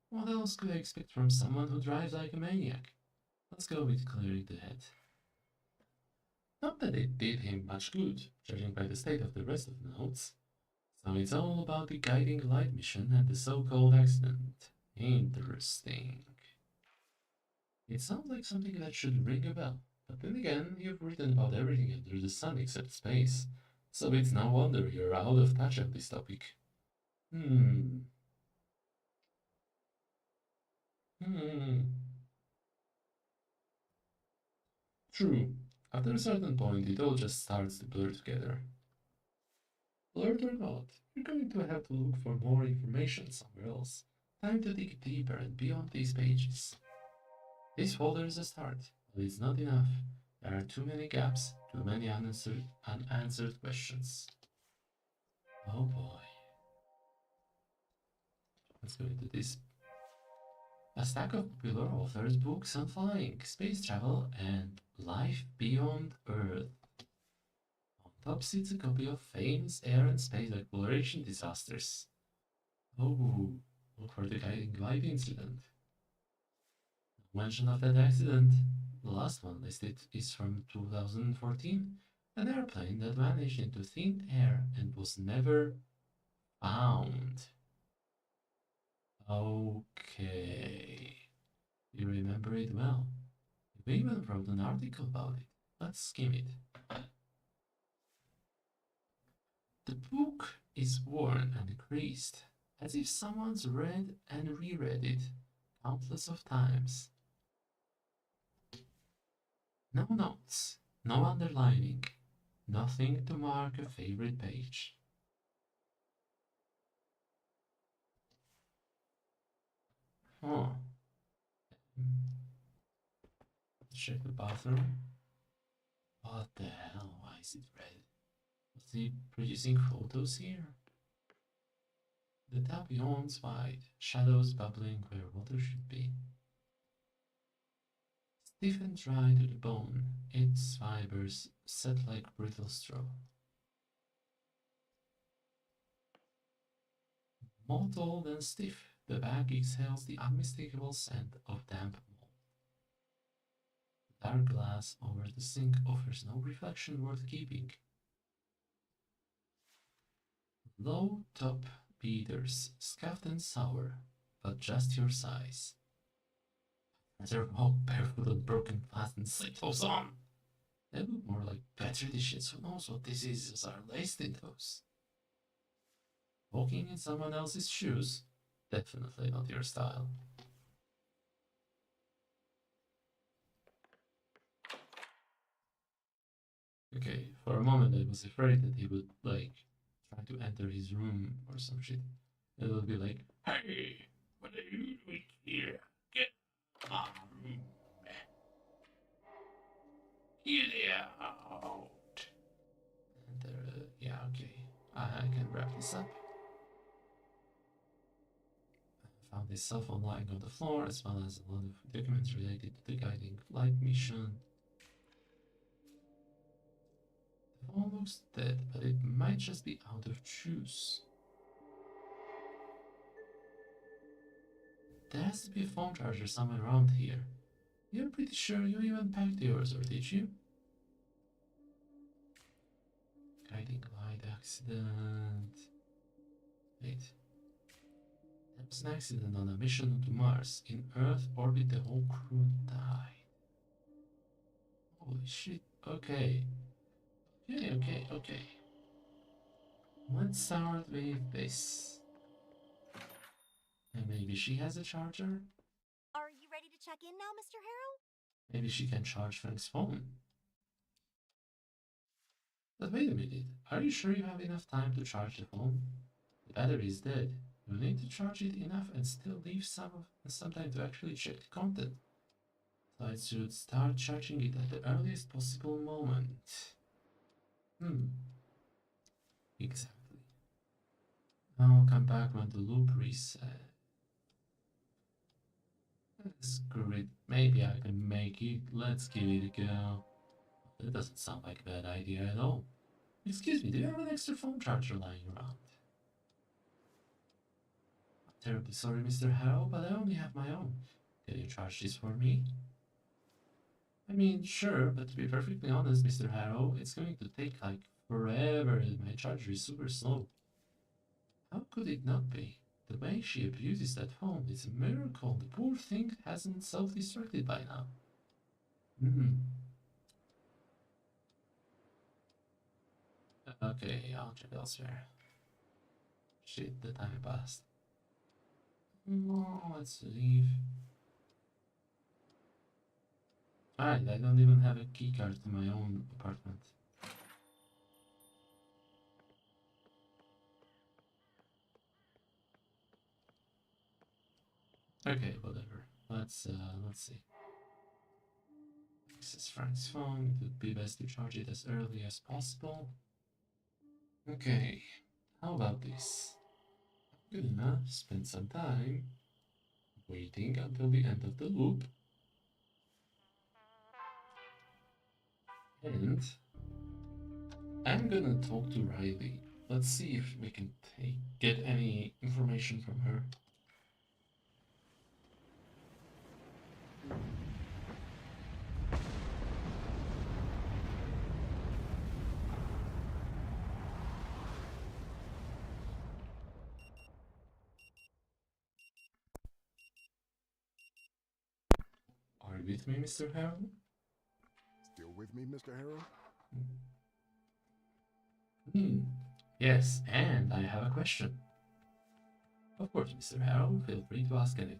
what else could I expect from someone who drives like a maniac? Let's go with clearing the head. Not that it did him much good, judging by the state of the rest of the notes. So it's all about the guiding light mission and the so-called accident. Interesting. It sounds like something that should ring a bell, but then again, you've written about everything under the sun except space, so it's no wonder you're out of touch on this topic. True. After a certain point, it all just starts to blur together. Blurred or not, you're going to have to look for more information somewhere else. Time to dig deeper and beyond these pages. This folder is a start, but it's not enough. There are too many gaps, too many unanswered questions. Oh boy. Let's go into this. A stack of popular authors' books on flying, space travel, and life beyond Earth. On top sits a copy of famous air and space exploration disasters. Oh, look for the guiding light incident. No mention of that accident. The last one listed is from 2014, an airplane that vanished into thin air and was never found. Okay, you remember it well. You even wrote an article about it. Let's skim it. The book is worn and creased, as if someone's read and reread it countless of times. No notes, no underlining, nothing to mark a favorite page. Huh. Let's check the bathroom. What the hell? Why is it red? Was he producing photos here? The tap yawns wide, shadows bubbling where water should be. Stiff and dry to the bone, its fibers set like brittle straw. Mottled and stiff, the bag exhales the unmistakable scent of damp mold. The dark glass over the sink offers no reflection worth keeping. Low top beaters, scuffed and sour, but just your size. Better walk barefoot on broken glass and slip those on. They look more like petri dishes. Who knows what diseases are laced in those? Walking in someone else's shoes? Definitely not your style. Okay, for a moment I was afraid that he would, like, try to enter his room or some shit. It would be like, hey, what are you doing here? Get Get out. And yeah, okay. I can wrap this up. I found this cell phone lying on the floor, as well as a lot of documents related to the guiding flight mission. The phone looks dead, but it might just be out of juice. There has to be a phone charger somewhere around here. You're pretty sure you even packed yours, or did you? Guiding light accident. Wait. There was an accident on a mission to Mars. In Earth orbit, the whole crew died. Holy shit. Okay. Okay. Let's start with this. And maybe she has a charger? Are you ready to check in now, Mr. Harrow? Maybe she can charge Frank's phone. But wait a minute, are you sure you have enough time to charge the phone? The battery is dead. You need to charge it enough and still leave some time to actually check the content. So I should start charging it at the earliest possible moment. Exactly. I'll come back when the loop reset. Screw it. Maybe I can make it. Let's give it a go. That doesn't sound like a bad idea at all. Excuse me, do you have an extra phone charger lying around? I'm terribly sorry, Mr. Harrow, but I only have my own. Can you charge this for me? I mean, sure, but to be perfectly honest, Mr. Harrow, it's going to take like forever and my charger is super slow. How could it not be? The way she abuses that phone is a miracle. The poor thing hasn't self-destructed by now. Okay, I'll check elsewhere. Shit, the time passed. Let's leave. Alright, I don't even have a keycard to my own apartment. Okay, whatever. Let's see. This is Frank's phone. It would be best to charge it as early as possible. Okay, how about this? I'm gonna spend some time waiting until the end of the loop. And I'm gonna talk to Riley. Let's see if we can get any information from her. Are you with me, Mr. Harrow? Still with me, Mr. Harrow? Yes, and I have a question. Of course, Mr. Harrow, feel free to ask anything.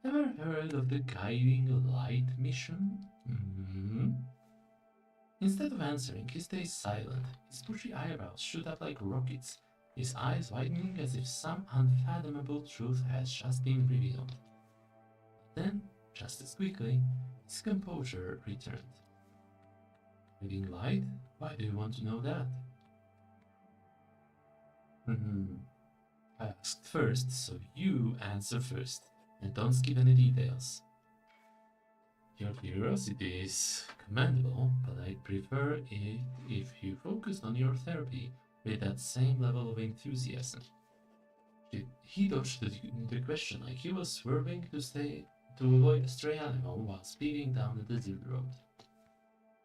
Ever heard of the Guiding Light mission? Instead of answering, he stays silent. His bushy eyebrows shoot up like rockets, his eyes widening as if some unfathomable truth has just been revealed. Then, just as quickly, his composure returned. Guiding light? Why do you want to know that? I asked first, so you answer first, and don't skip any details. Your curiosity is commendable, but I'd prefer it if you focused on your therapy with that same level of enthusiasm. He dodged the question like he was swerving to avoid a stray animal while speeding down a desert road.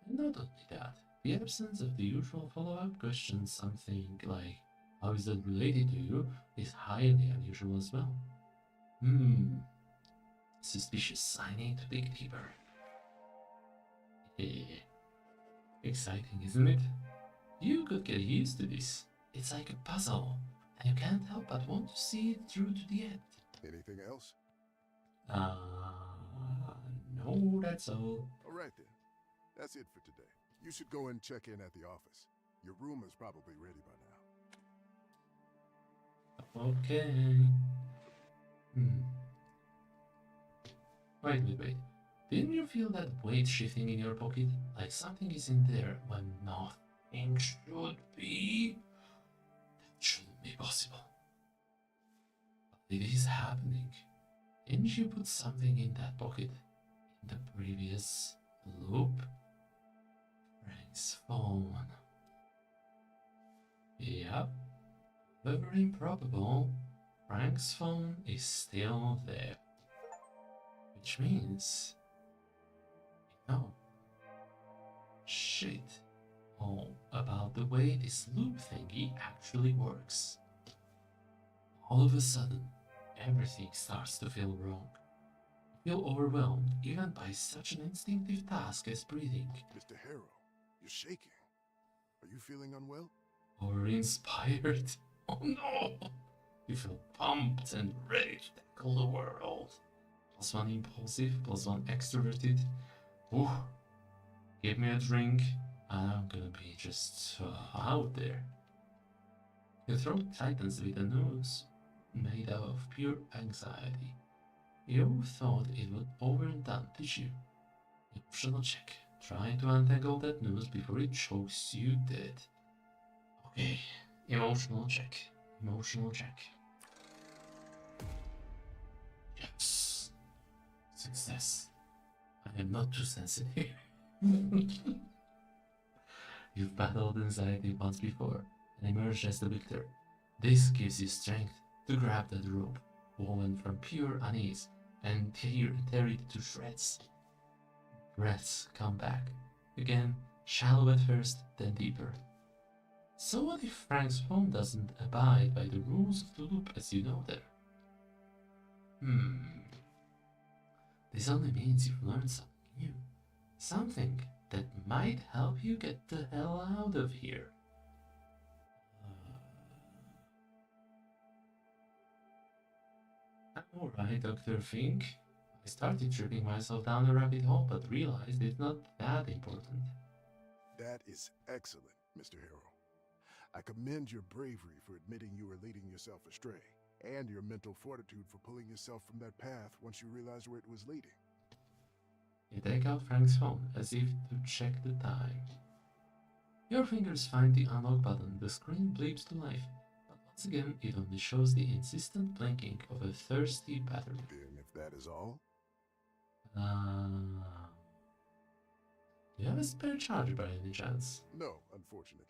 And not only that, the absence of the usual follow-up question, something like, how is that related to you, is highly unusual as well. Suspicious. I need to dig deeper. Exciting, isn't it? You could get used to this. It's like a puzzle, and you can't help but want to see it through to the end. Anything else? No, that's all. All right then. That's it for today. You should go and check in at the office. Your room is probably ready by now. Okay. Wait. Didn't you feel that weight shifting in your pocket? Like something is in there when nothing should be? That shouldn't be possible. But it is happening. Didn't you put something in that pocket in the previous loop? Frank's phone. Yep. However improbable, Frank's phone is still there. Which means, you know, shit all about the way this loop thingy actually works. All of a sudden, everything starts to feel wrong. I feel overwhelmed even by such an instinctive task as breathing. Mr. Harrow, you're shaking. Are you feeling unwell? Or inspired. Oh no! You feel pumped and ready to tackle the world. +1 impulsive, +1 extroverted. Ooh, give me a drink, and I'm gonna be just out there. Your throat tightens with a noose made out of pure anxiety. You thought it was over and done, did you? Emotional check. Trying to untangle that noose before it chokes you dead. Okay, emotional check. Yes. Success. I am not too sensitive. You've battled anxiety once before and emerged as the victor. This gives you strength to grab that rope, woven from pure unease, and tear it to shreds. Breaths come back. Again, shallow at first, then deeper. So what if Frank's phone doesn't abide by the rules of the loop as you know them? This only means you've learned something new. Something that might help you get the hell out of here. I'm alright, Dr. Fink. I started tripping myself down a rabbit hole, but realized it's not that important. That is excellent, Mr. Harrow. I commend your bravery for admitting you were leading yourself astray, and your mental fortitude for pulling yourself from that path once you realized where it was leading. You take out Frank's phone as if to check the time. Your fingers find the unlock button, the screen bleeps to life, but once again it only shows the insistent blinking of a thirsty battery. Then, if that is all, do you have a spare charger by any chance? no, unfortunately.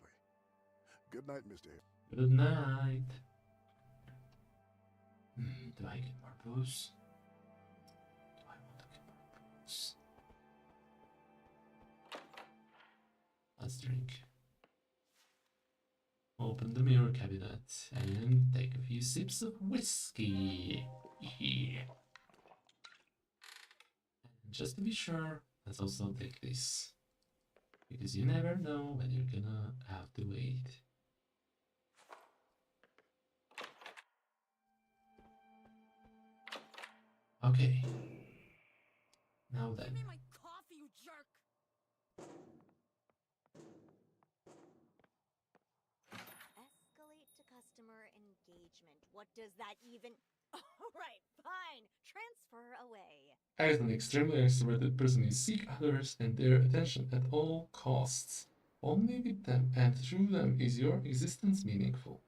Good night, Mr. Harrow. Good night. Do I get more booze? Do I want to get more booze? Let's drink. Open the mirror cabinet and take a few sips of whiskey. Yeah. And just to be sure, let's also take this. Because you never know when you're gonna have to wait. Okay. Now then. Give me my coffee, you jerk! Escalate to customer engagement. What does that even... Alright, fine. Transfer away. As an extremely extroverted person, you seek others and their attention at all costs. Only with them and through them is your existence meaningful.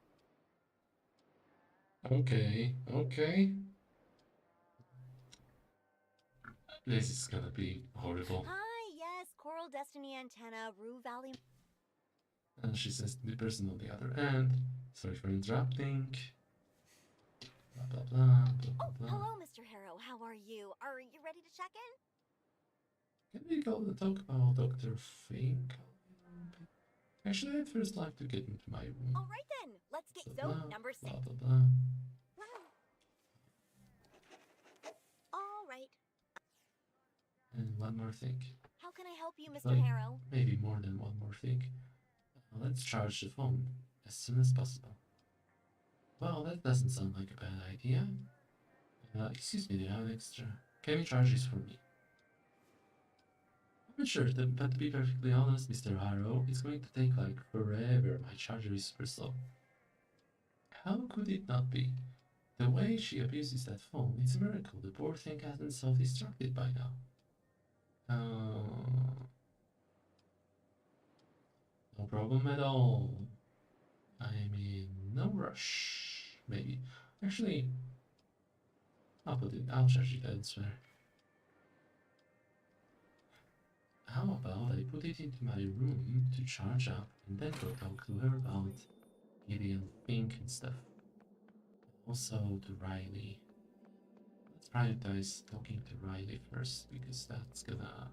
Okay. This is gonna be horrible. Hi, yes, Coral Destiny Antenna, Rue Valley. And she says to the person on the other end, sorry for interrupting. Blah blah blah. Hello, Mr. Harrow. How are you? Are you ready to check in? Can we go and talk about Dr. Fink? Actually, I'd first like to get into my room. All right then. Let's get number 6. Blah blah blah. All right. And one more thing. How can I help you, Mr. Like, Harrow? maybe more than one more thing. Let's charge the phone as soon as possible. Well, that doesn't sound like a bad idea. Excuse me, do you have an extra? Can you charge this for me? I'm not sure, but to be perfectly honest, Mr. Harrow, it's going to take like forever. My charger is super slow. How could it not be? The way she abuses that phone, it's a miracle the poor thing hasn't self-destructed by now. No problem at all. I'm in no rush, maybe. Actually, I'll charge it elsewhere. How about I put it into my room to charge up and then go talk to her about Gideon Fink and stuff. Also to Riley. Let's prioritize talking to Riley first because that's gonna...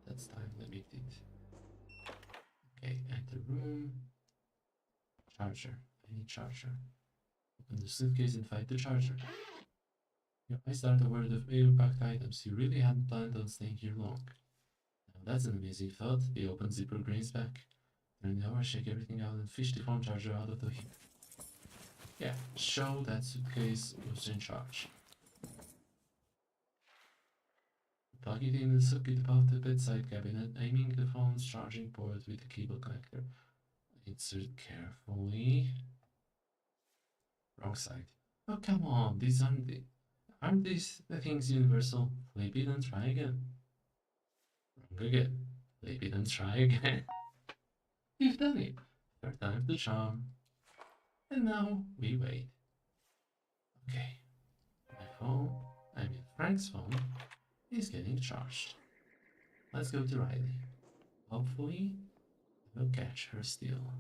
That's time limited. Okay, enter room. Charger. I need charger. Open the suitcase and find the charger. Your eyes are the word of air-packed items. You really hadn't planned on staying here long. Now that's an amazing thought. The open zipper grains back. Turn the hour, shake everything out, and fish the phone charger out of the heap. Yeah, show that suitcase was in charge. Plug it in and socket above the bedside cabinet, aiming the phone's charging port with the cable connector. Insert carefully. Wrong side. Oh, come on, aren't these the things universal? Flip it and try again. Wrong again. Flip it and try again. You've done it. Third time's the charm. And now we wait. Okay. My phone, I mean Frank's phone, is getting charged. Let's go to Riley. Hopefully, we'll catch her still.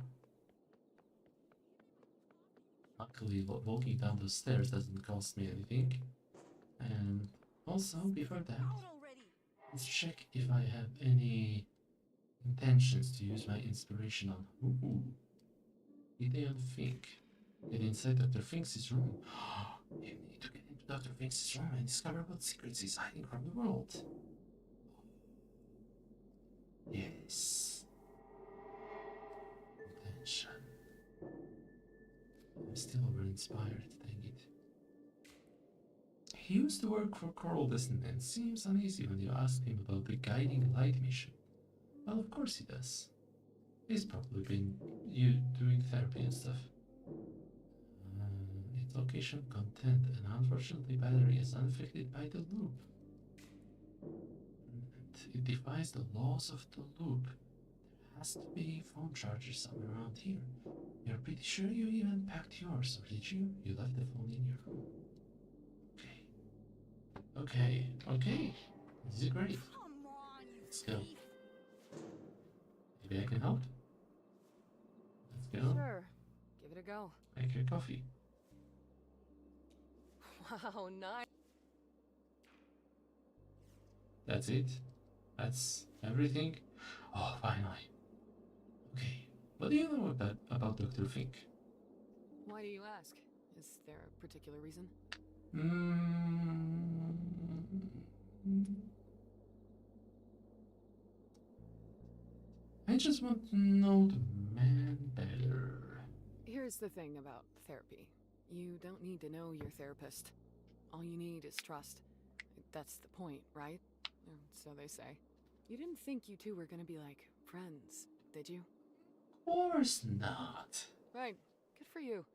Luckily, walking down those stairs doesn't cost me anything. And also, before that, let's check if I have any intentions to use my inspiration on Gideon Fink. Get inside Dr. Fink's room. You need to get into Dr. Fink's room and discover what secrets he's hiding from the world. Yes. Intention. I'm still over-inspired, dang it. He used to work for Coral Destin and seems uneasy when you ask him about the Guiding Light mission. Well, of course he does. He's probably been doing therapy and stuff. Its location, content, and unfortunately battery is unaffected by the loop. And it defies the laws of the loop. There has to be a phone charger somewhere around here. You're pretty sure you even packed yours, or did you? You left the phone in your room. Okay. This is great. Let's go. Maybe I can help? Let's go. Sure. Give it a go. Make your coffee. Wow, nice. That's it? That's everything? Oh, finally. Okay. What do you know about Dr. Fink? Why do you ask? Is there a particular reason? I just want to know the man better. Here's the thing about therapy. You don't need to know your therapist. All you need is trust. That's the point, right? Or so they say. You didn't think you two were gonna be like friends, did you? Of course not. Right. Good for you.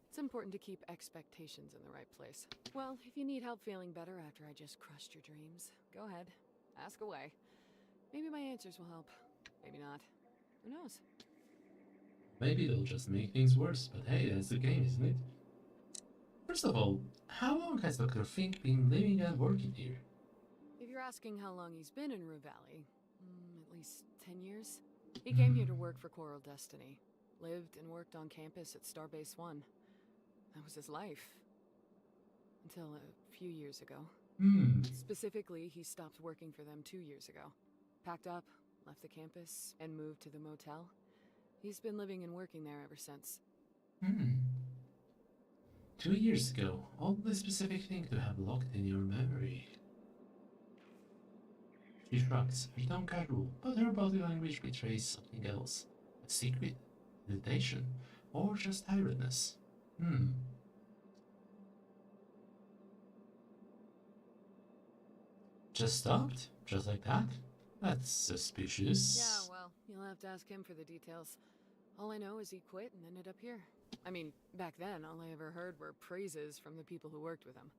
It's important to keep expectations in the right place. Well, if you need help feeling better after I just crushed your dreams, go ahead. Ask away. Maybe my answers will help. Maybe not. Who knows? Maybe they'll just make things worse, but hey, that's the game, isn't it? First of all, how long has Dr. Fink been living and working here? If you're asking how long he's been in Rue Valley, at least 10 years. He came here to work for Coral Destiny. Lived and worked on campus at Starbase 1. That was his life. Until a few years ago. Specifically, he stopped working for them 2 years ago. Packed up, left the campus, and moved to the motel. He's been living and working there ever since. 2 years ago. Oddly specific thing to have locked in your memory. She shrugs, her tongue casual, but her body language betrays something else. A secret, hesitation, or just tiredness. Just stopped? Just like that? That's suspicious. Yeah, well, you'll have to ask him for the details. All I know is he quit and ended up here. I mean, back then, all I ever heard were praises from the people who worked with him.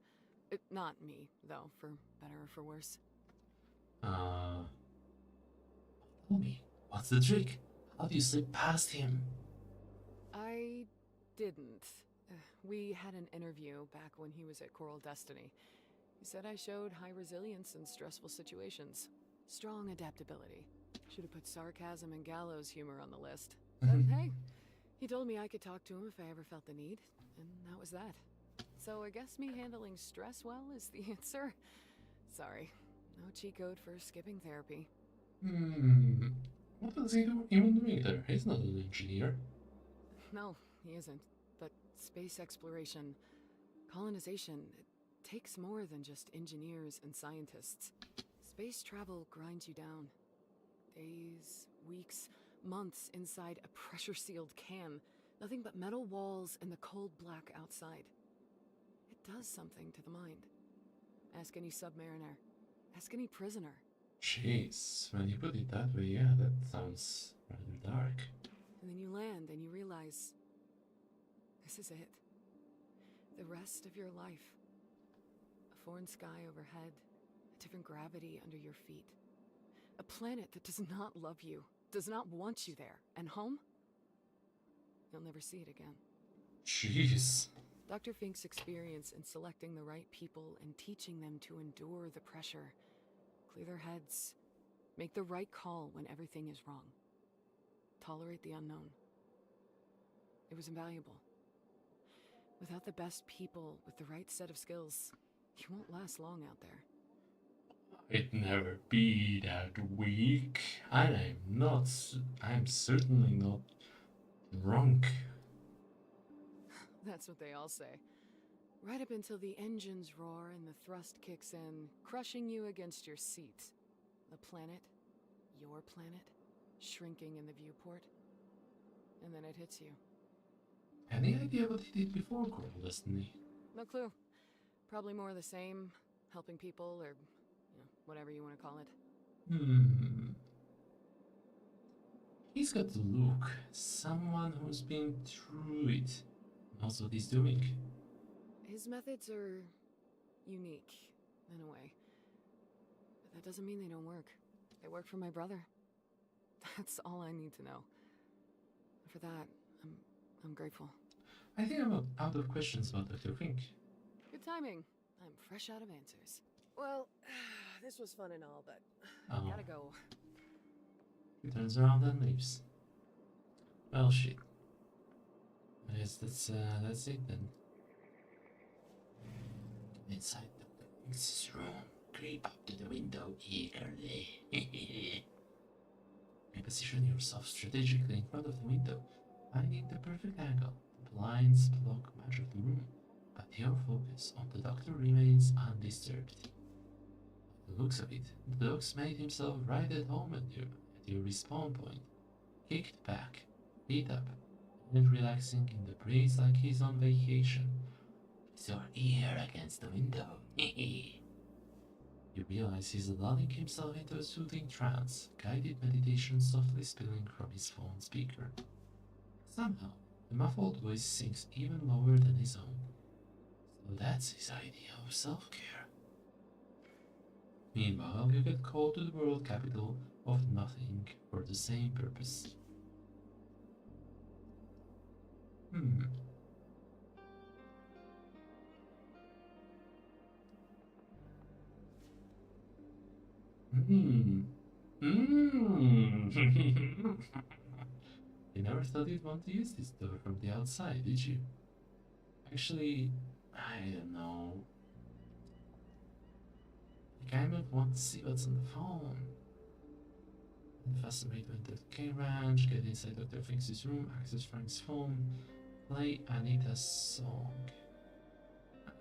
Not me, though, for better or for worse. Tell me, what's the trick? How do you slip past him? I didn't. We had an interview back when he was at Coral Destiny. He said I showed high resilience in stressful situations. Strong adaptability. Should have put sarcasm and gallows humor on the list. But hey, he told me I could talk to him if I ever felt the need, and that was that. So I guess me handling stress well is the answer. Sorry, no cheat code for skipping therapy. What is he even doing there? He's not an engineer. No, he isn't. But space exploration, colonization, it takes more than just engineers and scientists. Space travel grinds you down. Days, weeks, months inside a pressure-sealed can. Nothing but metal walls and the cold black outside. It does something to the mind. Ask any submariner. Ask any prisoner. Jeez, when you put it that way, yeah, that sounds rather dark. And then you land and you realize, this is it. The rest of your life. A foreign sky overhead, a different gravity under your feet. A planet that does not love you, does not want you there. And home? You'll never see it again. Jeez. Dr. Fink's experience in selecting the right people and teaching them to endure the pressure, clear their heads, make the right call when everything is wrong, tolerate the unknown. It was invaluable. Without the best people with the right set of skills, you won't last long out there. I'd never be that weak. I'm certainly not drunk. That's what they all say. Right up until the engines roar and the thrust kicks in, crushing you against your seat. The planet, your planet, shrinking in the viewport. And then it hits you. Any idea what he did before Coral Destiny? No clue. Probably more of the same, helping people or, whatever you want to call it. He's got the look. Someone who's been through it. Knows what he's doing. His methods are unique, in a way. But that doesn't mean they don't work. They work for my brother. That's all I need to know. For that, I'm grateful. I think I'm out of questions about Dr. Fink. Good timing. I'm fresh out of answers. Well, this was fun and all, but Oh. gotta go. He turns around and leaves. Well, shit. I guess that's it then. Inside Dr. Fink's room, creep up to the window eagerly. Position yourself strategically in front of the window, finding the perfect angle. The blinds block much of the room, but your focus on the doctor remains undisturbed. By the looks of it, the dog's made himself right at home at your respawn point, kicked back, feet up, and relaxing in the breeze like he's on vacation. With your ear against the window. You realize he's lulling himself into a soothing trance, guided meditation softly spilling from his phone speaker. Somehow, the muffled voice sinks even lower than his own. So that's his idea of self-care. Meanwhile, you get called to the world capital of nothing for the same purpose. You never thought you'd want to use this door from the outside, did you? Actually, I don't know. Like, I might want to see what's on the phone. Fascinate to enter the K Ranch, get inside Dr. Fink's room, access Frank's phone, play Anita's song.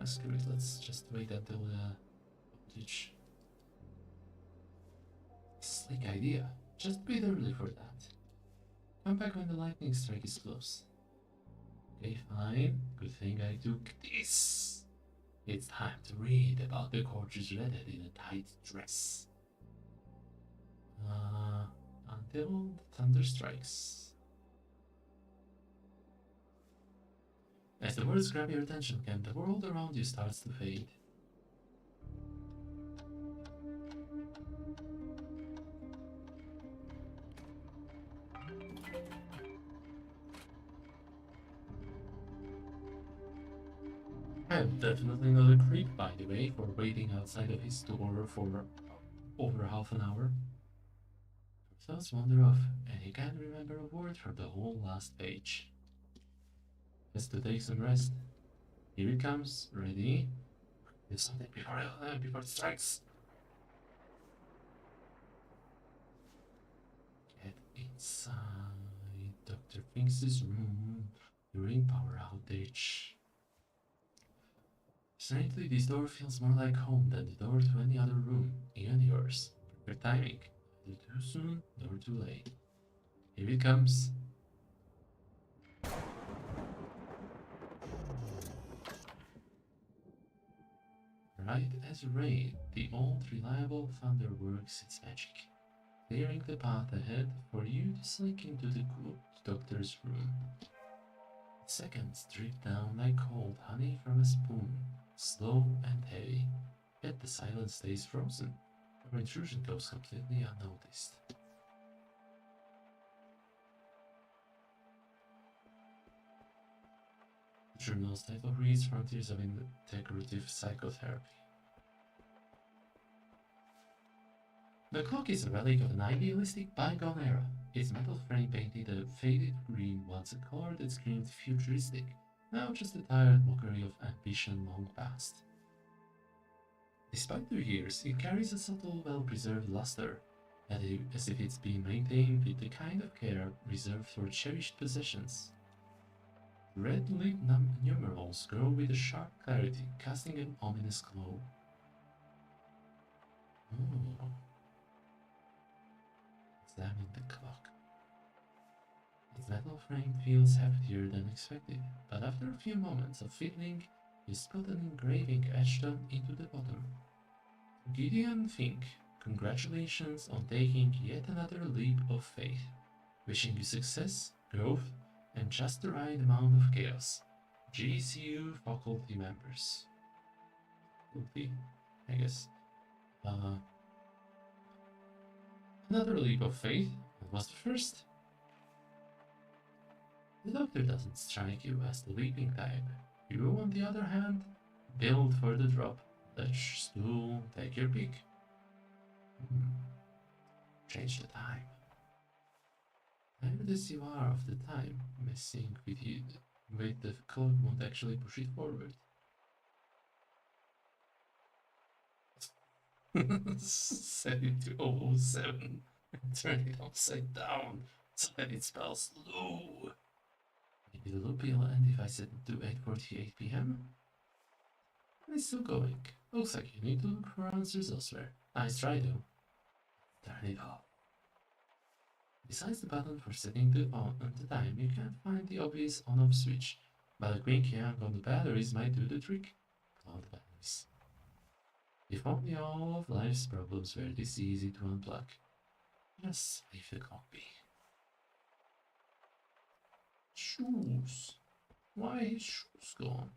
Screw it, let's just wait until the outage. Slick idea. Just a bit early for that. Come back when the lightning strike is close. Okay, fine. Good thing I took this. It's time to read about the gorgeous redhead in a tight dress. Until the thunder strikes. As the words grab your attention again, the world around you starts to fade. I am definitely not a creep, by the way, for waiting outside of his door for over half an hour. Your thoughts wander off, and he can't remember a word from the whole last page. Has to take some rest. Here it comes, ready? Do something before it strikes. Get inside Dr. Finks's room during power outage. Strangely, this door feels more like home than the door to any other room, even yours. Perfect timing. Neither too soon nor too late. Here it comes. Right as rain, the old reliable thunder works its magic, clearing the path ahead for you to slink into the good doctor's room. Seconds drip down like cold honey from a spoon, slow and heavy, yet the silence stays frozen. Your intrusion goes completely unnoticed. The journal's title reads Frontiers of Integrative Psychotherapy. The clock is a relic of an idealistic bygone era, its metal frame painted a faded green, once a color that screamed futuristic, now just a tired mockery of ambition long past. Despite the years, it carries a subtle, well-preserved luster, as if it's been maintained with the kind of care reserved for cherished possessions. Red-lit numerals grow with a sharp clarity, casting an ominous glow. Oh. Examine the clock. Its metal frame feels heftier than expected, but after a few moments of fiddling, you spot an engraving etched on into the bottom. Gideon Fink, congratulations on taking yet another leap of faith. Wishing you success, growth, and just the right amount of chaos. GCU faculty members. Faculty, I guess. Another leap of faith. What was the first? The doctor doesn't strike you as the leaping type. You, on the other hand, build for the drop. Ledge, stool, take your pick. Change the time. Tiredest you are of the time, messing with you. Wait, the clock won't actually push it forward. Set it to 007 and turn it upside down so that it spells low. Maybe the loop will end if I set it to 8:48 p.m. It's still going. Looks like you need to look for answers elsewhere. Nice try though. Turn it off. Besides the button for setting the time, you can't find the obvious on-off switch, but a quick yank on the batteries might do the trick. All the batteries. If only all of life's problems were this easy to unplug. Just leave the clock be. Shoes. Why his shoes gone?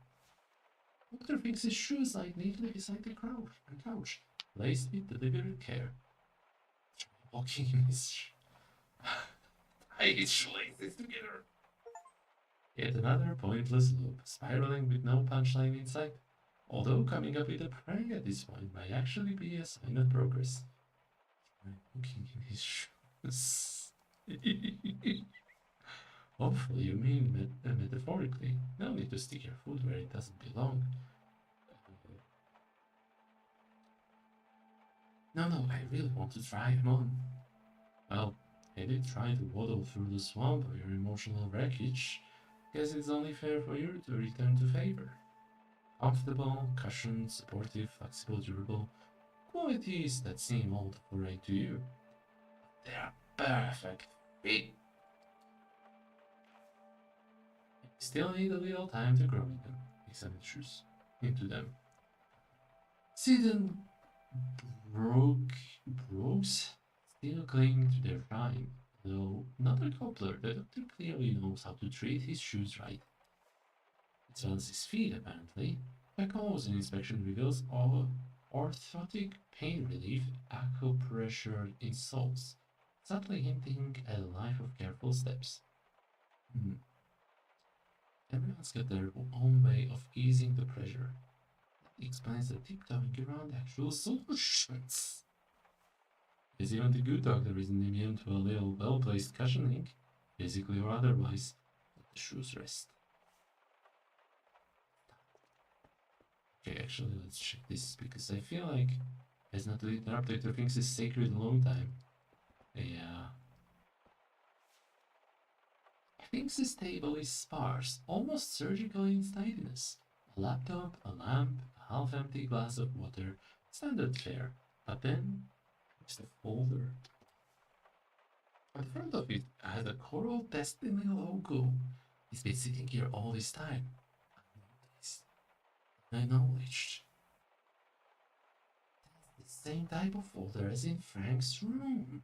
Doctor thinks his shoes lie neatly beside the couch, placed with deliberate care. Try walking in his tie his shoelaces together. Yet another pointless loop, spiraling with no punchline in sight. Although coming up with a prank at this point might actually be a sign of progress. Try walking in his shoes. Hopefully you mean metaphorically. No need to stick your foot where it doesn't belong. No, I really want to try him on. Well, I did try to waddle through the swamp of your emotional wreckage. Guess it's only fair for you to return to favor. Comfortable, cushioned, supportive, flexible, durable. Qualities that seem old foreign to you. They are perfect fit. You still need a little time to grow in them. Examine shoes into them. See them brogues still cling to their shine, though not a cobbler. The doctor clearly knows how to treat his shoes right. It runs his feet, apparently. A close inspection reveals orthotic pain relief, acupressure insoles, subtly hinting at a life of careful steps. Hmm. Everyone's got their own way of easing the pressure. That explains the tiptoeing around actual solutions. Is even the good doctor isn't immune to a little well-placed cushioning, physically or otherwise. Let the shoes rest. Okay, actually, let's check this because I feel like it's not to interrupt Doctor thinks is sacred alone time. Yeah. Finks' table is sparse, almost surgical in its tidiness. A laptop, a lamp, a half-empty glass of water, standard fare. But then, there's the folder. On the front of it has a Coral Destiny logo. It's been sitting here all this time. Unnoticed, unacknowledged. That's the same type of folder as in Frank's room.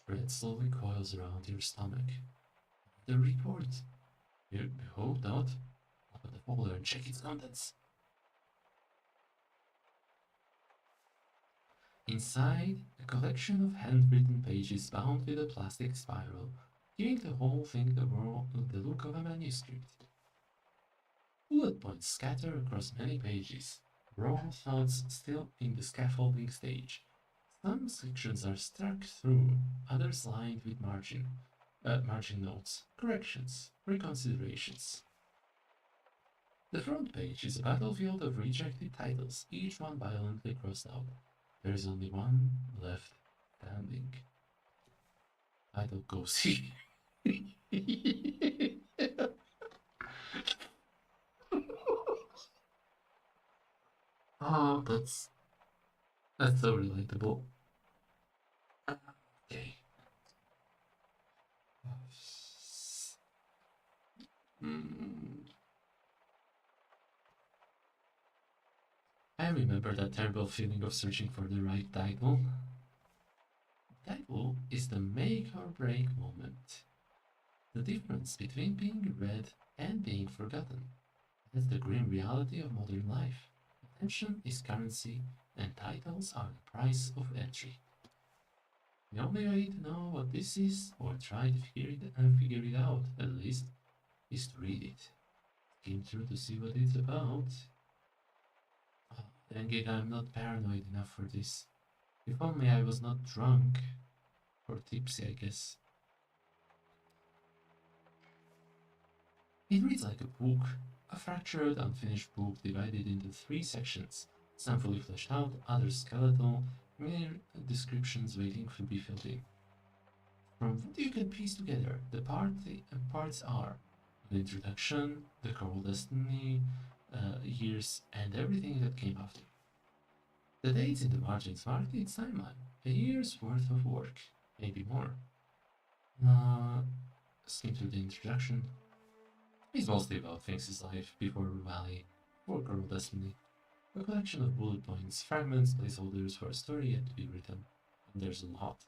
Dread slowly coils around your stomach. The report. You hope not. Open the folder and check its contents. Inside, a collection of handwritten pages bound with a plastic spiral, giving the whole thing the look of a manuscript. Bullet points scatter across many pages, raw thoughts still in the scaffolding stage. Some sections are struck through, others lined with margin notes, corrections, reconsiderations. The front page is a battlefield of rejected titles, each one violently crossed out. There is only one left standing. Title goes here. Oh, that's so relatable. Okay. I remember that terrible feeling of searching for the right title. Title is the make or break moment. The difference between being read and being forgotten. That's the grim reality of modern life. Attention is currency, and titles are the price of entry. The only way to know what this is, or try to figure it out at least, is to read it. Skim through to see what it's about. Oh, dang it, I'm not paranoid enough for this. If only I was not drunk. Or tipsy, I guess. It reads like a book, a fractured, unfinished book divided into 3 sections, some fully fleshed out, others skeletal, mere descriptions waiting to be filled in. From what you can piece together, the parts are the introduction, the Coral Destiny, years, and everything that came after. The dates in the margins mark its timeline, a year's worth of work, maybe more. Skim through the introduction. It's mostly about Finks' life before Rue Valley, before Coral Destiny, a collection of bullet points, fragments, placeholders for a story yet to be written, and there's a lot.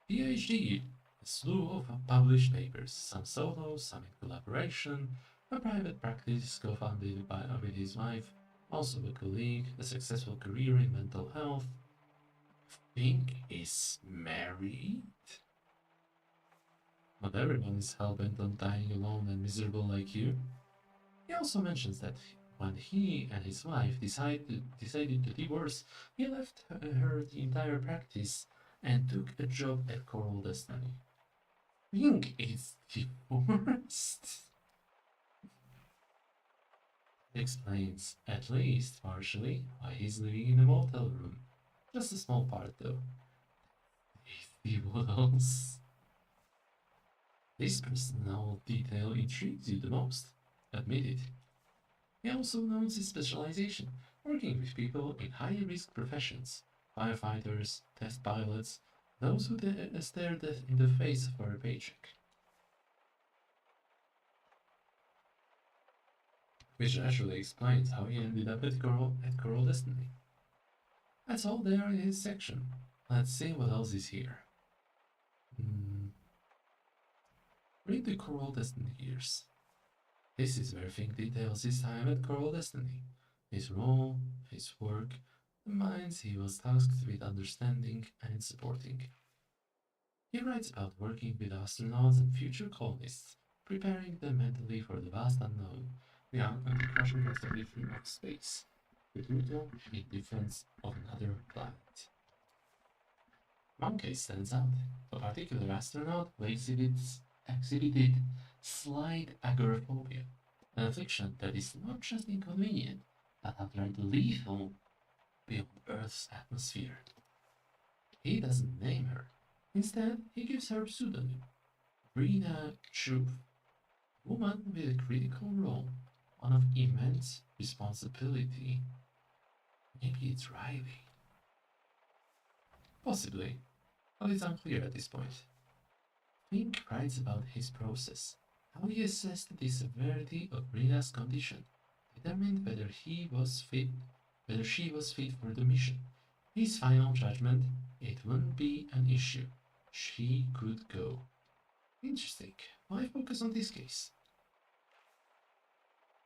PhD, a slew of published papers, some solo, some in collaboration, a private practice co-founded with his wife, also a colleague, a successful career in mental health. Fink is married? Not everyone is hell-bent on dying alone and miserable like you. He also mentions that when he and his wife decided to divorce, he left her the entire practice and took a job at Coral Destiny. Fink is divorced? Explains, at least partially, why he's living in a motel room. Just a small part, though. What else? This personal detail intrigues you the most. Admit it. He also knows his specialization, working with people in high-risk professions, firefighters, test pilots, those who stare death in the face for a paycheck. Which actually explains how he ended up at Coral Destiny. That's all there in his section. Let's see what else is here. Read the Coral Destiny years. This is where Fink details his time at Coral Destiny, his role, his work, the minds he was tasked with understanding and supporting. He writes about working with astronauts and future colonists, preparing them mentally for the vast unknown, the uncrushing acceleration of space, with Pluto in defense of another planet. One case stands out. A particular astronaut who exhibited slight agoraphobia, an affliction that is not just inconvenient, but outright lethal beyond Earth's atmosphere. He doesn't name her. Instead, he gives her a pseudonym, Brina Truth, a woman with a critical role, one of immense responsibility. Maybe it's Riley. Possibly, but it's unclear at this point. Fink writes about his process, how he assessed the severity of Brina's condition, determined whether she was fit for the mission. His final judgment: it wouldn't be an issue. She could go. Interesting. Why focus on this case?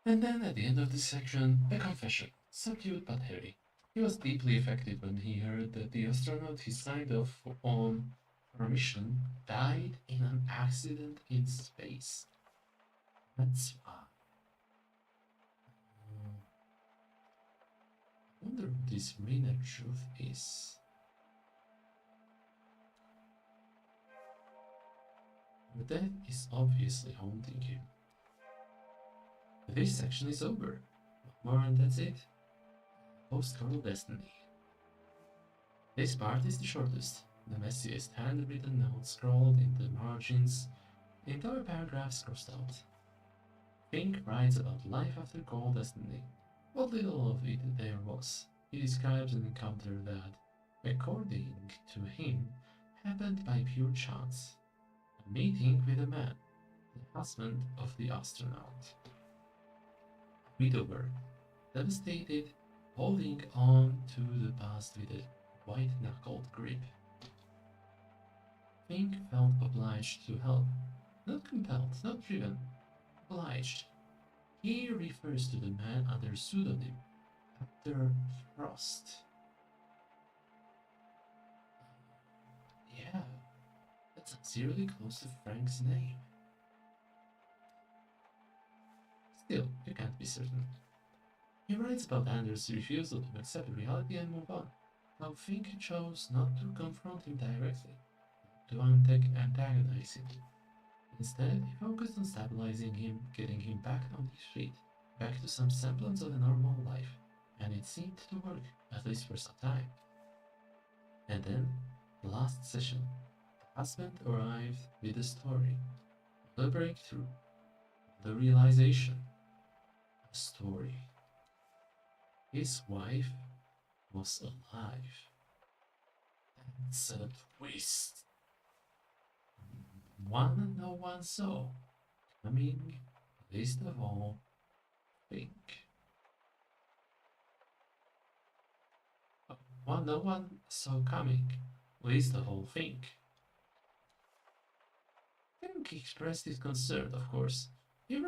And then at the end of this section, a confession, subdued but heavy. He was deeply affected when he heard that the astronaut he signed off on for a mission died in an accident in space. That's why. I wonder what this Rena Truth is. Her death is obviously haunting him. This section is over. One more and that's it. Post-Coral Destiny. This part is the shortest, the messiest handwritten notes scrawled in the margins, the entire paragraphs crossed out. Fink writes about life after Coral Destiny, what little of it there was. He describes an encounter that, according to him, happened by pure chance. A meeting with a man, the husband of the astronaut. A widower, devastated, holding on to the past with a white-knuckled grip. Fink felt obliged to help, not compelled, not driven, obliged. He refers to the man under pseudonym, Dr. Frost. Yeah, that sounds eerily close to Frank's name. Still, you can't be certain. He writes about Anders' refusal to accept reality and move on, how Fink chose not to confront him directly, to antagonize him. Instead, he focused on stabilizing him, getting him back on his feet, back to some semblance of a normal life, and it seemed to work, at least for some time. And then, the last session, the husband arrived with a story, the breakthrough, the realization, a story. His wife was alive. That's a twist. One no one saw coming, least of all, Fink. One no one saw coming, least of all, Fink. Fink expressed his concern, of course. He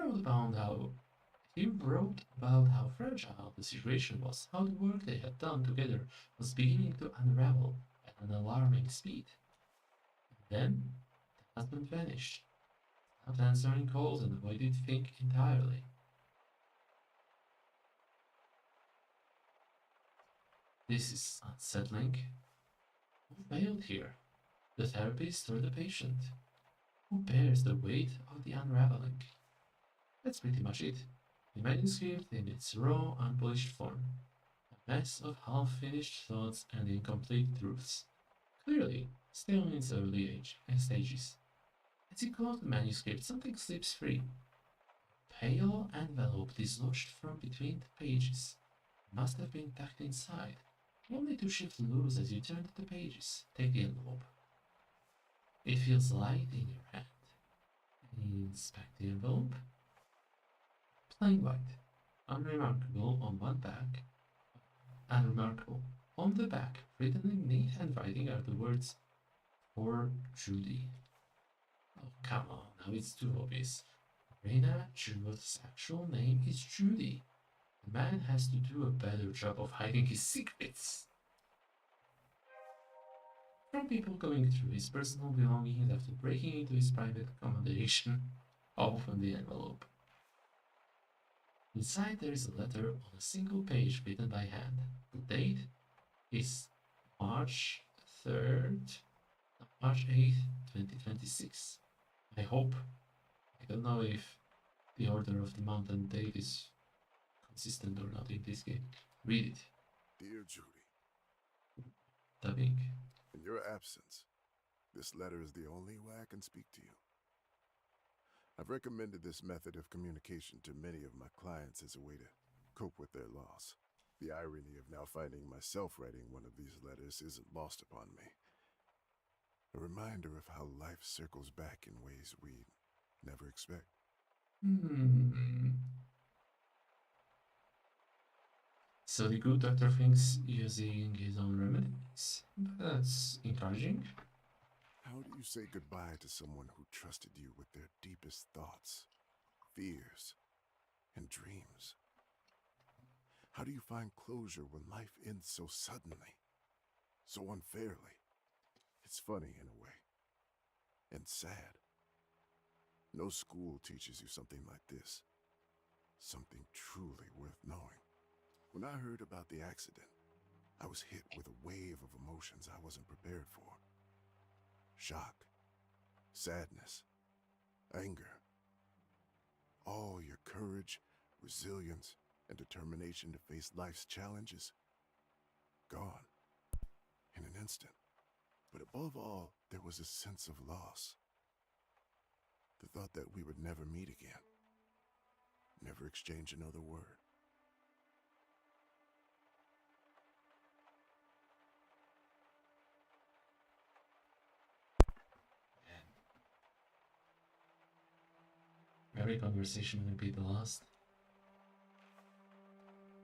wrote about how fragile the situation was, how the work they had done together was beginning to unravel at an alarming speed. And then, the husband vanished, stopped answering calls and avoided Fink entirely. This is unsettling. Who failed here? The therapist or the patient? Who bears the weight of the unraveling? That's pretty much it. The manuscript in its raw, unpolished form. A mess of half-finished thoughts and incomplete truths. Clearly, still in its early stages. As you close the manuscript, something slips free. A pale envelope dislodged from between the pages. It must have been tucked inside, only to shift loose as you turn the pages. Take the envelope. It feels light in your hand. Inspect the envelope. Plain white, unremarkable on one back, unremarkable on the back, written in neat handwriting are the words, "For Judy." Oh, come on Now it's too obvious. Reina Jewel's actual name is Judy. The man has to do a better job of hiding his secrets. From people going through his personal belongings after breaking into his private accommodation, open the envelope. Inside there is a letter on a single page written by hand. The date is March 3rd, March 8th, 2026. I hope. I don't know if the order of the month and date is consistent or not in this game. Read it. Dear Judy, Dubbing. in your absence, this letter is the only way I can speak to you. I've recommended this method of communication to many of my clients as a way to cope with their loss. The irony of now finding myself writing one of these letters isn't lost upon me. A reminder of how life circles back in ways we never expect. So the good doctor thinks using his own remedies. That's encouraging. How do you say goodbye to someone who trusted you with their deepest thoughts, fears, and dreams? How do you find closure when life ends so suddenly, so unfairly? It's funny in a way, and sad. No school teaches you something like this, something truly worth knowing. When I heard about the accident, I was hit with a wave of emotions I wasn't prepared for. Shock, sadness, anger. All your courage, resilience, and determination to face life's challenges, gone in an instant. But above all, there was a sense of loss. The thought that we would never meet again, never exchange another word. Every conversation will be the last.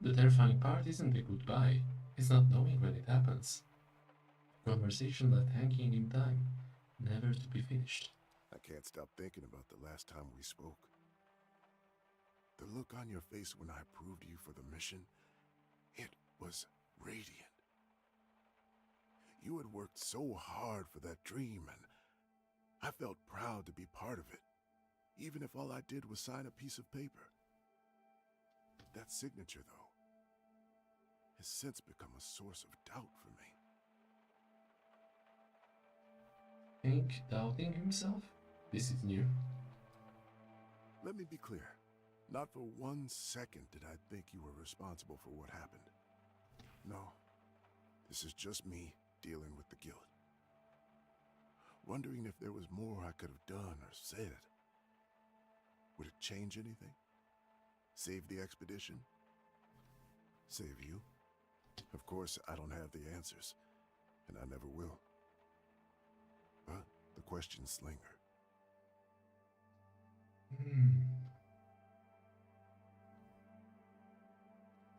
The terrifying part isn't the goodbye, it's not knowing when it happens. Conversation left hanging in time, never to be finished. I can't stop thinking about the last time we spoke. The look on your face when I approved you for the mission, it was radiant. You had worked so hard for that dream, and I felt proud to be part of it, even if all I did was sign a piece of paper. That signature, though, has since become a source of doubt for me. Think doubting himself? This is new. Let me be clear. Not for 1 second did I think you were responsible for what happened. No, this is just me dealing with the guilt. Wondering if there was more I could have done or said. Would it change anything? Save the expedition? Save you? Of course, I don't have the answers, and I never will. But the questions linger.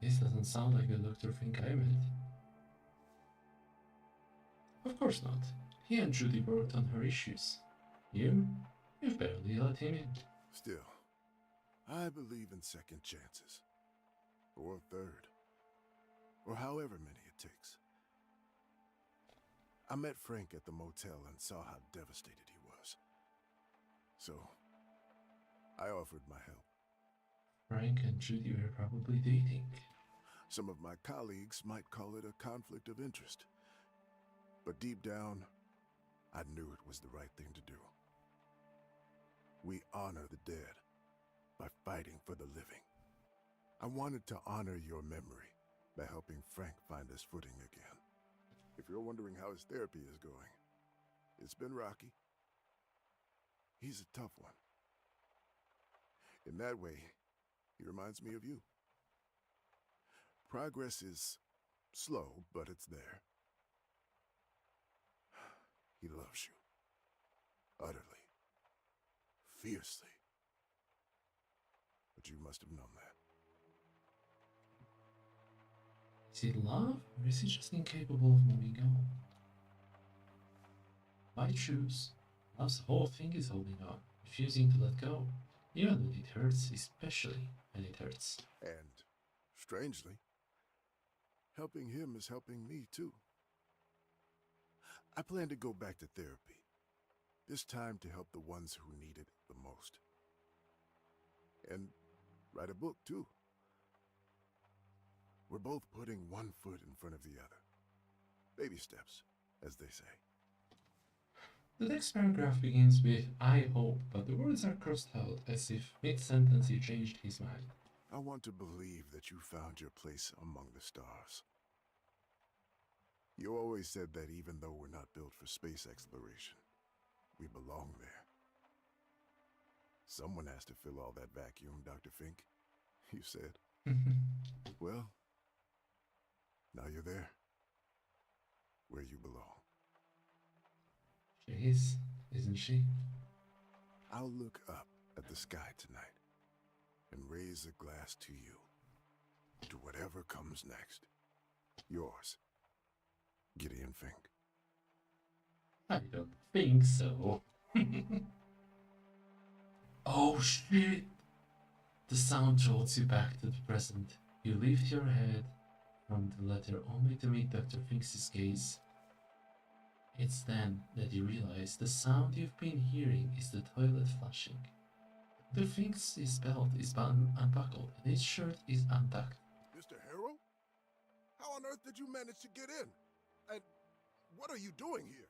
This doesn't sound like the Dr. Fink I met. Of course not. He and Judy worked on her issues. You've barely let him in. Still, I believe in second chances. Or third. Or however many it takes. I met Frank at the motel and saw how devastated he was. So, I offered my help. Frank and Judy were probably dating. Some of my colleagues might call it a conflict of interest. But deep down, I knew it was the right thing to do. We honor the dead by fighting for the living. I wanted to honor your memory by helping Frank find his footing again. If you're wondering how his therapy is going, it's been rocky. He's a tough one. In that way, he reminds me of you. Progress is slow, but it's there. He loves you. Utterly. Fiercely. But you must have known that. Is it love, or is he just incapable of moving on? Why choose? Love's whole thing is holding on. If refusing to let go, even when it hurts, especially when it hurts. And, strangely, helping him is helping me too. I plan to go back to therapy, this time to help the ones who need it the most. And write a book too. We're both putting one foot in front of the other. Baby steps, as they say. The next paragraph begins with "I hope," but the words are crossed out as if mid-sentence he changed his mind. I want to believe that you found your place among the stars. You always said that even though we're not built for space exploration, we belong there. Someone has to fill all that vacuum, Dr. Fink, you said. Well, now you're there, where you belong. She is, isn't she? I'll look up at the sky tonight and raise a glass to you, to whatever comes next. Yours, Gideon Fink. I don't think so. Oh shit! The sound jolts you back to the present. You lift your head from the letter only to meet Dr. Fink's gaze. It's then that you realize the sound you've been hearing is the toilet flushing. Dr. Fink's belt is unbuckled and his shirt is untucked. Mr. Harrow? How on earth did you manage to get in? And what are you doing here?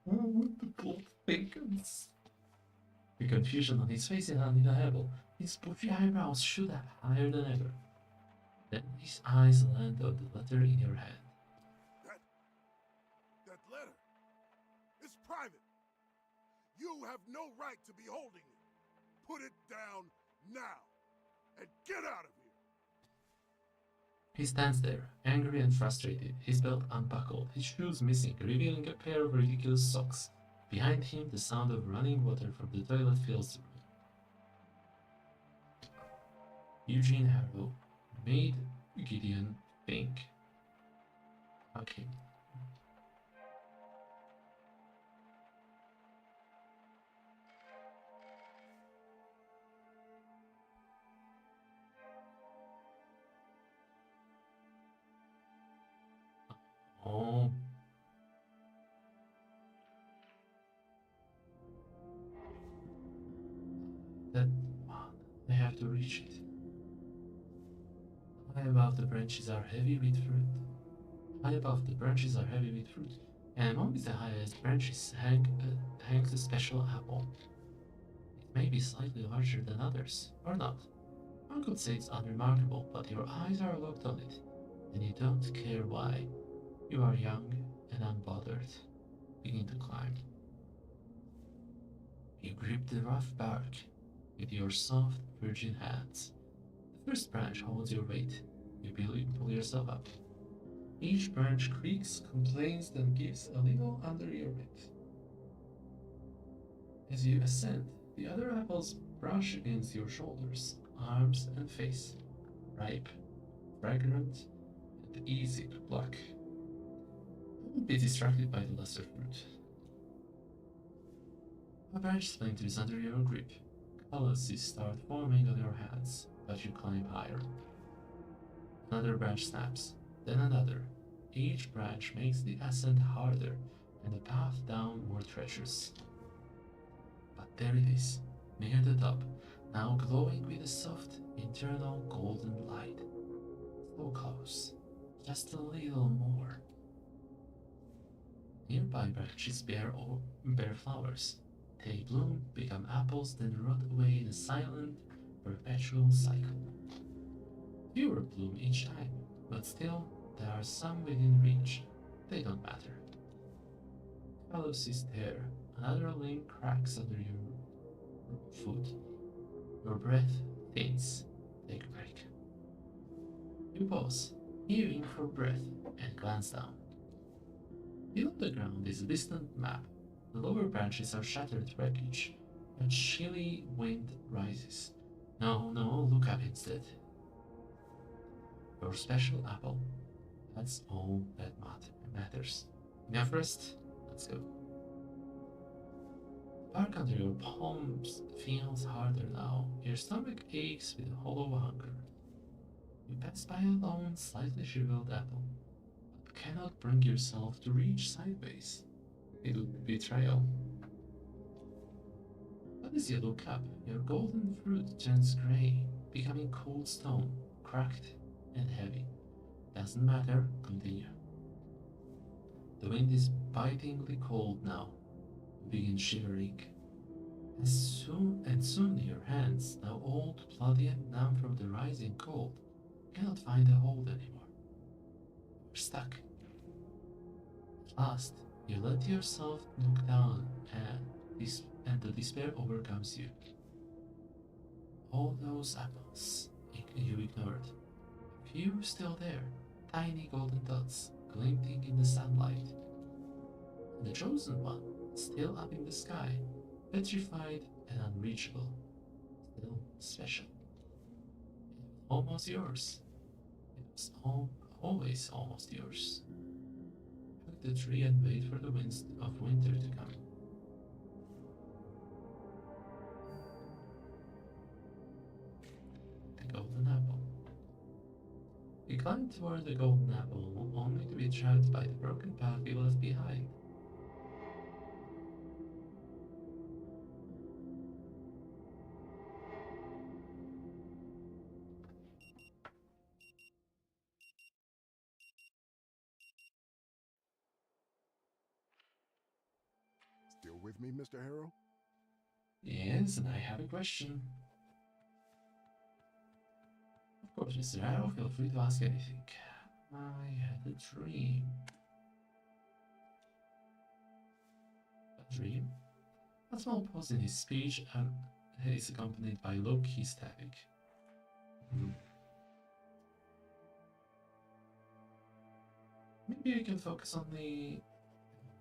What the plot thickens. The confusion on his face is undeniable. His bushy eyebrows shoot up higher than ever. Then his eyes land on the letter in your hand. That letter. It's private. You have no right to be holding it. Put it down now. And get out of here. He stands there, angry and frustrated, his belt unbuckled, his shoes missing, revealing a pair of ridiculous socks. Behind him, the sound of running water from the toilet fills the room. Eugene Harrow made Gideon Fink. Okay. Oh. That one. I have to reach it. High above the branches are heavy with fruit. High above the branches are heavy with fruit, and among the highest branches hangs a special apple. It may be slightly larger than others, or not. One could say it's unremarkable, but your eyes are locked on it, and you don't care why. You are young and unbothered. Begin to climb. You grip the rough bark with your soft, virgin hands. The first branch holds your weight. You pull yourself up. Each branch creaks, complains, then gives a little under your weight. As you ascend, the other apples brush against your shoulders, arms, and face. Ripe, fragrant, and easy to pluck. Don't be distracted by the lesser fruit. A branch splinters under your grip. Calluses start forming on your hands, but you climb higher. Another branch snaps, then another. Each branch makes the ascent harder and the path down more treacherous. But there it is, near the top, now glowing with a soft, internal golden light. So close, just a little more. Nearby branches bear flowers. They bloom, become apples, then rot away in a silent, perpetual cycle. Fewer bloom each time, but still, there are some within reach. They don't matter. Carlos is there. Another link cracks under your foot. Your breath thins. Take a break. You pause, heaving for breath, and glance down. Below the ground is a distant map. The lower branches are shattered wreckage. A chilly wind rises. No, look up instead. Your special apple. That's all that matters. Enough rest? Let's go. Bark under your palms feels harder now. Your stomach aches with hollow hunger. You pass by a lone, slightly shriveled apple, but cannot bring yourself to reach sideways. It would be betrayal. But as you look up, your golden fruit turns grey, becoming cold stone, cracked and heavy. Doesn't matter, continue. The wind is bitingly cold now. You begin shivering. Soon your hands, now old, bloody and numb from the rising cold, cannot find a hold anymore. You're stuck. At last, you let yourself look down and the despair overcomes you. All those apples you ignored. A few still there, tiny golden dots glinting in the sunlight. And the chosen one, still up in the sky, petrified and unreachable, still special. It was almost yours. It was always almost yours. Hug the tree and wait for the winds of winter to come. The golden apple. He climbed toward the golden apple, only to be trapped by the broken path he left behind. Still with me, Mr. Harrow? Yes, and I have a question. Of course, Mr. Harrow, feel free to ask anything. I had a dream. A dream? A small pause in his speech and is accompanied by low-key static. Maybe I can focus on the...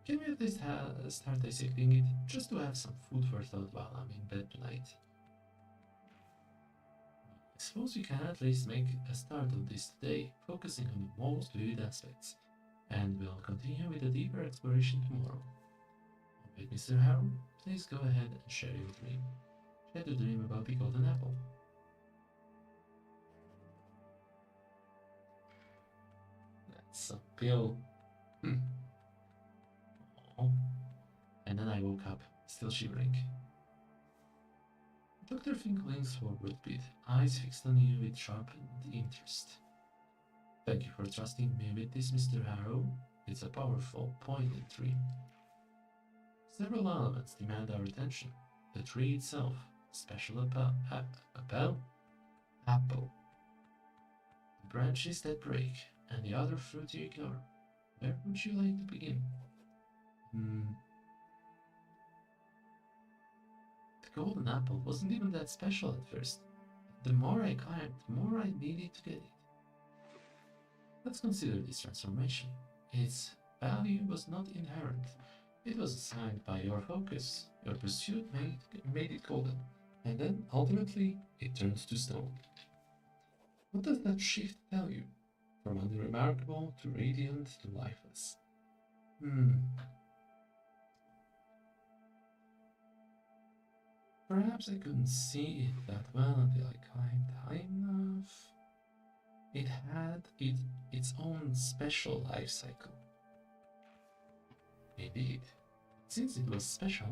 Can we at least start dissecting it, just to have some food for thought while I'm in bed tonight? I suppose we can at least make a start on this today, focusing on the most vivid aspects, and we'll continue with a deeper exploration tomorrow. Alright, Mr. Harrow, please go ahead and share your dream. Share the dream about the golden apple. That's a pill. Oh. And then I woke up, still shivering. Dr. Fink leans forward a bit, eyes fixed on you with sharpened interest. Thank you for trusting me with this, Mr. Harrow. It's a powerful, poignant dream. Several elements demand our attention. The tree itself, special apple. The branches that break, and the other fruit you ignore. Where would you like to begin? The golden apple wasn't even that special at first. The more I climbed, the more I needed to get it. Let's consider this transformation. Its value was not inherent. It was assigned by your focus. Your pursuit made it golden. And then, ultimately, it turns to stone. What does that shift tell you? From unremarkable to radiant to lifeless. Perhaps I couldn't see it that well until I climbed high enough. It had its own special life cycle. Indeed, since it was special,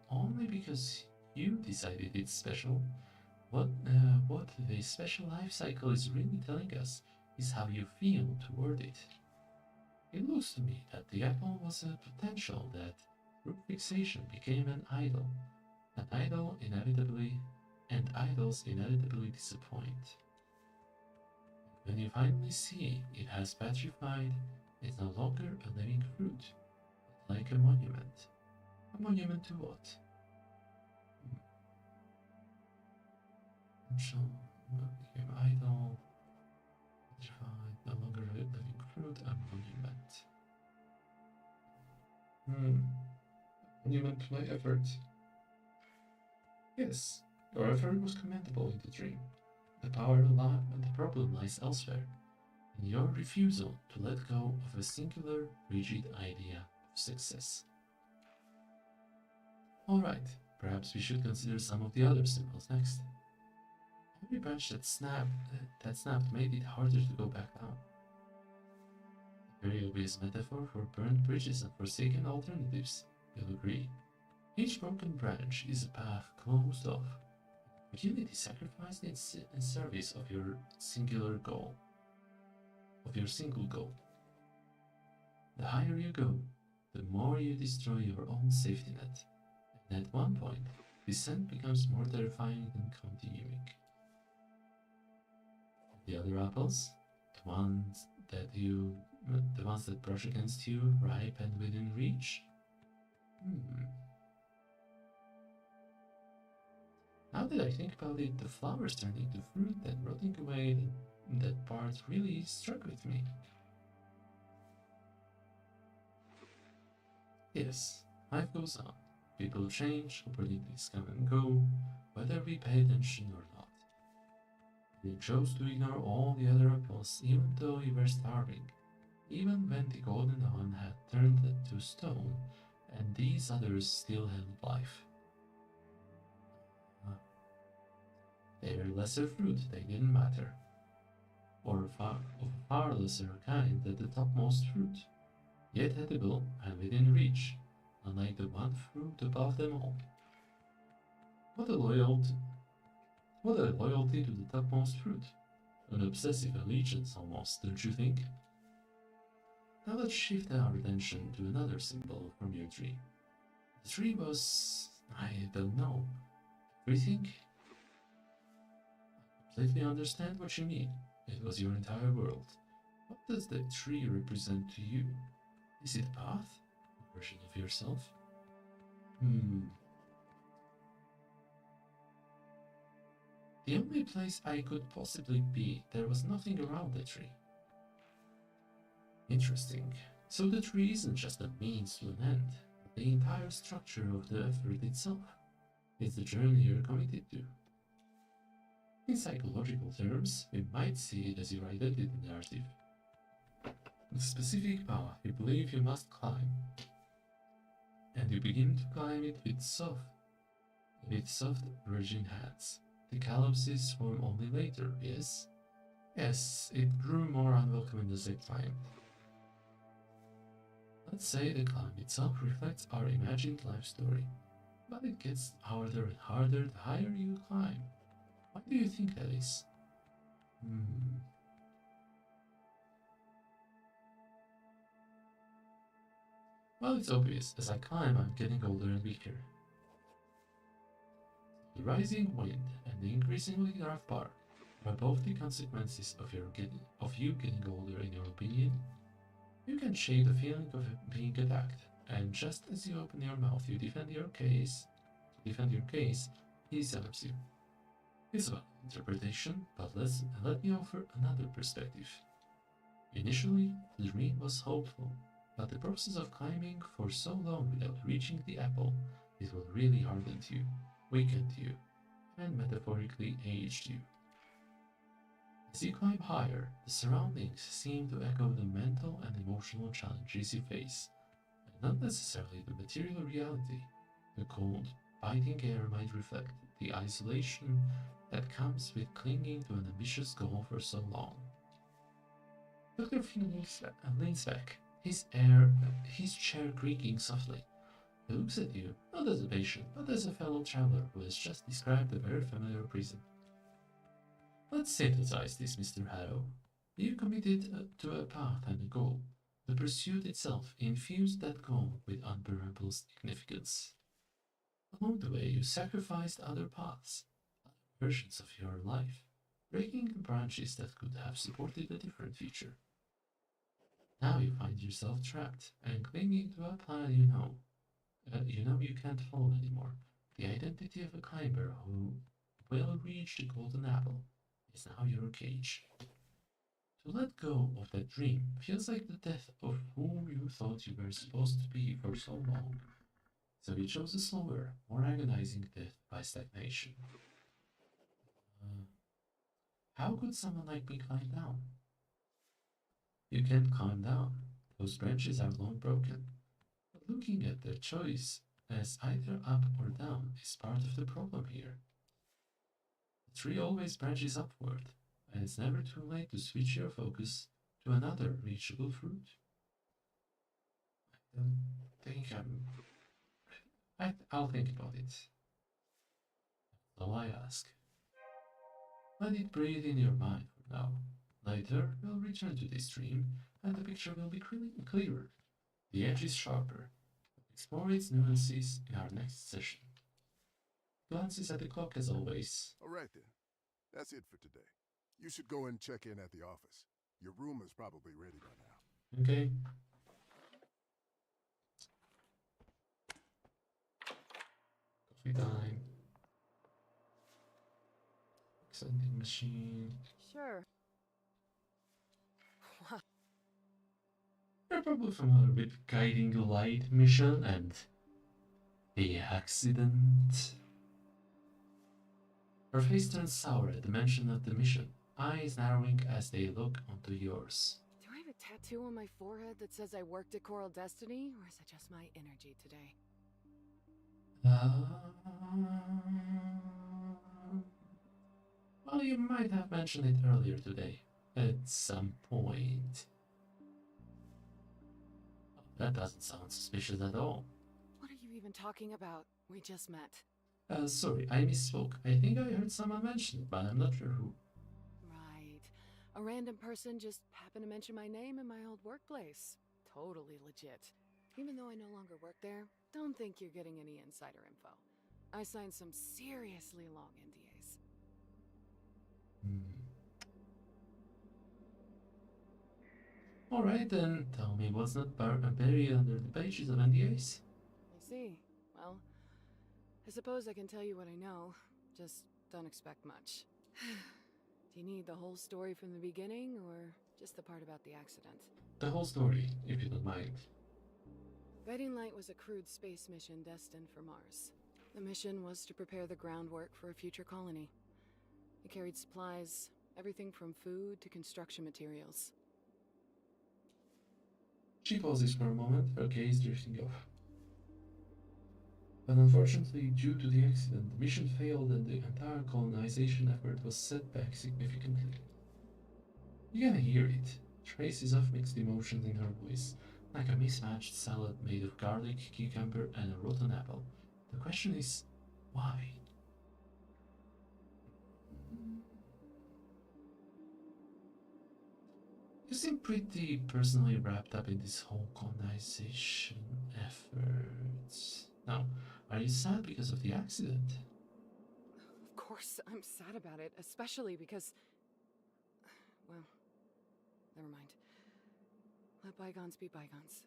only because you decided it's special, what the special life cycle is really telling us is how you feel toward it. It looks to me that the apple was a potential that, through fixation, became an idol. An idol and idols inevitably disappoint. When you finally see it has petrified, it's no longer a living fruit, but like a monument. A monument to what? Potential became idol, petrified, no longer a living fruit, a monument. A monument to my effort. Yes, your effort was commendable in the dream. The problem lies elsewhere, in your refusal to let go of a singular, rigid idea of success. Alright, Perhaps we should consider some of the other symbols next. Every branch that snapped made it harder to go back down. A very obvious metaphor for burned bridges and forsaken alternatives, you'll agree. Each broken branch is a path closed off, an opportunity sacrificed in service of your single goal. The higher you go, the more you destroy your own safety net, and at one point, descent becomes more terrifying than continuing. The other apples, the ones that brush against you, ripe and within reach. Now that I think about it, the flowers turning to fruit and rotting away, that part really struck with me. Yes, life goes on. People change, opportunities come and go, whether we pay attention or not. We chose to ignore all the other apples, even though we were starving, even when the golden one had turned to stone, and these others still held life. They were lesser fruit, they didn't matter, or of far lesser kind than the topmost fruit, yet edible and within reach, unlike the one fruit above them all. What a loyalty to the topmost fruit. An obsessive allegiance almost, don't you think? Now let's shift our attention to another symbol from your tree. The tree was, I don't know, everything? I completely understand what you mean. It was your entire world. What does the tree represent to you? Is it a path? A version of yourself? The only place I could possibly be, there was nothing around the tree. Interesting. So the tree isn't just a means to an end, but the entire structure of the effort itself. It's the journey you're committed to. In psychological terms, we might see it as your identity narrative. The specific path you believe you must climb. And you begin to climb it with soft virgin hands. The calluses form only later, yes? Yes, it grew more unwelcoming as I climbed. Let's say the climb itself reflects our imagined life story, but it gets harder and harder the higher you climb. Why do you think that is? Well, it's obvious. As I climb, I'm getting older and weaker. The rising wind and the increasingly rough bar are both the consequences of you getting older, in your opinion. You can shake the feeling of being attacked, and just as you open your mouth to defend your case, he stops you. It's about interpretation, but let me offer another perspective. Initially, the dream was hopeful, but the process of climbing for so long without reaching the apple, it will really harden you, weakened you, and metaphorically aged you. As you climb higher, the surroundings seem to echo the mental and emotional challenges you face, and not necessarily the material reality. The cold, biting air might reflect the isolation that comes with clinging to an ambitious goal for so long. Dr. Finn leans back, his chair creaking softly. He looks at you, not as a patient, but as a fellow traveler who has just described a very familiar prison. Let's synthesize this, Mr. Harrow. You committed to a path and a goal. The pursuit itself infused that goal with unbearable significance. Along the way, you sacrificed other paths, other versions of your life, breaking the branches that could have supported a different future. Now you find yourself trapped and clinging to a plan you know you can't follow anymore. The identity of a climber who will reach the golden apple is now your cage. To let go of that dream feels like the death of who you thought you were supposed to be for so long. So you chose a slower, more agonizing death by stagnation. How could someone like me climb down? You can't climb down. Those branches are long broken. But looking at their choice, as either up or down is part of the problem here. The tree always branches upward, and it's never too late to switch your focus to another reachable fruit. I don't think I'll think about it. So I ask. Let it breathe in your mind for now. Later, we'll return to this stream, and the picture will be clearer. The edge is sharper. Explore its nuances in our next session. Glances at the clock as always. All right then. That's it for today. You should go and check in at the office. Your room is probably ready by now. Okay. Coffee time. Sending machine. Sure. You're probably familiar with Guiding Light mission and the accident. Her face turns sour at the mention of the mission, eyes narrowing as they look onto yours. Do I have a tattoo on my forehead that says I worked at Coral Destiny, or is it just my energy today? Well, you might have mentioned it earlier today, at some point. That doesn't sound suspicious at all. What are you even talking about? We just met. Sorry, I misspoke. I think I heard someone mention it, but I'm not sure who. Right. A random person just happened to mention my name in my old workplace. Totally legit. Even though I no longer work there, don't think you're getting any insider info. I signed some seriously long NDAs. Alright then, tell me what's not buried under the pages of NDAs? I see. Well, I suppose I can tell you what I know. Just don't expect much. Do you need the whole story from the beginning, or just the part about the accident? The whole story, if you don't mind. Guiding Light was a crewed space mission destined for Mars. The mission was to prepare the groundwork for a future colony. It carried supplies, everything from food to construction materials. She pauses for a moment, her gaze drifting off. But unfortunately, due to the accident, the mission failed and the entire colonization effort was set back significantly. You can hear it, traces of mixed emotions in her voice, like a mismatched salad made of garlic, cucumber, and a rotten apple. The question is, why? You seem pretty personally wrapped up in this whole colonization effort. Now, are you sad because of the accident? Of course, I'm sad about it, especially because... Well, never mind. Let bygones be bygones.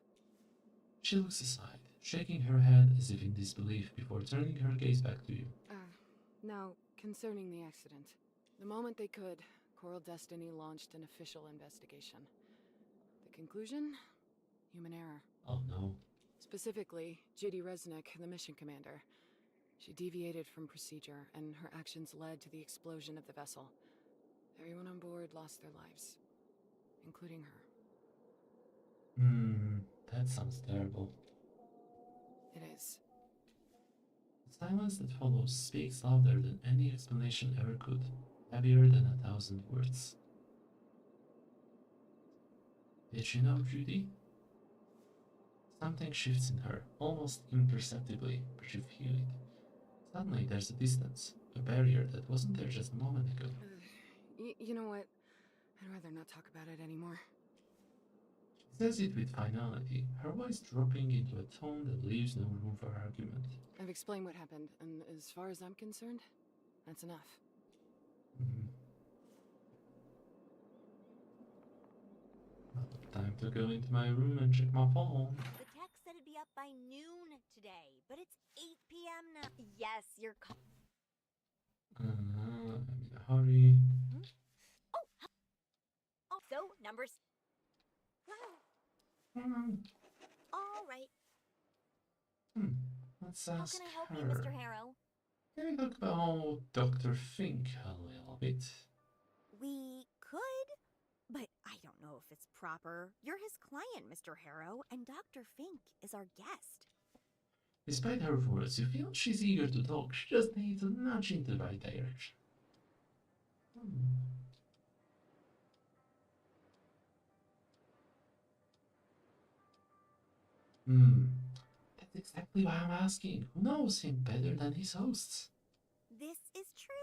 She looks aside, shaking her head as if in disbelief before turning her gaze back to you. Now, concerning the accident. The moment they could, Coral Destiny launched an official investigation. The conclusion? Human error. Oh no. Specifically, Judy Resnick, the mission commander. She deviated from procedure, and her actions led to the explosion of the vessel. Everyone on board lost their lives, including her. That sounds terrible. It is. The silence that follows speaks louder than any explanation ever could, heavier than 1,000 words. Did she know Judy? Something shifts in her, almost imperceptibly, but you feel it. Suddenly there's a distance, a barrier that wasn't there just a moment ago. You know what? I'd rather not talk about it anymore. She says it with finality, her voice dropping into a tone that leaves no room for argument. I've explained what happened, and as far as I'm concerned, that's enough. Well, time to go into my room and check my phone. The text said it'd be up by noon today, but it's 8 p.m. now. Yes, you're. I'm in a hurry. Oh, so numbers. All right. Let's How ask can I help her. you, Mr. Harrow? Can we talk about Dr. Fink a little bit? We could, but I don't know if it's proper. You're his client, Mr. Harrow, and Dr. Fink is our guest. Despite her words, you feel she's eager to talk. She just needs a nudge in the right direction. Hmm. That's exactly why I'm asking. Who knows him better than his hosts? This is true.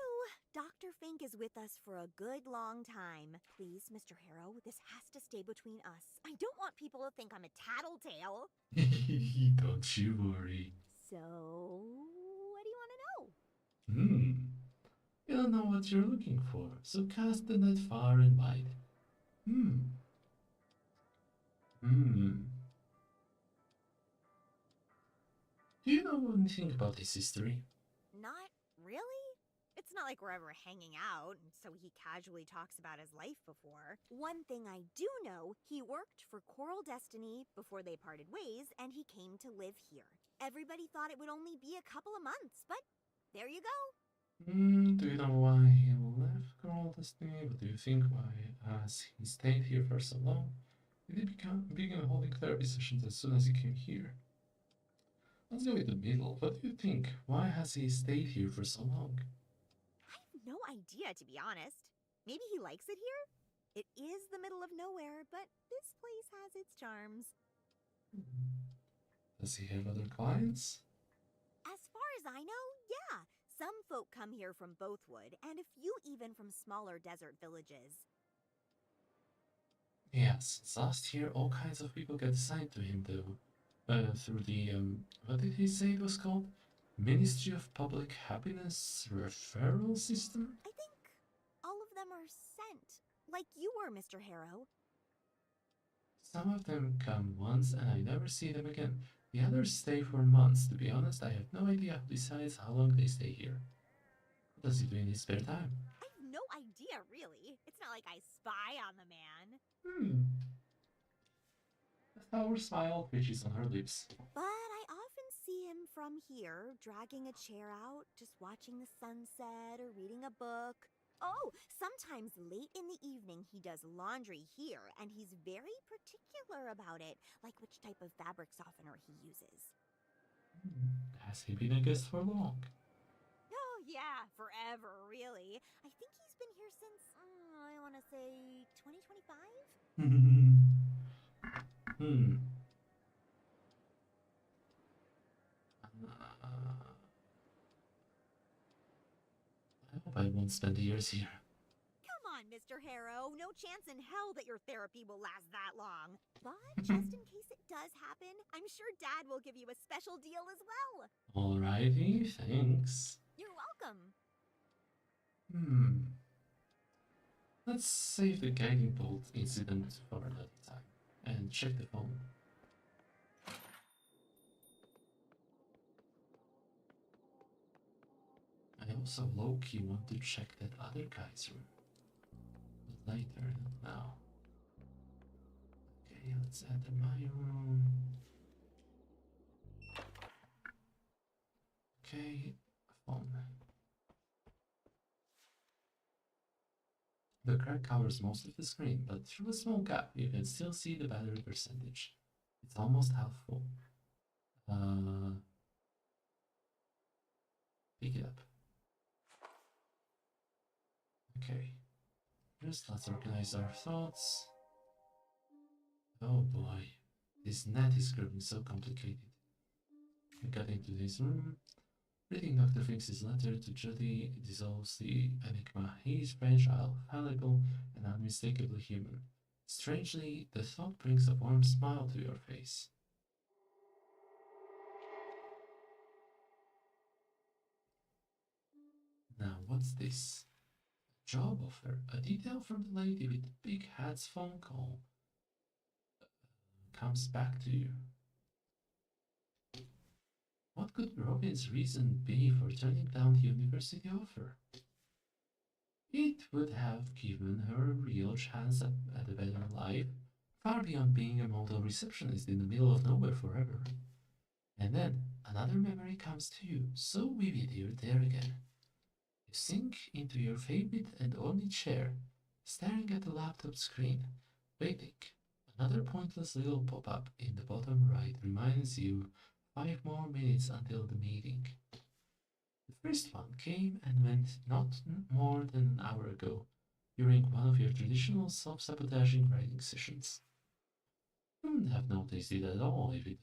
Dr. Fink is with us for a good long time. Please, Mr. Harrow, this has to stay between us. I don't want people to think I'm a tattletale. Don't you worry. So, what do you want to know? Hmm. You don't know what you're looking for, so cast the net far and wide. Hmm. Hmm. Do you know anything about his history? Not really. It's not like we're ever hanging out, and so he casually talks about his life before. One thing I do know, he worked for Coral Destiny before they parted ways, and he came to live here. Everybody thought it would only be a couple of months, but there you go. Do you know why he left Coral Destiny? What do you think why has he stayed here for so long? Did he begin holding therapy sessions as soon as he came here? Let's go with the middle. What do you think? Why has he stayed here for so long? I have no idea, to be honest. Maybe he likes it here? It is the middle of nowhere, but this place has its charms. Does he have other clients? As far as I know, yeah. Some folk come here from Bothwood, and a few even from smaller desert villages. Yes, last year all kinds of people got assigned to him though. Through the, what did he say it was called? Ministry of Public Happiness referral system? I think all of them are sent, like you were, Mr. Harrow. Some of them come once and I never see them again. The others stay for months. To be honest, I have no idea who decides how long they stay here. What does he do in his spare time? I have no idea, really. It's not like I spy on the man. A sour smile twitches on her lips. But I often see him from here, dragging a chair out, just watching the sunset or reading a book. Oh, sometimes late in the evening he does laundry here, and he's very particular about it, like which type of fabric softener he uses. Has he been a guest for long? Oh, yeah, forever, really. I think he's been here since, I want to say 2025? I hope I won't spend years here. Come on, Mr. Harrow. No chance in hell that your therapy will last that long. But just in case it does happen, I'm sure Dad will give you a special deal as well. Alrighty, thanks. You're welcome. Let's save the guiding bolt incident for another time and check the phone. I also low-key want to check that other guy's room. But later, not now. Okay, let's enter my room. Okay, phone. The crack covers most of the screen, but through a small gap, you can still see the battery percentage. It's almost half full. Pick it up. Okay. First, let's organize our thoughts. Oh boy, this net is growing so complicated. I got into this room. Reading Dr. Finks' letter to Judy dissolves the enigma. He is fragile, fallible, and unmistakably human. Strangely, the thought brings a warm smile to your face. Now, what's this? A job offer. A detail from the lady with the big hat's phone call. Comes back to you. What could Robin's reason be for turning down the university offer? It would have given her a real chance at a better life, far beyond being a model receptionist in the middle of nowhere forever. And then another memory comes to you, so vivid you're there again. You sink into your favorite and only chair, staring at the laptop screen, waiting. Another pointless little pop-up in the bottom right reminds you 5 more minutes until the meeting. The first one came and went not more than an hour ago, during one of your traditional self-sabotaging writing sessions. You wouldn't have noticed it at all if it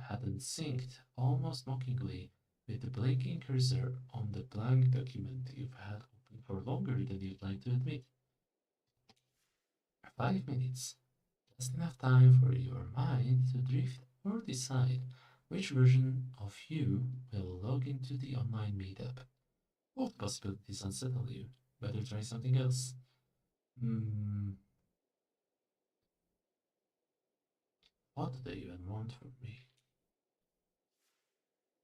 hadn't synced almost mockingly with the blinking cursor on the blank document you've had open for longer than you'd like to admit. 5 minutes. Just enough time for your mind to drift or decide which version of you will log into the online meetup. Both possibilities unsettle you. Better try something else. What do they even want from me?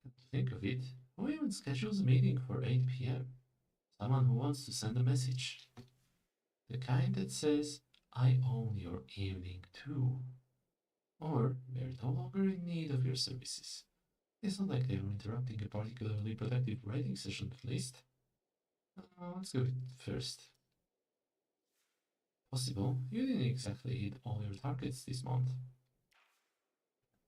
Come to think of it, who even schedules a meeting for 8 p.m.? Someone who wants to send a message. The kind that says, I own your evening too. Or, we're no longer in need of your services. It's not like they are interrupting a particularly productive writing session, at least. Let's go with first. Possible, you didn't exactly hit all your targets this month.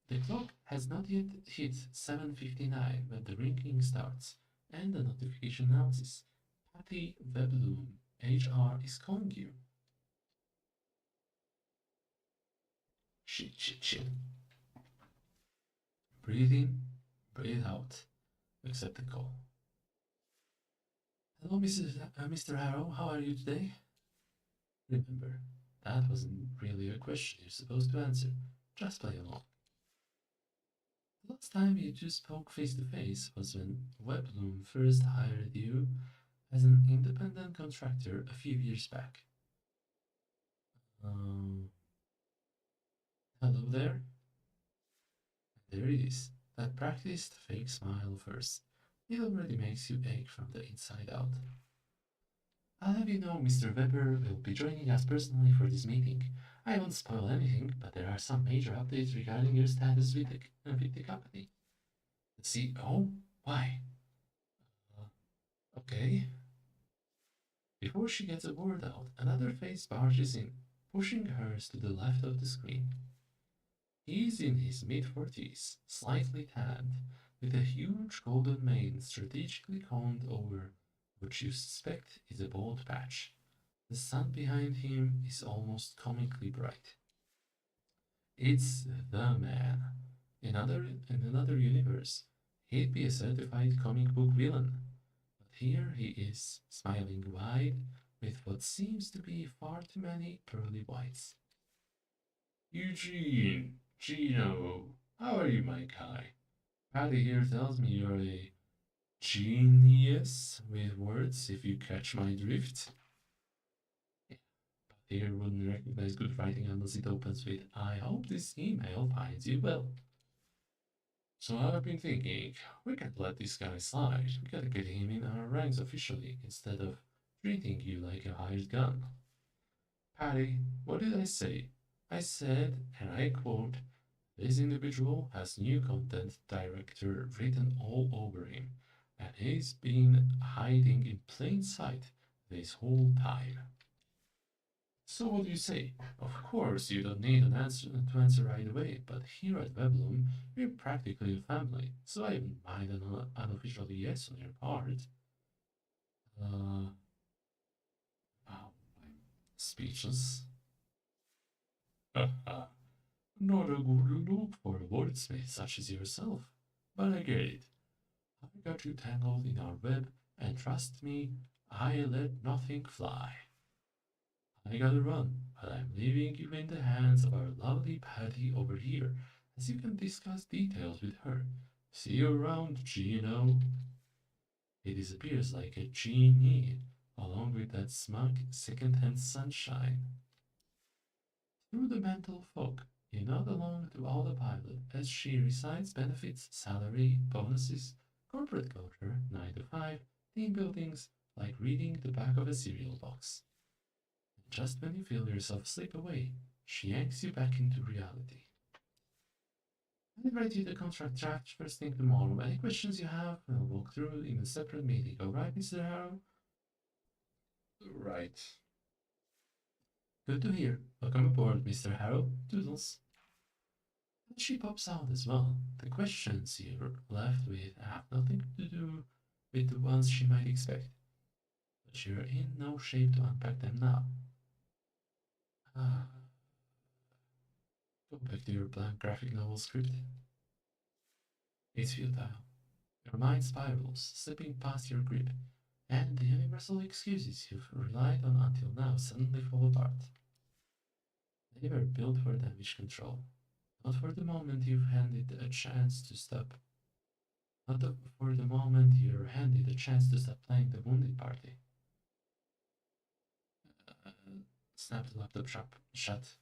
The clock has not yet hit 7:59 when the ringing starts, and the notification announces Patty Webloom, HR is calling you. Shit. Breathe in, breathe out. Accept the call. Hello, Mr. Harrow, how are you today? Remember, that wasn't really a question you're supposed to answer. Just play along. The last time you two spoke face to face was when Webloom first hired you as an independent contractor a few years back. Hello there? There it is, that practiced fake smile first. It already makes you ache from the inside out. I'll have you know Mr. Weber will be joining us personally for this meeting. I won't spoil anything, but there are some major updates regarding your status with the company. The CEO? Why? Okay. Before she gets a word out, another face barges in, pushing hers to the left of the screen. He's in his mid-40s, slightly tanned, with a huge golden mane strategically combed over what you suspect is a bald patch. The sun behind him is almost comically bright. It's the man. In another universe, he'd be a certified comic book villain. But here he is, smiling wide, with what seems to be far too many pearly whites. Eugene, Gino, how are you, my guy? Patty here tells me you're a genius with words, if you catch my drift. Yeah, but here wouldn't recognize good writing unless it opens with, I hope this email finds you well. So I've been thinking, we can't let this guy slide. We gotta get him in our ranks officially, instead of treating you like a hired gun. Patty, what did I say? I said, and I quote, this individual has new content director written all over him, and he's been hiding in plain sight this whole time. So what do you say? Of course, you don't need an answer to answer right away, but here at Webloom, we're practically a family, so I wouldn't mind an unofficial yes on your part. Wow, I'm speechless. Haha. Not a good look for a wordsmith such as yourself, but I get it. I got you tangled in our web, and trust me, I let nothing fly. I gotta run, but I'm leaving you in the hands of our lovely Patty over here, as you can discuss details with her. See you around, Gino. He disappears like a genie, along with that smug second-hand sunshine. Through the mental fog, you nod along to Autopilot as she recites benefits, salary, bonuses, corporate culture, 9 to 5, team buildings, like reading the back of a cereal box. And just when you feel yourself slip away, she yanks you back into reality. I'll write you the contract draft first thing tomorrow. Any questions you have, we'll walk through in a separate meeting, alright, Mr. Harrow? Right. Good to hear. Welcome aboard, Mr. Harrow. Doodles. But she pops out as well. The questions you're left with have nothing to do with the ones she might expect. But you're in no shape to unpack them now. Ah, go back to your blank graphic novel script. It's futile. Your mind spirals, slipping past your grip, and the universal excuses you've relied on until now suddenly fall apart. They were built for damage control, not for the moment you've handed a chance to stop. Not for the moment you're handed a chance to stop playing the wounded party. Uh, Snap the laptop shut.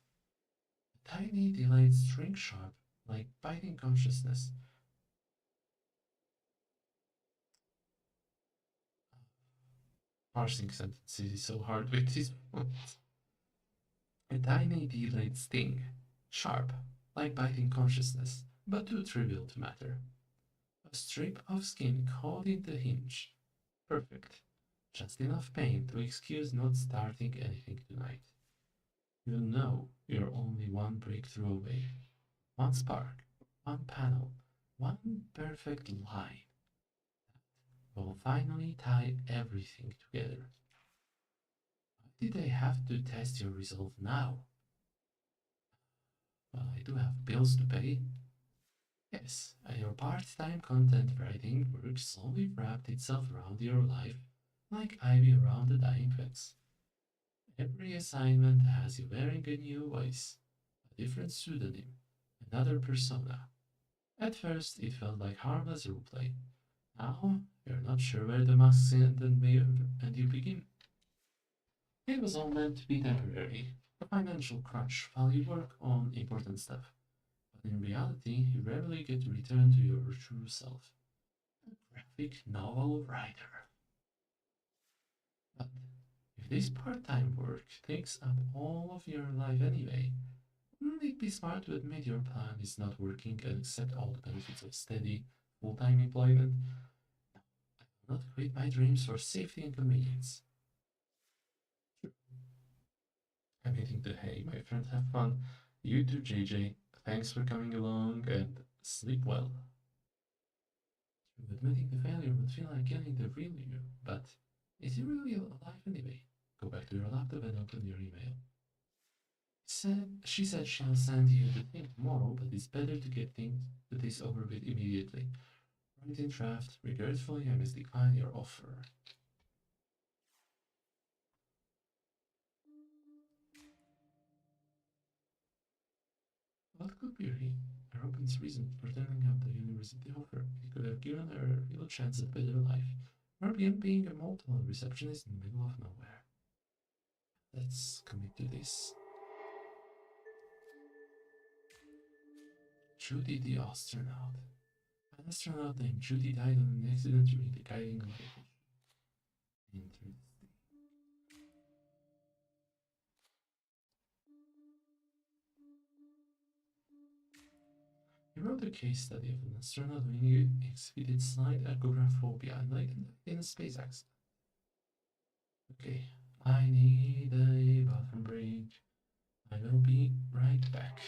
A tiny, delayed string sharp, like biting consciousness. Parsing sentences is so hard with this one. A tiny, delayed sting. Sharp, like biting consciousness, but too trivial to matter. A strip of skin caught in the hinge. Perfect. Just enough pain to excuse not starting anything tonight. You know you're only one breakthrough away. One spark, one panel, one perfect line that will finally tie everything together. Why did they have to test your resolve now? Well, I do have bills to pay. Yes, and your part-time content writing work slowly wrapped itself around your life like ivy around a dying fence. Every assignment has you wearing a new voice, a different pseudonym, another persona. At first, it felt like harmless roleplay. Now, you're not sure where the masks end and you begin. It was all meant to be temporary, a financial crutch while you work on important stuff. But in reality, you rarely get to return to your true self. A graphic novel writer. But if this part-time work takes up all of your life anyway, wouldn't it be smart to admit your plan is not working and accept all the benefits of steady, full-time employment? No, I will not quit my dreams for safety and convenience. Sure. I'm hitting the hay, my friend, have fun. You too, JJ. Thanks for coming along and sleep well. Admitting the failure would feel like killing the real you, but is he really alive anyway? Go back to your laptop and open your email. She said she'll send you the thing tomorrow, but it's better to get this over with immediately. Write in draft. Regretfully, I must decline your offer. What could be Robin's reason for turning up the university offer? He could have given her a real chance at better life. Or being a motel receptionist in the middle of nowhere. Let's commit to this. Judy the astronaut. An astronaut named Judy died in an accident during the guiding operation. Interesting. He wrote a case study of an astronaut who exhibited slight agoraphobia and died in a space accident. Okay, I need a bathroom break. I will be right back.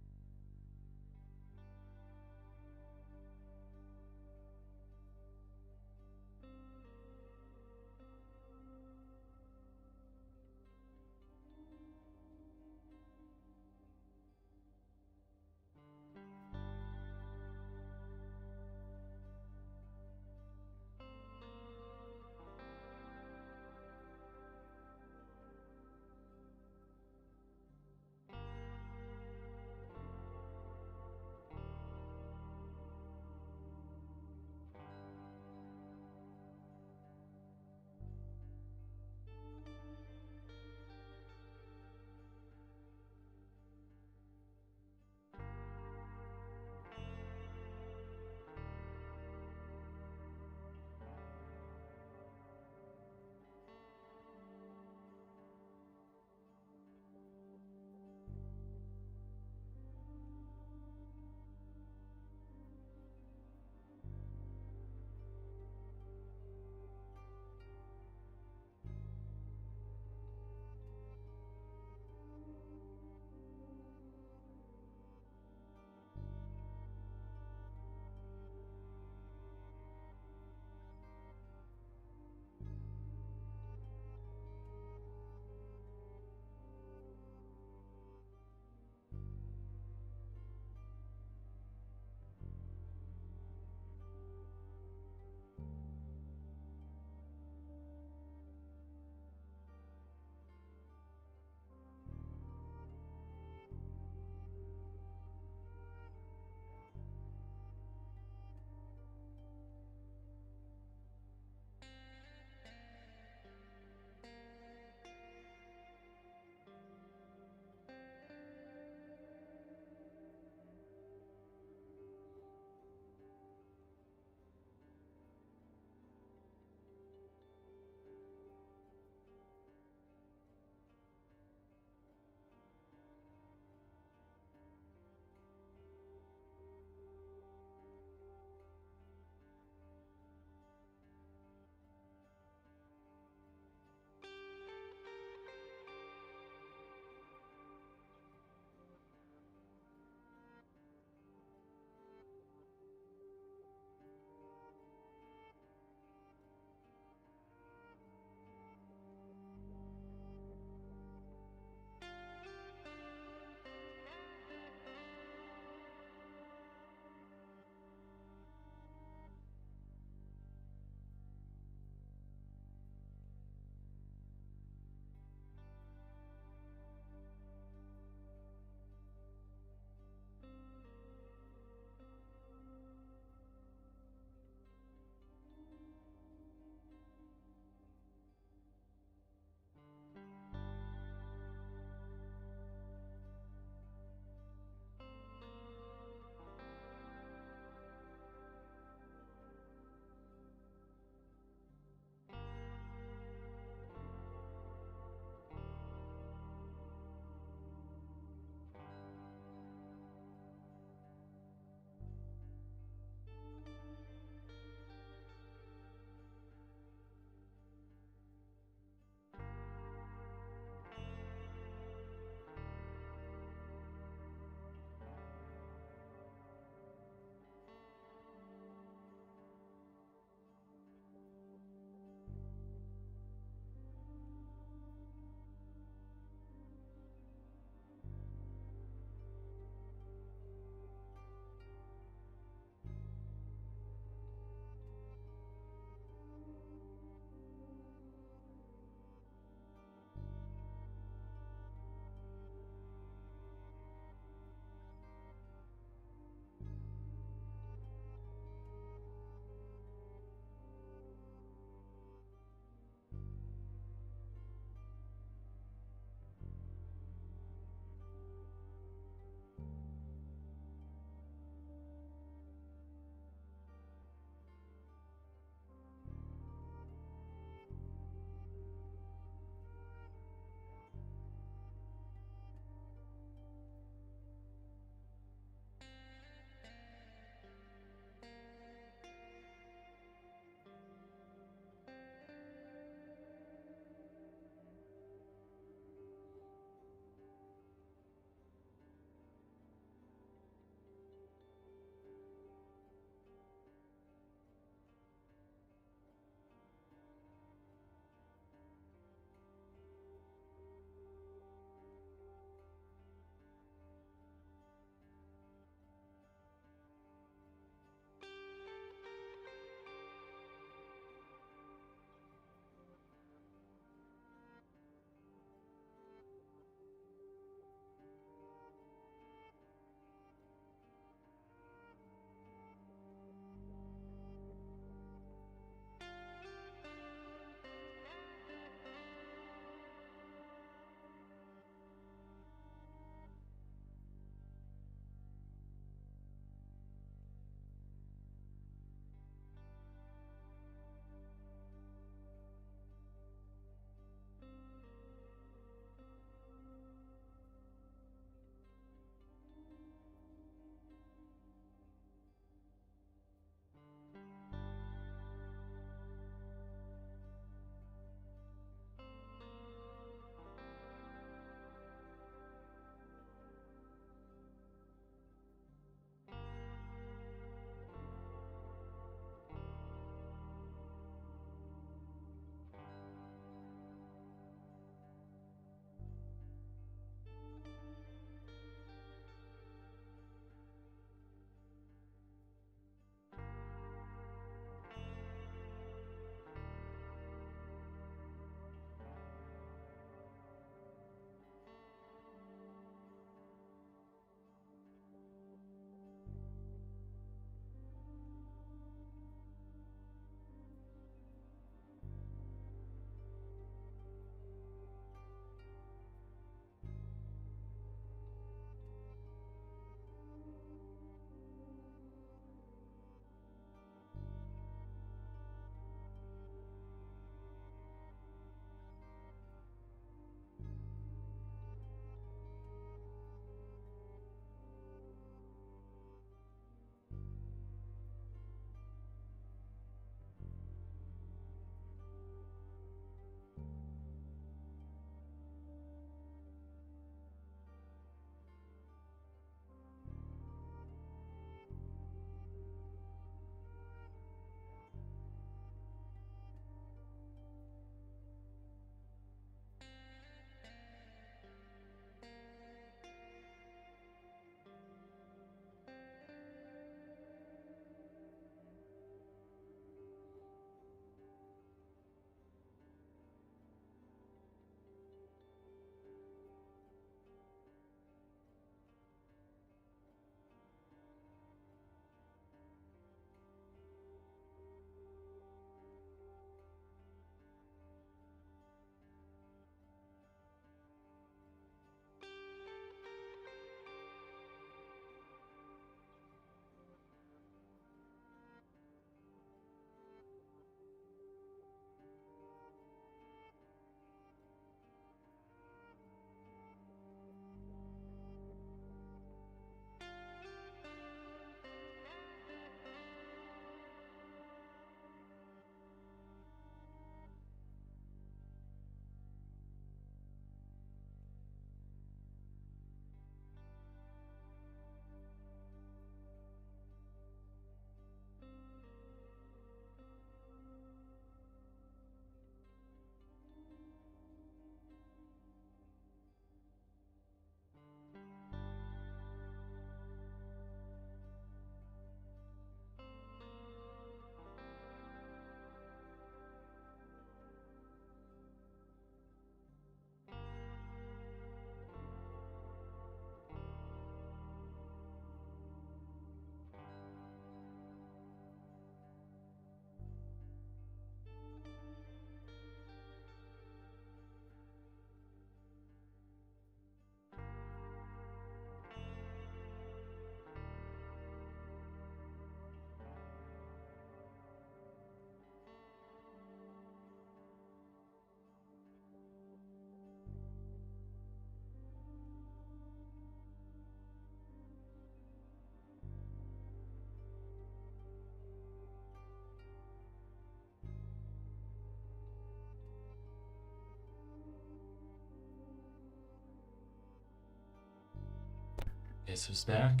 Guess who's back?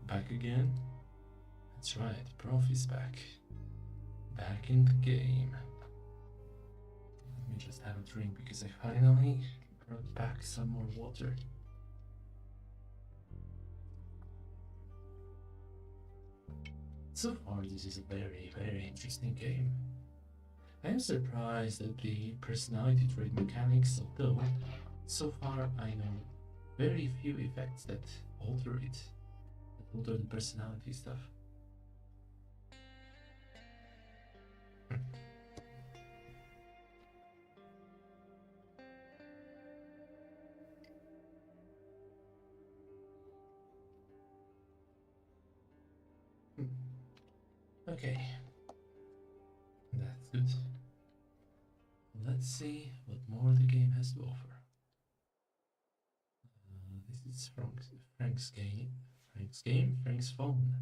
Back again? That's right, Prof is back. Back in the game. Let me just have a drink because I finally brought back some more water. So far, this is a very, very interesting game. I am surprised at the personality trait mechanics, although so far I know very few effects that alter it, that alter the personality stuff. Okay, that's good. Let's see what more the game has to offer. This is Frank's game. Frank's phone.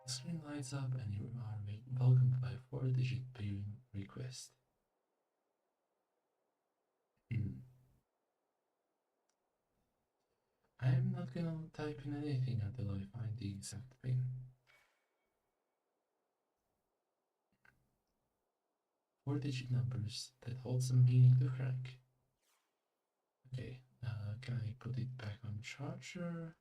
The screen lights up and you are welcomed by a 4-digit paying request. I'm not gonna type in anything until I find the exact pin. Four-digit numbers that hold some meaning to Frank. Okay, can I put it back on charger?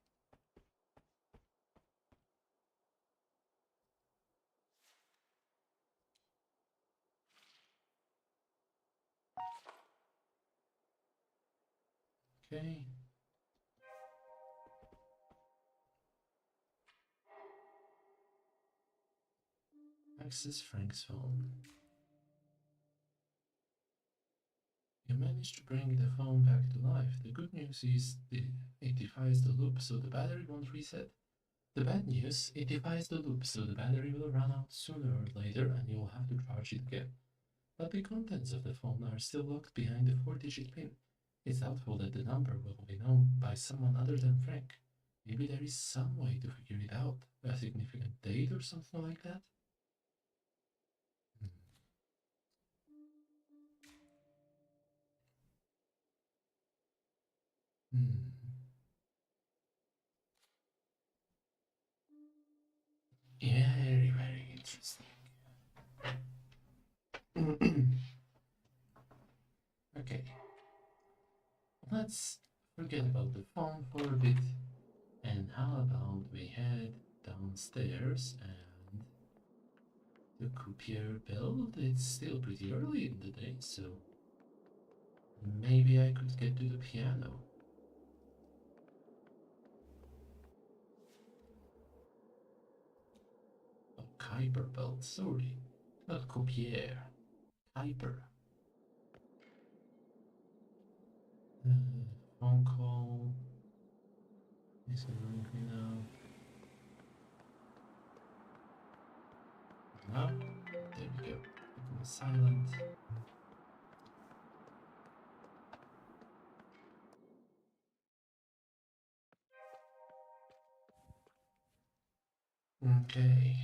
Okay. Access Frank's phone. You managed to bring the phone back to life. The good news is it defies the loop, so the battery won't reset. The bad news, it defies the loop, so the battery will run out sooner or later and you will have to charge it again. But the contents of the phone are still locked behind the 4-digit pin. It's doubtful that the number will be known by someone other than Frank. Maybe there is some way to figure it out, a significant date or something like that? Very, very interesting. Okay. Let's forget about the phone for a bit. And how about we head downstairs and the croupier build? It's still pretty early in the day, so maybe I could get to the piano. Oh, Kuiper belt, sorry. Not croupier. Kuiper. Phone call. Is it ringing now? No? There we go. It was silent. Okay.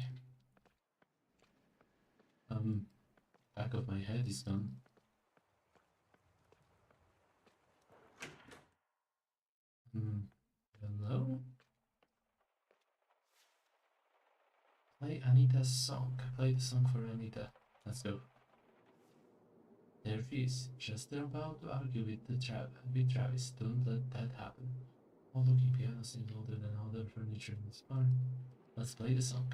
Back of my head is done. Hello? Play Anita's song. Play the song for Anita. Let's go. There she is, just about to argue with Travis. Don't let that happen. All looking piano seems older than all the furniture in this barn. Let's play the song.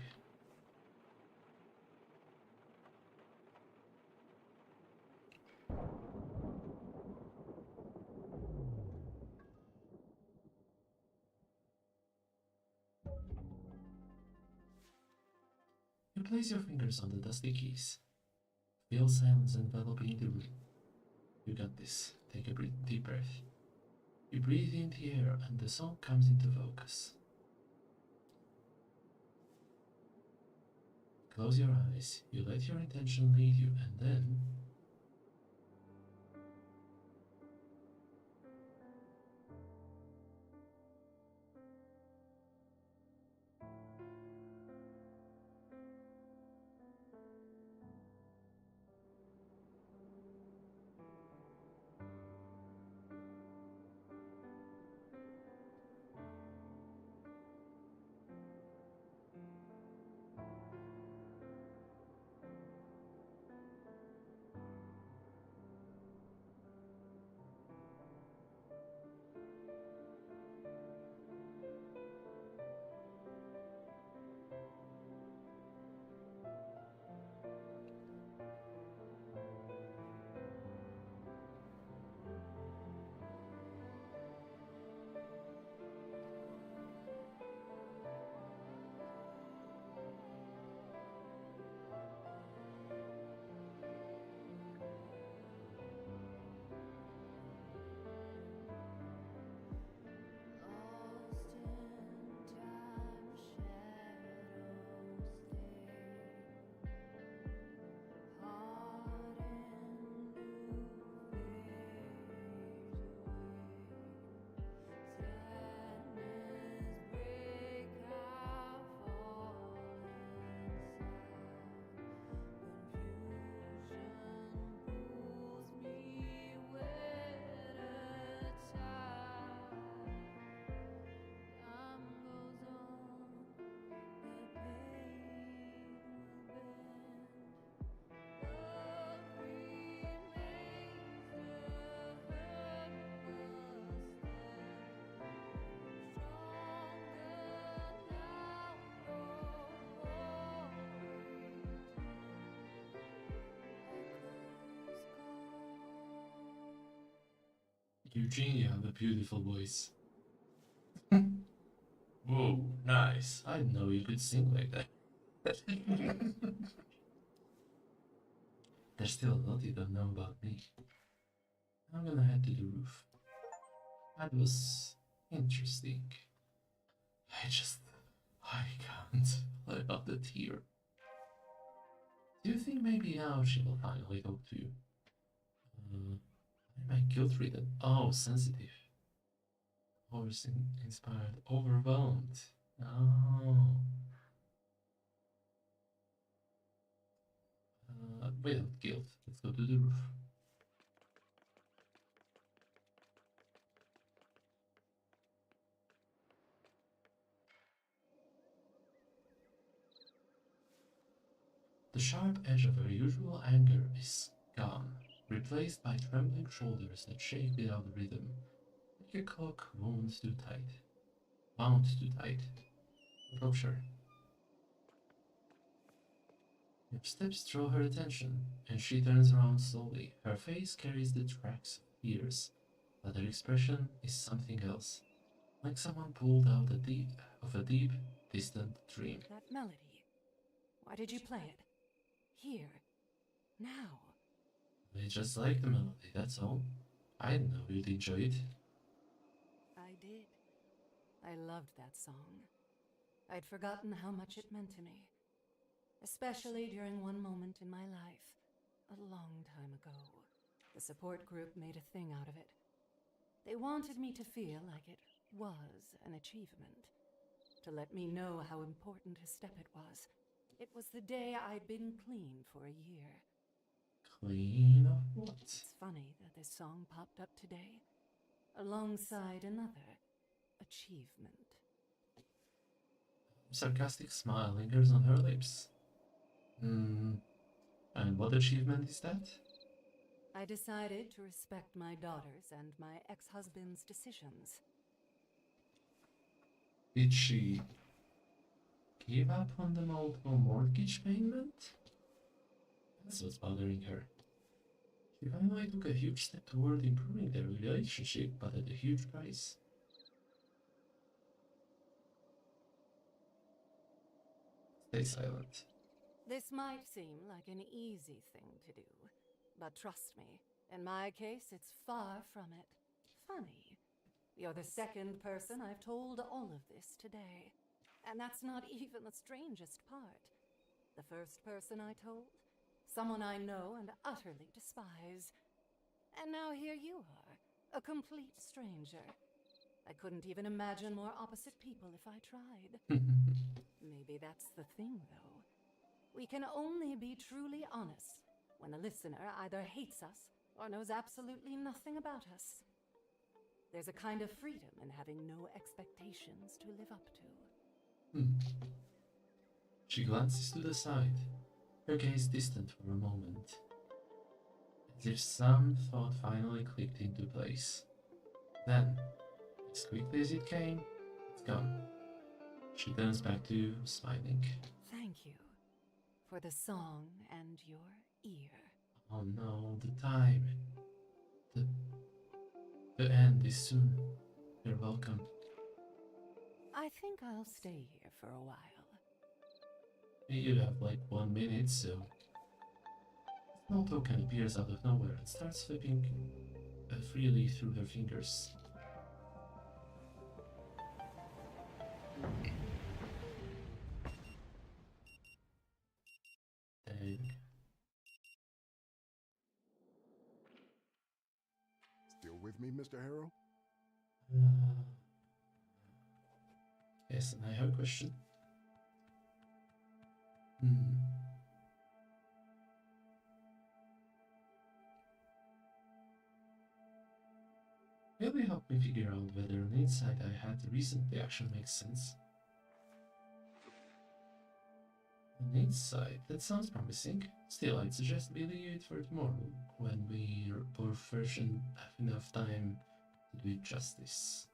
You place your fingers on the dusty keys. Feel silence enveloping the room. You got this. Take a deep breath. You breathe in the air and the song comes into focus. Close your eyes, you let your intention lead you, and then Eugene, you have a beautiful voice. Whoa, nice. I didn't know you could sing like that. There's still a lot you don't know about me. I'm gonna head to the roof. That was interesting. I can't let out the tear. Do you think maybe now she will finally talk to you? Am I guilt-ridden? Oh, sensitive. Inspired, overwhelmed. Oh. Without guilt, let's go to the roof. The sharp edge of her usual anger is gone, replaced by trembling shoulders that shake without rhythm, like a clock wound too tight. Wound too tight. Approach her. Your steps draw her attention, and she turns around slowly. Her face carries the tracks of fears, but her expression is something else, like someone pulled out of a deep, distant dream. That melody. Why did you play it? Here. Now. I just like the melody, that's all. I didn't know you'd enjoy it. I did. I loved that song. I'd forgotten how much it meant to me. Especially during one moment in my life, a long time ago. The support group made a thing out of it. They wanted me to feel like it was an achievement, to let me know how important a step it was. It was the day I'd been clean for a year. Clean of what? It's funny that this song popped up today, alongside another achievement. A sarcastic smile lingers on her lips. And what achievement is that? I decided to respect my daughter's and my ex-husband's decisions. Did she give up on the multiple mortgage payment? That's what's bothering her. She finally took a huge step toward improving their relationship, but at a huge price. Stay silent. This might seem like an easy thing to do, but trust me, in my case, it's far from it. Funny. You're the second person I've told all of this today. And that's not even the strangest part. The first person I told? Someone I know and utterly despise. And now here you are, a complete stranger. I couldn't even imagine more opposite people if I tried. Maybe that's the thing, though. We can only be truly honest when the listener either hates us or knows absolutely nothing about us. There's a kind of freedom in having no expectations to live up to. She glances to the side, her gaze distant for a moment, as if some thought finally clicked into place. Then, as quickly as it came, it's gone. She turns back to you, smiling. Thank you for the song and your ear. Oh no, the time. The end is soon. You're welcome. I think I'll stay here for a while. You have like 1 minute, so... Small token appears out of nowhere and starts flipping freely through her fingers. Dang. Still with me, Mr. Harrow? Yes, and I have a question. Really help me figure out whether an insight I had recently actually makes sense. An insight? That sounds promising. Still, I'd suggest we leave it for tomorrow, when we both fresh and have enough time to do it justice.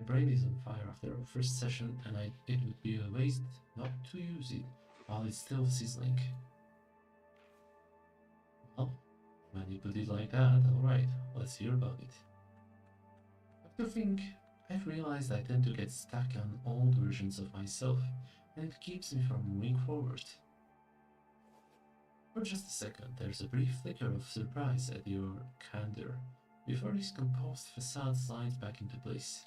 My brain is on fire after our first session, and it would be a waste not to use it while it's still sizzling. Well, when you put it like that, alright, let's hear about it. After think, I've realized I tend to get stuck on old versions of myself, and it keeps me from moving forward. For just a second, there's a brief flicker of surprise at your candor, before his composed facade slides back into place.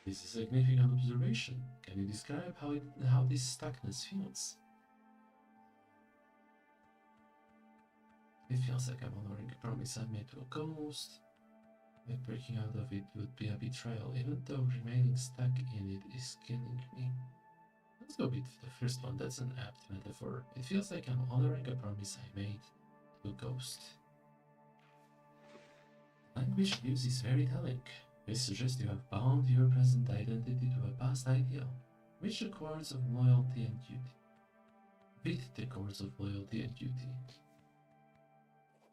This is a significant observation. Can you describe how this stuckness feels? It feels like I'm honoring a promise I made to a ghost. Like breaking out of it would be a betrayal, even though remaining stuck in it is killing me. Let's go with the first one. That's an apt metaphor. It feels like I'm honoring a promise I made to a ghost. Language used is very telling. It suggests you have bound your present identity to a past ideal, with the cords of loyalty and duty.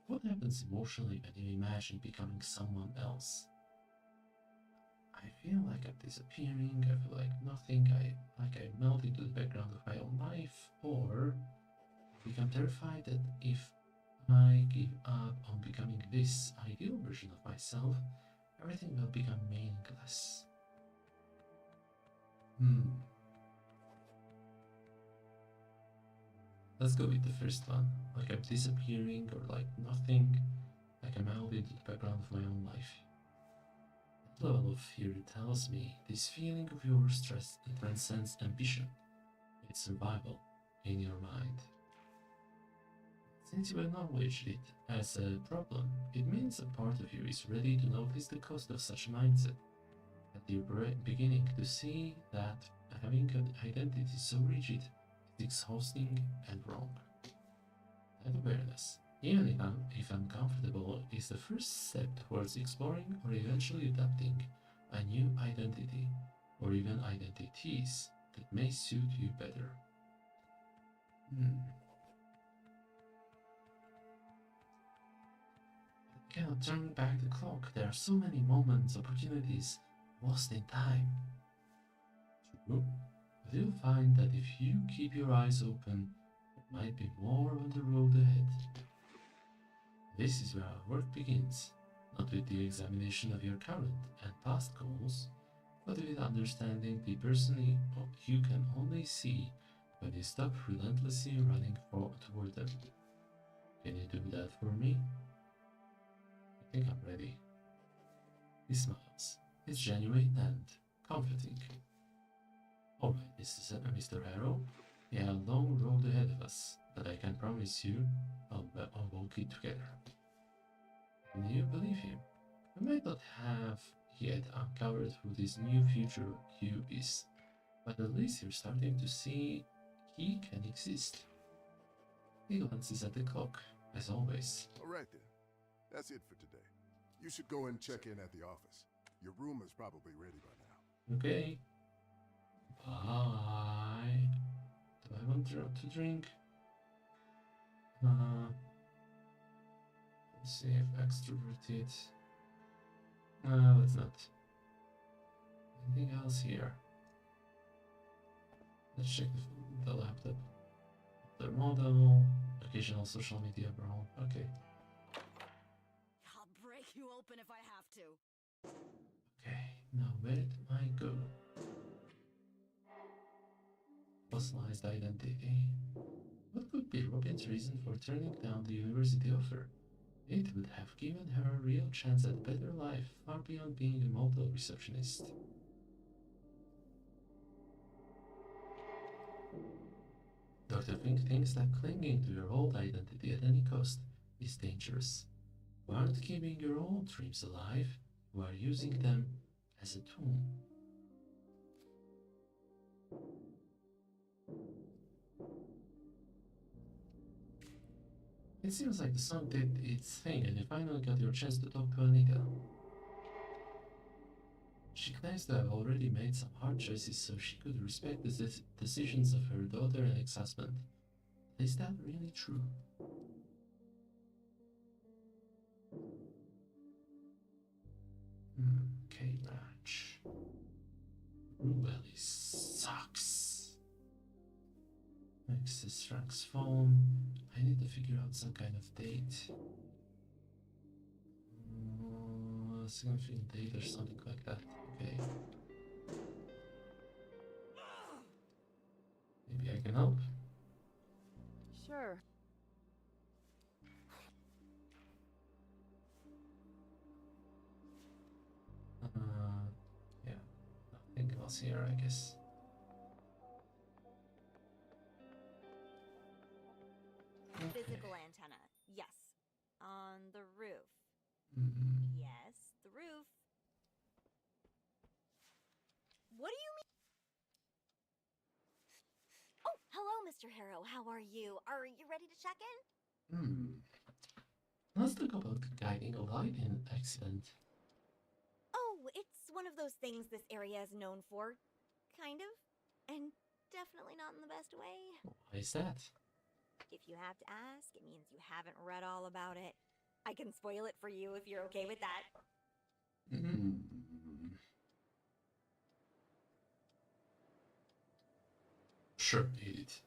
What happens emotionally when you imagine becoming someone else? I feel like I'm disappearing, I feel like nothing, like I melt into the background of my own life, or I become terrified that if I give up on becoming this ideal version of myself, everything will become meaningless. Let's go with the first one. Like I'm disappearing, or like nothing, like I'm out into the background of my own life. That level of fear tells me this feeling of yours transcends ambition. It's survival in your mind. Since you acknowledged it as a problem, it means a part of you is ready to notice the cost of such a mindset. At the beginning to see that having an identity so rigid is exhausting and wrong. That awareness, even if uncomfortable, is the first step towards exploring or eventually adopting a new identity, or even identities that may suit you better. I cannot turn back the clock. There are so many moments, opportunities lost in time. True, but you'll find that if you keep your eyes open, there might be more on the road ahead. This is where our work begins, not with the examination of your current and past goals, but with understanding the person you can only see when you stop relentlessly running toward them. Can you do that for me? I think I'm ready. He smiles. It's genuine and comforting. Alright, Mr. Harrow. We have a long road ahead of us, but I can promise you I'll walk it together. Can you believe him? We might not have yet uncovered who this new future you is, but at least you're starting to see he can exist. He glances at the clock, as always. Alright then. That's it for today. You should go and check in at the office. Your room is probably ready by now. Okay. Bye. Do I want to drink? Let's see if extroverted. Let's not. Anything else here? Let's check the laptop. The model, occasional social media brawl. Okay. I'll break you open if I have to. Okay, now where did I go? Personalized identity. What could be Robin's reason for turning down the university offer? It would have given her a real chance at a better life, far beyond being a motel receptionist. Dr. Fink thinks that clinging to your old identity at any cost is dangerous. You aren't keeping your old dreams alive, you are using them as a tool. It seems like the song did its thing and you finally got your chance to talk to Anita. She claims to have already made some hard choices so she could respect the decisions of her daughter and ex-husband. Is that really true? Okay, match. Rue Valley sucks. Access Frank's phone. I need to figure out some kind of date. Significant date or something like that. Okay. Maybe I can help. Sure. Yeah, nothing else here, I guess. Okay. Physical antenna. Yes. On the roof. Mhm. Yes, the roof. What do you mean? Oh, hello, Mr. Harrow. How are you? Are you ready to check in? Let's talk about the guiding light in accident. Oh, it's one of those things this area is known for. Kind of. And definitely not in the best way. Why is that? If you have to ask, it means you haven't read all about it. I can spoil it for you if you're okay with that. Sure, eat it.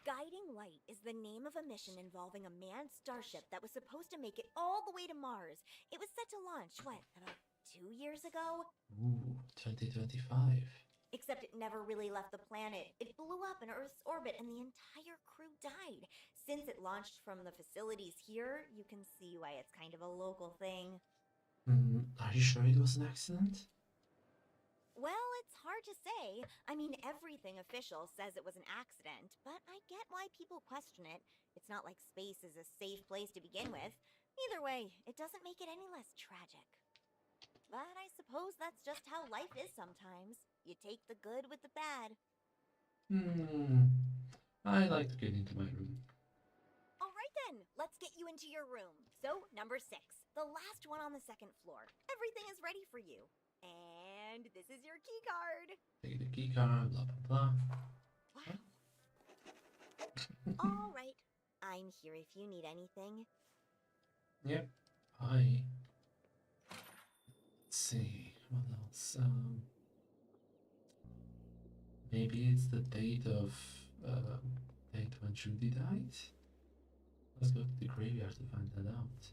Guiding Light is the name of a mission involving a manned starship that was supposed to make it all the way to Mars. It was set to launch, what, about 2 years ago? Ooh, 2025. Except it never really left the planet. It blew up in Earth's orbit and the entire crew died. Since it launched from the facilities here, you can see why it's kind of a local thing. Are you sure it was an accident? Well, it's hard to say. I mean, everything official says it was an accident, but I get why people question it. It's not like space is a safe place to begin with. Either way, it doesn't make it any less tragic. But I suppose that's just how life is sometimes. You take the good with the bad. I like to get into my room. Alright then, let's get you into your room. So, number 6, the last one on the 2nd floor. Everything is ready for you. And this is your key card. Take the key card, blah blah blah. Wow. Alright, I'm here if you need anything. Yep. Hi. Let's see, what else? Maybe it's the date when Judy died? Let's go to the graveyard to find that out.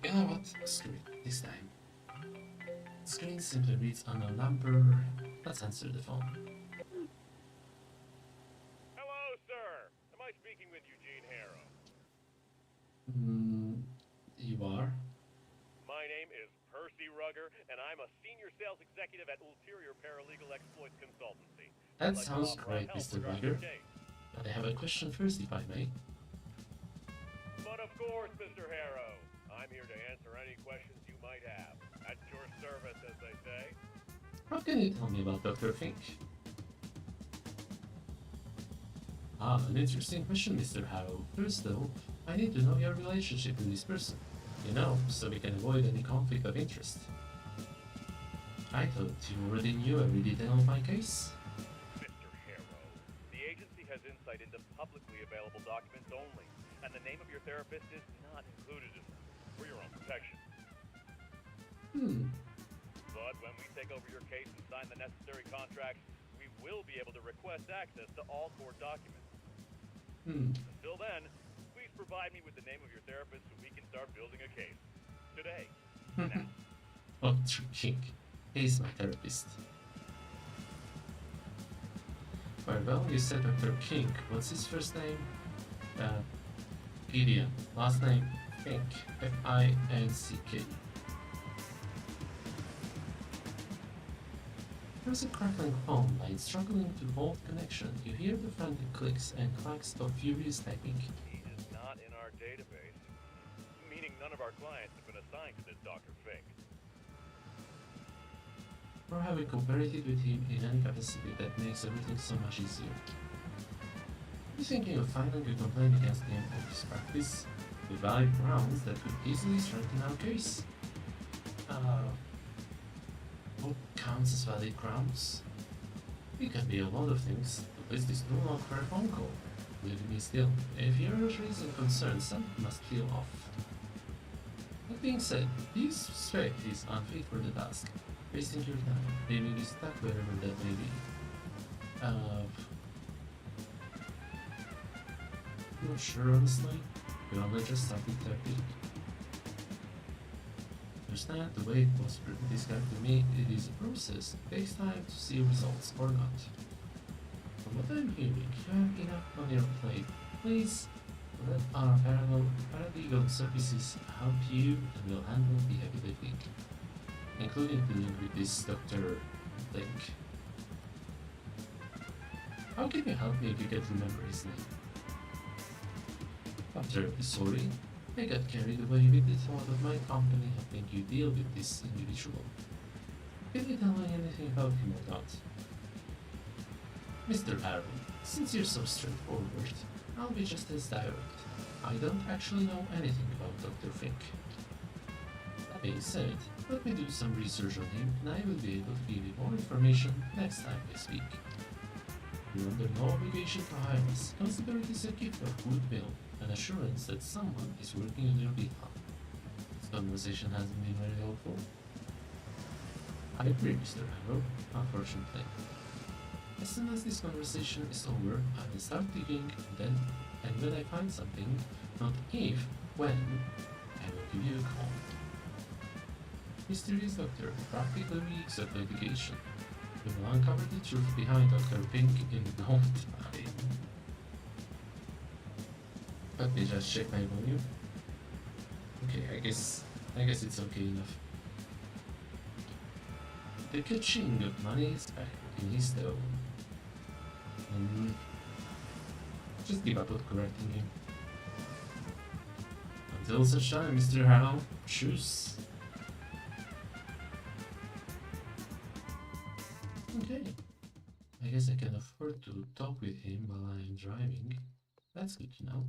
You know what? Screw it, this time. The screen simply reads unknown number. Let's answer the phone. Hello, sir. Am I speaking with Eugene Harrow? You are? My name is Percy Rugger, and I'm a senior sales executive at Ulterior Paralegal Exploits Consultancy. That sounds great, Mr. Rugger. But I have a question first, if I may. But of course, Mr. Harrow. I'm here to answer any questions you might have. At your service, as they say. What can you tell me about Dr. Fink? An interesting question, Mr. Harrow. First though, I need to know your relationship with this person. You know, so we can avoid any conflict of interest. I thought you already knew every detail of my case. Mr. Harrow, the agency has insight into publicly available documents only, and the name of your therapist is not included in them, for your own protection. But when we take over your case and sign the necessary contracts, we will be able to request access to all court documents. Until then, please provide me with the name of your therapist so we can start building a case. Today. Now. Dr. King. He's my therapist. Very well, you said Dr. King. What's his first name? Gideon. Last name? Fink. F-I-N-C-K. There's a crackling phone line struggling to hold connection. You hear the frantic clicks and clacks of furious typing. He is not in our database, meaning none of our clients have been assigned to this Dr. Fink. Or have we cooperated with him in any capacity that makes everything so much easier? Are you thinking of filing a complaint against him for his practice? With valid grounds that could easily strengthen our case? What counts as valid grounds? It can be a lot of things. The list is too long for a phone call. Leave me still. If you're raising concerns, something must feel off. That being said, do you suspect he's unfit for the task? Wasting your time, leaving you stuck wherever that may be. I'm not sure, honestly. We only just started therapy. Understand the way it was described to me, it is a process. It takes time to see results or not. From what I'm hearing, you have enough on your plate. Please let our paralegal services help you and we'll handle the heavy lifting, including dealing with this Dr. Link. How can you help me if you can't remember his name? I'm terribly sorry. I got carried away with the thought of my company helping you deal with this individual. Can you tell me anything about him or not? Mr. Aaron, since you're so straightforward, I'll be just as direct. I don't actually know anything about Dr. Fink. That being said, let me do some research on him and I will be able to give you more information next time we speak. You're under no obligation to hire us. Consider it as a gift of goodwill, an assurance that someone is working on your behalf. This conversation hasn't been very helpful. I agree, Mr. Harrow, unfortunately. As soon as this conversation is over, I will start digging, and when I find something, not if, when, I will give you a call. Mysterious Doctor, practically weeks of litigation. We will uncover the truth behind Dr. Pink in no time. Let me just check my volume. Okay, I guess it's okay enough. The ka-ching of money is back in his dough. Just give up on correcting him. Until such time, Mr. Harrow, choose. Okay. I guess I can afford to talk with him while I am driving. That's good to know.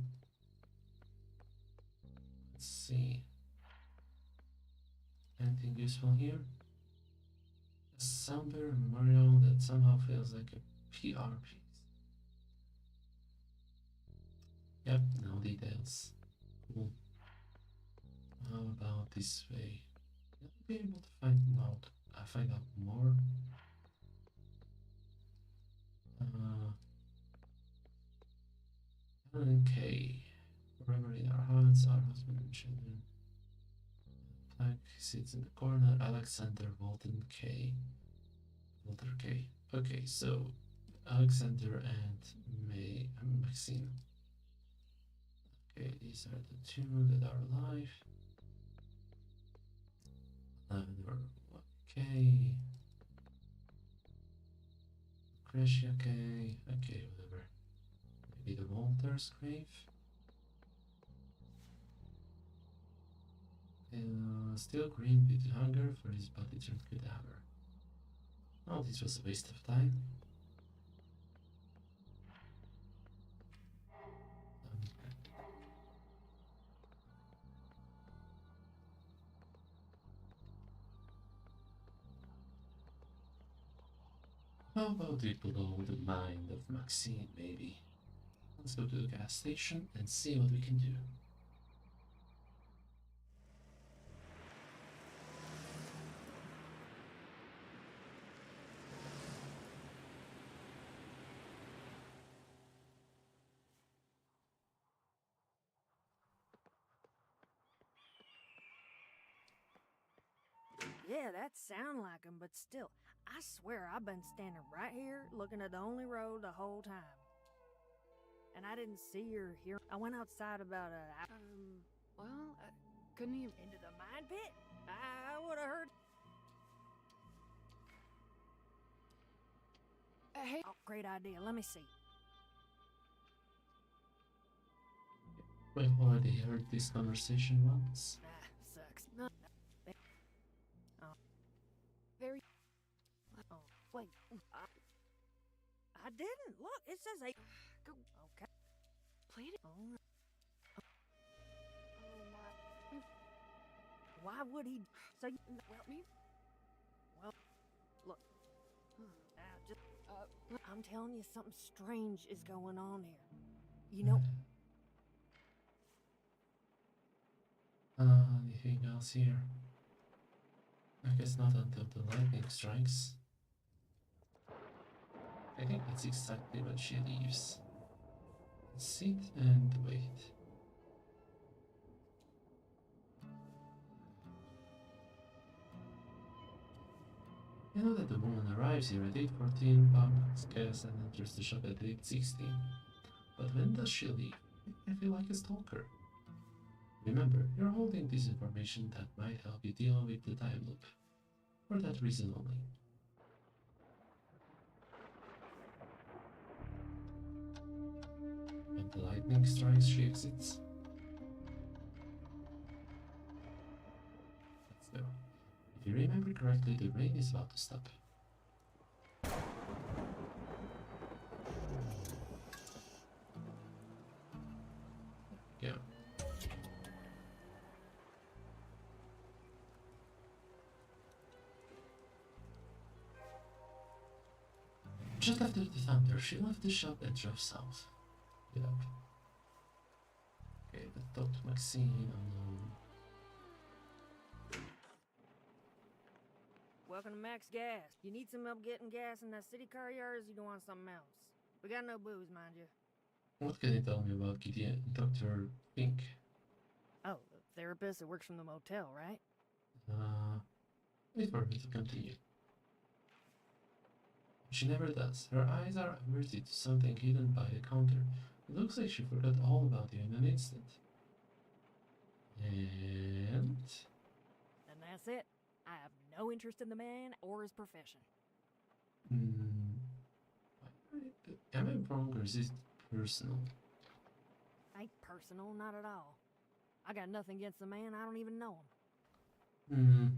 Let's see. Anything useful here? A somber memorial that somehow feels like a PR piece. Yep, no details. Cool. How about this way? I'll be able to find out more. Okay. Forever in our hearts, our husband and children. Flag sits in the corner. Alexander Walton K. Walter K. Okay, so Alexander and Maxine. Okay, these are the two that are alive. Another okay. Lucretia K. Okay, whatever. Maybe the Walter's grave. Still green with hunger for his body turned cadaver. Oh, this was a waste of time. How about we blow the mind of Maxine, maybe? Let's go to the gas station and see what we can do. Yeah, that sound like him, but still, I swear I've been standing right here looking at the only road the whole time. And I didn't see or hear. I went outside about an hour. Well, couldn't you... Into the mine pit? I would have heard. Hey... Oh, great idea. Let me see. We've already heard this conversation once. Sucks. No. Oh. Very... Oh, wait. I didn't. Look, it says a... Go... Okay. Played it... Oh. Oh, my... Why would he... So you... Well, me... Well, look. Now, just... I'm telling you, something strange is going on here. You know, Anything else here? I guess not until the lightning strikes. I think that's exactly when she leaves. Sit and wait. You know that the woman arrives here at 8:14, pumps gas and enters the shop at 8:16. But when does she leave? I feel like a stalker. Remember, you're holding this information that might help you deal with the time loop. For that reason only. When the lightning strikes, she exits. Let's go. If you remember correctly, the rain is about to stop. Yeah. Just after the thunder, she left the shop and drove south. Yep. Okay, let's talk to Maxine. welcome to Max Gas. You need some help getting gas in that city car of yours, you want something else? We got no booze, mind you. What can you tell me about Gideon, Dr. Pink? Oh, the therapist that works from the motel, right? Wait for me to continue. She never does. Her eyes are averted to something hidden by the counter. It looks like she forgot all about you in an instant. And that's it. I have no interest in the man or his profession. Am I wrong or is it personal? Ain't personal, not at all. I got nothing against the man, I don't even know him.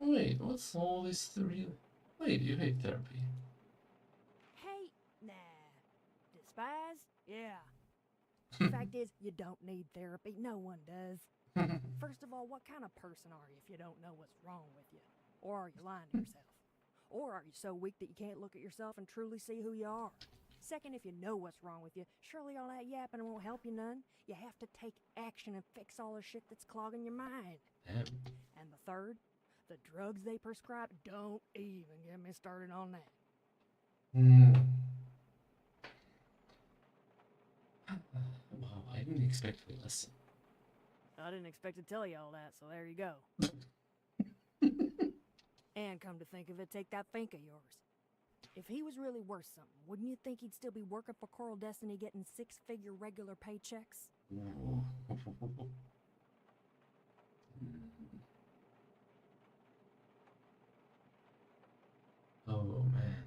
Wait, what's all this real? Wait, you hate therapy. Hate? Nah. Despise? Yeah. The fact is, you don't need therapy. No one does. First of all, what kind of person are you if you don't know what's wrong with you? Or are you lying to yourself? Or are you so weak that you can't look at yourself and truly see who you are? Second, if you know what's wrong with you, surely all that yapping won't help you none. You have to take action and fix all the shit that's clogging your mind. Damn. And the third, the drugs they prescribe, don't even get me started on that. Wow, I didn't expect a lesson. I didn't expect to tell you all that, so there you go. And come to think of it, take that Fink of yours. If he was really worth something, wouldn't you think he'd still be working for Coral Destiny getting 6-figure regular paychecks? Oh man.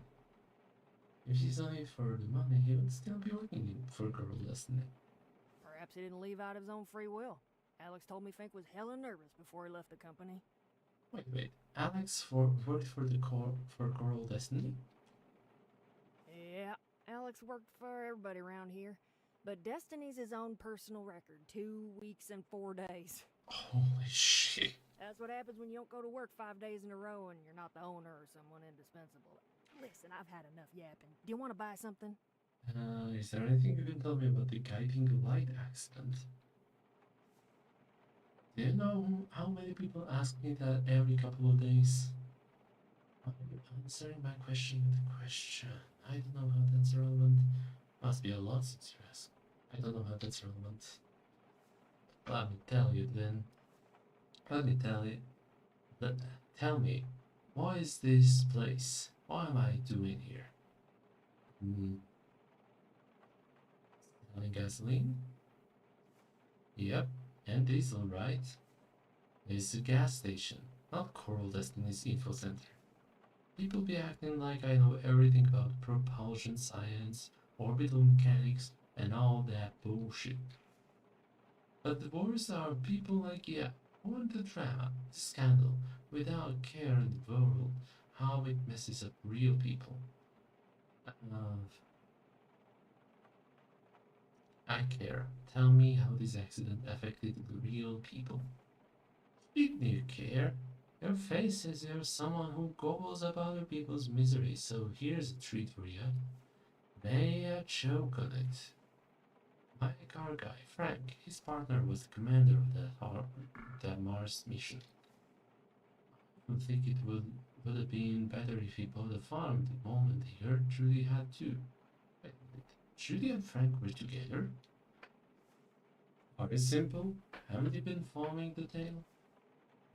If she's only for the money, he would still be working for Coral Destiny. Perhaps he didn't leave out of his own free will. Alex told me Fink was hella nervous before he left the company. Wait. Alex worked for Coral Destiny? Yeah, Alex worked for everybody around here. But Destiny's his own personal record, 2 weeks and 4 days. Holy shit. That's what happens when you don't go to work 5 days in a row and you're not the owner or someone indispensable. Listen, I've had enough yapping. Do you want to buy something? Is there anything you can tell me about the guiding light accident? Do you know how many people ask me that every couple of days? Why are you answering my question with a question? I don't know how that's relevant. Must be a lot since you ask. I don't know how that's relevant. Let me tell you then. Tell me, what is this place? What am I doing here? Selling gasoline? Yep, and diesel, right? It's a gas station, not Coral Destiny's info center. People be acting like I know everything about propulsion science, orbital mechanics, and all that bullshit. But the worst are people like you, who want the drama, the scandal, without care in the world, how it messes up real people. I care. Tell me how this accident affected real people. Speak you care. Your face says you're someone who gobbles up other people's misery, so here's a treat for you. May I choke on it? My car guy, Frank, his partner was the commander of that Mars mission. I don't think it would have been better if he bought a farm the moment he heard Judy had too. Wait a minute. Judy and Frank were together? Are it simple? Haven't you been following the tale?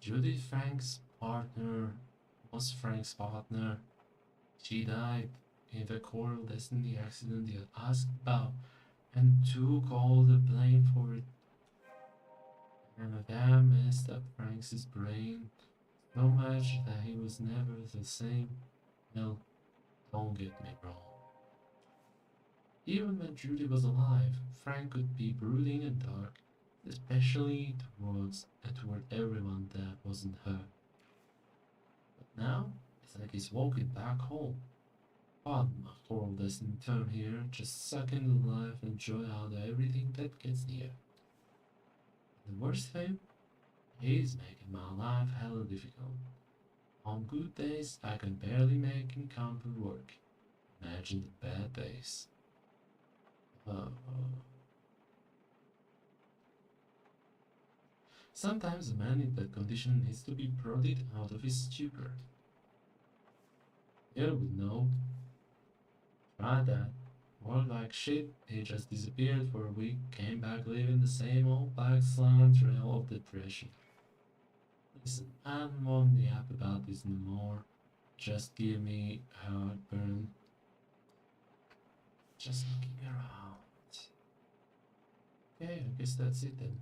Judy was Frank's partner. She died in the Coral Destiny accident he had asked about and took all the blame for it. And that messed up Frank's brain so much that he was never the same. No, don't get me wrong. Even when Judy was alive, Frank could be brooding and dark, especially toward everyone that wasn't her. But now, it's like he's walking back home. Pardon my horrible destiny term here, just sucking the life and joy out of everything that gets near. And the worst thing, he's making my life hella difficult. On good days, I can barely make income work. Imagine the bad days. Sometimes a man in that condition needs to be prodded out of his stupor. You would know. Try that. Worked like shit, he just disappeared for a week, came back living the same old black slime trail of depression. Listen, I don't want to yap about this no more. Just give me heartburn. Just looking around. Okay, I guess that's it then.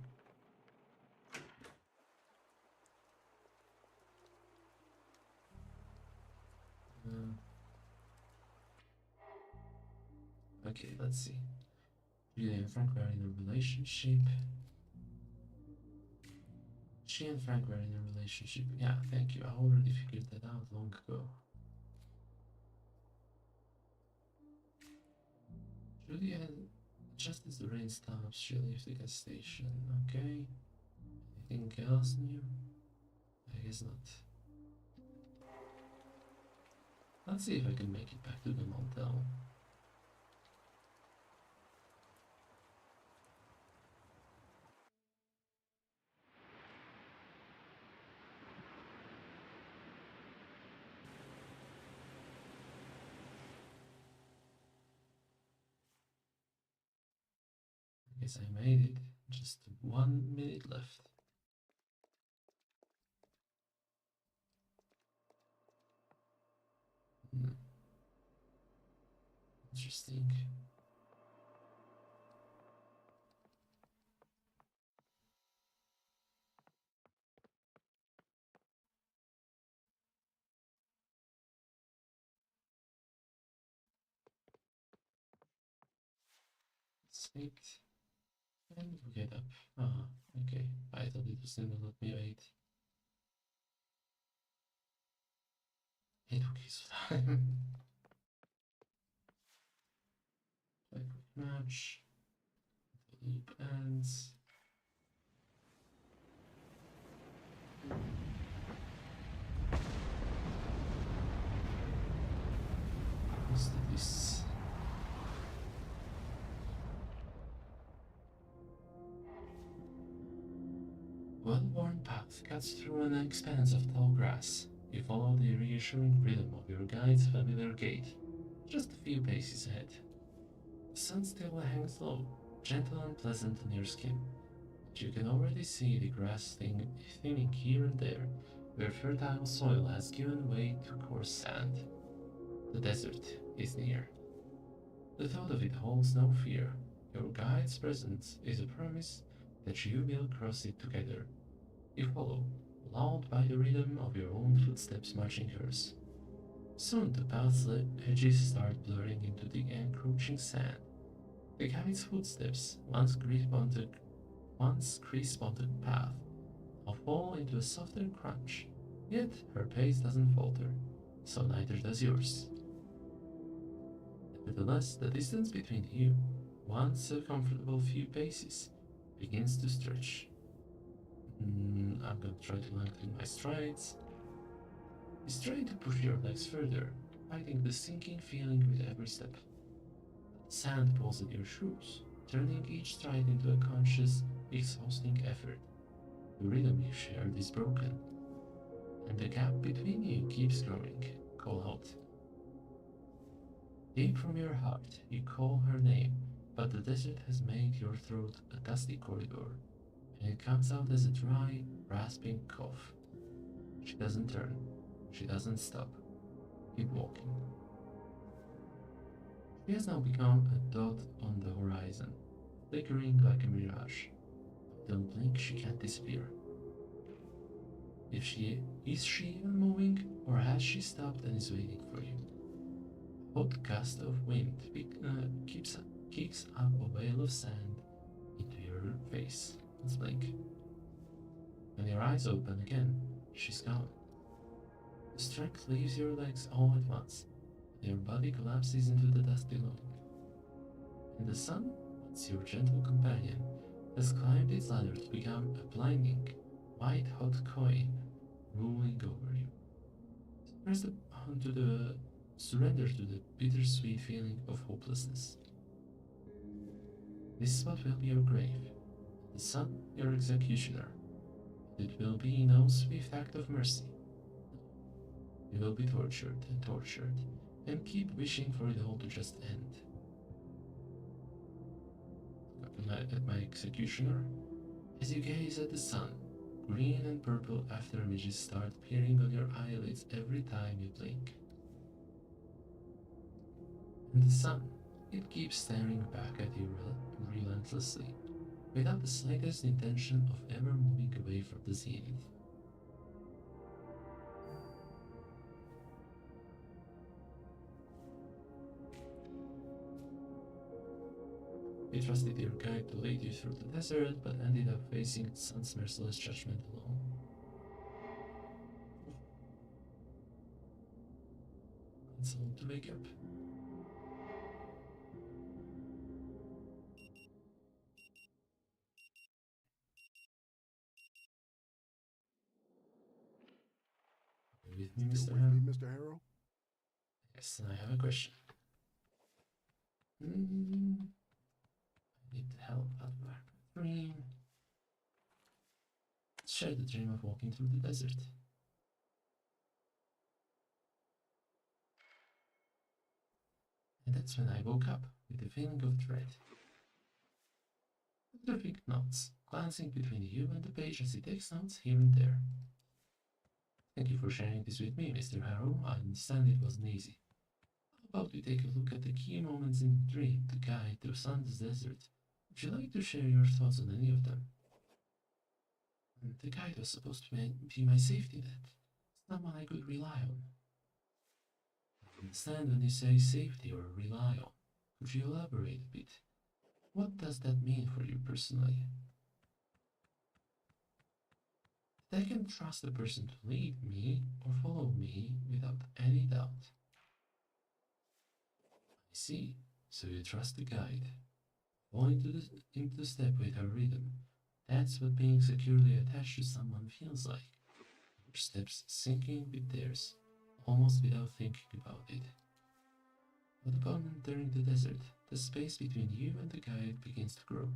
Okay, let's see. Julia and Frank were in a relationship. She and Frank were in a relationship. Yeah, thank you. I already figured that out long ago. Julia, just as the rain stops, she leaves the gas station. Okay. Anything else new? I guess not. Let's see if I can make it back to the motel. I guess I made it. Just 1 minute left. Interesting. Six. And we get up. Ah, okay. I thought it was gonna let me wait. It took his time. Play quick match. The loop ends. What's this? Well-worn path cuts through an expanse of tall grass. You follow the reassuring rhythm of your guide's familiar gait, just a few paces ahead. The sun still hangs low, gentle and pleasant on your skin, but you can already see the grass thinning here and there, where fertile soil has given way to coarse sand. The desert is near. The thought of it holds no fear. Your guide's presence is a promise that you will cross it together. You follow, lulled by the rhythm of your own footsteps matching hers. Soon the path's edges start blurring into the encroaching sand. The guide's footsteps, once crisp on the path, now fall into a softer crunch. Yet her pace doesn't falter, so neither does yours. Nevertheless, the distance between you, once a comfortable few paces, begins to stretch. I'm gonna try to lengthen my strides. It's trying to push your legs further, fighting the sinking feeling with every step. Sand pulls at your shoes, turning each stride into a conscious, exhausting effort. The rhythm you shared is broken, and the gap between you keeps growing. Call out. Deep from your heart, you call her name, but the desert has made your throat a dusty corridor, and it comes out as a dry, rasping cough. She doesn't turn. She doesn't stop. Keep walking. She has now become a dot on the horizon, flickering like a mirage. Don't blink, she can't disappear. Is she even moving, or has she stopped and is waiting for you? A hot gust of wind kicks up a whale of sand into your face. Let's blink. When your eyes open again, she's gone. The strength leaves your legs all at once, and your body collapses into the dust below. And the sun, once your gentle companion, has climbed its ladder to become a blinding, white-hot coin ruling over you. Surrender to the bittersweet feeling of hopelessness. This spot will be your grave, the sun your executioner. It will be no swift act of mercy. You will be tortured, and keep wishing for it all to just end. Look at my executioner. As you gaze at the sun, green and purple after images start appearing on your eyelids every time you blink. And the sun, it keeps staring back at you relentlessly, without the slightest intention of ever moving away from the zenith. You trusted your guide to lead you through the desert, but ended up facing the sun's merciless judgment alone. It's all to wake up. With me, Still Mr. with Harrow? me, Mr. Harrow? Yes, and I have a question. I need help out of my dream. Share the dream of walking through the desert. And that's when I woke up with a feeling of dread. The big notes, glancing between you and the page as he takes notes here and there. Thank you for sharing this with me, Mr. Harrow. I understand it wasn't easy. How about we take a look at the key moments in the dream to guide the sun's desert? Would you like to share your thoughts on any of them? The guide was supposed to be my safety net, someone I could rely on. I understand when you say safety or rely on. Could you elaborate a bit? What does that mean for you personally? That I can trust the person to lead me or follow me without any doubt. I see. So you trust the guide. Fall into the step with her rhythm. That's what being securely attached to someone feels like. Your steps syncing with theirs, almost without thinking about it. But upon entering the desert, the space between you and the guide begins to grow.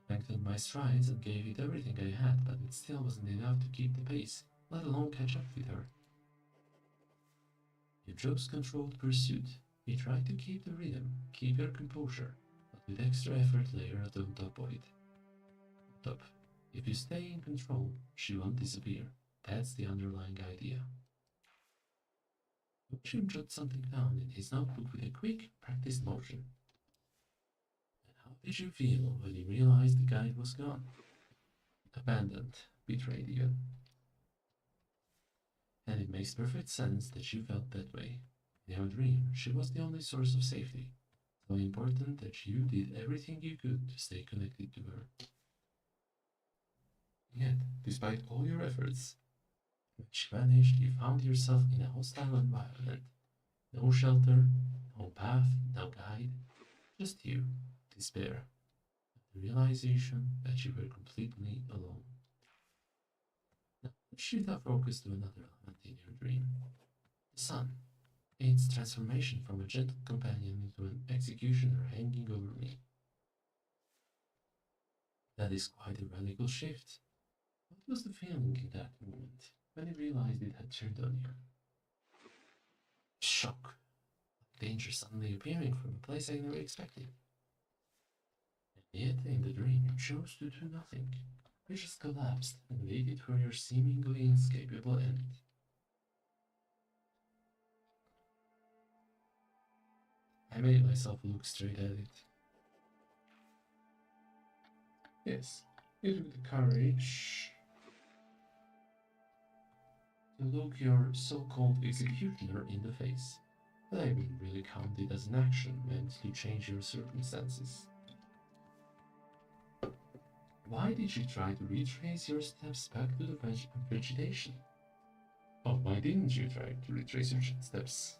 I lengthened my strides and gave it everything I had, but it still wasn't enough to keep the pace, let alone catch up with her. You chose controlled pursuit. You tried to keep the rhythm, keep your composure, but with extra effort layered on top of it. Top. If you stay in control, she won't disappear. That's the underlying idea. Jim jotted something down in his notebook with a quick, practiced motion. And how did you feel when you realized the guide was gone? Abandoned, betrayed even. And it makes perfect sense that you felt that way. In your dream, she was the only source of safety, so important that you did everything you could to stay connected to her. Yet, despite all your efforts, when she vanished, you found yourself in a hostile environment. No shelter, no path, no guide, just you, despair, the realization that you were completely alone. Shift our focus to another element in your dream. The sun. Its transformation from a gentle companion into an executioner hanging over me. That is quite a radical shift. What was the feeling in that moment when you realized it had turned on you? Shock. Danger suddenly appearing from a place I never expected. And yet, in the dream, you chose to do nothing. You just collapsed and waited for your seemingly inescapable end. I made myself look straight at it. Yes, it took the courage to look your so-called executioner in the face, but I wouldn't really count it as an action meant to change your circumstances. Why did you try to retrace your steps back to the vegetation? Oh, why didn't you try to retrace your steps?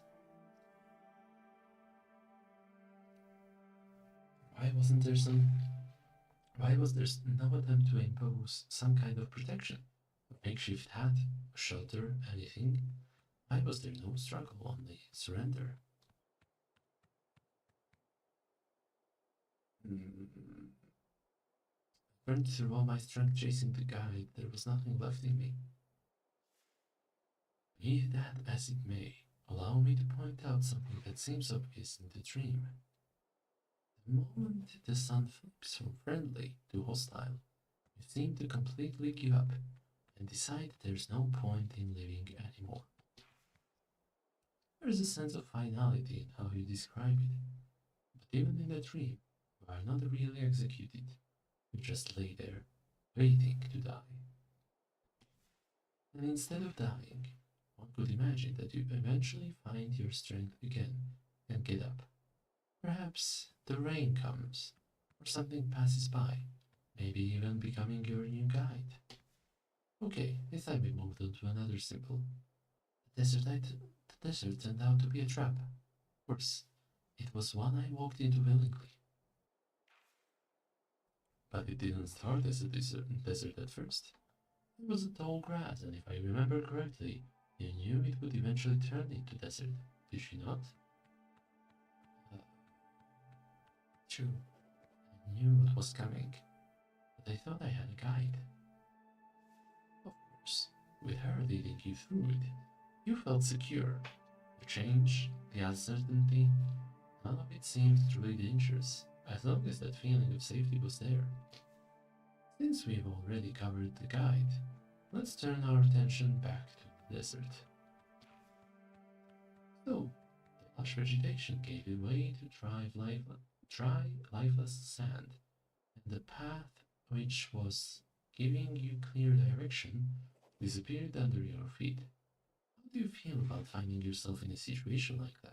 Why was there no attempt to impose some kind of protection? A makeshift hat, a shelter, anything? Why was there no struggle, only surrender? I burned through all my strength chasing the guide. There was nothing left in me. Be that as it may, allow me to point out something that seems obvious in the dream. The moment the sun flips from friendly to hostile, you seem to completely give up and decide there's no point in living anymore. There's a sense of finality in how you describe it, but even in the dream, you are not really executed. You just lay there, waiting to die. And instead of dying, one could imagine that you eventually find your strength again and get up. Perhaps the rain comes, or something passes by, maybe even becoming your new guide. Okay, this time we moved on to another symbol. The desert turned out to be a trap. Of course, it was one I walked into willingly. But it didn't start as a desert at first. It was a tall grass, and if I remember correctly, you knew it would eventually turn into desert, did you not? True, I knew what was coming, but I thought I had a guide. Of course, with her leading you through it, you felt secure. The change, the uncertainty, none of it seemed truly dangerous, as long as that feeling of safety was there. Since we've already covered the guide, let's turn our attention back to the desert. So, the lush vegetation gave way to dry, lifeless sand, and the path which was giving you clear direction disappeared under your feet. How do you feel about finding yourself in a situation like that?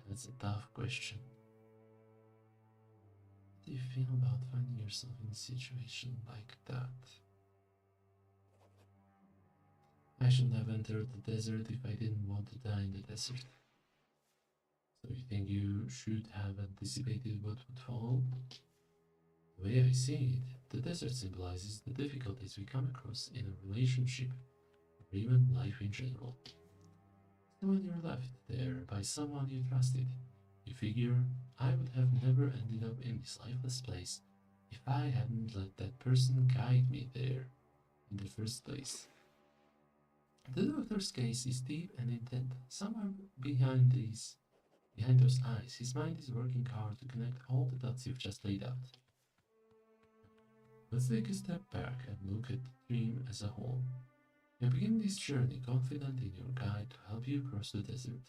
That's a tough question. How do you feel about finding yourself in a situation like that? I shouldn't have entered the desert if I didn't want to die in the desert. So you think you should have anticipated what would follow? The way I see it, the desert symbolizes the difficulties we come across in a relationship, or even life in general. So when you're left there by someone you trusted, you figure, I would have never ended up in this lifeless place if I hadn't let that person guide me there in the first place. The doctor's gaze is deep and intent. Somewhere behind those eyes, his mind is working hard to connect all the dots you've just laid out. Let's take a step back and look at the dream as a whole. You begin this journey confident in your guide to help you cross the desert.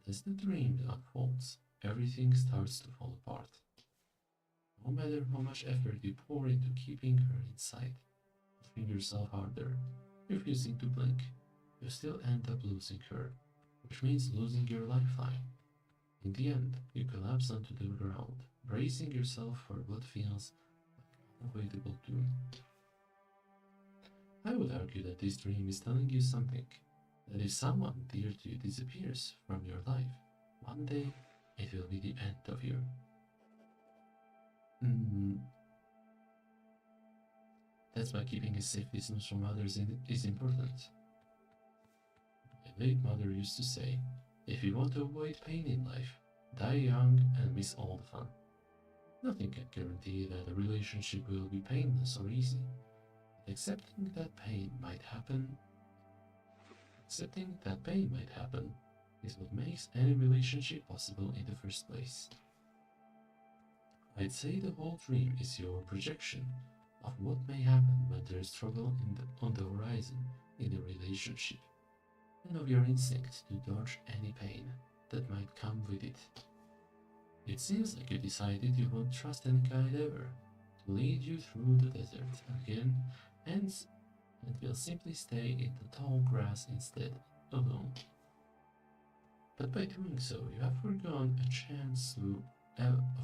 But as the dream unfolds, everything starts to fall apart. No matter how much effort you pour into keeping her in sight, pushing yourself harder, refusing to blink, you still end up losing her, which means losing your lifeline. In the end, you collapse onto the ground, bracing yourself for what feels like unavoidable doom. I would argue that this dream is telling you something, that if someone dear to you disappears from your life, One day, it will be the end of you. That's why keeping a safe distance from others is important. My late mother used to say, if you want to avoid pain in life, die young and miss all the fun. Nothing can guarantee that a relationship will be painless or easy. Accepting that pain might happen is what makes any relationship possible in the first place. I'd say the whole dream is your projection of what may happen when there's trouble on the horizon in a relationship, and of your instinct to dodge any pain that might come with it. It seems like you decided you won't trust any guide ever to lead you through the desert again, and will simply stay in the tall grass instead, alone. But by doing so, you have forgone a chance of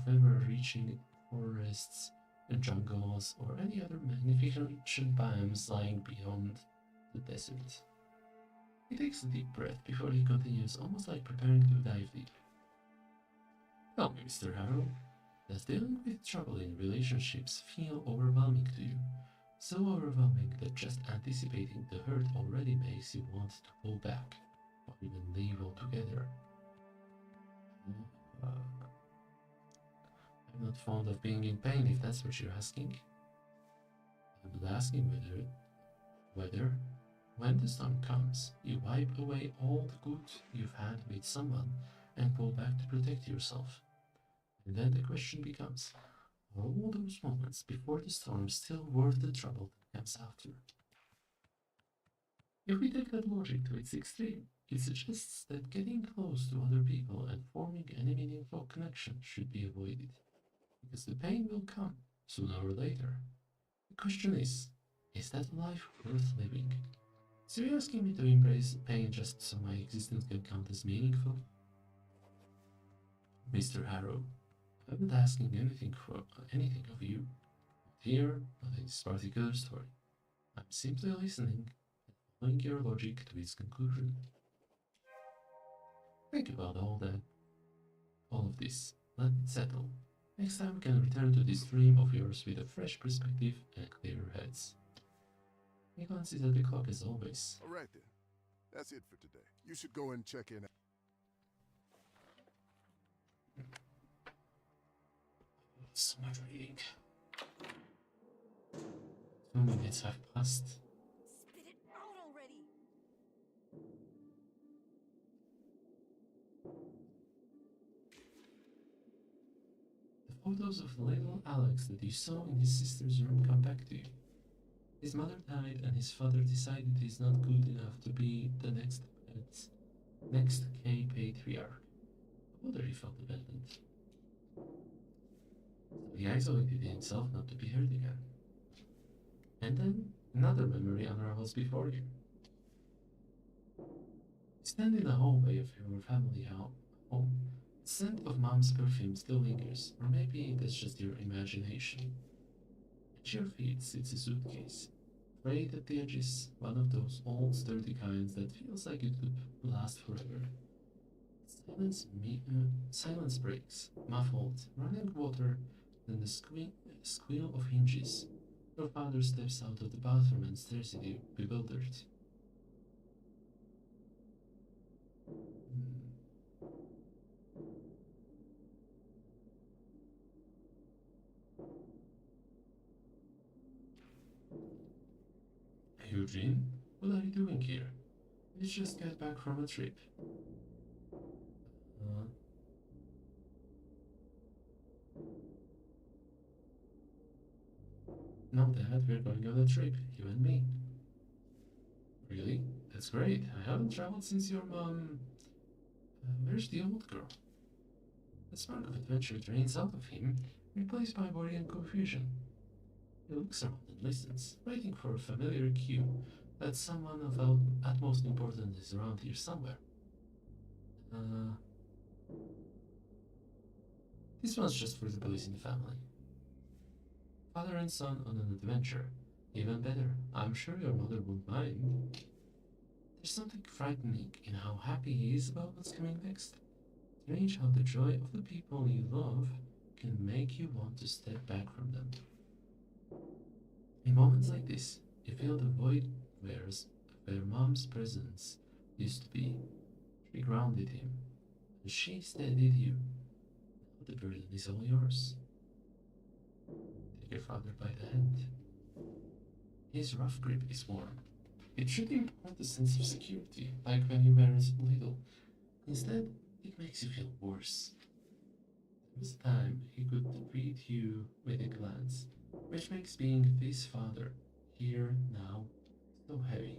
ever reaching forests and jungles or any other magnificent biomes lying beyond the desert. He takes a deep breath before he continues, almost like preparing to dive deep. Tell me, Mr. Harrow, does dealing with trouble in relationships feel overwhelming to you? So overwhelming that just anticipating the hurt already makes you want to pull back, or even leave altogether. I'm not fond of being in pain, if that's what you're asking. I'm not asking whether, when the storm comes, you wipe away all the good you've had with someone and pull back to protect yourself. And then the question becomes, are all those moments before the storm still worth the trouble that comes after? If we take that logic to its extreme, it suggests that getting close to other people and forming any meaningful connection should be avoided, because the pain will come, sooner or later. The question is that life worth living? So you're asking me to embrace pain just so my existence can count as meaningful? Mr. Harrow, I'm not asking anything of you, here, not in this particular story. I'm simply listening and following your logic to its conclusion. Think about all of this. Let it settle. Next time we can return to this dream of yours with a fresh perspective and clearer heads. He glances at the clock as always. All right then. That's it for today. You should go and check in. So much reading. 2 minutes have passed. Spit it out already! The photos of little Alex that you saw in his sister's room come back to you. His mother died and his father decided he's not good enough to be the next K patriarch. No wonder he felt abandoned. So he isolated himself not to be hurt again. And then another memory unravels before you. You stand in the hallway of your family home. The scent of mom's perfume still lingers, or maybe that's just your imagination. At your feet sits a suitcase, frayed at the edges, one of those old sturdy kinds that feels like it could last forever. Silence breaks, muffled, running water, then the squeal of hinges. Your father steps out of the bathroom and stares at you, bewildered. Eugene, what are you doing here? You just got back from a trip. No, Dad, we're going on a trip, you and me. Really? That's great. I haven't traveled since your mom... where's the old girl? The spark of adventure drains out of him, replaced by worry and confusion. He looks around and listens, waiting for a familiar cue that someone of utmost importance is around here somewhere. This one's just for the boys in the family. Father and son on an adventure. Even better, I'm sure your mother won't mind. There's something frightening in how happy he is about what's coming next. Strange how the joy of the people you love can make you want to step back from them. In moments like this, you feel the void where mom's presence used to be. She grounded him, and she steadied you. Now the burden is all yours. Take your father by the hand. His rough grip is warm. It should impart a sense of security, like when you were little. Instead, it makes you feel worse. There was a time he could greet you with a glance, which makes being this father, here, now, so heavy.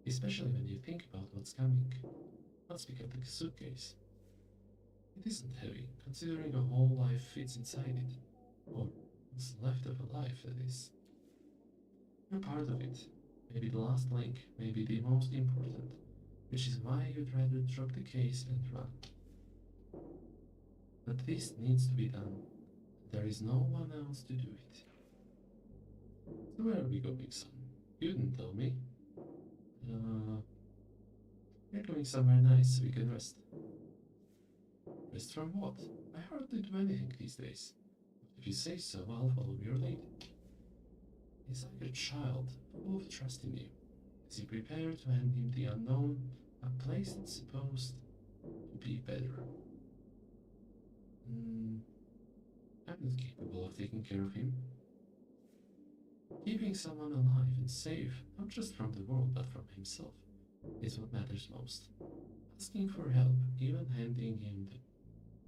Especially when you think about what's coming. Let's pick up the suitcase. It isn't heavy, considering a whole life fits inside it. Or what's left of a life, that is. You're part of it. Maybe the last link, maybe the most important, which is why you'd rather drop the case and run. But this needs to be done. There is no one else to do it. So where are we going, son? You didn't tell me. We're going somewhere nice so we can rest. Rest from what? I hardly do anything these days. If you say so, I'll follow your lead. He's like a child, full of trust in you. Is he prepared to hand him the unknown, a place that's supposed to be better? I'm not capable of taking care of him. Keeping someone alive and safe, not just from the world but from himself, is what matters most. Asking for help, even handing him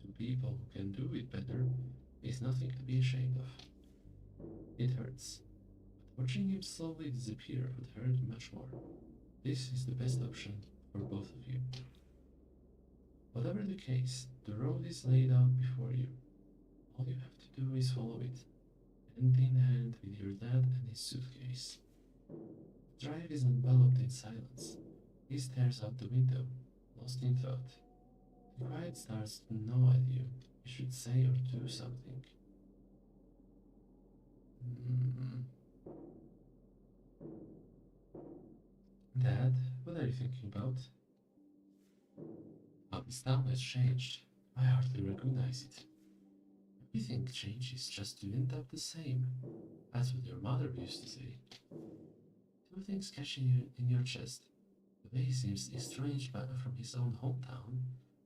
to people who can do it better, is nothing to be ashamed of. It hurts, but watching him slowly disappear would hurt much more. This is the best option for both of you. Whatever the case, the road is laid out before you. All you have to do is follow it, hand in hand with your dad and his suitcase. The drive is enveloped in silence. He stares out the window, lost in thought. The quiet starts to gnaw at you. You should say or do something. Dad, what are you thinking about? This town has changed. I hardly recognize it. Everything changes just to end up the same. That's what your mother used to say. Two things catching you in your chest. The way he seems estranged from his own hometown,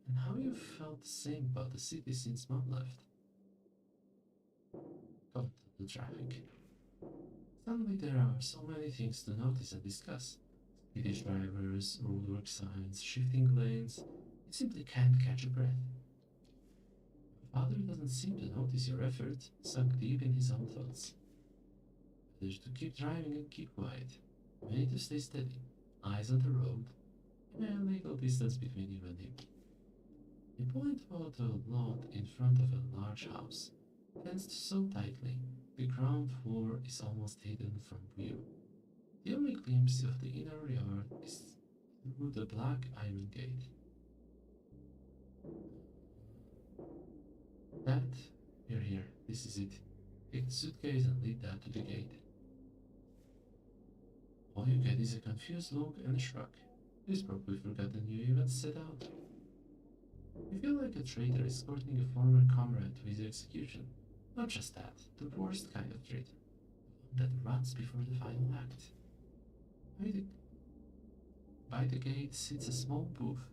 and how you felt the same about the city since Mom left. Got the traffic. Suddenly there are so many things to notice and discuss. Speedish drivers, roadwork signs, shifting lanes. You simply can't catch a breath. Your father doesn't seem to notice your effort, sunk deep in his own thoughts. Better to keep driving and keep quiet. You need to stay steady, eyes on the road, and a little distance between you and him. You point out a lot in front of a large house, fenced so tightly, the ground floor is almost hidden from view. The only glimpse of the inner yard is through the black iron gate. Dad, you're here. This is it. Take the suitcase and lead Dad to the gate. All you get is a confused look and a shrug. He's probably forgotten you even set out. You feel like a traitor escorting a former comrade to his execution. Not just that, the worst kind of traitor. The one that runs before the final act. By the gate sits a small booth,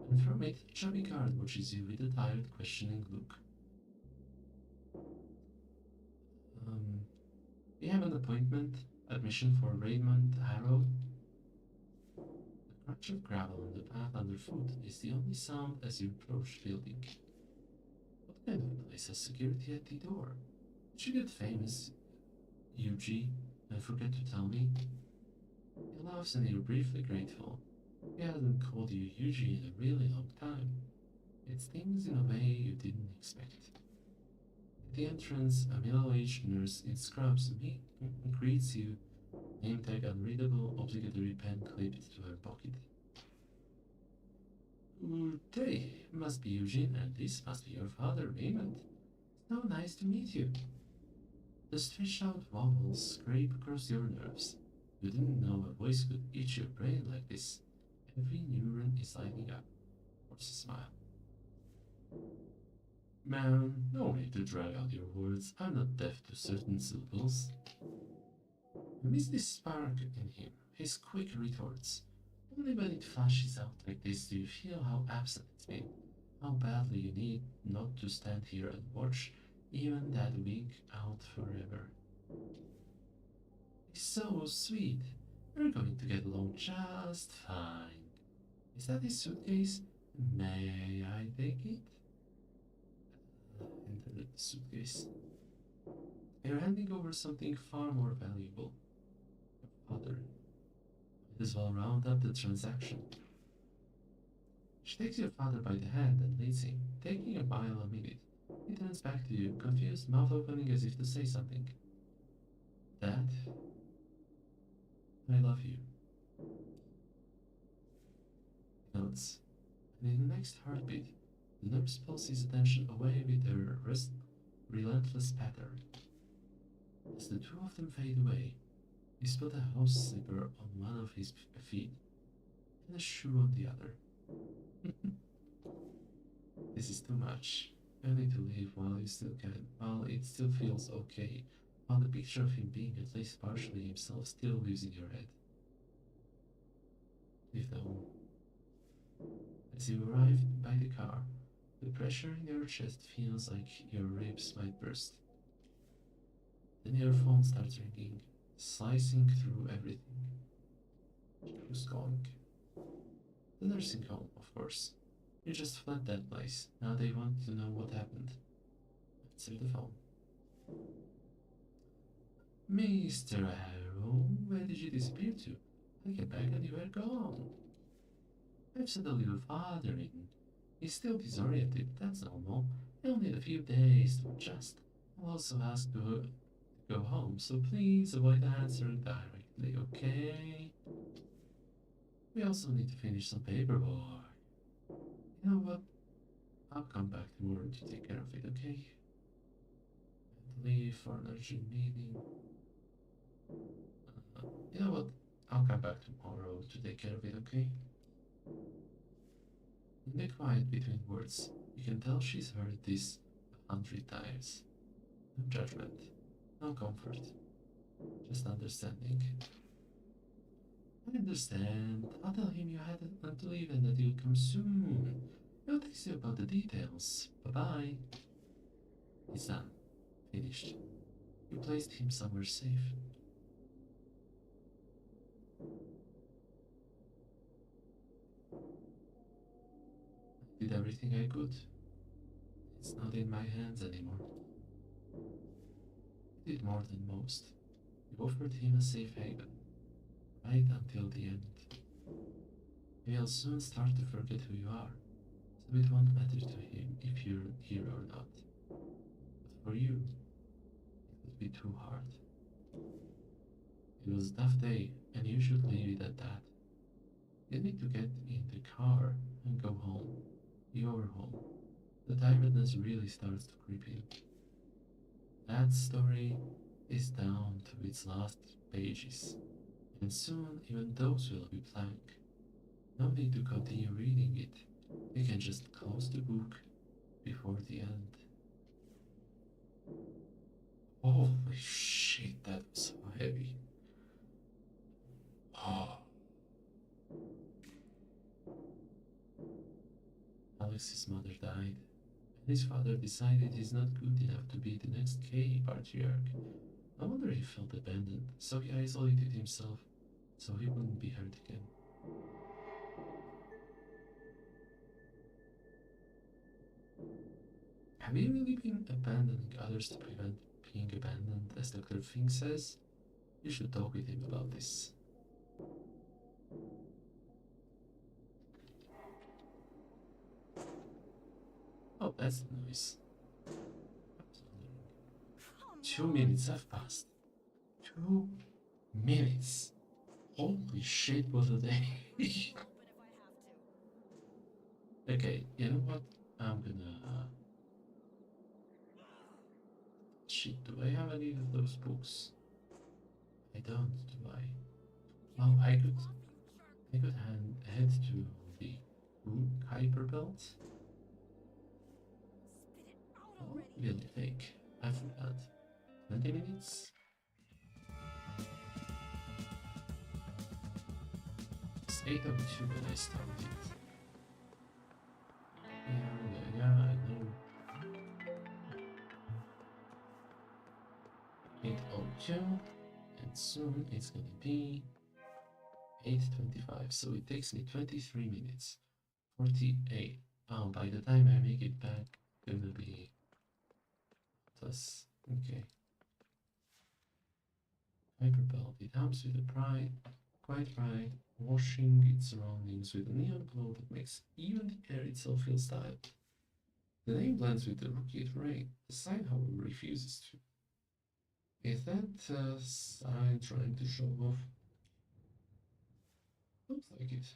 and from it, a chubby guard watches you with a tired, questioning look. We have an appointment, admission for Raymond Harrow. The crunch of gravel on the path underfoot is the only sound as you approach the building. What kind of place has security at the door? Did you get famous, UG, and forget to tell me? He laughs and you're briefly grateful. He hasn't called you Yuji in a really long time. It stings in a way you didn't expect. At the entrance, a middle-aged nurse in scrubs greets you, name tag unreadable, obligatory pen clipped to her pocket. Good day, must be Eugene, and this must be your father, Raymond. So nice to meet you. The stretched out vowels scrape across your nerves. You didn't know a voice could eat your brain like this. Every neuron is lighting up. Force a smile. Man, no need to drag out your words. I'm not deaf to certain syllables. I miss this spark in him, his quick retorts. Only when it flashes out like this do you feel how absent it's been, how badly you need not to stand here and watch even that week out forever. He's so sweet. We're going to get along just fine. Is that his suitcase? May I take it? Enter the suitcase. You're handing over something far more valuable. Your father. Might as well round up the transaction. She takes your father by the hand and leads him, taking a mile a minute. He turns back to you, confused, mouth opening as if to say something. Dad, I love you. He nods, and in the next heartbeat, the nurse pulls his attention away with her relentless patter. As the two of them fade away, he spilled a house slipper on one of his feet and a shoe on the other. This is too much. You need to leave while you still can, while it still feels okay, while the picture of him being at least partially himself still lives in your head. Leave the home. As you arrive by the car, the pressure in your chest feels like your ribs might burst. Then your phone starts ringing, slicing through everything. Who's calling? The nursing home, of course. You just fled that place. Now they want to know what happened. Answer the phone. Mr. Harrow, where did you disappear to? I came back and you were gone. I've sent a little father in. He's still disoriented, that's normal. He'll need a few days to adjust. I'll also ask to go home, so please avoid answering directly, okay? We also need to finish some paperwork. You know what? I'll come back tomorrow to take care of it, okay? And leave for an urgent meeting. You know what? I'll come back tomorrow to take care of it, okay? In the quiet between words, you can tell she's heard this 100 times. No judgment, no comfort, just understanding. I understand. I'll tell him you had to leave and that you'll come soon. He'll text you about the details. Bye-bye. He's done. Finished. You placed him somewhere safe. I did everything I could. It's not in my hands anymore. You did more than most. You offered him a safe haven. Right until the end. He'll soon start to forget who you are, so it won't matter to him if you're here or not. But for you, it would be too hard. It was a tough day, and you should leave it at that. You need to get in the car and go home. Your home. The tiredness really starts to creep in. That story is down to its last pages, and soon even those will be blank. No need to continue reading it. You can just close the book before the end. Holy shit, that was so heavy. Oh. Alex's mother died, and his father decided he's not good enough to be the next K patriarch. No wonder he felt abandoned, so he isolated himself so he wouldn't be hurt again. Have you really been abandoning others to prevent being abandoned, as Dr. Fink says? You should talk with him about this. Oh, that's the noise. 2 minutes have passed. 2 minutes. Holy shit, what a day. Okay, you know what? I'm gonna... Shit, do I have any of those books? I don't, do I? Well, I could head to the Kuiper Belt. will it take? I forgot. 20 minutes? It's 8:02 when I started. Yeah, I know. 8:02, and soon it's gonna be 8:25, so it takes me 23 minutes. 48. By the time I make it back, it will be plus. Okay. Hyperbelt. It helps with the pride, quite right, washing its surroundings with a neon glow that makes even the air itself feel styled. The name blends with the rookie terrain. The sign, however, refuses to. Is that a sign trying to show off? Looks like it.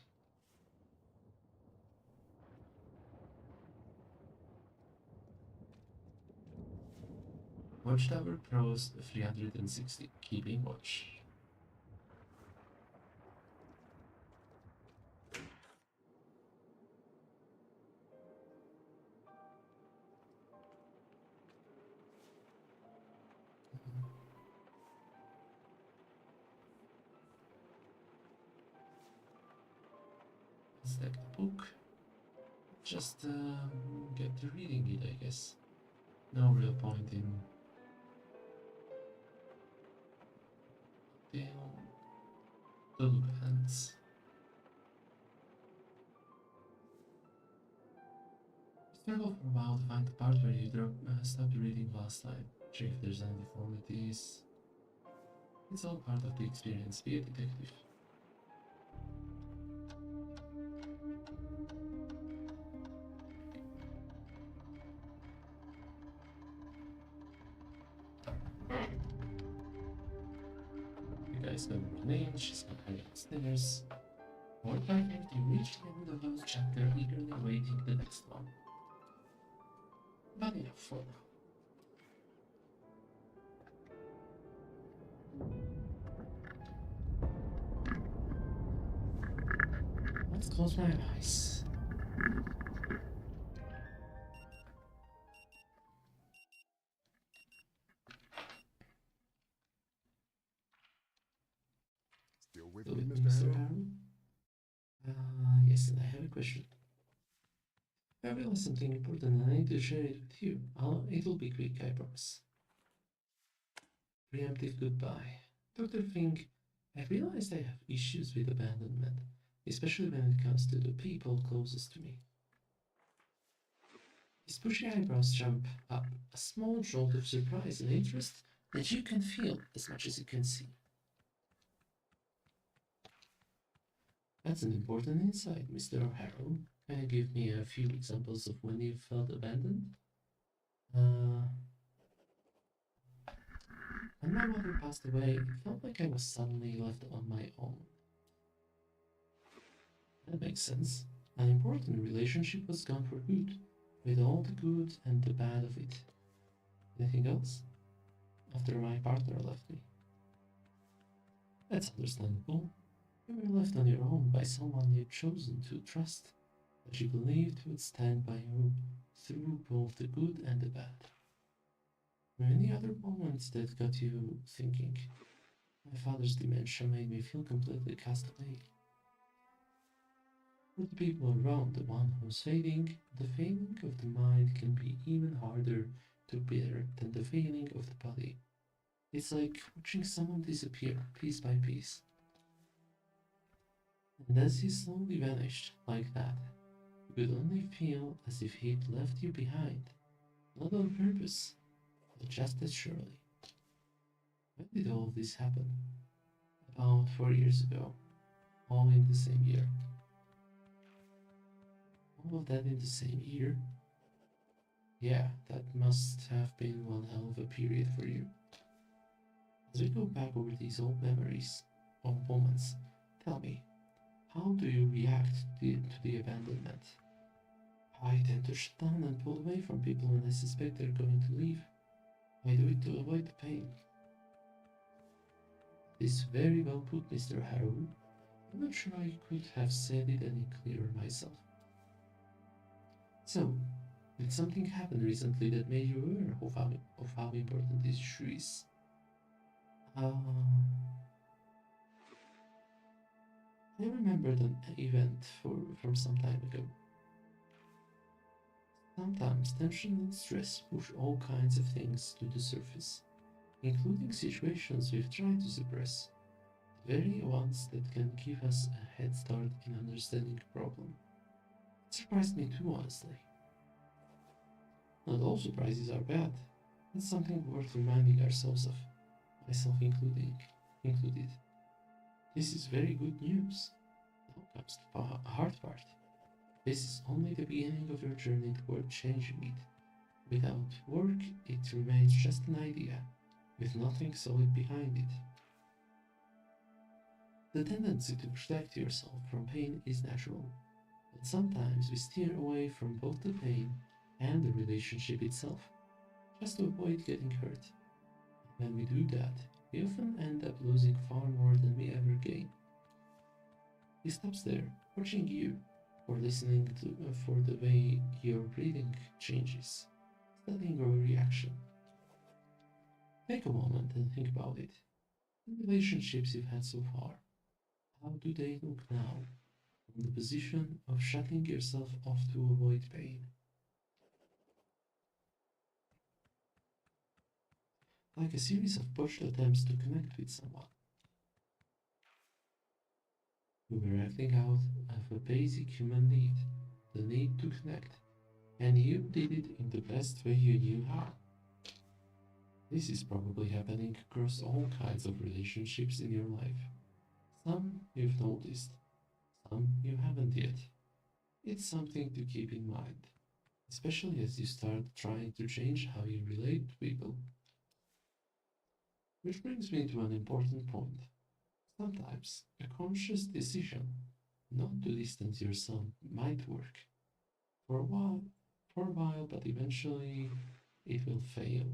Watchtower Pros 360, keeping watch. Stack the book. Just get to reading it, I guess. No real point in the little hands. Struggle for a while to find the part where you stopped reading last time. Check if there's any deformities. It's all part of the experience. Be a detective. The guy's got her name, she's got her upstairs. More backwards, you reach the end of those chapter, eagerly awaiting the next one. But enough for now. Let's close my eyes. Still with Still me, with Mr. Mr. Harrow? Harrow? Yes, and I have a question. I realized something important and I need to share it with you. It'll be quick, I promise. Preemptive goodbye. Dr. Fink, I realized I have issues with abandonment, especially when it comes to the people closest to me. His bushy eyebrows jump up, a small jolt of surprise and interest that you can feel as much as you can see. That's an important insight, Mr. Harrow. Can you give me a few examples of when you felt abandoned? When my mother passed away, it felt like I was suddenly left on my own. That makes sense. An important relationship was gone for good, with all the good and the bad of it. Anything else? After my partner left me. That's understandable. You were left on your own by someone you'd chosen to trust, that you believed would stand by you through both the good and the bad. Many other moments that got you thinking. My father's dementia made me feel completely cast away. For the people around the one who's fading, the failing of the mind can be even harder to bear than the failing of the body. It's like watching someone disappear piece by piece. And as he slowly vanished like that, you could only feel as if he'd left you behind, not on purpose, but just as surely. When did all this happen? About 4 years ago, all in the same year. All of that in the same year? Yeah, that must have been one hell of a period for you. As we go back over these old memories, or moments, tell me, how do you react to the abandonment? I tend to shut down and pull away from people when I suspect they're going to leave. I do it to avoid the pain. This very well put, Mr. Harrow. I'm not sure I could have said it any clearer myself. So, Did something happen recently that made you aware of how important this issue is? Uh, I remembered an event from some time ago. Sometimes tension and stress push all kinds of things to the surface, including situations we've tried to suppress, the very ones that can give us a head start in understanding a problem. It surprised me too, honestly. Not all surprises are bad. That's something worth reminding ourselves of, myself included. This is very good news. Now comes the hard part. This is only the beginning of your journey toward changing it. Without work, it remains just an idea, with nothing solid behind it. The tendency to protect yourself from pain is natural, but sometimes we steer away from both the pain and the relationship itself, just to avoid getting hurt. When we do that, we often end up losing far more than we ever gain. He stops there, watching you, or listening for the way your breathing changes, studying your reaction. Take a moment and think about it. The relationships you've had so far, how do they look now, from the position of shutting yourself off to avoid pain? Like a series of botched attempts to connect with someone. You were acting out of a basic human need, the need to connect, and you did it in the best way you knew how. This is probably happening across all kinds of relationships in your life. Some you've noticed, some you haven't yet. It's something to keep in mind, especially as you start trying to change how you relate to people. Which brings me to an important point. Sometimes a conscious decision not to distance yourself might work for a while, but eventually it will fail,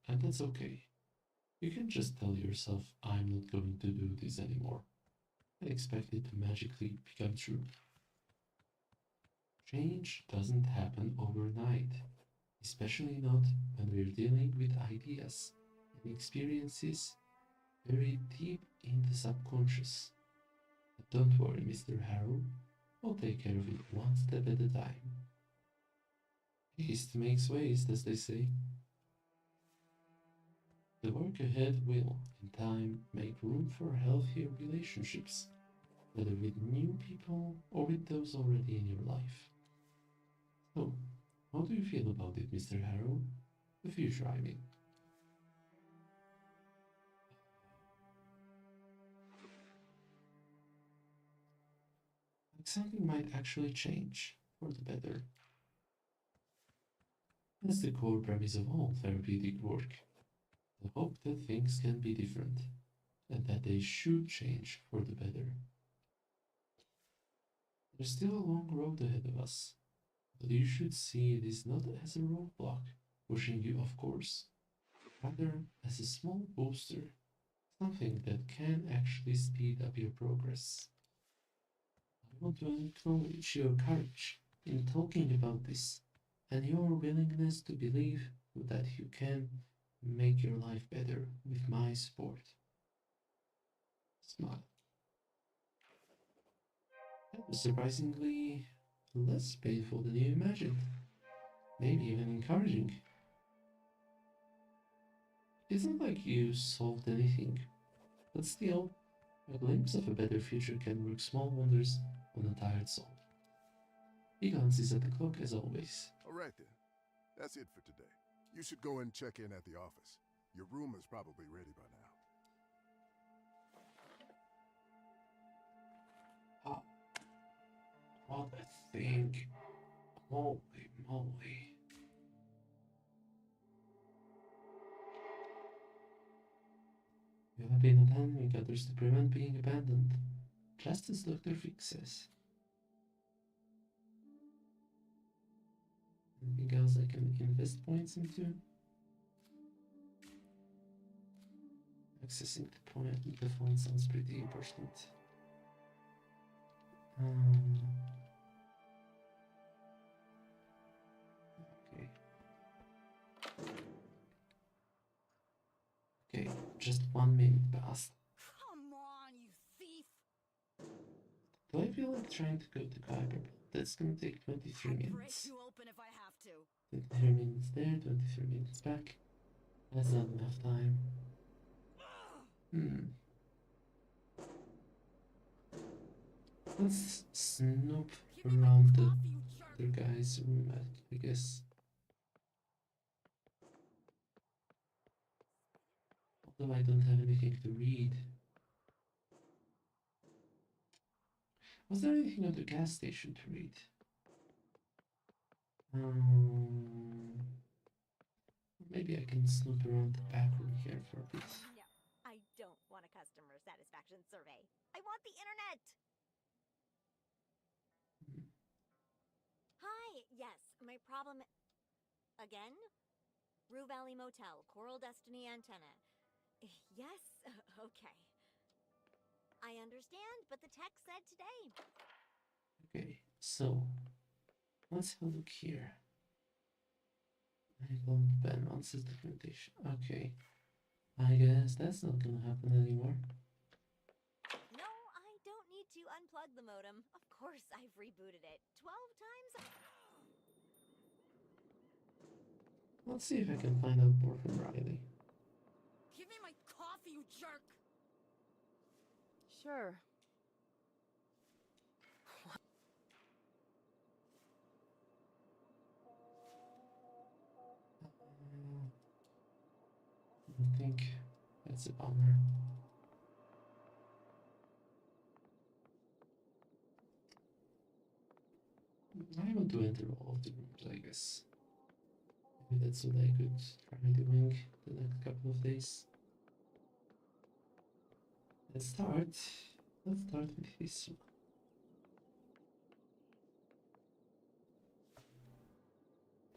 and that's okay. You can just tell yourself, I'm not going to do this anymore, and expect it to magically become true. Change doesn't happen overnight, especially not when we're dealing with ideas and experiences very deep in the subconscious. But don't worry, Mr. Harrow, I'll take care of it one step at a time. Haste makes waste, as they say. The work ahead will, in time, make room for healthier relationships, whether with new people or with those already in your life. So, how do you feel about it, Mr. Harrow? The future, I mean. Like something might actually change for the better. That's the core premise of all therapeutic work. The hope that things can be different, and that they should change for the better. There's still a long road ahead of us, but you should see this not as a roadblock pushing you off course, rather as a small booster, something that can actually speed up your progress. I want to acknowledge your courage in talking about this and your willingness to believe that you can make your life better with my support. Smile. That was surprisingly less painful than you imagined, maybe even encouraging. It's not like you solved anything, but still, a glimpse of a better future can work small wonders on a tired soul. He glances at the clock as always. All right then. That's it for today. You should go and check in at the office. Your room is probably ready by now. Ah, what a thing. Holy moly. You have been abandoning others to prevent being abandoned, just as Dr. Vick says. Anything else I can invest points into? Accessing the phone sounds pretty important. Okay. Just 1 minute passed. Come on, you thief! Do I feel like trying to go to Kuiper? That's gonna take 23 I'll break minutes. you open if I have to. 23 minutes there, 23 minutes back. That's not enough time. Let's snoop Give me my around the coffee, you jerk! other guy's room, I guess. Although I don't have anything to read. Was there anything at the gas station to read? Maybe I can snoop around the back room here for a bit. No, I don't want a customer satisfaction survey. I want the internet. Hi, yes, my problem again? Rue Valley Motel, Coral Destiny antenna. Yes, okay. I understand, but the text said today. Okay, so let's have a look here. I don't ban monsters documentation. Okay, I guess that's not gonna happen anymore. No, I don't need to unplug the modem. Of course, I've rebooted it 12 times. Let's see if I can find out more from Riley. Give me my coffee, you jerk! Sure. I think that's a bummer. I want to enter all of the rooms, I guess. Maybe that's what I could try doing the next couple of days. Let's start with this one.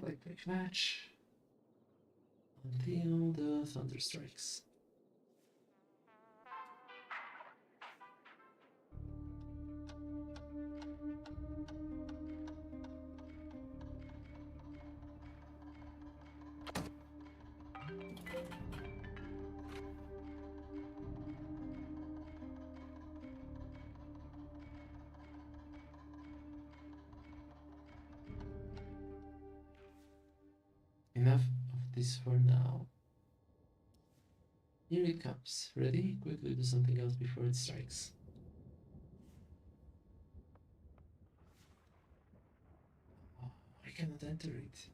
Play match until the thunder strikes. Enough of this for now. Here it comes. Ready? Quickly do something else before it strikes. Oh, I cannot enter it.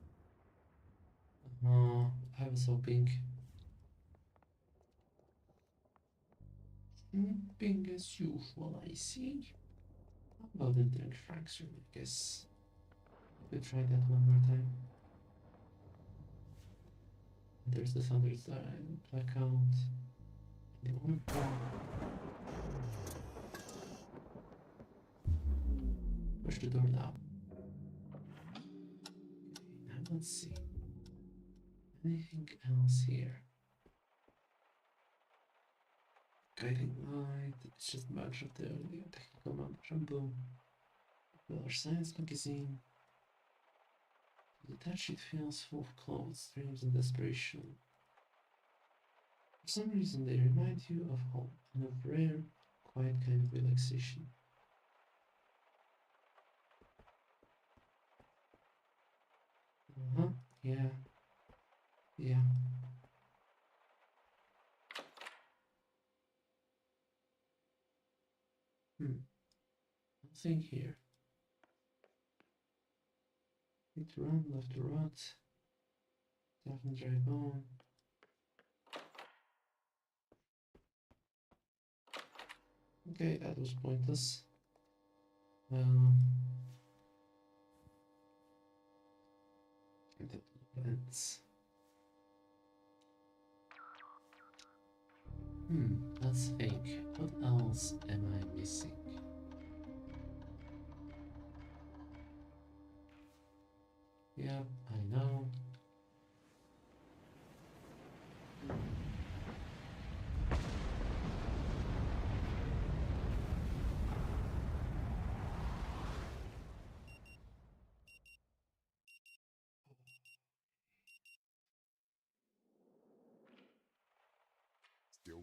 I was hoping. Sleeping as usual, I see. How about entering Frank's room, I guess. We'll try that one more time. There's the thunder blackout. The one push the door now. Okay, now let's see. Anything else here? Guiding light. It's just a bunch of the early technical mumbo jumbo. Our science magazine. Detached, it feels full of clothes, dreams, and desperation. For some reason, they remind you of home and of rare, quiet kind of relaxation. Yeah. Yeah. Nothing here. Need to run, left to rot. Definitely drive on. Okay, that was pointless. Let's let's think. What else am I missing? Yeah, I know.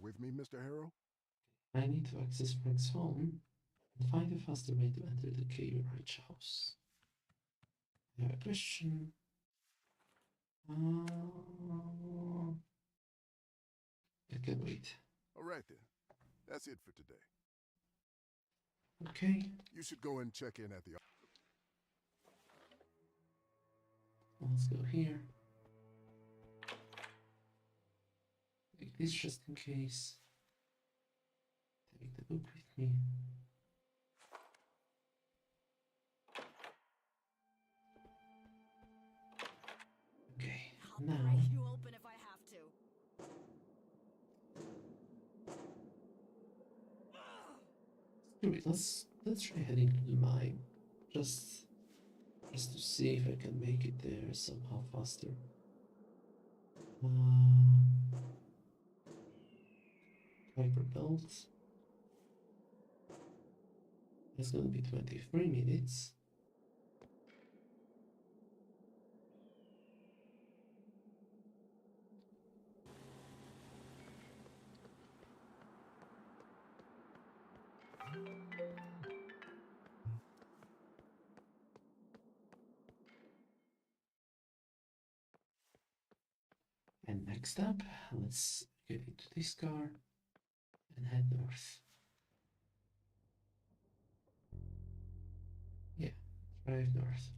with me, Mr. Harrow? I need to access Frank's home and find a faster way to enter the K Ranch house. I have a question. I can wait. All right then. That's it for today. Okay. You should go and check in at the... Let's go here. Take this just in case. Take the book with me. Okay, I'll now break you open if I have to. screw it, let's try heading to the mine. Just to see if I can make it there somehow faster. Hyper belt. It's gonna be 23 minutes. And next up, let's get into this car and head north. Yeah, drive north.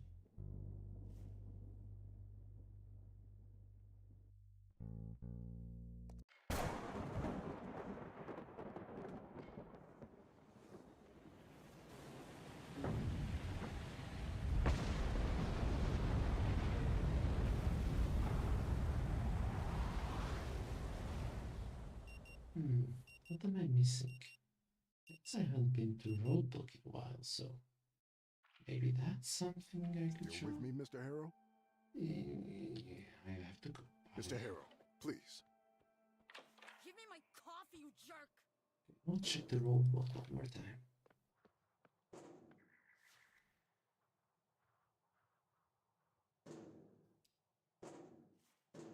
What am I missing? I guess I haven't been to Roadblock in a while, so maybe that's something I could You're try. with me, Mr. Harrow? Yeah, I have to go. Mr. Harrow, please. Give me my coffee, you jerk! We'll check the roadblock one more time.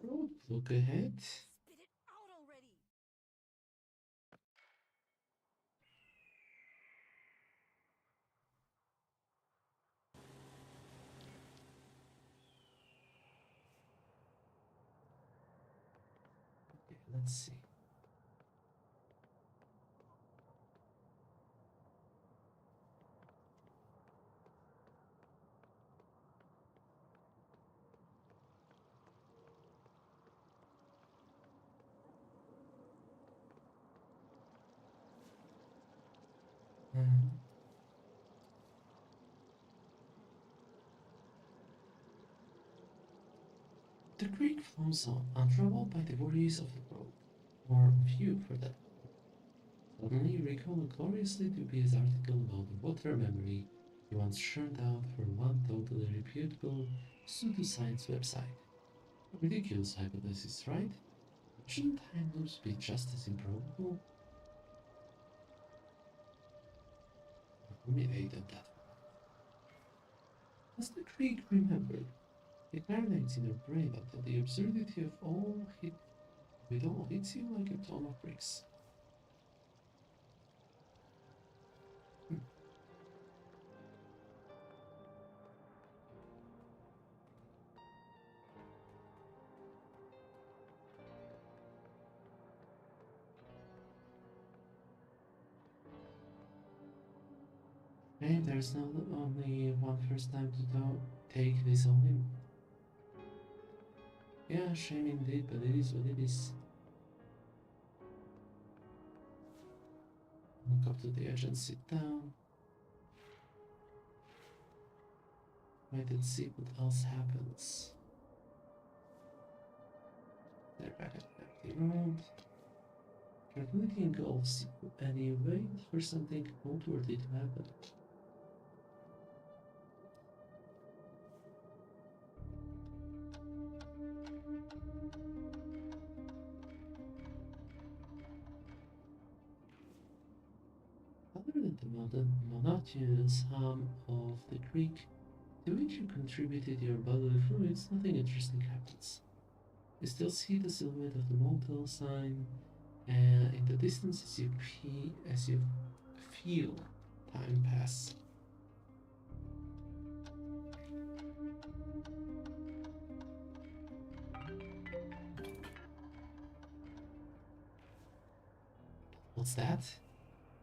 Roadblock ahead. Spit it out already! Okay, let's see. The creek flows on, untroubled by the worries of the road, or few for that. Suddenly you recall a gloriously dubious article about the water memory you once churned out for one totally reputable pseudoscience website. A ridiculous hypothesis, right? Shouldn't time loops be just as improbable? Ruminated that. As the creek remembered, it marinates in your brain until the absurdity of it all hits you like a ton of bricks. Hey, there's not only one first time to take this all in. Yeah, shame indeed, but it is what it is. Walk up to the edge and sit down. Wait and see what else happens. They're back at the empty road. Tranquility engulfs you, and you wait for something noteworthy to happen. Other than the monotonous hum of the creek, to which you contributed your bodily fluids, nothing interesting happens. You still see the silhouette of the motel sign, in the distance as you feel time pass. What's that?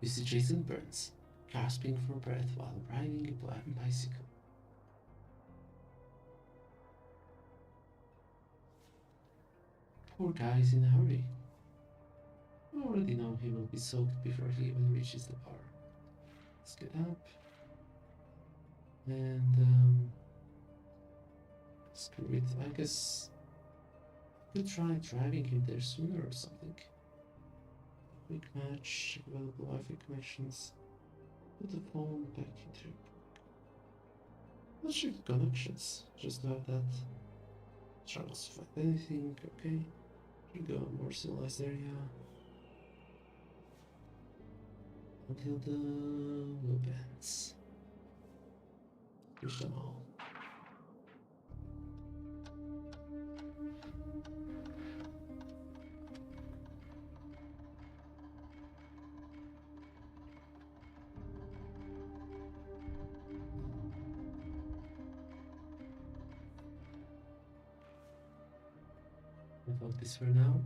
You see Jason Burns, gasping for breath while riding a bicycle. Poor guy is in a hurry. I already know he will be soaked before he even reaches the bar. Let's get up. And screw it. I guess I could try driving him there sooner or something. Quick match, available Wi-Fi connections. Put the phone back into your pocket. Let's check the connections. Just to have that. Struggles to find anything. Okay. Here we go. More civilized area. Until the loop ends. Reach them all. I thought this for now.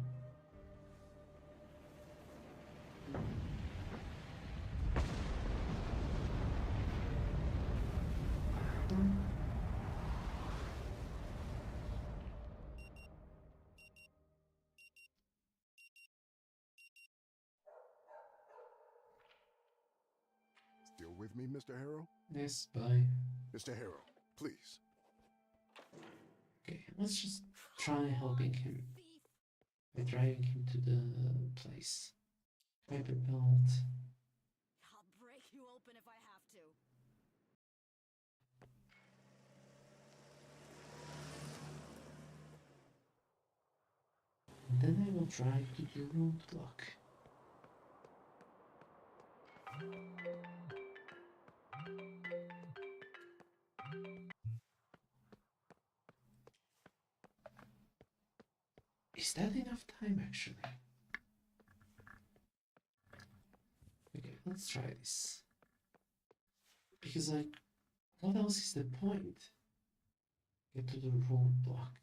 Still with me, Mr. Harrow? Yes, bye. Mr. Harrow, please. Okay, let's just try helping him by driving him to the place. Kuiper Belt. I'll break you open if I have to. And then I will drive to the roadblock. Is that enough time actually? Okay, let's try this. Because like, what else is the point? Get to the roadblock.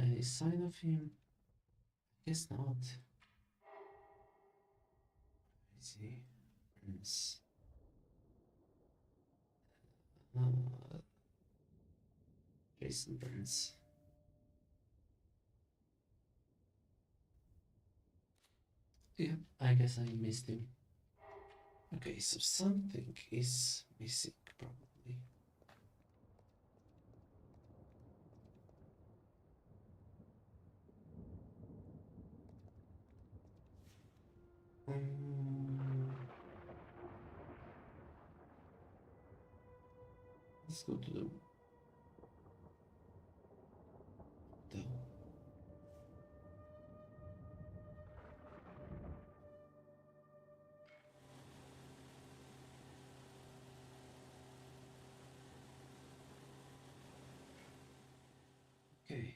Any sign of him? I guess not. Is he? Burns. Jason Burns. Yeah, I guess I missed him. Okay, so something is missing, probably. Let's go to the hotel. Okay.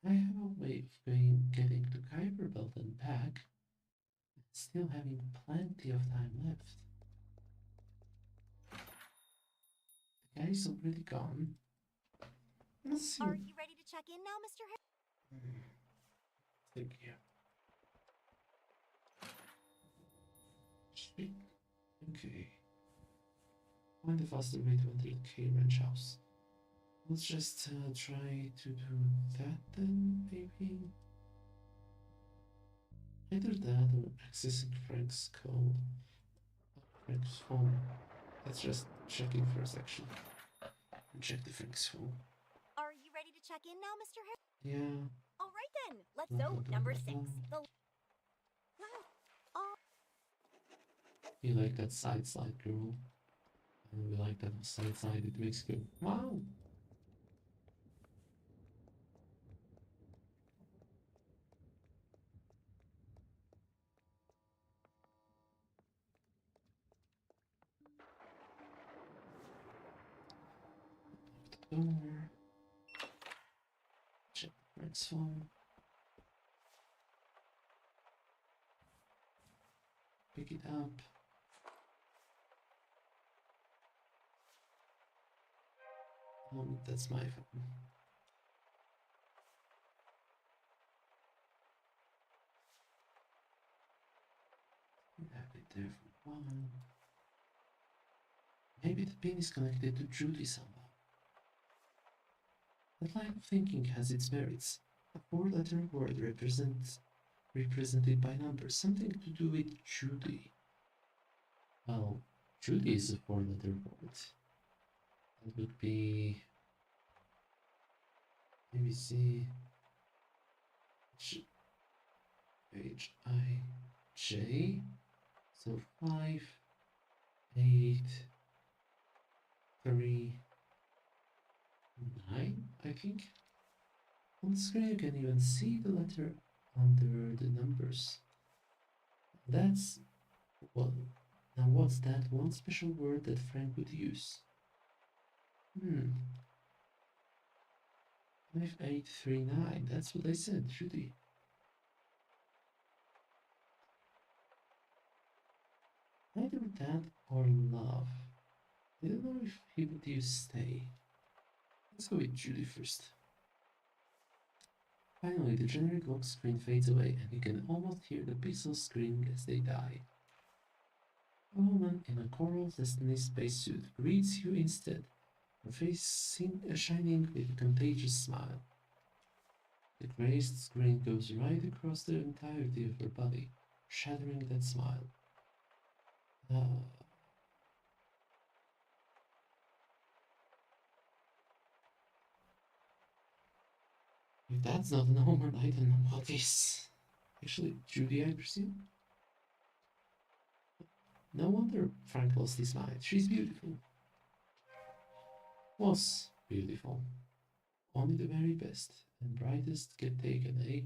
I have a way of getting to Kuiper Belt and back, and still having plenty of time left. The guy is already gone. Let's see. Are you ready to check in now, Mr. Harrow? Thank you. Sweet. Okay. Find a faster way to enter the K Ranch house. Let's just try to do that then, maybe? Either that or accessing Frank's code. Frank's phone. Let's just check in first, actually. And check the Frank's phone. Are you ready to check in now, Mr. Harrow? Yeah. All right then. Let's go. Number 6. The You like that side girl? And we like that side, it makes good. Wow! door. Check Frank's phone. Pick it up. That's my phone. Have it there for a while. Maybe the pin is connected to Judy somehow. That line of thinking has its merits. A four-letter word represented by numbers, something to do with Judy. Well, Judy is a four-letter word. That would be ABC H-I-J. So 5, 8, 3, 9, I think. On the screen you can even see the letter under the numbers. That's what. Now what's that one special word that Frank would use? 5839, that's what I said, Judy. Either that or love. I don't know if he would use stay. Let's go with Judy first. Finally, the generic lock screen fades away and you can almost hear the pixels screaming as they die. A woman in a Coral Destiny spacesuit greets you instead, her face shining with a contagious smile. The grazed screen goes right across the entirety of her body, shattering that smile. If that's not an omen, I don't know what is. Actually, Judy, I presume? No wonder Frank lost his mind. She's beautiful. Was beautiful. Only the very best and brightest get taken, eh?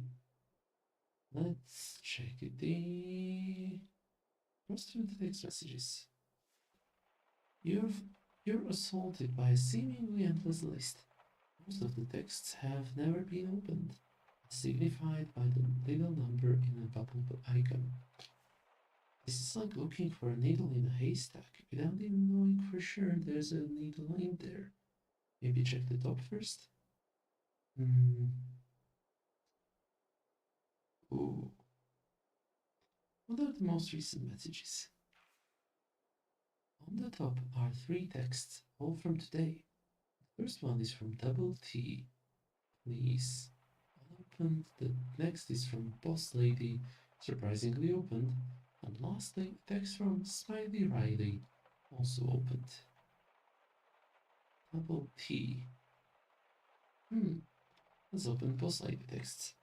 Let's check it. Cross through the text messages. You're assaulted by a seemingly endless list. Most of the texts have never been opened, signified by the little number in a bubble icon. This is like looking for a needle in a haystack without even knowing for sure there's a needle in there. Maybe check the top first? Ooh. What are the most recent messages? On the top are 3 texts, all from today. The first one is from Double T. Please. Unopened. The next is from Boss Lady, surprisingly opened. And lastly, text from Smiley Riley, also opened. Double T. Let's open Boss Lady texts.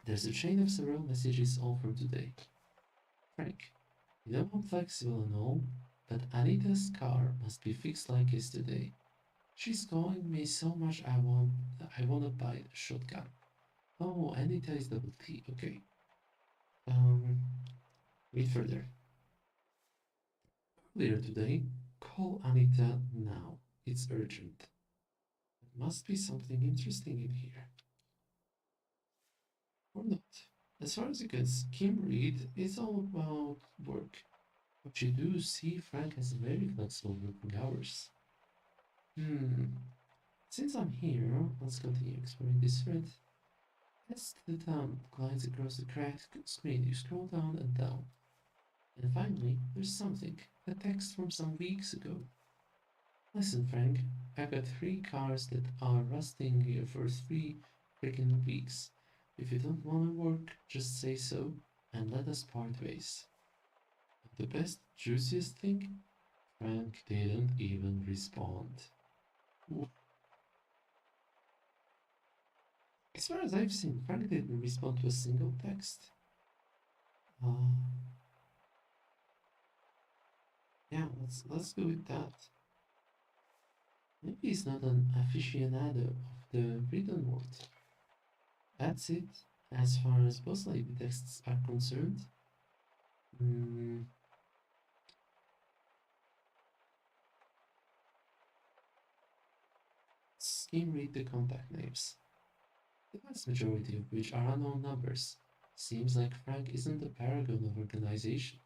There's a chain of several messages, all from today. Frank, you know I'm flexible and all, but Anita's car must be fixed like yesterday. She's calling me so much I wanna buy a shotgun. Oh, Anita is double T, okay. Read further. Earlier today, call Anita now. It's urgent. There must be something interesting in here. Or not. As far as you can skim read, it's all about work. But you do see Frank has very flexible working hours. Since I'm here, let's continue exploring this thread. As the thumb glides across the cracked screen, you scroll down and down. And finally, there's something. A text from some weeks ago. Listen, Frank, I've got 3 cars that are rusting here for 3 freaking weeks. If you don't want to work, just say so and let us part ways. The best, juiciest thing? Frank didn't even respond. Ooh. As far as I've seen, Frank didn't respond to a single text. Yeah, let's go with that. Maybe he's not an aficionado of the written word. That's it, as far as boss lady texts are concerned. Team read the contact names, the vast majority of which are unknown numbers. Seems like Frank isn't a paragon of organization.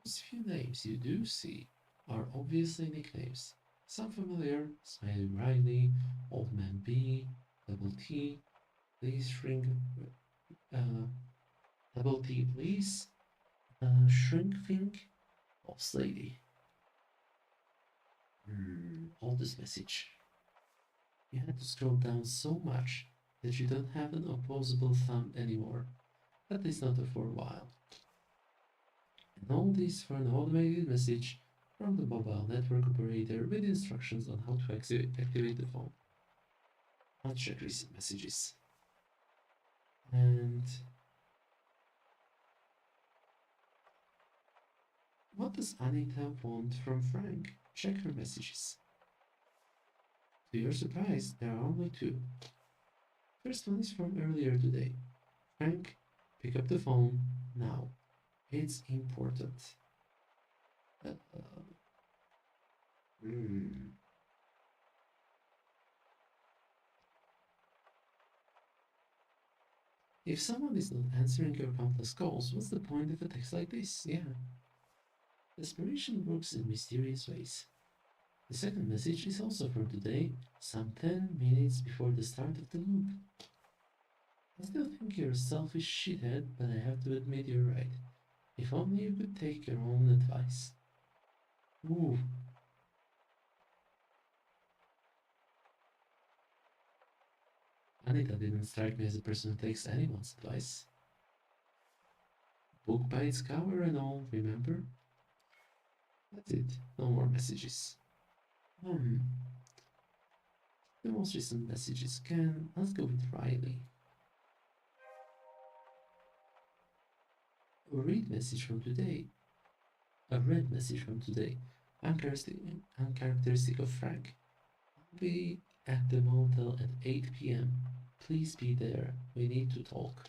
Those few names you do see are obviously nicknames. Some familiar: Smiley Riley, Old Man B, Double T, Please Shrink, uh, Double T Please, Shrink Fink, Boss Lady. Hold this message. You had to scroll down so much that you don't have an opposable thumb anymore. At least not for a while. And all this for an automated message from the mobile network operator with instructions on how to activate the phone. I'll check recent messages. And what does Anita want from Frank? Check her messages. To your surprise, there are only two. First one is from earlier today. Frank, pick up the phone now. It's important. If someone is not answering your countless calls, what's the point of a text like this? Yeah. Desperation works in mysterious ways. The second message is also from today, some 10 minutes before the start of the loop. I still think you're a selfish shithead, but I have to admit you're right. If only you could take your own advice. Ooh. Anita didn't strike me as a person who takes anyone's advice. Book by its cover and all, remember? That's it. No more messages. The most recent messages can. Let's go with Riley. A read message from today. A red message from today. Uncharacteristic of Frank. I'll be at the motel at 8 p.m. Please be there. We need to talk.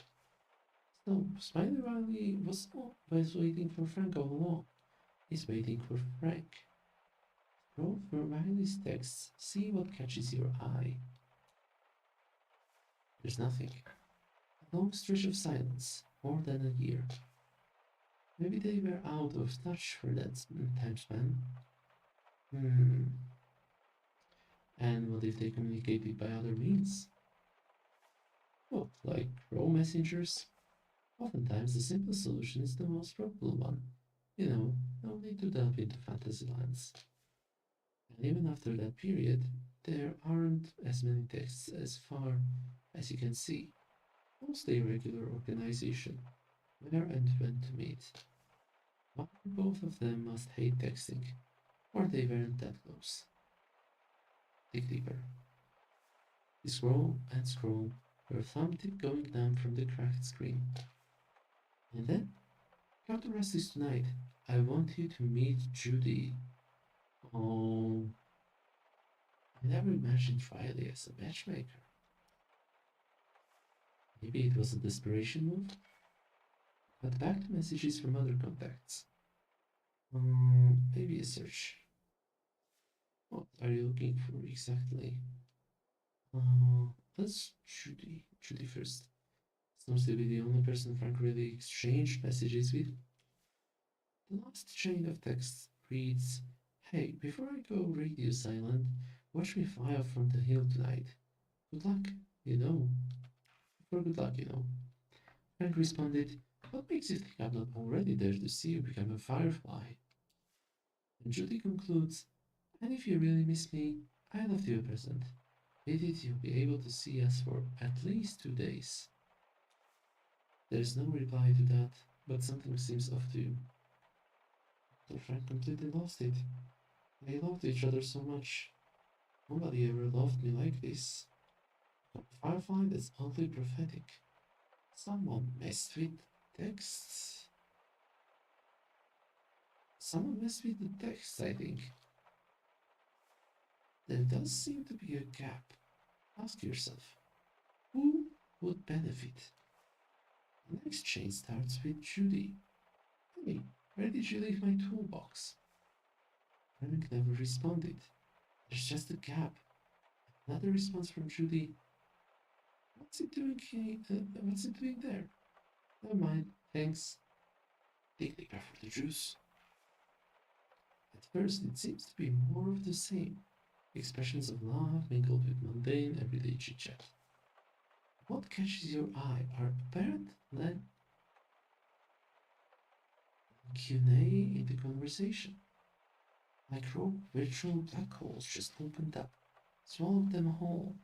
So, Spider Riley was always waiting for Frank all along. He's waiting for Frank. Scroll through Riley's texts. See what catches your eye. There's nothing. A long stretch of silence. More than a year. Maybe they were out of touch for that time span. And what if they communicated by other means? Well, like raw messengers. Oftentimes the simplest solution is the most probable one. You know, no need to delve into fantasy lands. And even after that period, there aren't as many texts as far as you can see. Mostly a regular organization, where and when to meet. But both of them must hate texting, or they weren't that close. Dig deeper. You scroll and scroll, your thumb tip going down from the cracked screen. And then, come to rest is tonight. I want you to meet Judy. Oh, I never imagined Riley as a matchmaker. Maybe it was a desperation move? But back to messages from other contacts. Maybe a search. What are you looking for exactly? Let's Judy. Judy first. Seems to be the only person Frank really exchanged messages with. The last chain of text reads, "Hey, before I go radio silent, watch me fly off from the hill tonight. Good luck, you know." For good luck, you know. Frank responded, "What makes you think I'm not already there to see you become a firefly?" And Judy concludes, "And if you really miss me, I left you a present. With it, you'll be able to see us for at least 2 days." There's no reply to that, but something seems off too. So Frank completely lost it. They loved each other so much. Nobody ever loved me like this. A firefly that's oddly prophetic. Someone messed with texts. Someone messed with the text, I think. There does seem to be a gap. Ask yourself, who would benefit? The next chain starts with Judy. "Hey, where did you leave my toolbox?" Frank never responded. There's just a gap. Another response from Judy. What's it doing here? What's it doing there? Never mind, thanks. Take the car for the juice. At first, it seems to be more of the same. Expressions of love mingled with mundane, everyday chit-chat. What catches your eye are apparent Q&A in the conversation. Like rogue virtual black holes just opened up, swallowed them whole,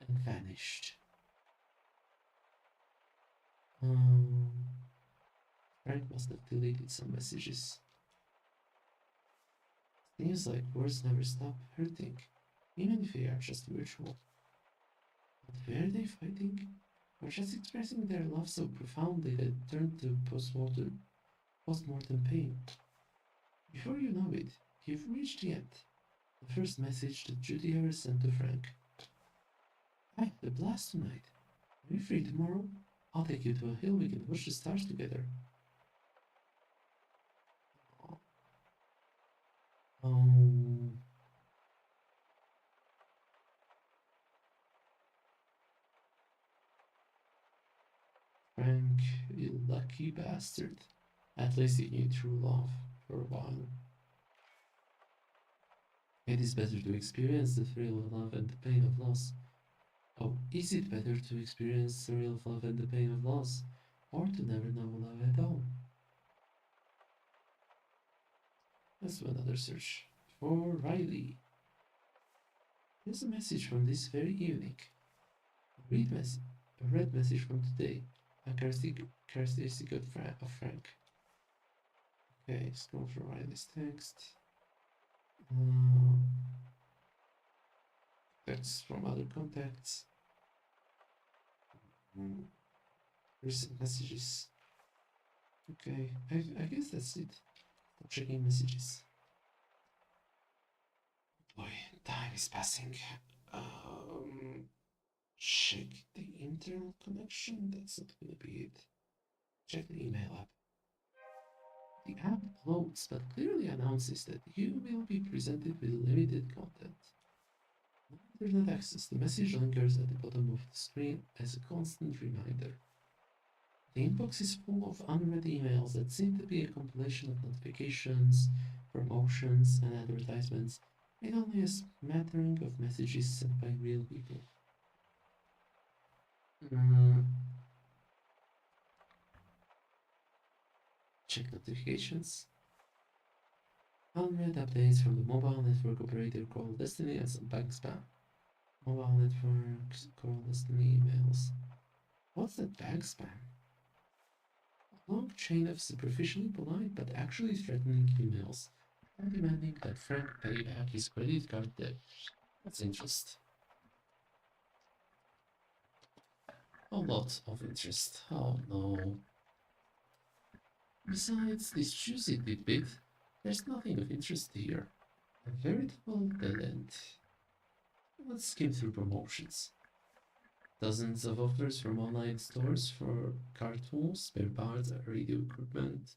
and vanished. Frank must have deleted some messages. Seems like words never stop hurting, even if they are just virtual. But were they fighting? Or just expressing their love so profoundly that it turned to post-mortem pain? Before you know it, you've reached the end. The first message that Judy ever sent to Frank. I had a blast tonight. Are you free tomorrow? I'll take you to a hill we can watch the stars together. Frank, you lucky bastard. At least you knew true love for a while. It is better to experience the thrill of love and the pain of loss. Oh, is it better to experience the thrill of love and the pain of loss, or to never know love at all? Let's do another search for Riley. Here's a message from this very evening. A red message from today. A characteristic of Frank. Okay, scroll for Riley's text. Texts from other contacts. Recent messages. Okay, I guess that's it. Stop checking messages. Boy, time is passing. Check the internal connection. That's not gonna be it. Check the email app. The app loads but clearly announces that you will be presented with limited content. No internet access. The message lingers at the bottom of the screen as a constant reminder. The inbox is full of unread emails that seem to be a compilation of notifications, promotions, and advertisements, made only a smattering of messages sent by real people. Check notifications. Unread updates from the mobile network operator called Destiny and some bank spam. Mobile networks called Destiny emails. What's that bank spam? A long chain of superficially polite but actually threatening emails, demanding that Frank pay back his credit card debt. That's interest. A lot of interest. Oh no. Besides this juicy tidbit, there's nothing of interest here. A veritable dead end. Let's skim through promotions. Dozens of offers from online stores for car tools, spare parts, radio equipment.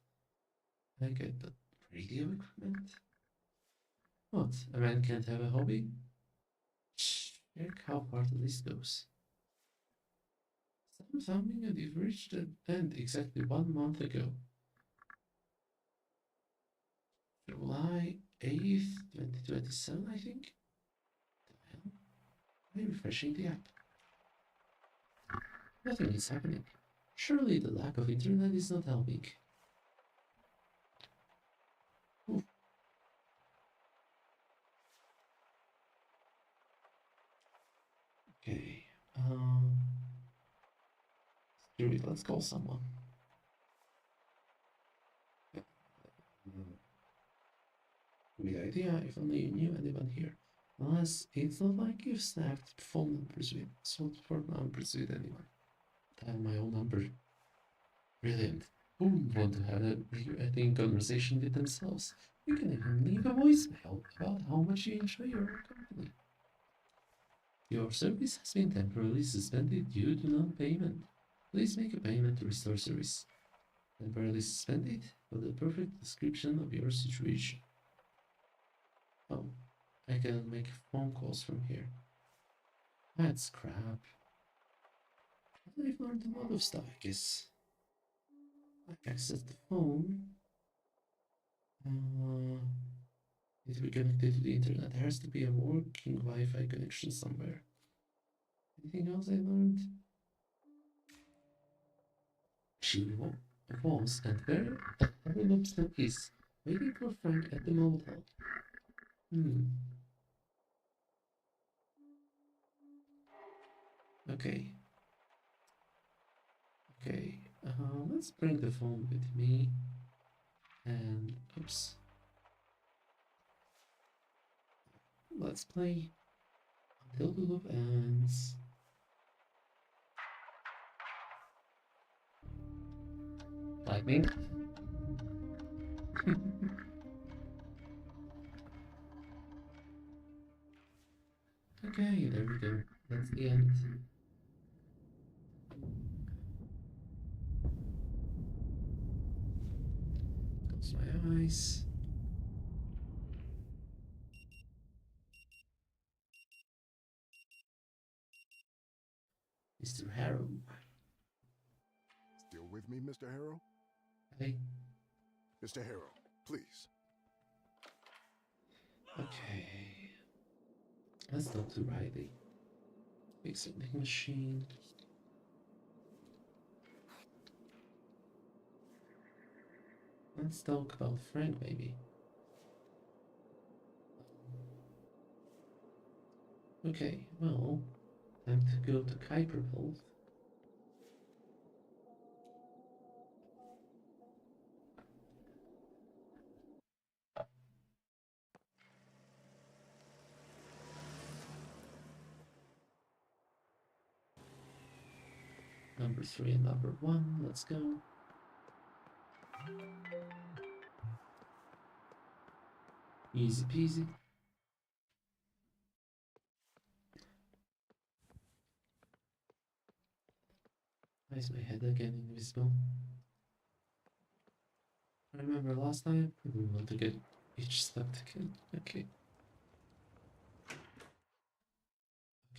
I get, but radio equipment? What, a man can't have a hobby? Check how far the list goes. Some founding and you've reached the end exactly 1 month ago. July 8th, 2027, I think? The hell? I'm refreshing the app. Nothing is happening. Surely the lack of internet is not helping. Oof. Okay. Screw it, let's call someone. Good idea, if only you knew anyone here. Unless it's not like you've snagged phone numbers with anyone. Dial my own number. Brilliant. Who would want to have a regretting conversation with themselves? You can even leave a voicemail about how much you enjoy your company. Your service has been temporarily suspended due to non-payment. Please make a payment to restore service. Temporarily suspended? What a perfect description of your situation. Oh, I can make phone calls from here. That's crap. I've learned a lot of stuff, I guess. I access the phone. Need to be connected to the internet. There has to be a working Wi-Fi connection somewhere. Anything else I learned? She was and where every lobster is, waiting for Frank at the motel. Okay. Okay. Let's bring the phone with me. And oops. Let's play until the loop ends. Lightning. Okay, there we go. That's the end. Close my eyes. Mr. Harrow. Still with me, Mr. Harrow? Hey. Mr. Harrow, please. Okay. Let's talk to Riley. Big sending machine. Let's talk about Frank, maybe. Okay, well, time to go to Kuiperveld. Number 3 and number 1, let's go. Easy peasy. Why is my head again invisible? I remember last time we want to get each slept again. Okay.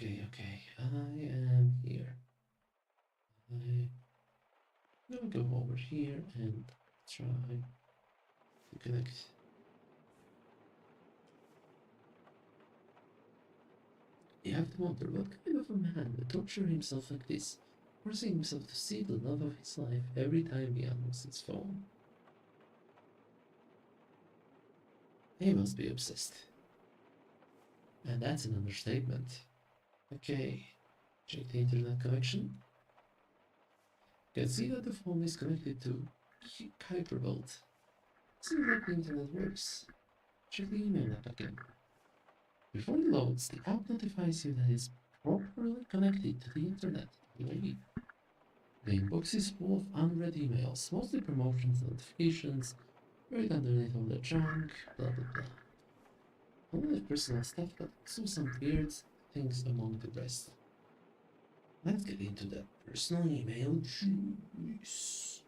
Okay. I am here. I'm gonna go over here and try to connect. You have to wonder what kind of a man would torture himself like this, forcing himself to see the love of his life every time he unlocks his phone. He must be obsessed. And that's an understatement. Okay, check the internet connection. You can see that the phone is connected to Kuiperveld. See like the internet works. Check the email app again. Before it loads, the app notifies you that it's properly connected to the internet. The inbox is full of unread emails, mostly promotions and notifications, buried underneath all the junk, blah blah blah. Only personal stuff, but also some weird things among the rest. Let's get into that personal email juice.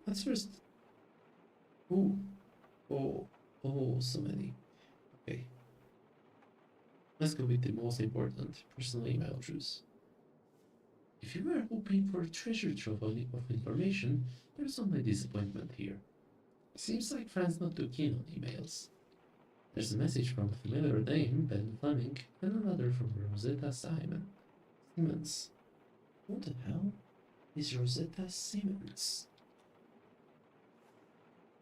Let's first. So many. Okay. Let's go with the most important personal email juice. If you were hoping for a treasure trove of information, there's only disappointment here. It seems like Fran's not too keen on emails. There's a message from a familiar name, Ben Fleming, and another from Rosetta Simmons. Who the hell is Rosetta Simmons?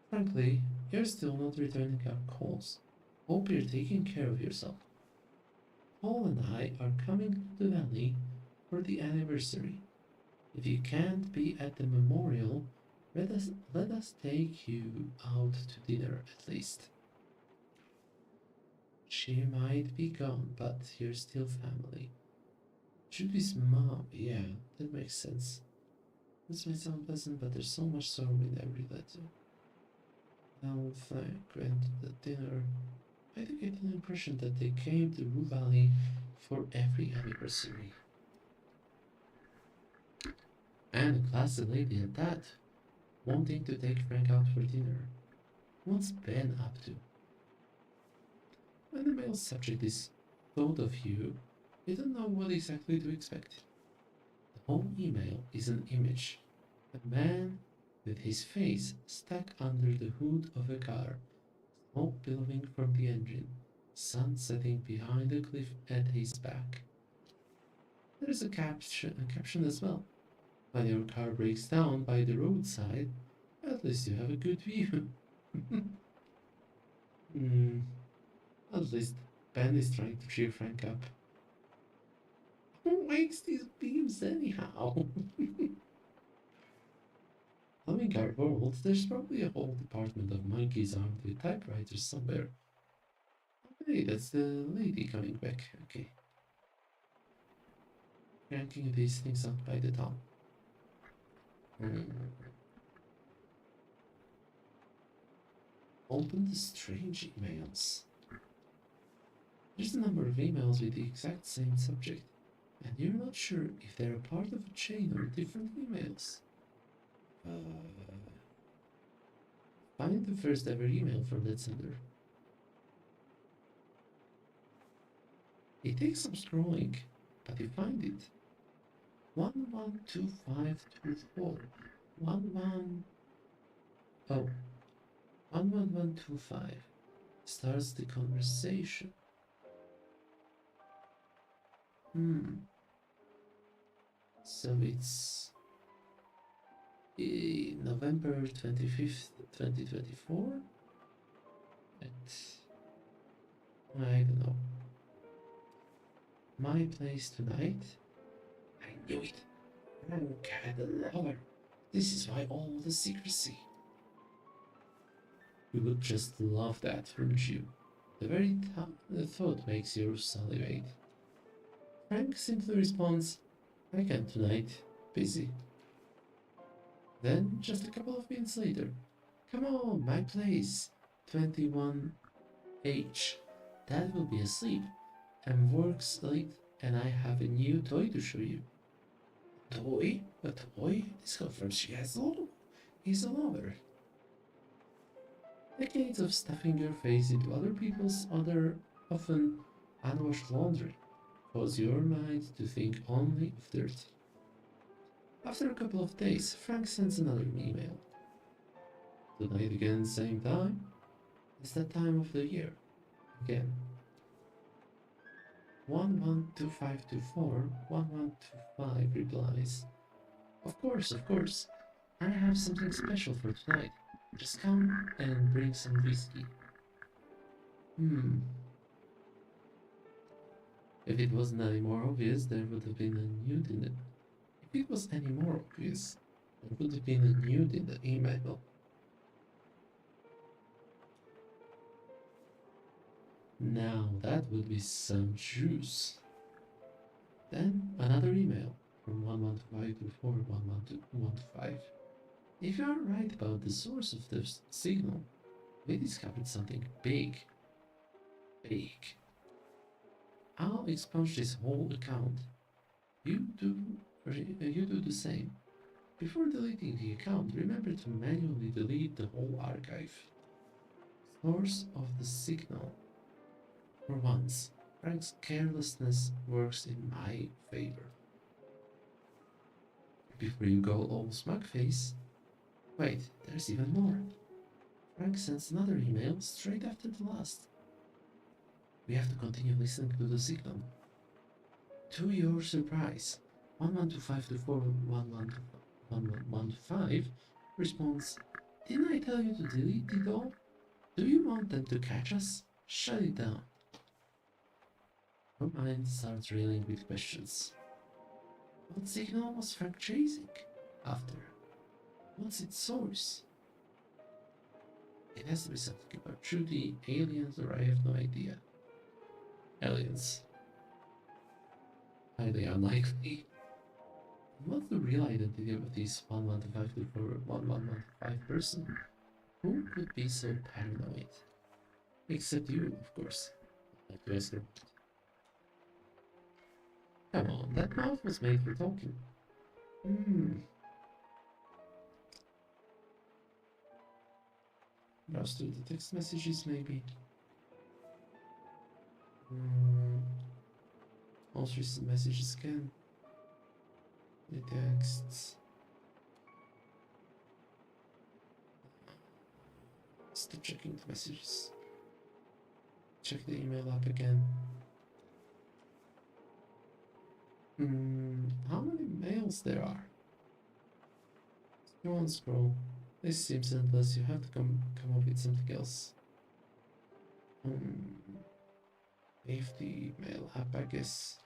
Frankly, you're still not returning our calls. Hope you're taking care of yourself. Paul and I are coming to the valley for the anniversary. If you can't be at the memorial, let us take you out to dinner at least. She might be gone, but you're still family. Judy's mom, yeah, that makes sense. This might sound pleasant, but there's so much sorrow in every letter. Now Frank went to the dinner. I do get the impression that they came to Rue Valley for every anniversary. And a classy lady at that, wanting to take Frank out for dinner. What's Ben up to? When the mail subject is thought of you don't know what exactly to expect. The whole email is an image. A man with his face stuck under the hood of a car, smoke billowing from the engine, sun setting behind a cliff at his back. There is a caption as well. When your car breaks down by the roadside, at least you have a good view. At least Ben is trying to cheer Frank up. Who makes these beams anyhow? Knowing our world, there's probably a whole department of monkeys armed with typewriters somewhere. Hey, that's the lady coming back. Okay. Cranking these things up by the top. Open the strange emails. There's a number of emails with the exact same subject, and you're not sure if they're a part of a chain or different emails. Find the first ever email from that sender. It takes some scrolling, but you find it. 112524. 11125 starts the conversation. So it's November 25th, 2024 at, I don't know, my place tonight. I knew it. Frank had a lover. This is why all the secrecy. You would just love that, wouldn't you? The very the thought makes you salivate. Frank simply responds, I can't tonight, busy. Then, just a couple of minutes later, come on, my place, 21H. Dad will be asleep and works late, and I have a new toy to show you. Toy? A toy? This confirms she has he's a lover. Decades of stuffing your face into other people's often unwashed laundry cause your mind to think only of dirt. After a couple of days, Frank sends another email. Tonight again, same time? It's that time of the year. Again. 112524 1125 replies. Of course, I have something special for tonight. Just come and bring some whiskey. If it wasn't any more obvious, there would have been a nude in it. If it was any more obvious, there would have been a nude in the email. Now that would be some juice. Then another email from 112524 11215. If you are right about the source of the signal, we discovered something big. Big. I'll expunge this whole account. You do the same. Before deleting the account, remember to manually delete the whole archive. Source of the signal. For once, Frank's carelessness works in my favor. Before you go all smug face, wait, there's even more. Frank sends another email straight after the last. We have to continue listening to the signal. To your surprise, 112524 responds, didn't I tell you to delete it all? Do you want them to catch us? Shut it down. Her mind starts reeling with questions. What signal was Frank chasing after? What's its source? It has to be something about Trudy, aliens, or I have no idea. Aliens. Highly unlikely. What's the real identity of this 112524 person? Who could be so paranoid? Except you, of course. Like to ask her. Come on, that mouth was made for talking. Browse through the text messages, maybe. Most recent messages again. The texts. Still checking the messages. Check the email app again. How many mails there are? Scroll and scroll. This seems endless. You have to come up with something else. Leave the mail app, I guess.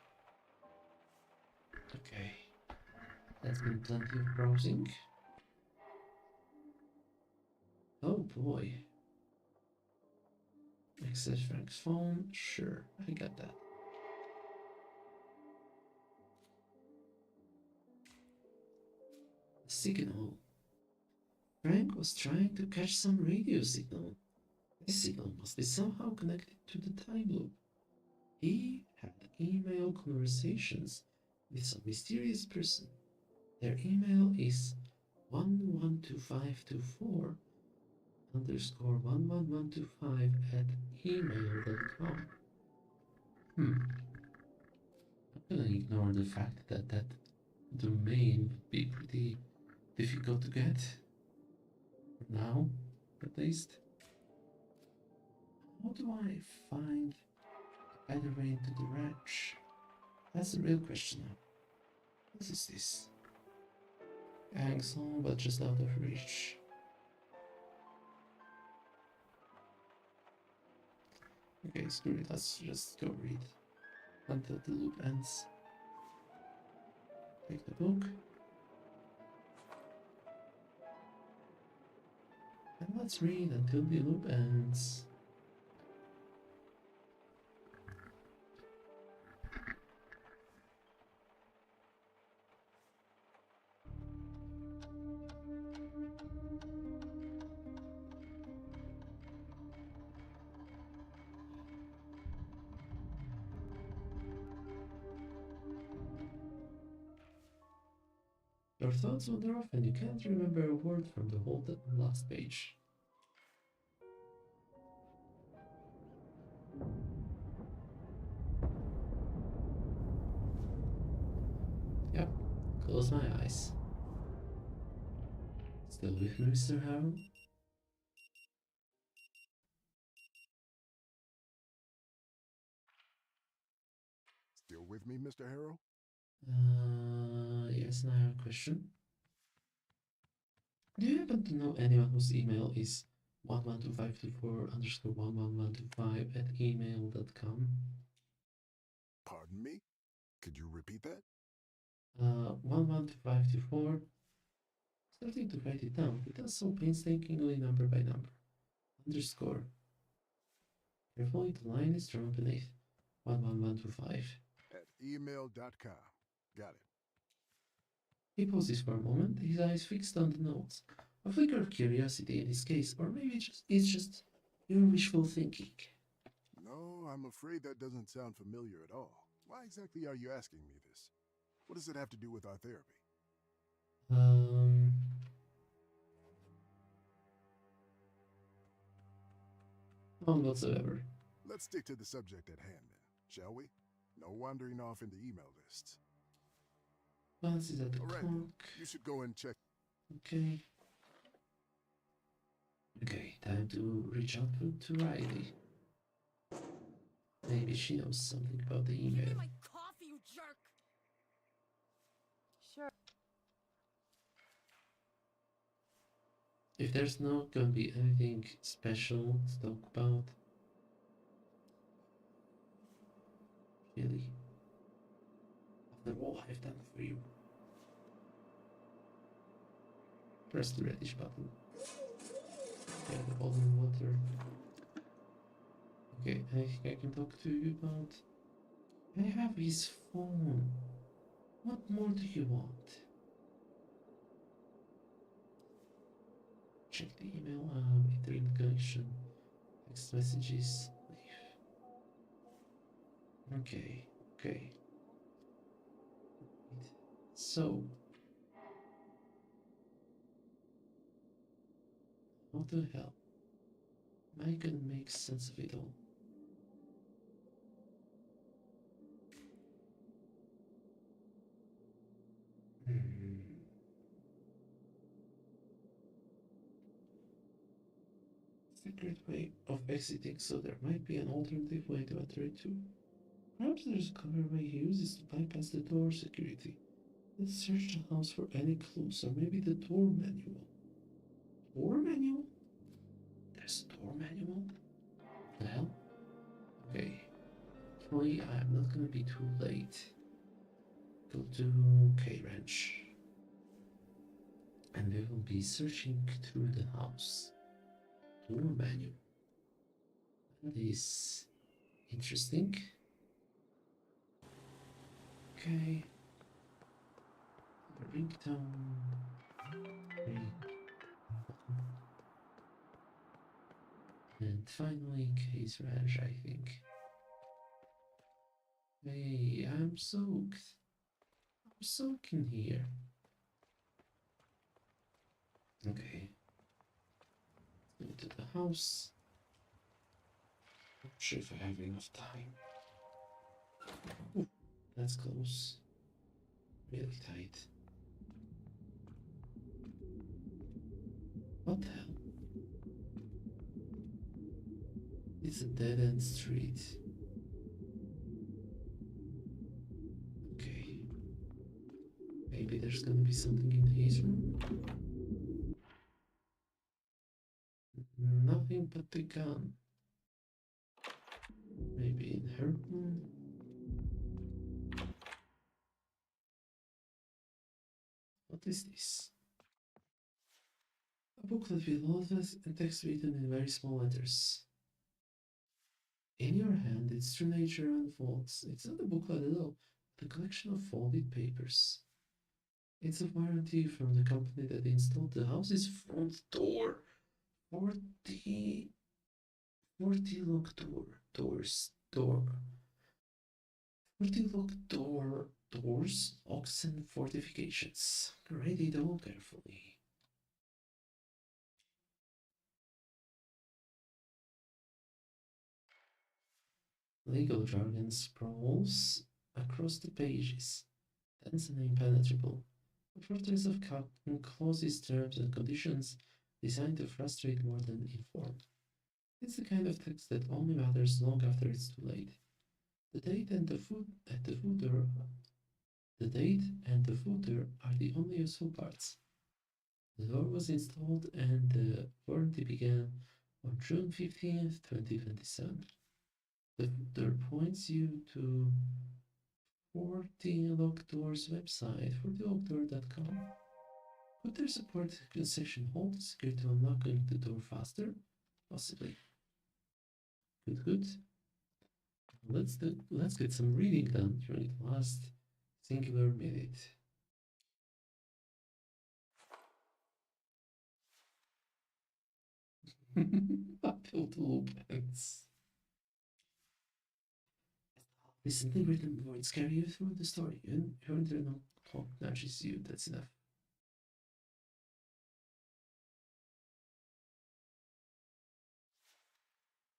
Okay. That's been plenty of browsing. Oh boy. Access Frank's phone. Sure, I got that. A signal. Frank was trying to catch some radio signal. This signal must be somehow connected to the time loop. He had email conversations with some mysterious person. Their email is 112524 underscore 11125 at email.com. I'm gonna ignore the fact that that domain would be pretty difficult to get. For now, at least. How do I find either way into the ranch? That's the real question now. What is this? Hangs on, but just out of reach. Okay, screw it, let's just go read until the loop ends. Take the book. And let's read until the loop ends. Your thoughts wander off and you can't remember a word from the whole last page. Yep, close my eyes. Still with me, Mr. Harold? Still with me, Mr. Harrow? Yes, and I have a question. Do you happen to know anyone whose email is 112524 underscore 11125 at email.com? Pardon me? Could you repeat that? 112524. Starting to write it down. It does so painstakingly number by number. Underscore. Carefully, the line is drawn beneath 11125. At email.com. Got it. He pauses for a moment, his eyes fixed on the notes. A flicker of curiosity in his case, or maybe it's just your wishful thinking. No, I'm afraid that doesn't sound familiar at all. Why exactly are you asking me this? What does it have to do with our therapy? None whatsoever. Let's stick to the subject at hand then, shall we? No wandering off into email lists. Glances at the All right, clock. you should go and check. Okay. Okay, time to reach out to Riley. Maybe she knows something about the Give me email. my coffee, you jerk! Sure. If there's not gonna be anything special to talk about, really, after all I've done for you, press the reddish button. Okay, the boiling water. Okay, anything I can talk to you about? I have his phone. What more do you want? Check the email, internet connection, text messages, leave. Okay, okay. So, what the hell? Am I gonna make sense of it all? Secret way of exiting, so there might be an alternative way to enter it too. Perhaps there's a clever way he uses to bypass the door security. Let's search the house for any clues, or maybe the door manual. Door manual? There's a door manual? The hell? Okay. Hopefully I'm not gonna be too late. Go to K Ranch. And we will be searching through the house. Door manual. That is interesting. Okay. Ringtone. And finally, Case Ranch, I think. Hey, I'm soaked. I'm soaking here. Okay. Into the house. Not sure if I have enough time. Ooh, that's close. Really tight. What the hell? It's a dead-end street. Okay. Maybe there's gonna be something in his room? Nothing but the gun. Maybe in her room? What is this? A booklet with letters and text written in very small letters. In your hand, its true nature unfolds. It's not a booklet at all, but a collection of folded papers. It's a warranty from the company that installed the house's front door. 40 locked door. 40 locked doors, oxen fortifications. Read it all carefully. Legal jargon sprawls across the pages, dense and impenetrable. A fortress of clauses, terms, and conditions designed to frustrate more than inform. It's the kind of text that only matters long after it's too late. The date and the footer are the only useful parts. The door was installed and the warranty began on June 15th, 2027. The footer points you to 40 Locked Doors website, 40lockdoor.com. Could there support concession hold secure to unlocking the door faster? Possibly. Good. Let's get some reading done during the last singular minute. Uphill to loop ends. Recently written words carry you through the story. Your internal clock nudges you, that's enough.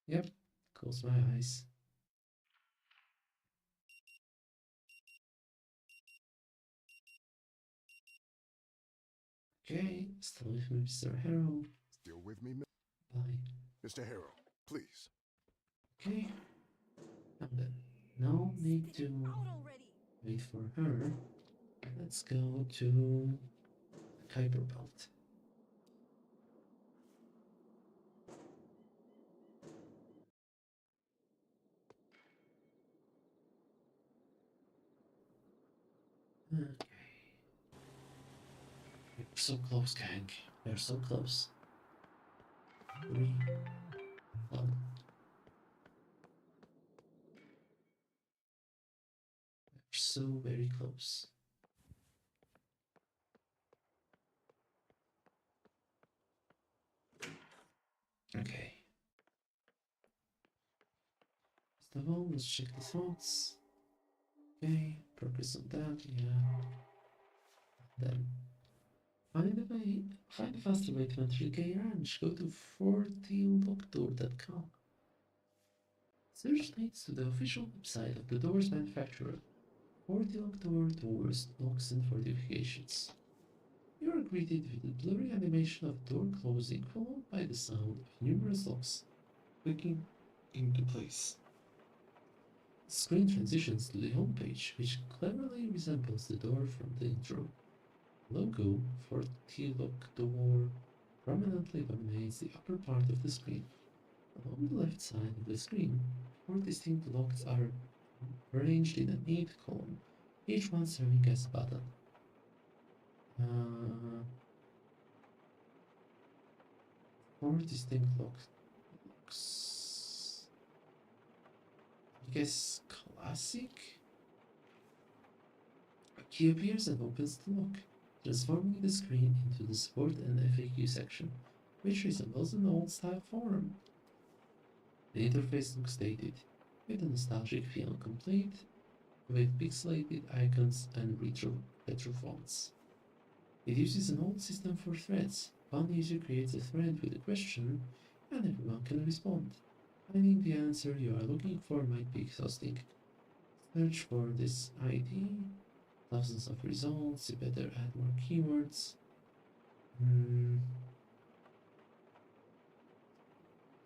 Yep, close my eyes. Okay, still with me, Mr. Harrow. Still with me, Bye. Mr. Harrow, please. Okay, I'm done. No need to wait for her. Let's go to Kuiper Belt. Okay. We're so close, gang. We're so close. 3, 1. We're so very close. Okay. First of all, let's check the thoughts. Okay, progress on that, yeah. Then Find a faster way to enter the gay ranch. Go to 40lockdoor.com. Search leads to the official website of the door's manufacturer, 40lockdoor Doors, Locks and Fortifications. You are greeted with the blurry animation of door closing, followed by the sound of numerous locks clicking into place. The screen transitions to the homepage, which cleverly resembles the door from the intro. The logo for T-Lock Door prominently dominates the upper part of the screen. Along the left side of the screen, 4 distinct locks are arranged in a neat column, each one serving as a button. 4 distinct locks. I guess classic? A key appears and opens the lock, transforming the screen into the support and FAQ section, which resembles an old-style forum. The interface looks dated, with a nostalgic feel, complete with pixelated icons and retro fonts. It uses an old system for threads. One user creates a thread with a question, and everyone can respond. Finding the answer you are looking for might be exhausting. Search for this ID, thousands of results, you better add more keywords.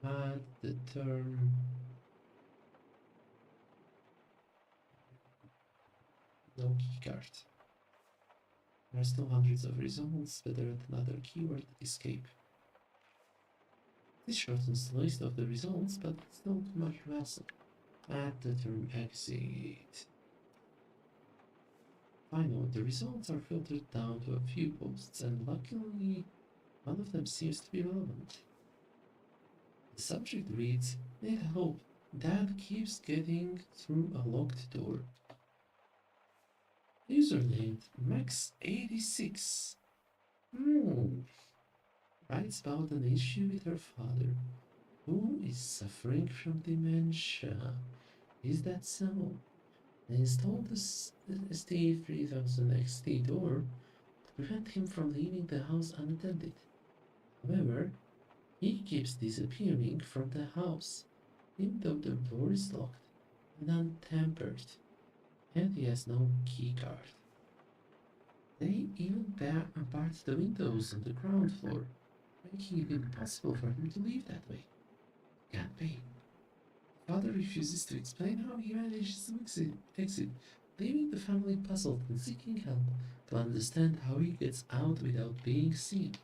Add the term no keycard. There are still hundreds of results, better add another keyword, escape. This shortens the list of the results, but still too much hassle. Add the term exit. Finally, the results are filtered down to a few posts, and luckily, one of them seems to be relevant. The subject reads, "Need help. Dad keeps getting through a locked door." User named Max86. Writes about an issue with her father, who is suffering from dementia. Is that so? They installed the ST3000 XT door to prevent him from leaving the house unattended. However, he keeps disappearing from the house, even though the door is locked and untampered, and he has no keycard. They even barred the windows on the ground floor, making it impossible for him to leave that way. Can't be. Father refuses to explain how he manages to exit, leaving the family puzzled and seeking help to understand how he gets out without being seen.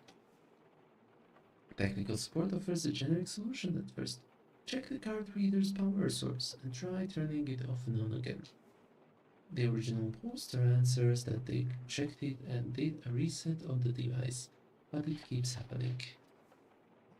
Technical support offers a generic solution at first. Check the card reader's power source and try turning it off and on again. The original poster answers that they checked it and did a reset on the device, but it keeps happening.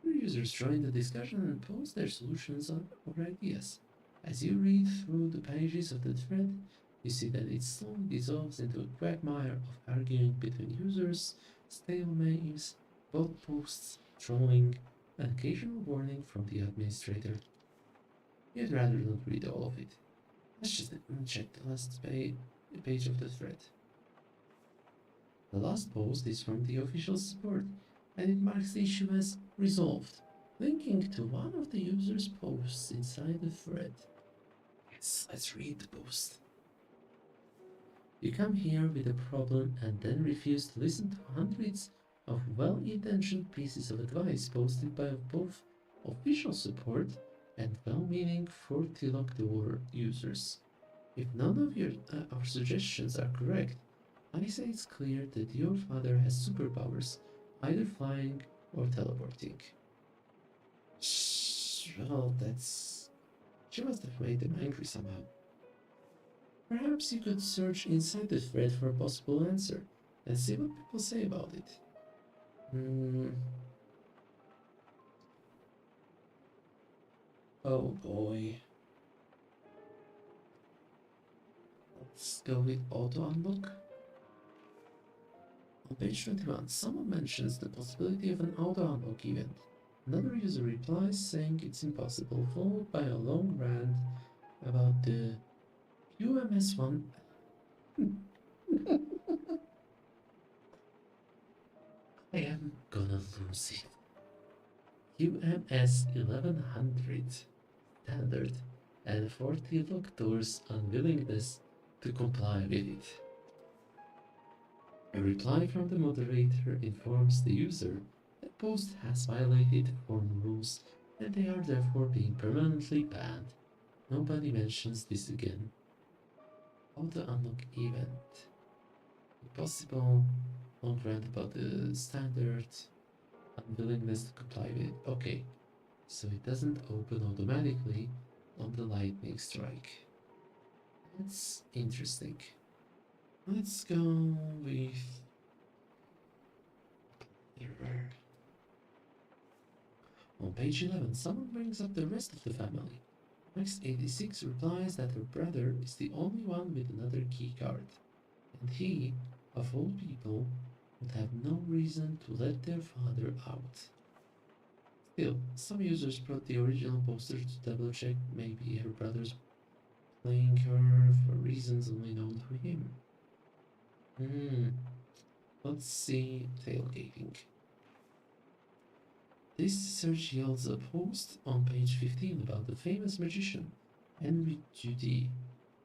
Other users join the discussion and post their solutions or ideas. As you read through the pages of the thread, you see that it slowly dissolves into a quagmire of arguing between users, stale memes, bot posts, trolling, an occasional warning from the administrator. You'd rather not read all of it. Let's just check the last page of the thread. The last post is from the official support, and it marks the issue as resolved, linking to one of the user's posts inside the thread. Yes, let's read the post. You come here with a problem and then refuse to listen to hundreds of well-intentioned pieces of advice posted by both official support and well-meaning 40lockdoor users. If none of our suggestions are correct, I say it's clear that your father has superpowers, either flying or teleporting. Well, she must have made them angry somehow. Perhaps you could search inside the thread for a possible answer and see what people say about it. Oh boy. Let's go with auto unlock. On page 21, someone mentions the possibility of an auto unlock event. Another user replies saying it's impossible, followed by a long rant about the QMS1. I am gonna lose it. UMS 1100 standard and 40 locked doors unwillingness to comply with it. A reply from the moderator informs the user that post has violated forum rules and they are therefore being permanently banned. Nobody mentions this again. How to unlock event. Impossible. Don't grant about the standard. Unwillingness to comply with. Okay. So it doesn't open automatically on the lightning strike. That's interesting. Let's go with error. On page 11, someone brings up the rest of the family. Max 86 replies that her brother is the only one with another keycard, and he, of all people, would have no reason to let their father out. Still, some users brought the original poster to double check maybe her brother's playing her for reasons only known to him. Let's see tailgating. This search yields a post on page 15 about the famous magician Henry Judy,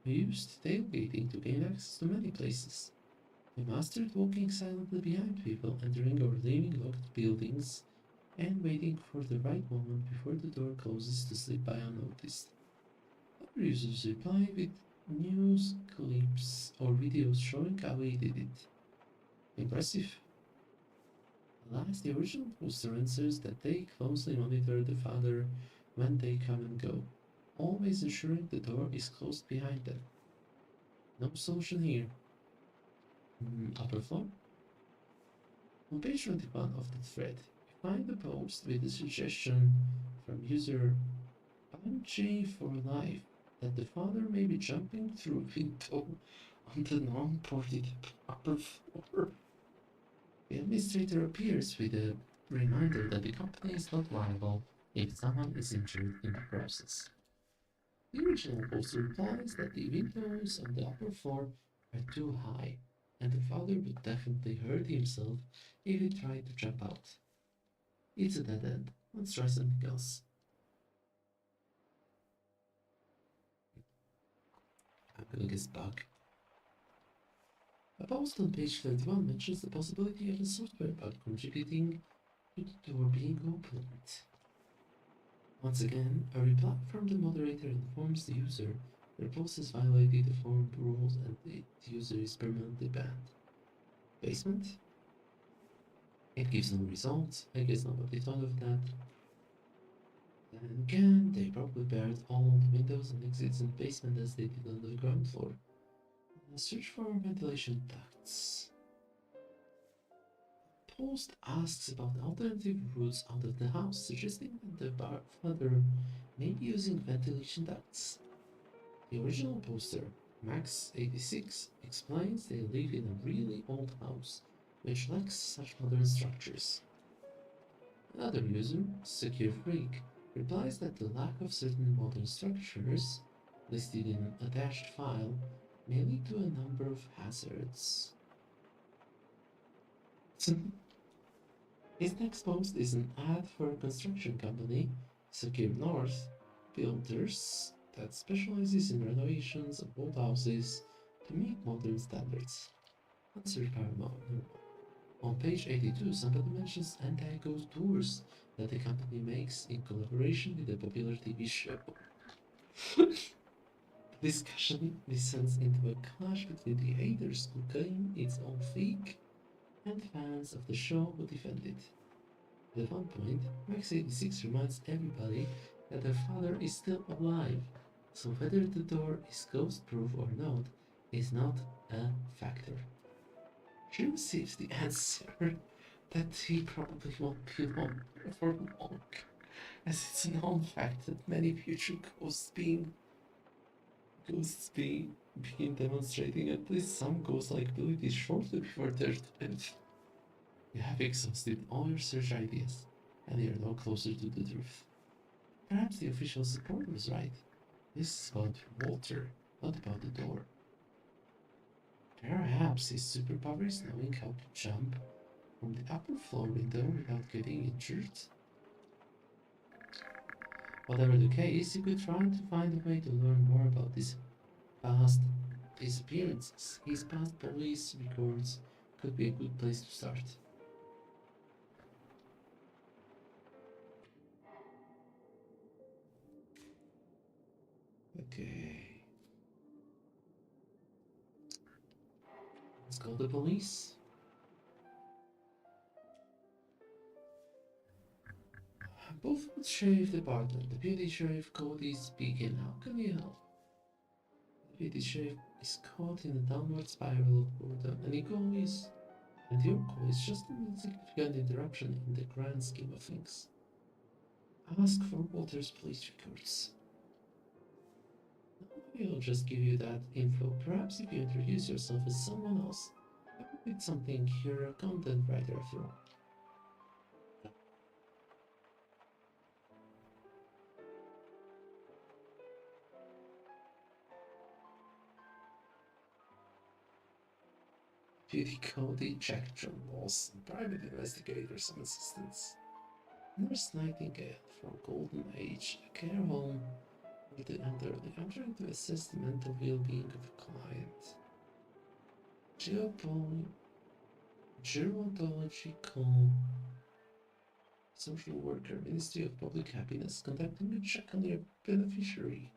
who used tailgating to gain access to many places. He mastered walking silently behind people, entering or leaving locked buildings, and waiting for the right moment before the door closes to slip by unnoticed. Other users reply with news clips or videos showing how he did it. Impressive. Alas, the original poster answers that they closely monitor the father when they come and go, always ensuring the door is closed behind them. No solution here. Upper floor? On page 21 of the thread, we find a post with a suggestion from user Punchy for Life that the father may be jumping through a window on the non-ported upper floor. The administrator appears with a reminder that the company is not liable if someone is injured in the process. The original poster implies that the windows on the upper floor are too high, and the father would definitely hurt himself if he tried to jump out. It's a dead end. Let's try something else. I'm gonna guess bug. A post on page 31 mentions the possibility of a software bug contributing to the door being opened. Once again, a reply from the moderator informs the user their post has violated the forum rules and the user is permanently banned. Basement? It gives no results. I guess nobody thought of that. Then again, they probably buried all the windows and exits in the basement as they did on the ground floor. Search for ventilation ducts. Post asks about alternative routes out of the house, suggesting that the father may be using ventilation ducts. The original poster, Max86, explains they live in a really old house, which lacks such modern structures. Another user, Secure Freak, replies that the lack of certain modern structures, listed in an attached file, may lead to a number of hazards. His next post is an ad for a construction company, Secure North, Builders, that specializes in renovations of old houses to meet modern standards. Answer paramount. On page 82, somebody mentions anti-ghost tours that the company makes in collaboration with a popular TV show. The discussion descends into a clash between the haters who claim it's all fake and fans of the show who defend it. At one point, Max86 reminds everybody that their father is still alive, so whether the door is ghost-proof or not is not a factor. She receives the answer that he probably won't be long for long, as it's a known fact that many future ghosts being demonstrating at least some ghost-like abilities shortly before their death. You have exhausted all your search ideas, and you are now closer to the truth. Perhaps the official support was right. This is about Walter, not about the door. Perhaps his superpower is knowing how to jump from the upper floor window without getting injured? Whatever the case, you could try to find a way to learn more about his past disappearances. His past police records could be a good place to start. Okay. Let's call the police. Bothwood Sheriff Department. Deputy Sheriff Cody speaking. How can we help? The Deputy Sheriff is caught in a downward spiral of boredom, and your call is just an insignificant interruption in the grand scheme of things. Ask for Walter's police records. I'll just give you that info. Perhaps if you introduce yourself as someone else, I will pick something. You're a content writer after all. Deputy Cody Jack John Lawson, private investigator, some assistance. Nurse Nightingale from Golden Age, a care home for the elderly. I'm trying to assess the mental well-being of a client. Gerontological social worker, Ministry of Public Happiness, conducting a check on your beneficiary.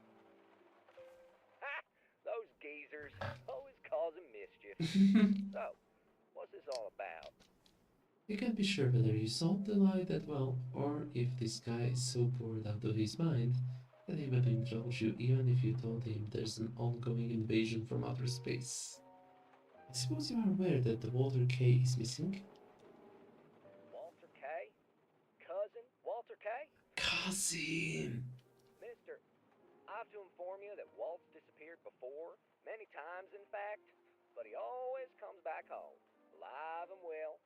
Ha! Those geezers, always causing mischief. So, what's this all about? You can't be sure whether you solved the lie that well, or if this guy is so bored out of his mind that he will indulge you even if you told him there's an ongoing invasion from outer space. I suppose you are aware that the Walter K is missing? Walter K? Cousin Walter K? Cousin! Mister, I have to inform you that Walt's disappeared before, many times in fact, but he always comes back home, alive and well.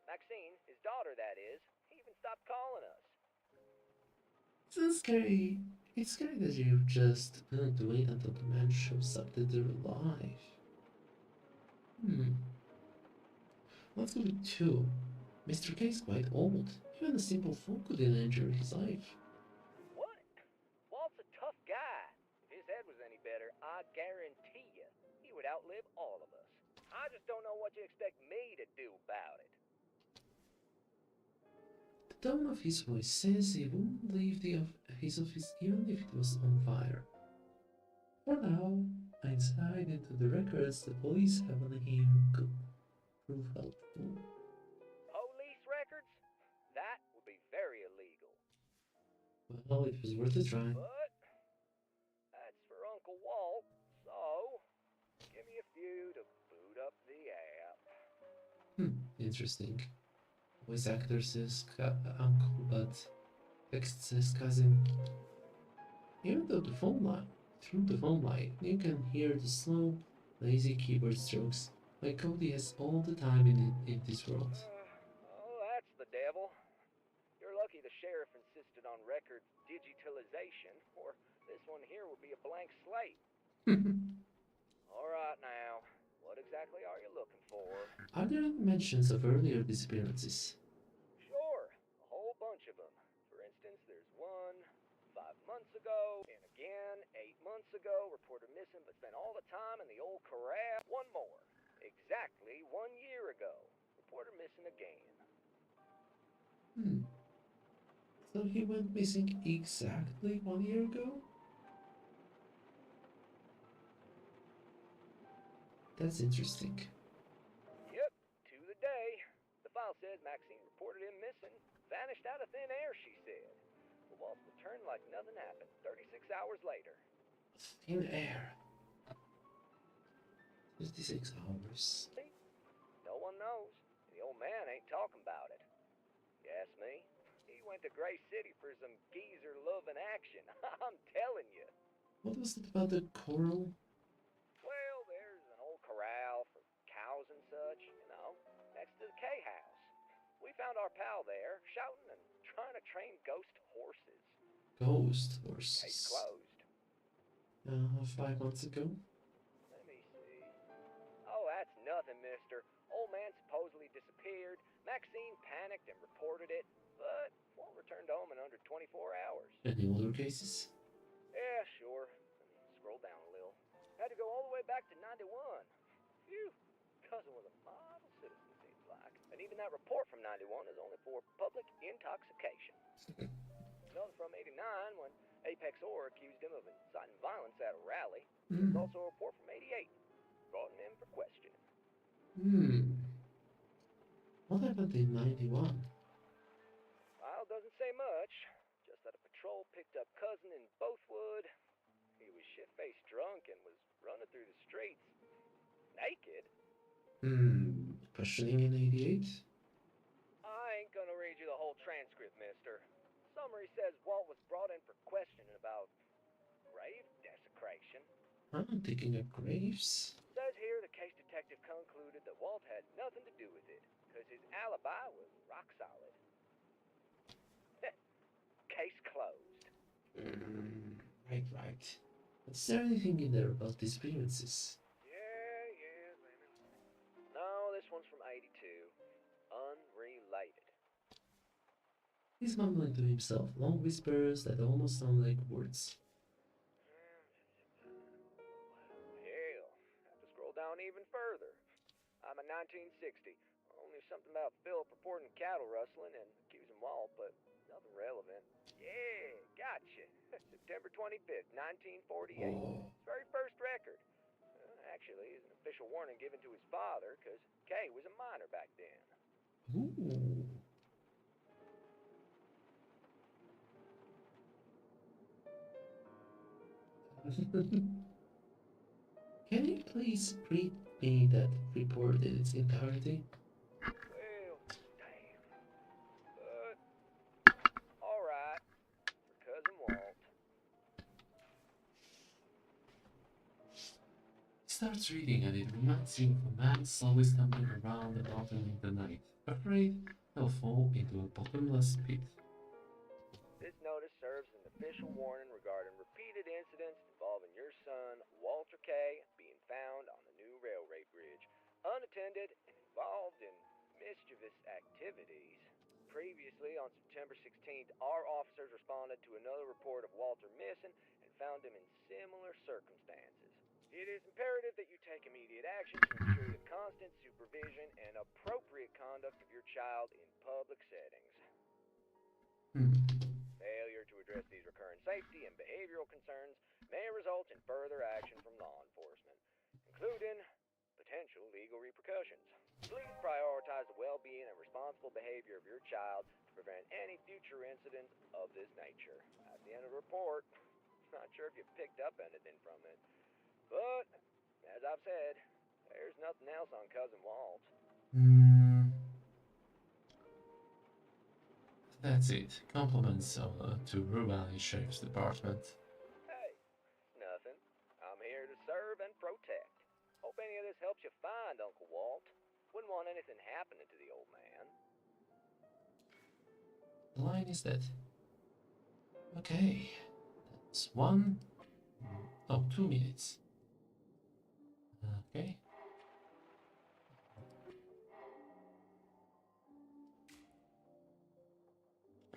Maxine, his daughter that is, he even stopped calling us. It's not scary. It's scary that you're just willing to wait until the man shows up that they're alive. Let's go with 2. Mr. K is quite old. Even a simple fall could endanger his life. What? Walt's a tough guy. If his head was any better, I guarantee you, he would outlive all of us. I just don't know what you expect me to do about it. The tone of his voice says he wouldn't leave his office even if it was on fire. For now, inside into the records the police have on him could prove helpful. Police records? That would be very illegal. Well, it was worth a try. But that's for Uncle Walt, so give me a few to boot up the app. Interesting. Voice actor says uncle, but text says cousin. Even though through the phone line, you can hear the slow, lazy keyboard strokes like Cody has all the time in this world. Oh, that's the devil. You're lucky the sheriff insisted on record digitalization, or this one here would be a blank slate. All right now, what exactly are you looking for? Are there any mentions of earlier disappearances? Sure, a whole bunch of them. For instance, there's one 5 months ago, and again 8 months ago, reported missing but spent all the time in the old corral. One more, exactly 1 year ago, reporter missing again. So he went missing exactly 1 year ago? That's interesting. Yep, to the day. The file says Maxine reported him missing, vanished out of thin air, she said. The Waltz returned like nothing happened 36 hours later. Thin air. 36 hours. See? No one knows. The old man ain't talking about it. You ask me? He went to Gray City for some geezer-loving action. I'm telling you. What was it about the coral? Well, there's an old corral for cows and such, you know, next to the K house. We found our pal there, shouting and trying to train ghost horses. Ghost horses. Case closed. 5 months ago? Let me see. Oh, that's nothing nothing, mister. Old man supposedly disappeared. Maxine panicked and reported it, but won't return to home in under 24 hours. Any other cases? Yeah, sure. Scroll down a little. Had to go all the way back to 91. Phew. Cousin was a model citizen, seems like. And even that report from 91 is only for public intoxication. Another from 89 when Apex Orr accused him of inciting violence at a rally. There's also a report from 88. Brought him in for questioning. What happened in 91? File doesn't say much. Just that a patrol picked up Cousin in Bothwood. He was shit-faced drunk and was running through the streets. Naked? Questioning in 88? I ain't gonna read you the whole transcript, mister. Summary says Walt was brought in for questioning about grave desecration. I'm thinking of graves. Says here the case detective concluded that Walt had nothing to do with it, because his alibi was rock solid. Case closed. Right. Is there anything in there about disappearances? Yeah, Lemon. No, this one's from 82. Unrelated. He's mumbling to himself, long whispers that almost sound like words. Hell, have to scroll down even further. I'm in 1960. Only something about Philip reporting cattle rustling and accusing Walt, but nothing relevant. Yeah, gotcha. September 25th, 1948. His very first record. Actually, is an official warning given to his father, because Kay was a minor back then. Ooh. Can you please read me that report in its entirety? Well, damn. But, alright. For Cousin Walt. He starts reading and it reminds you of a man slowly stumbling around the bottom in the night, afraid he'll fall into a bottomless pit. This notice serves as an official warning regarding repeated incidents involving your son, Walter K., being found on the new railway bridge, unattended and involved in mischievous activities. Previously, on September 16th, our officers responded to another report of Walter missing and found him in similar circumstances. It is imperative that you take immediate action to ensure the constant supervision and appropriate conduct of your child in public settings. Failure to address these recurrent safety and behavioral concerns may result in further action from law enforcement, including potential legal repercussions. Please prioritize the well-being and responsible behavior of your child to prevent any future incidents of this nature. At the end of the report, not sure if you picked up anything from it, but as I've said, there's nothing else on Cousin Walt. That's it. Compliments to Rue Valley Sheriff's Department. Hey, nothing. I'm here to serve and protect. Hope any of this helps you find Uncle Walt. Wouldn't want anything happening to the old man. The line is that. Okay. That's 1. Oh, 2 minutes. Okay.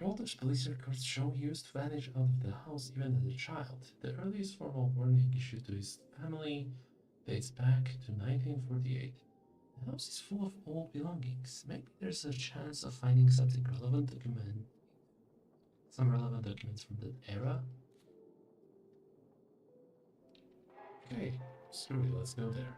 Walter's police records show he used to vanish out of the house even as a child. The earliest formal warning issued to his family dates back to 1948. The house is full of old belongings. Maybe there's a chance of finding some relevant documents from that era. Okay, screw it, let's go there.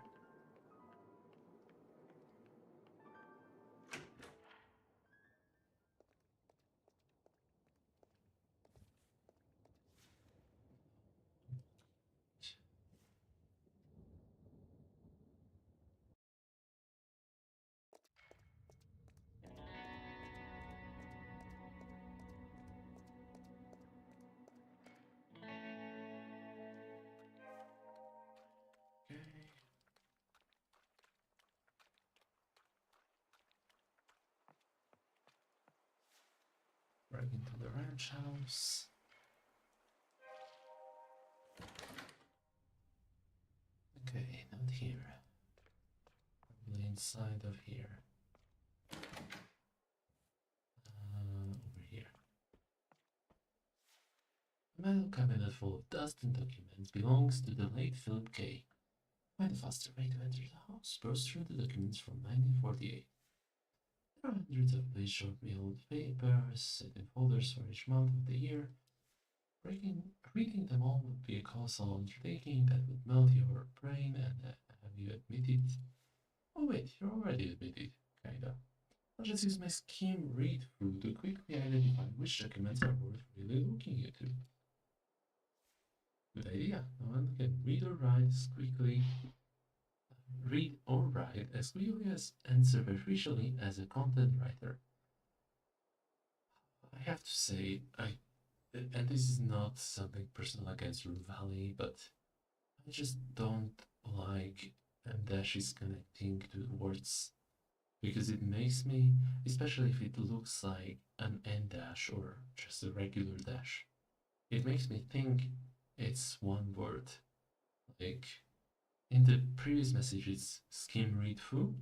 Right into the ranch house. Okay, not here. Probably inside of here. Over here. A metal cabinet full of dust and documents belongs to the late Philip K. Find a faster way to enter the house. Browse through the documents from 1948. There are hundreds of page short mailed papers set in folders for each month of the year. Reading them all would be a colossal undertaking that would melt your brain, and have you admitted? Oh wait, you're already admitted, kinda. I'll just use my skim read through to quickly identify which documents are worth really looking into. Good idea. No one can read or write as quickly and superficially as a content writer. I have to say, and this is not something personal against Rue Valley, but I just don't like M-Dash's connecting to words because it makes me, especially if it looks like an N-dash or just a regular dash, it makes me think it's one word. Like in the previous message, it's skim read foo,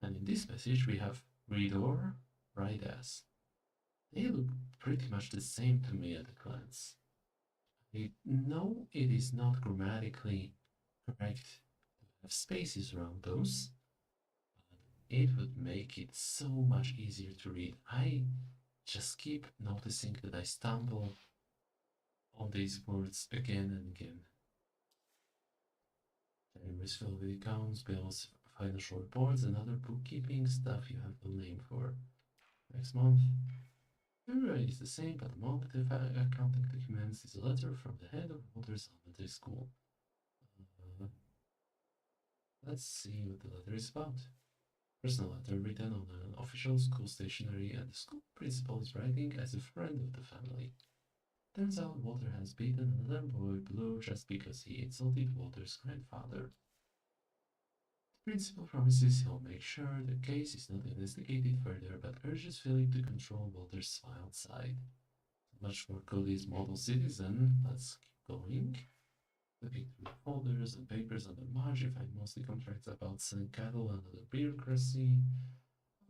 and in this message, we have read or write as. They look pretty much the same to me at a glance. I know it is not grammatically correct to have spaces around those, but it would make it so much easier to read. I just keep noticing that I stumble on these words again and again. There is filled with accounts, bills, financial reports, and other bookkeeping stuff you have no name for. Next month, February is the same, but among the accounting documents is a letter from the head of Walter's elementary school. Let's see what the letter is about. Personal letter written on an official school stationery, and the school principal is writing as a friend of the family. Turns out Walter has beaten another boy blue just because he insulted Walter's grandfather. The principal promises he'll make sure the case is not investigated further, but urges Philip to control Walter's wild side. Much for Cody's model citizen. Let's keep going. Looking through the folders and papers on the margin, you find mostly contracts about selling cattle and other bureaucracy.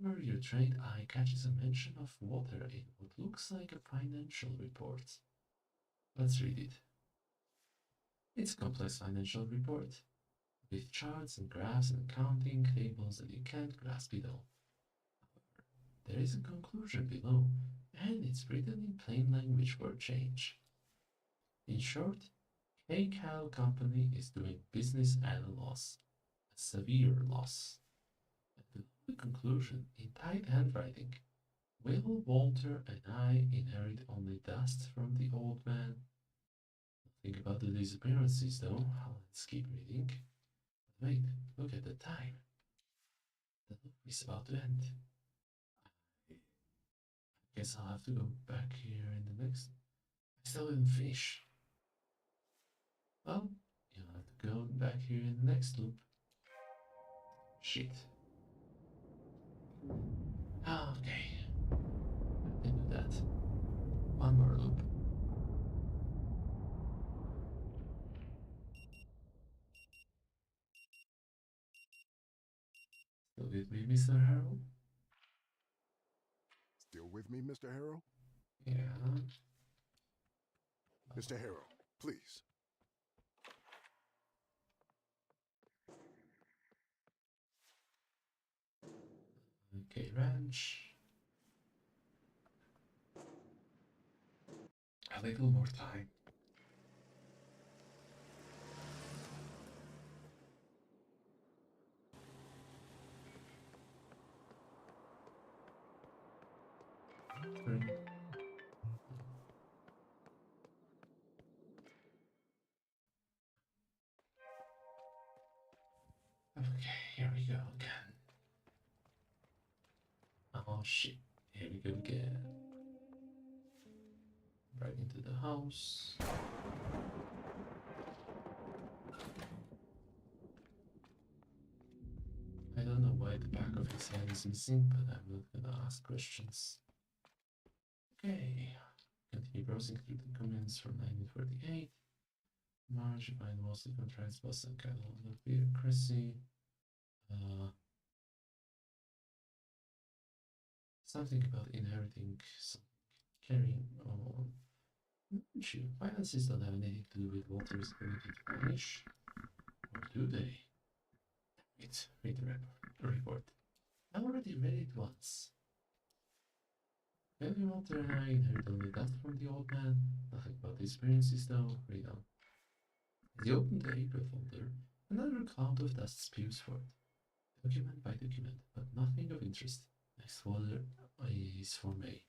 However, your trained eye catches a mention of water in what looks like a financial report. Let's read it. It's a complex financial report, with charts and graphs and accounting tables, and you can't grasp it all. However, there is a conclusion below, and it's written in plain language for a change. In short, K-Cal Company is doing business at a loss, a severe loss. And below the conclusion, in tight handwriting, will Walter and I inherit only dust from the old man? Think about the disappearances, though. Let's keep reading. But wait, look at the time. The loop is about to end. I guess I'll have to go back here in the next. I still didn't finish. Well, you'll have to go back here in the next loop. Shit. Okay. I can do that. One more loop. Still with me, Mr. Harrow? Still with me, Mr. Harrow? Yeah. Mr. Harrow, please. Okay, ranch. A little more time. Turn. Okay, here we go again. Oh shit, here we go again. Right into the house. I don't know why the back of his head is missing, but I'm not gonna ask questions. Okay, continue browsing through the comments from 1948. March, find mostly contracts, bus and cattle, the bureaucracy. Something about inheriting, something carrying on. Don't you? Finances don't have anything to do with Walter's ability to vanish. Or do they? Wait, read the report. I already read it once. Maybe Walter and I inherit only that from the old man. Nothing about the experiences though. Read on. As you open the April folder, another cloud of dust spews forth. Document by document, but nothing of interest. Next folder is for May.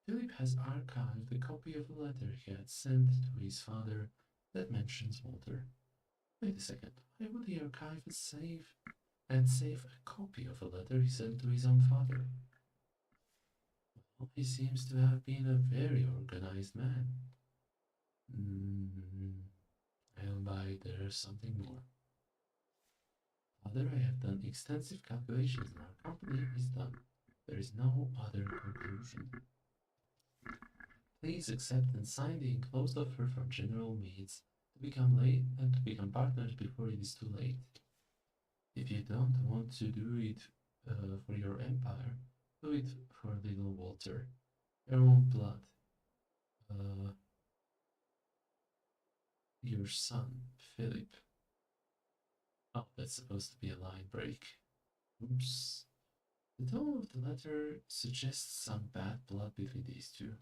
Philip has archived a copy of a letter he had sent to his father that mentions Walter. Wait a second, why would he archive and save a copy of a letter he sent to his own father? Well, he seems to have been a very organized man. I'll buy there's something more. Father, I have done extensive calculations and our company is done. There is no other conclusion. Please accept and sign the enclosed offer from General Meads to become partners before it is too late. If you don't want to do it for your empire, do it for little Walter, your own blood. Your son, Philip. Oh, that's supposed to be a line break. Oops. The tone of the letter suggests some bad blood between these two.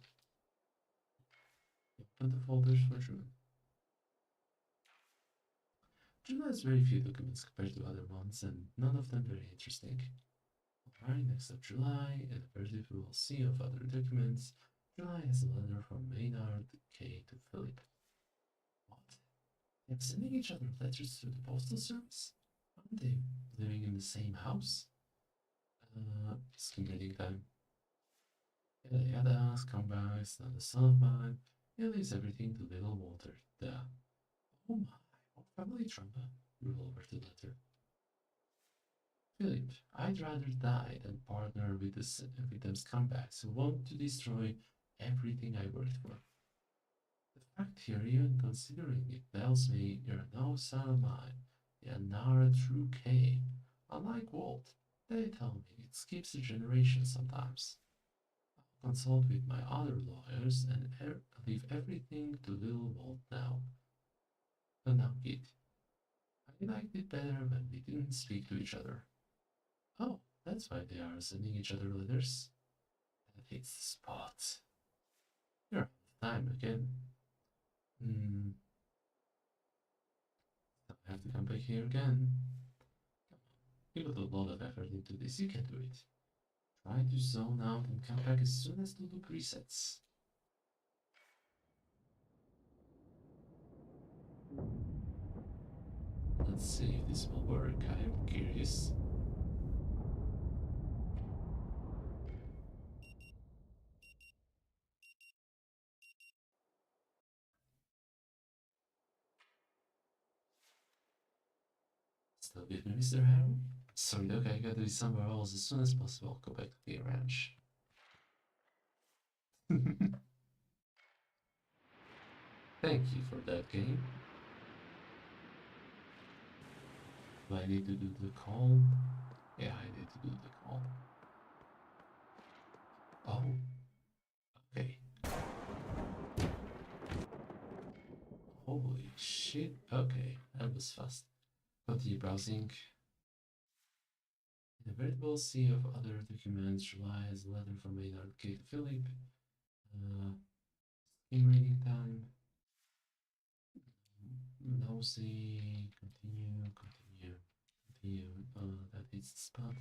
Open the folders for June. June has very few documents compared to other months, and none of them very interesting. Alright, next up July, and first we will see of other documents. July has a letter from Maynard K. to Philip. What? They're sending each other letters through the postal service? Aren't they living in the same house? Skim reading time. Yada yada, scumbags, not a son of mine. He leaves everything to little Walter. Duh. Oh my, what family trauma. Roll over the letter. Philip, I'd rather die than partner with them scumbags who want to destroy everything I worked for. The fact here, even considering it, tells me you're no son of mine. You're not a true K. Unlike Walt, they tell me it skips a generation sometimes. I'll consult with my other lawyers and leave everything to little Walt now. But now, kid, I liked it better when we didn't speak to each other. Oh, that's why they are sending each other letters. That hits the spot. You're out of time again. I have to come back here again. You put a lot of effort into this, you can do it. Try to zone out and come back as soon as the loop resets. Let's see if this will work, I am curious. Still with me, Mr. Harrow? Sorry, look, I gotta be somewhere else as soon as possible. Go back to the ranch. Thank you for that game. Do I need to do the call? Yeah, I need to do the call. Oh. Okay. Holy shit. Okay, that was fast. Continue browsing. In a veritable sea of other documents, July has a letter from Maynard K. to Philip. Skim reading time. Nosy. Continue. That hits the spot.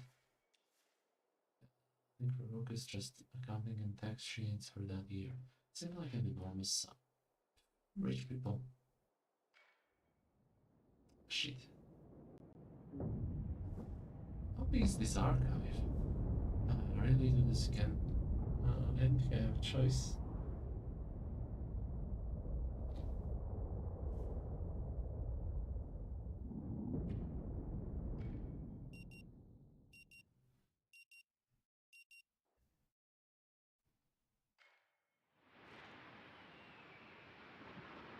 I think Rook is just accounting and tax sheets for that year. Seems like an enormous sum. Rich people. Shit. How big is this archive? I really do this again. I don't think I have a choice.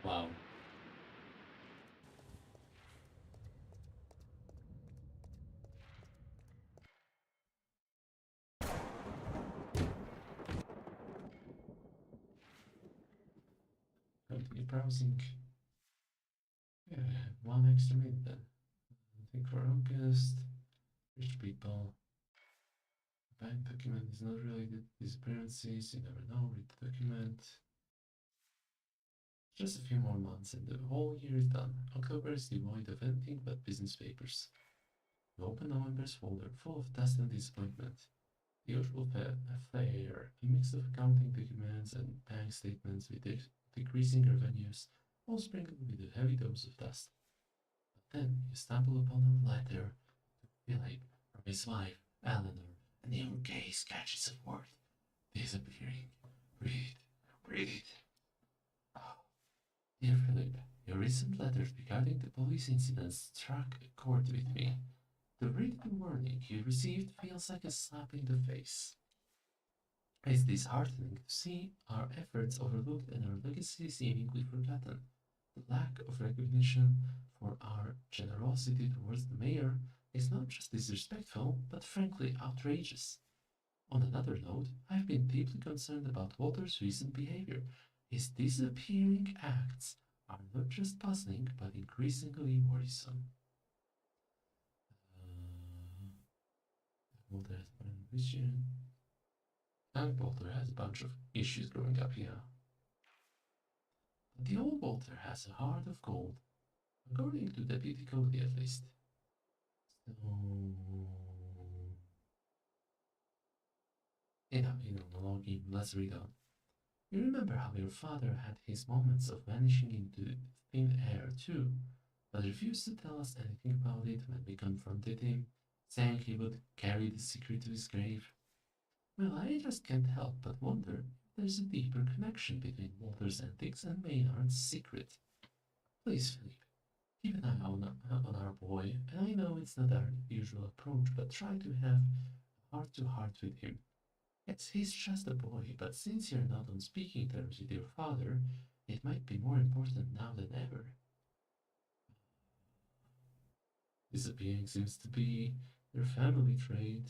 Wow. browsing. Yeah, one extra minute then. I think for August, rich people. Bank document is not related to disappearances, you never know, read the document. Just a few more months and the whole year is done. October is devoid of anything but business papers. You open November's folder, full of dust and disappointment. The usual fare, a mix of accounting documents and bank statements with decreasing revenues, all sprinkled with a heavy dose of dust. But then you stumble upon a letter to Philip from his wife, Eleanor, and your gaze catches a word. Disappearing. Read it. Oh, dear Philip, your recent letters regarding the police incidents struck a chord with me. The written warning you received feels like a slap in the face. It's disheartening to see our efforts overlooked and our legacy seemingly forgotten. The lack of recognition for our generosity towards the mayor is not just disrespectful, but frankly outrageous. On another note, I've been deeply concerned about Walter's recent behavior. His disappearing acts are not just puzzling, but increasingly worrisome. Walter has a vision. And Walter has a bunch of issues growing up here. But the old Walter has a heart of gold, according to Deputy Cody at least. So, monologuing, let's read on. You remember how your father had his moments of vanishing into thin air too, but refused to tell us anything about it when we confronted him, saying he would carry the secret to his grave. Well, I just can't help but wonder if there's a deeper connection between Walter's antics and Maynard's secret. Please, Philip, keep an eye on our boy, and I know it's not our usual approach, but try to have heart-to-heart with him. Yes, he's just a boy, but since you're not on speaking terms with your father, it might be more important now than ever. Disappearing seems to be their family trait.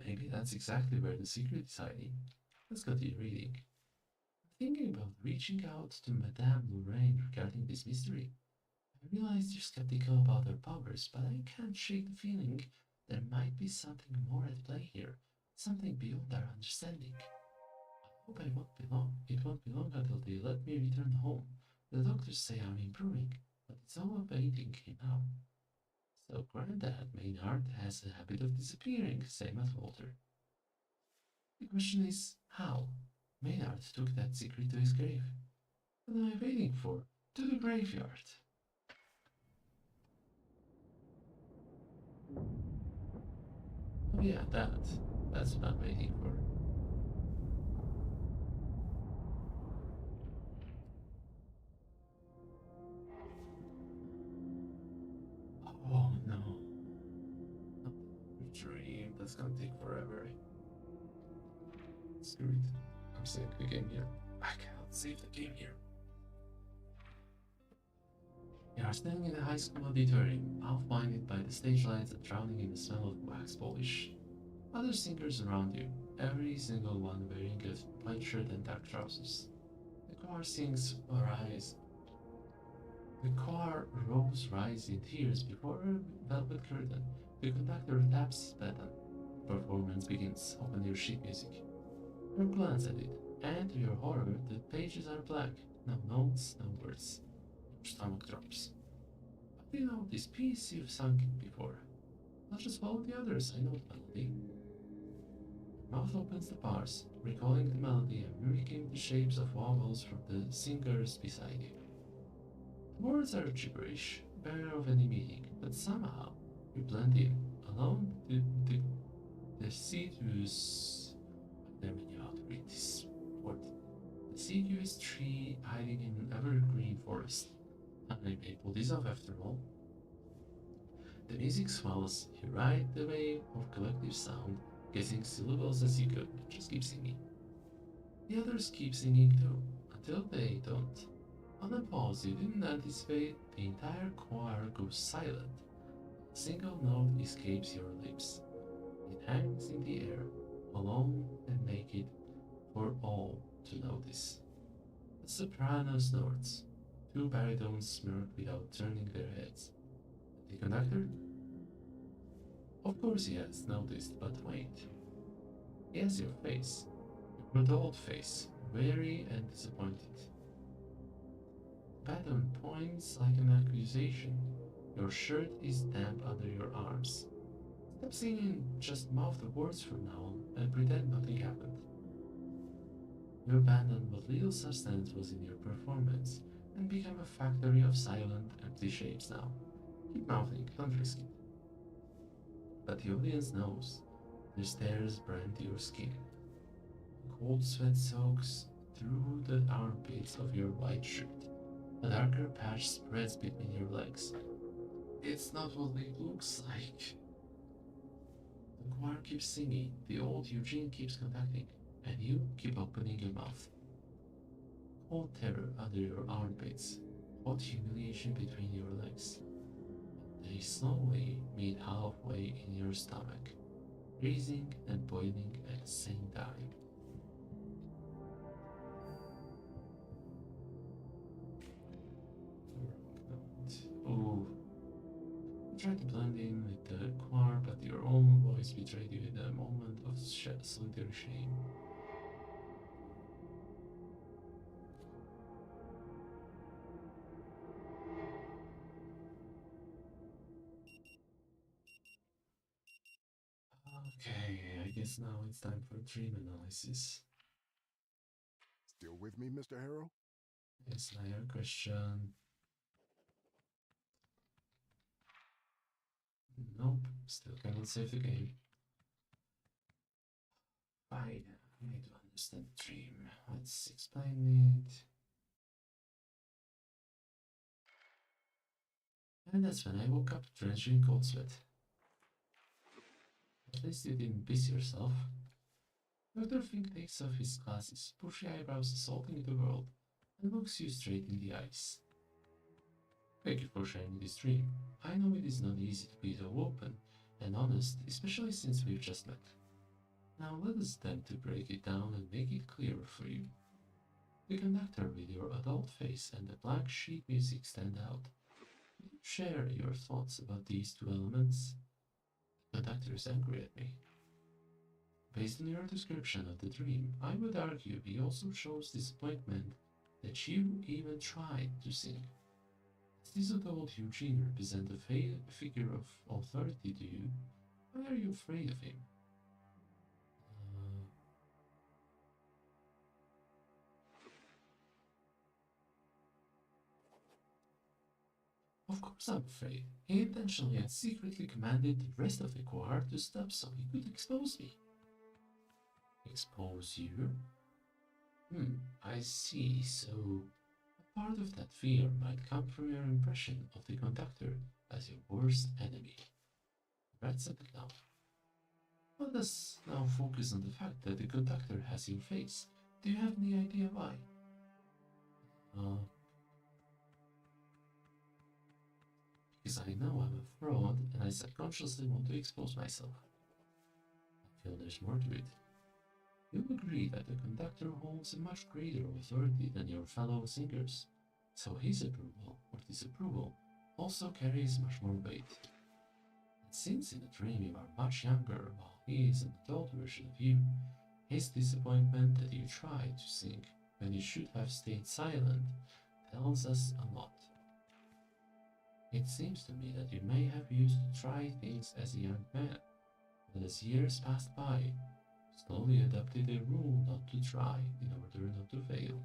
Maybe that's exactly where the secret is hiding. Let's continue reading. I'm thinking about reaching out to Madame Lorraine regarding this mystery. I realize you're skeptical about her powers, but I can't shake the feeling there might be something more at play here, something beyond our understanding. I hope it won't be long until they let me return home. The doctors say I'm improving, but it's all awaiting him now. So Granddad Maynard has a habit of disappearing, same as Walter. The question is, how? Maynard took that secret to his grave. What am I waiting for? To the graveyard. Oh yeah, that's what I'm waiting for. Oh no. Not a dream, that's gonna take forever. Screw it. I'm saving the game here. I cannot save the game here. You are standing in a high school auditorium, half-blinded by the stage lights and drowning in the smell of wax polish. Other singers around you, every single one wearing a white shirt and dark trousers. The choir sings Arise. The choir rise in tears before a velvet curtain. The conductor taps his button. The performance begins. Open your sheet music. You glance at it, and to your horror, the pages are blank. No notes, no words. Your stomach drops. But you know this piece you've sung it before. I'll just follow the others, I know the melody. Your mouth opens the bars, recalling the melody and mimicking the shapes of vowels from the singers beside you. The words are gibberish, bare of any meaning, but somehow you blend in, alone the deciduous. I never knew how to read this word. Deciduous tree hiding in an evergreen forest. I may pull this off after all. The music swells, you ride the wave of collective sound, guessing syllables as you go. Just keep singing. The others keep singing too, until they don't. On a pause you didn't anticipate, the entire choir goes silent. A single note escapes your lips. It hangs in the air, alone and naked, for all to notice. The soprano snorts. Two baritones smirk without turning their heads. The conductor? Of course he has noticed, but wait. He has your face. Your adult face, weary and disappointed. The baton points like an accusation. Your shirt is damp under your arms. Stop singing, just mouth the words from now on and pretend nothing happened. You abandon what little substance was in your performance and become a factory of silent, empty shapes now. Keep mouthing, don't risk it. But the audience knows. Their stares brand your skin. Cold sweat soaks through the armpits of your white shirt. A darker patch spreads between your legs. It's not what it looks like. The choir keeps singing, the old Eugene keeps conducting, and you keep opening your mouth. Cold terror under your armpits, hot humiliation between your legs. They slowly meet halfway in your stomach, freezing and boiling at the same time. Oh, you try to blend in with the choir, but your own voice betrayed you in a moment of solitary shame. Okay, I guess now it's time for dream analysis. Still with me, Mr. Harrow? Yes, I have a question. Nope, still cannot save the game. Fine, I need to understand the dream. Let's explain it. And that's when I woke up drenched in cold sweat. At least you didn't piss yourself. Dr. Fink takes off his glasses, bushy eyebrows assaulting the world, and looks you straight in the eyes. Thank you for sharing this dream. I know it is not easy to be so open and honest, especially since we've just met. Now let us attempt to break it down and make it clearer for you. The conductor with your adult face and the black sheet music stand out. Can you share your thoughts about these two elements? The conductor is angry at me. Based on your description of the dream, I would argue he also shows disappointment that you even tried to sing. Does this adult Eugene represent a figure of authority to you? Why are you afraid of him? Of course I'm afraid. He intentionally and secretly commanded the rest of the choir to stop so he could expose me. Expose you? I see. So, a part of that fear might come from your impression of the conductor as your worst enemy. That's it now. Let us now focus on the fact that the conductor has your face. Do you have any idea why? Because I know I'm a fraud and I subconsciously want to expose myself. I feel there's more to it. You'll agree that the conductor holds a much greater authority than your fellow singers, so his approval or disapproval also carries much more weight. And since in the dream you are much younger while he is an adult version of you, his disappointment that you tried to sing when you should have stayed silent tells us a lot. It seems to me that you may have used to try things as a young man, but as years passed by, slowly adopted a rule not to try in order not to fail.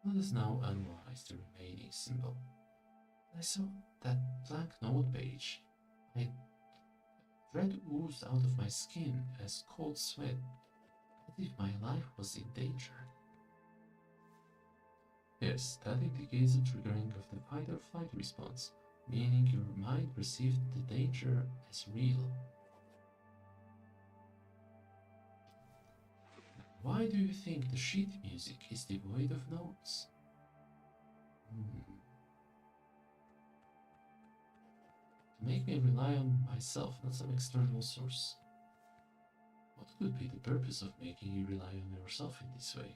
Let us now analyze the remaining symbol. I saw that blank note page. Red oozed out of my skin as cold sweat, as if my life was in danger. Yes, that indicates the triggering of the fight or flight response, meaning your mind perceived the danger as real. Why do you think the sheet music is devoid of notes? To make me rely on myself, not some external source. What could be the purpose of making you rely on yourself in this way?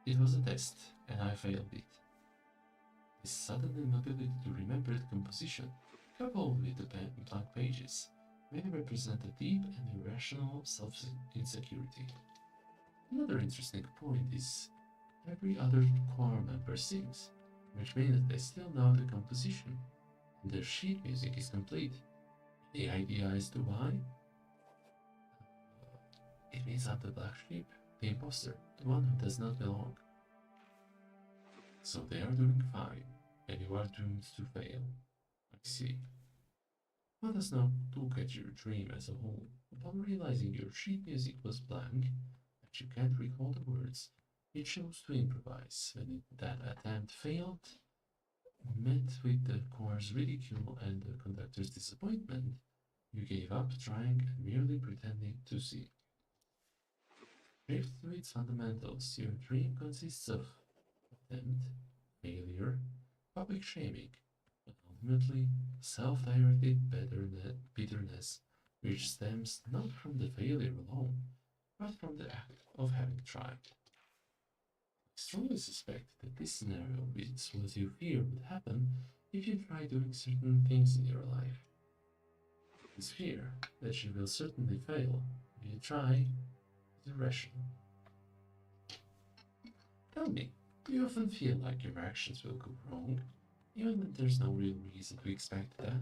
It was a test, and I failed it. This sudden inability to remember the composition, coupled with the blank pages, may represent a deep and irrational self-insecurity. Another interesting point is every other choir member sings, which means that they still know the composition, and their sheet music is complete. The idea as to why? It means I'm the black sheep, the imposter, the one who does not belong. So they are doing fine, and you are doomed to fail. I see. Let us now look at your dream as a whole. Upon realizing your sheet music was blank, that you can't recall the words, you chose to improvise. When that attempt failed, met with the choir's ridicule and the conductor's disappointment, you gave up trying and merely pretending to see. Stripped to its fundamentals, your dream consists of attempt, failure, public shaming, but ultimately self-directed bitterness which stems not from the failure alone, but from the act of having tried. I strongly suspect that this scenario is what you fear would happen if you try doing certain things in your life. This fear that you will certainly fail if you try is irrational. Tell me, do you often feel like your actions will go wrong, even when there's no real reason to expect that?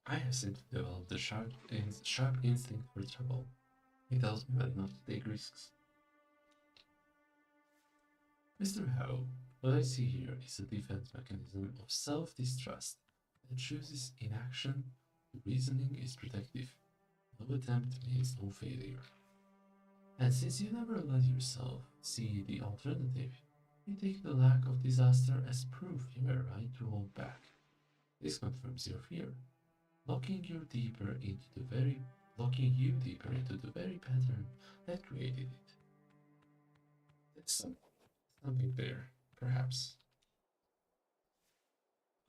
I have since developed a sharp instinct for trouble. It tells me when not to take risks. Mr. Howe, what I see here is a defense mechanism of self-distrust that chooses inaction. The reasoning is protective. No attempt means no failure. And since you never let yourself see the alternative, you take the lack of disaster as proof you were right to hold back. This confirms your fear, locking you deeper into the very pattern that created it. That's something there, perhaps.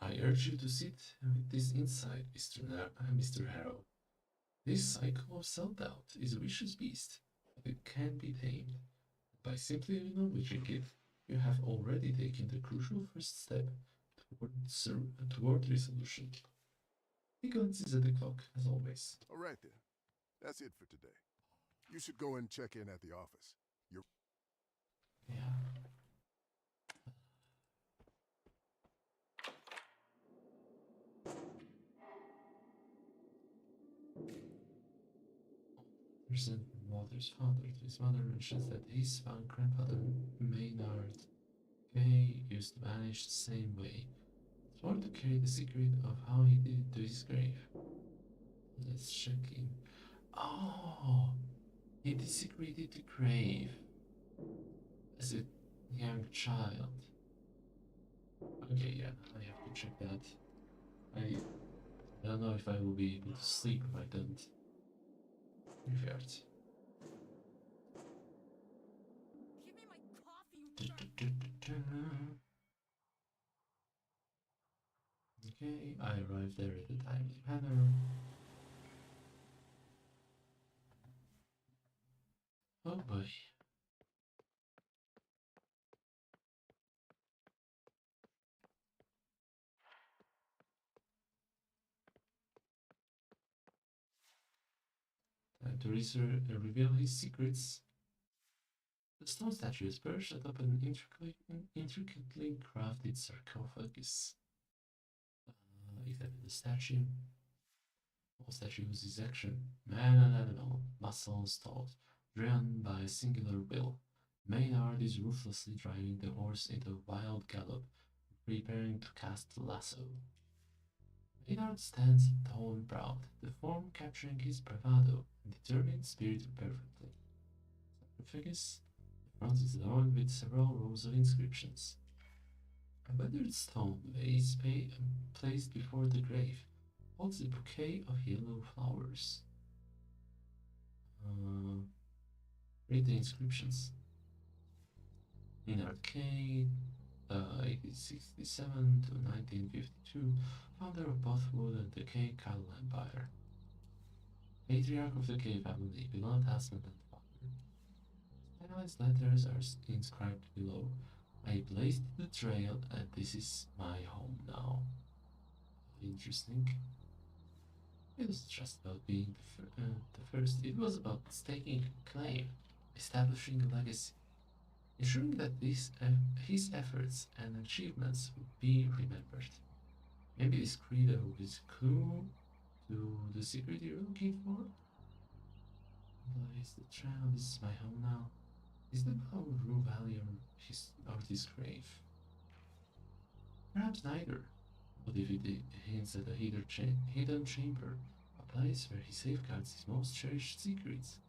I urge you to sit with this insight, Mr. Harrow. This cycle of self-doubt is a vicious beast, but it can be tamed. By simply acknowledging it, you have already taken the crucial first step toward resolution. He glances at the clock, as always. All right then. That's it for today. You should go and check in at the office. Yeah. Sent from Walter's father to his mother mentions that his found grandfather Maynard Gay used to vanish the same way. Swore to carry the secret of how he did it to his grave. Let's check in. Oh, he desecrated the grave as a young child. Okay, yeah, I have to check that. I don't know if I will be able to sleep if I don't. Graveyard. Give me my coffee, Okay, I arrived there at a timely manner. Oh boy. Time to reveal his secrets. The stone statue is perched atop an intricately crafted sarcophagus. Examine the statue. All statue uses action. Man and animal, muscles taut, driven by a singular will. Maynard is ruthlessly driving the horse into a wild gallop, preparing to cast the lasso. Maynard stands tall and proud, the form capturing his bravado and determined spirit perfectly. Sarcophagus, the front is adorned with several rows of inscriptions. A weathered stone vase placed before the grave holds a bouquet of yellow flowers. Read the inscriptions. In arcade, 1867 to 1952, founder of both Wood and the Kay cattle empire. Patriarch of the Kay family, beloved husband and father. Stanley's letters are inscribed below. I blazed the trail and this is my home now. Interesting. It was just about being the first, it was about staking a claim, establishing a legacy, ensuring that his efforts and achievements would be remembered. Maybe this credo is a clue to the secret you're looking for? Is the trail, this is my home now. Is it about Rue Valley or this grave? Perhaps neither. What if it hints at a hidden chamber, a place where he safeguards his most cherished secrets?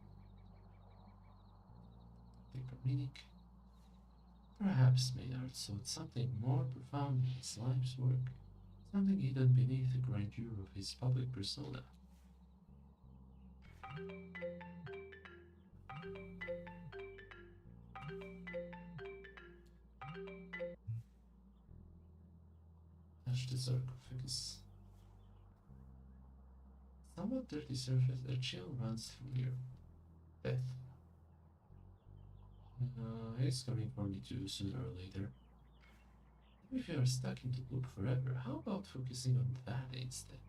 Deeper meaning? Perhaps Maynard sought something more profound in his life's work, something hidden beneath the grandeur of his public persona. Touch the sarcophagus. Somewhat dirty surface, a chill runs through your death. It's coming for me too, sooner or later. If you are stuck in the loop forever, how about focusing on that instead?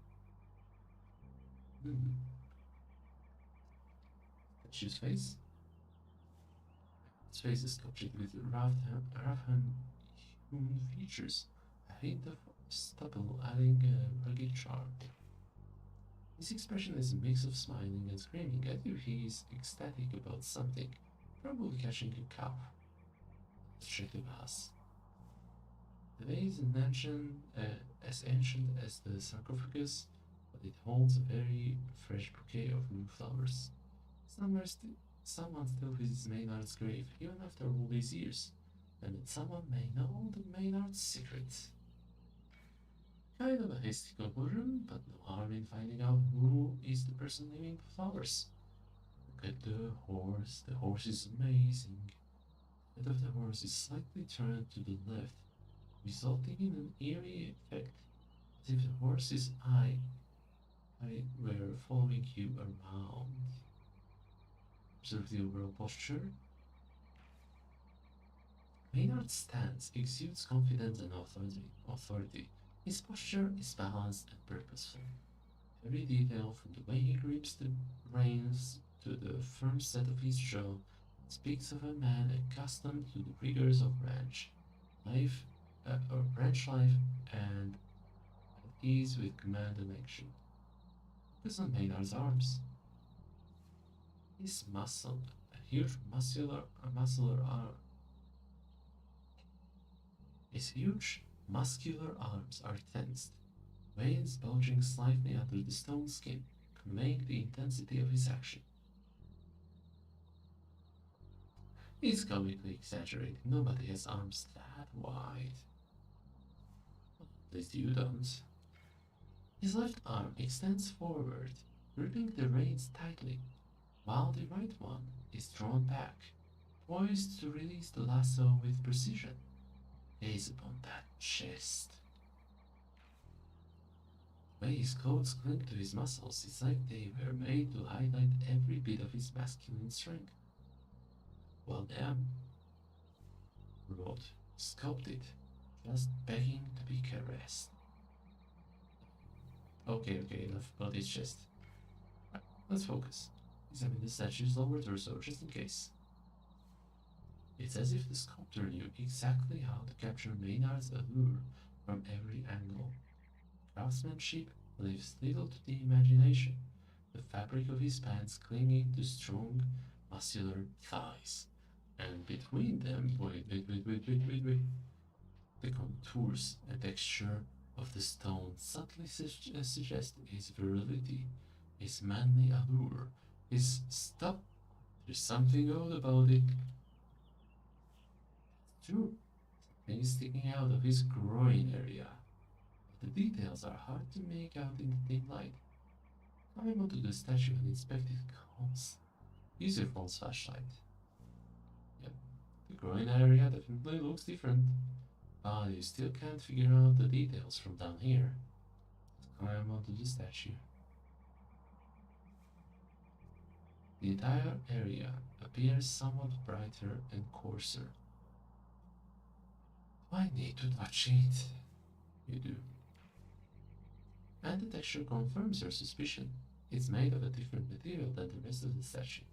Statue's face? Its face is sculptured with rough-hewn human features, a hint of stubble adding a rugged charm. His expression is a mix of smiling and screaming, as if he is ecstatic about something, probably catching a cow. Let's check the vase. The vase is as ancient as the sarcophagus, but it holds a very fresh bouquet of new flowers. Someone still visits Maynard's grave, even after all these years, and that someone may know the Maynard's secret. Kind of a hasty conclusion, but no harm in finding out who is the person leaving the flowers. Look at the horse. The horse is amazing. The head of the horse is slightly turned to the left, resulting in an eerie effect, as if the horse's eye were following you around. Observe the overall posture. Maynard's stance exudes confidence and authority. His posture is balanced and purposeful. Every detail, from the way he grips the reins to the firm set of his jaw, speaks of a man accustomed to the rigors of ranch life, and at ease with command and action. Focus on Maynard's arms. His huge muscular arms are tensed, veins bulging slightly under the stone skin, conveying the intensity of his action. He's comically exaggerating. Nobody has arms that wide. At least you don't. His left arm extends forward, gripping the reins tightly, while the right one is drawn back, poised to release the lasso with precision. Gaze upon that chest. The way his clothes cling to his muscles is like they were made to highlight every bit of his masculine strength. Well, damn. Wrote, sculpted, just begging to be caressed. Okay, enough about his chest. Right, let's focus. Examine the statue's lower torso just in case. It's as if the sculptor knew exactly how to capture Maynard's allure from every angle. Craftsmanship leaves little to the imagination, the fabric of his pants clinging to strong, muscular thighs. And between them, wait. The contours and texture of the stone subtly suggest his virility, his manly allure, his stop. There's something odd about it. It's true. Something is sticking out of his groin area. But the details are hard to make out in the dim light. Climb onto the statue and inspect it close. Use your phone's flashlight. Yep, the groin area definitely looks different. But you still can't figure out the details from down here. Let's climb onto the statue. The entire area appears somewhat brighter and coarser. Do I need to touch it? You do. And the texture confirms your suspicion. It's made of a different material than the rest of the statue.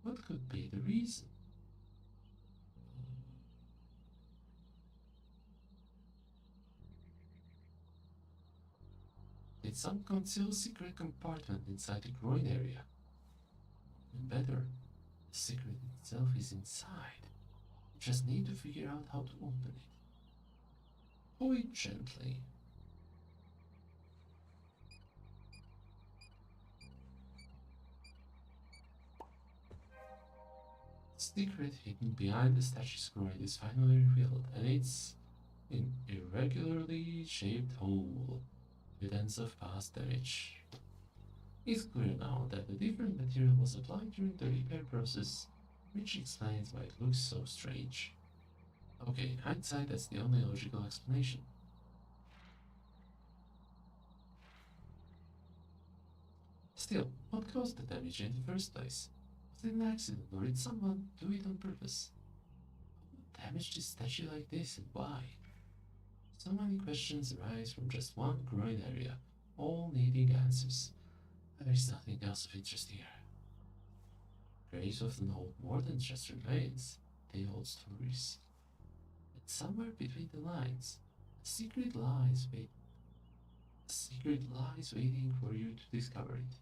What could be the reason? Did some conceal secret compartment inside the groin area? And better, the secret itself is inside. You just need to figure out how to open it. Pull it gently. The secret hidden behind the statue's groin is finally revealed, and it's an irregularly shaped hole, evidence of past damage. It's clear now that a different material was applied during the repair process, which explains why it looks so strange. Okay, in hindsight, that's the only logical explanation. Still, what caused the damage in the first place? Was it an accident, or did someone do it on purpose? Who damaged this statue like this, and why? So many questions arise from just one groin area, all needing answers. There is nothing else of interest here. Graves often hold more than just remains, they hold stories. And somewhere between the lines, a secret lies waiting for you to discover it.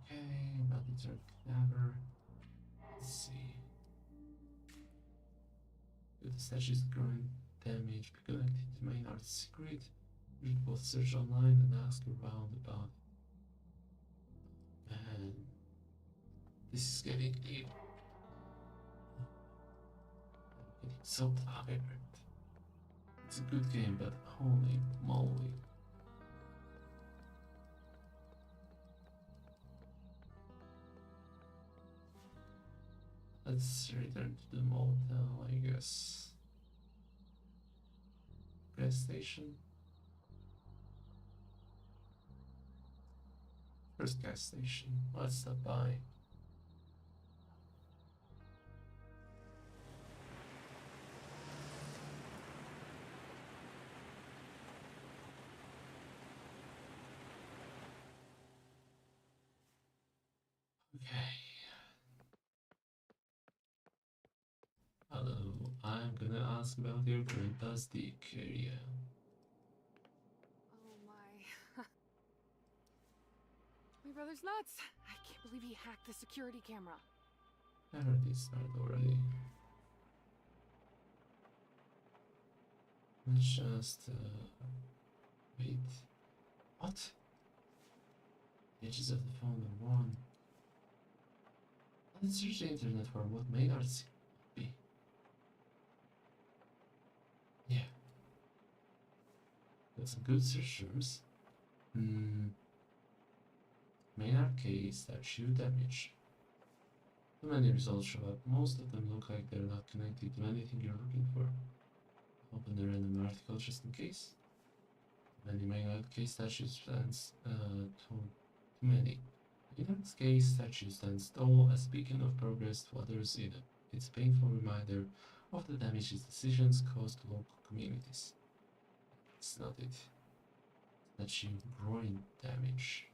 Okay, buttons are clever. Let's see. If the statue's groin damage be connected to main art's secret, you should both search online and ask around about it. Man, this is getting deep. I'm getting so tired. It's a good game, but holy moly. Let's return to the motel, I guess. Gas station. First gas station. Let's stop by. Okay. Hello, I'm gonna ask about your grandpa's dick area. Oh my. My brother's nuts. I can't believe he hacked the security camera. I heard this start already. Let's just wait. What? The edges of the phone are worn. Let's search the internet for what main arts could be. Yeah. Got some good search terms. Maynard K statue damage. Too many results show up. Most of them look like they're not connected to anything you're looking for. Open the random article just in case. Many Maynard K statues stands too many. Maynard K statue stands tall as a beacon of progress to others in it. It's a painful reminder of the damage his decisions caused to local communities. It's not it. Statue groin damage.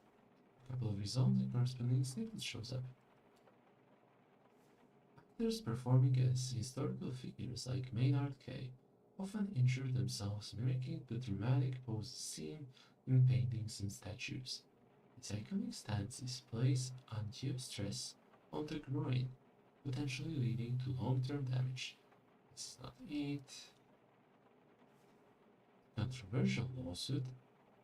A couple of results and corresponding snippet shows up. Actors performing as historical figures like Maynard K often injure themselves mimicking the dramatic poses seen in paintings and statues. This iconic stance displays undue stress on the groin, potentially leading to long-term damage. This is not it. Controversial lawsuit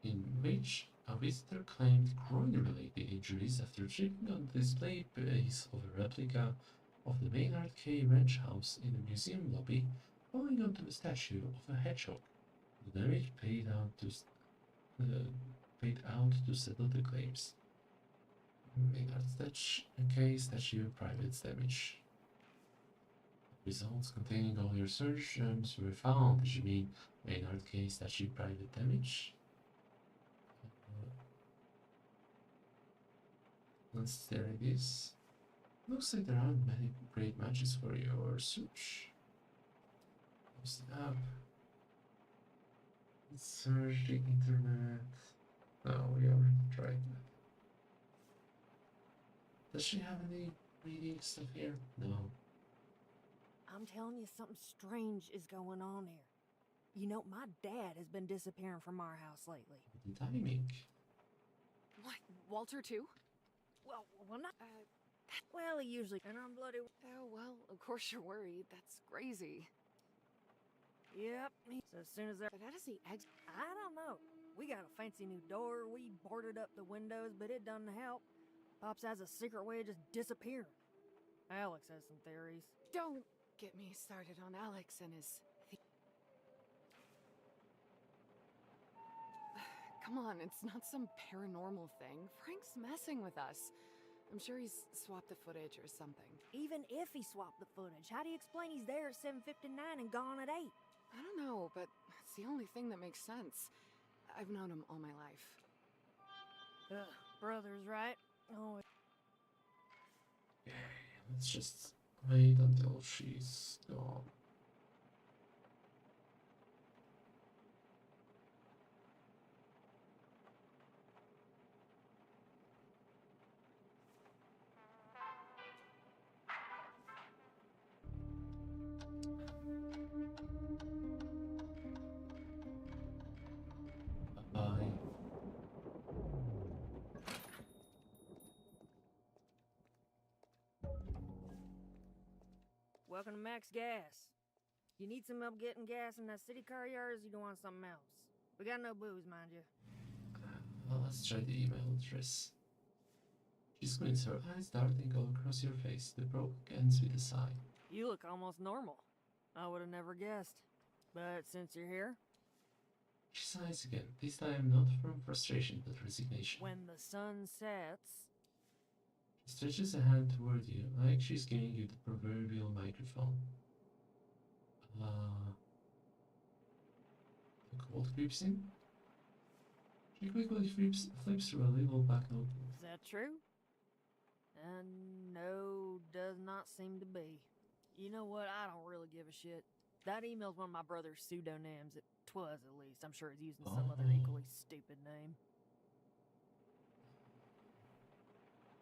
in which a visitor claimed groin-related injuries after tripping on the display base of a replica of the Maynard K ranch house in a museum lobby, falling onto a statue of a hedgehog. The damage paid out to paid out to settle the claims. Maynard's case statue private damage. Results containing all your search terms were found. Did you mean Maynard case statue private damage? Let's there it is. Looks like there aren't many great matches for your search. Close it up. Search the internet. No, we already tried that. Does she have any reading stuff here? No. I'm telling you, something strange is going on here. You know, my dad has been disappearing from our house lately. The timing. What? Walter too? Well, not. Well, he usually. And I'm bloody. Oh, well, of course you're worried. That's crazy. Yep. So as soon as that. But how does he exit? I don't know. We got a fancy new door. We boarded up the windows, but it doesn't help. Pops has a secret way of just disappearing. Alex has some theories. Don't get me started on Alex and his. Come on, it's not some paranormal thing. Frank's messing with us. I'm sure he's swapped the footage or something. Even if he swapped the footage, how do you explain he's there at 7:59 and gone at 8? I don't know, but it's the only thing that makes sense. I've known him all my life. Brothers, right? Oh. Okay, let's just wait until she's gone. Bye. Welcome to Max Gas. You need some help getting gas in that city car yard, or you don't want something else? We got no booze, mind you. Well, let's try the email address. She squints her eyes, darting all across your face. The broke ends with a sigh. You look almost normal. I would have never guessed. But since you're here, She sighs again, this time not from frustration but resignation. when the sun sets. She stretches a hand toward you, like she's giving you the proverbial microphone. The cold creeps in. She quickly flips through a little black notebook. Is that true? No, does not seem to be. You know what? I don't really give a shit. That email's one of my brother's pseudonyms. It was, at least. I'm sure he's using some other Oh. equally stupid name.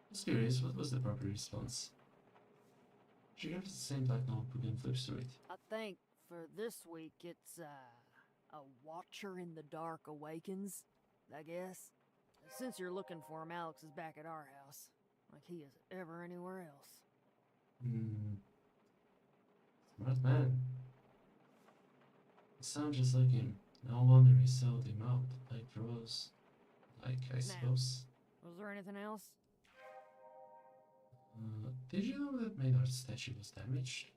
I was curious, what was the proper response? She grabs the same black notebook and flips through it. I think for this week it's a Watcher in the Dark Awakens, I guess. Since you're looking for him, Alex is back at our house. Like he is ever anywhere else. Smart man. You sound just like him. No wonder he sold him out. Like Rose. Like, I suppose. Was there anything else? Did you know that Maynard's statue was damaged?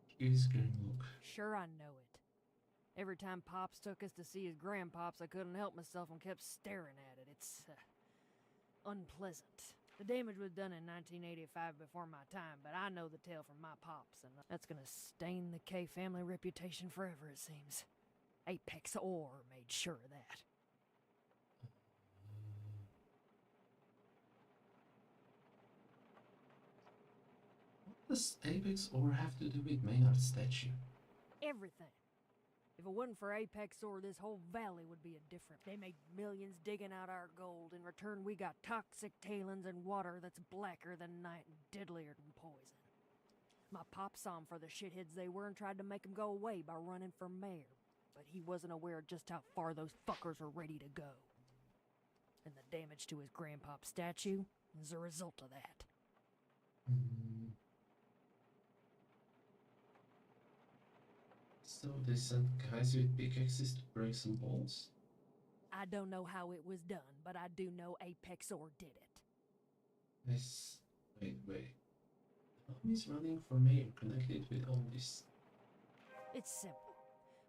She gives a grim look. Sure, I know it. Every time Pops took us to see his grandpops, I couldn't help myself and kept staring at it. It's unpleasant. The damage was done in 1985 before my time, but I know the tale from my pops, and that's gonna stain the K family reputation forever, it seems. Apex Ore made sure of that. What does Apex Ore have to do with Maynard's statue? Everything. If it wasn't for Apex Ore, this whole valley would be a different. They made millions digging out our gold. In return, we got toxic tailings and water that's blacker than night and deadlier than poison. My pop saw 'em for the shitheads they were and tried to make 'em go away by running for mayor. But he wasn't aware of just how far those fuckers are ready to go. And the damage to his grandpop statue is a result of that. So they sent guys with pickaxes to break some balls? I don't know how it was done, but I do know Apex Ore did it. This... Wait. How is running for mayor connected with all this? It's simple.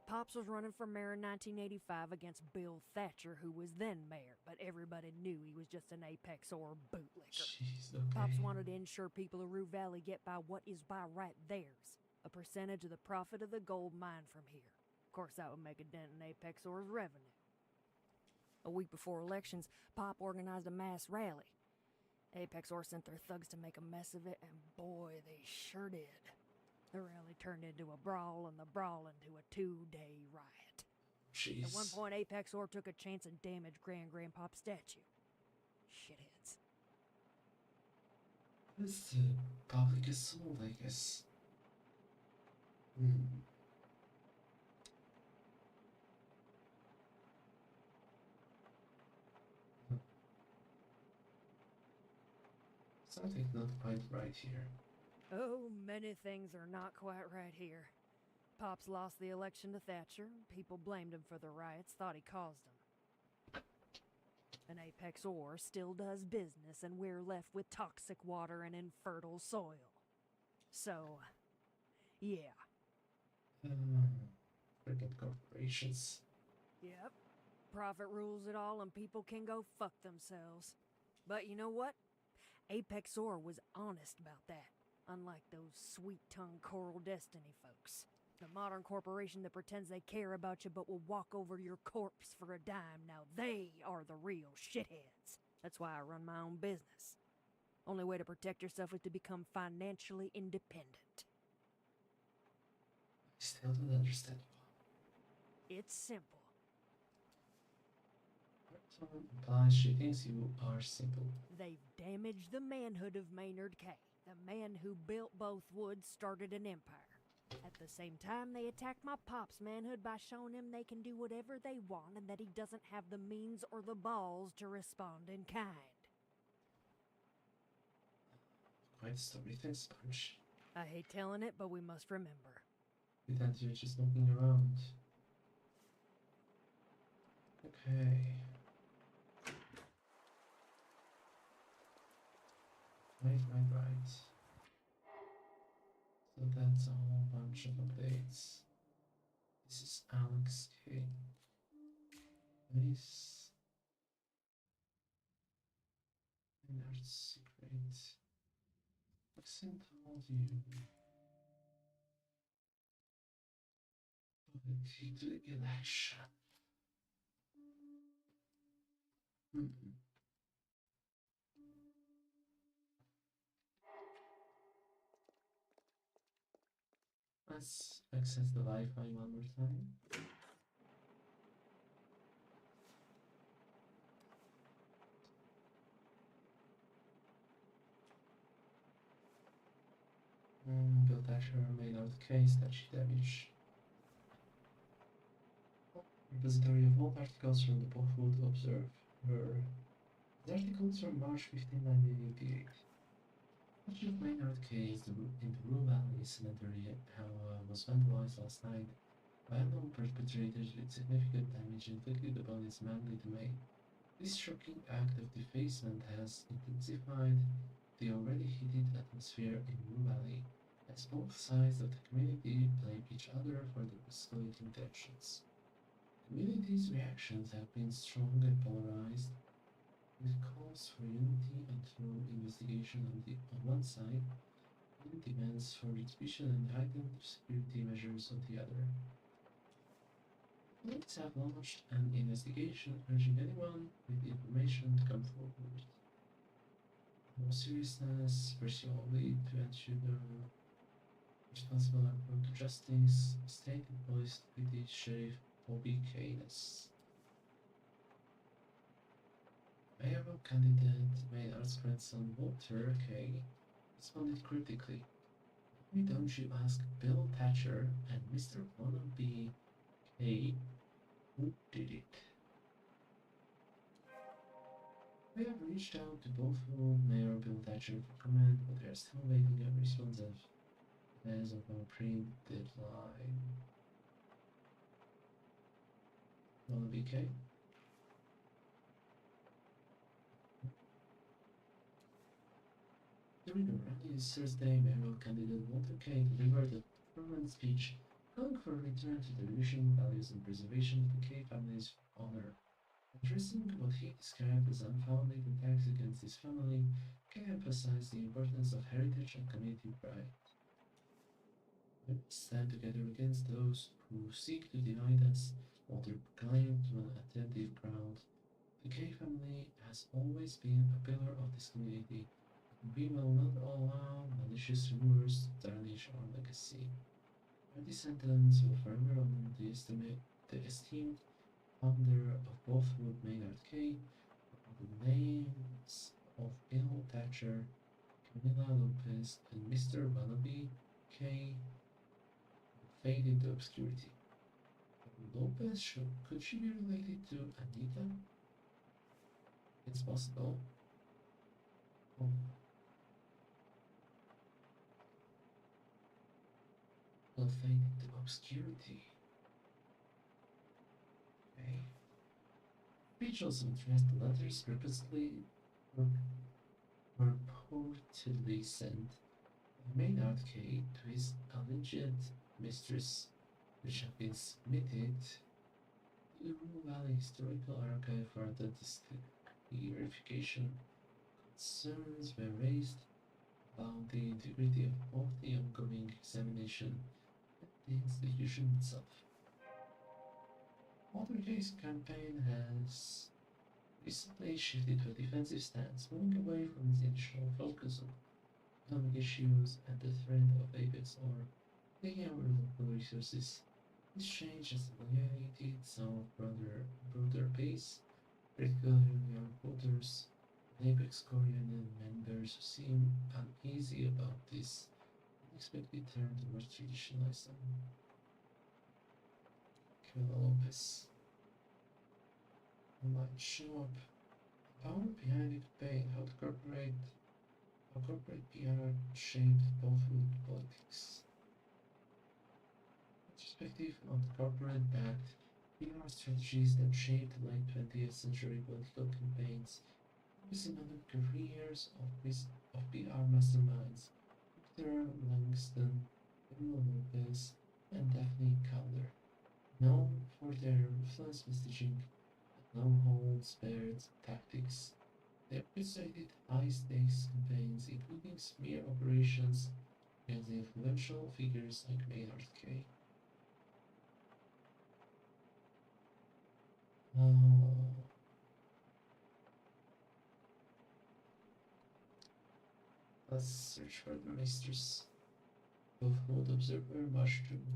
Pops was running for mayor in 1985 against Bill Thatcher, who was then mayor, but everybody knew he was just an Apex or bootlicker. Jeez, okay. Pops wanted to ensure people of Rue Valley get by what is by right theirs, a percentage of the profit of the gold mine from here. Of course, that would make a dent in Apex Or's revenue. A week before elections, Pop organized a mass rally. Apex Or sent their thugs to make a mess of it, and boy, they sure did. The rally turned into a brawl, and the brawl into a 2-day riot. Jeez. At one point, Apex Or took a chance and damaged Grandpa's statue. Shitheads. It's the public assault, I guess. Something's not quite right here. Oh, many things are not quite right here. Pops lost the election to Thatcher. People blamed him for the riots, thought he caused them. And Apex Or still does business, and we're left with toxic water and infertile soil. So, yeah. Freaking corporations. Yep. Profit rules it all, and people can go fuck themselves. But you know what? Apex Or was honest about that, unlike those sweet-tongued Coral Destiny folks. The modern corporation that pretends they care about you but will walk over your corpse for a dime. Now they are the real shitheads. That's why I run my own business. Only way to protect yourself is to become financially independent. I still don't understand why. It's simple. Part implies she thinks you are simple. They've damaged the manhood of Maynard K. The man who built both woods started an empire. At the same time, they attacked my pop's manhood by showing him they can do whatever they want and that he doesn't have the means or the balls to respond in kind. Quite a story, thanks, Punch. I hate telling it, but we must remember. Pretend you're just looking around. Okay. Right. So that's a whole bunch of updates. This is Alex K. Nice. And our secret. Maxine told you. Public election. Let's access the Wi-Fi one more time. Bill Thatcher made out the case that she damaged. Repository of all articles from the Bothwood Observer. The articles from March 15, 1988. Much of Maynard case in the Rue Valley Cemetery was vandalized last night by unknown perpetrators with significant damage inflicted upon its manly domain. This shocking act of defacement has intensified the already heated atmosphere in Rue Valley, as both sides of the community blame each other for the escalating tensions. The community's reactions have been strong and polarized, with calls for unity and thorough investigation on one side, and demands for retribution and heightened security measures on the other. Police have launched an investigation urging anyone with information to come forward. More seriousness, pursue all lead to ensure the responsible are brought to justice, State Police Deputy Sheriff Bobby Keynes. Mayoral candidate Maynard's grandson Walter Kay responded critically. Why don't you ask Bill Thatcher and Mr. Wannabe Kay who did it? We have reached out to both Mayor Bill Thatcher for comment, but we are still waiting a response as of our pre-deadline. Wannabe Kay? During the rally this Thursday, mayoral candidate Walter Kay delivered a performance speech calling for a return to the tradition, values, and preservation of the K family's honor. Addressing what he described as unfounded attacks against his family, K emphasized the importance of heritage and community pride. We must stand together against those who seek to divide us, Walter proclaimed to an attentive crowd. The K family has always been a pillar of this community, and we will not allow malicious rumors to tarnish our legacy. Our descendants will forever honor the esteemed founder of Bothwood Maynard K, while the names of Bill Thatcher, Camilla Lopez, and Mr. Wannabe K fade into obscurity. Lopez, could she be related to Anita? It's possible. Oh. Will fade into obscurity. Okay. Beach also addressed the letters purportedly sent by Maynard K to his alleged mistress, which have been submitted to the Rue Valley Historical Archive for authenticity verification. Concerns were raised about the integrity of both the ongoing examination and the institution itself. Walter K's campaign has recently shifted to a defensive stance, moving away from its initial focus on economic issues and the threat of Apex or taking over local resources. This change has alienated some broader base, particularly young voters and Apex Core Union members who seem uneasy about this unexpected turn towards traditionalism. Camila Lopez might show up. The power behind the campaign, how corporate PR shaped Bothwood politics. Perspective on corporate-backed PR strategies that shaped the late 20th century political campaigns, focusing on the careers of PR masterminds Victor Langston, Camila Lopez, and Daphne Calder, known for their ruthless messaging and no-holds-barred tactics. They orchestrated high-stakes campaigns, including smear operations against influential figures like Maynard K. Let's search for the mistress of World Observer Mushroom.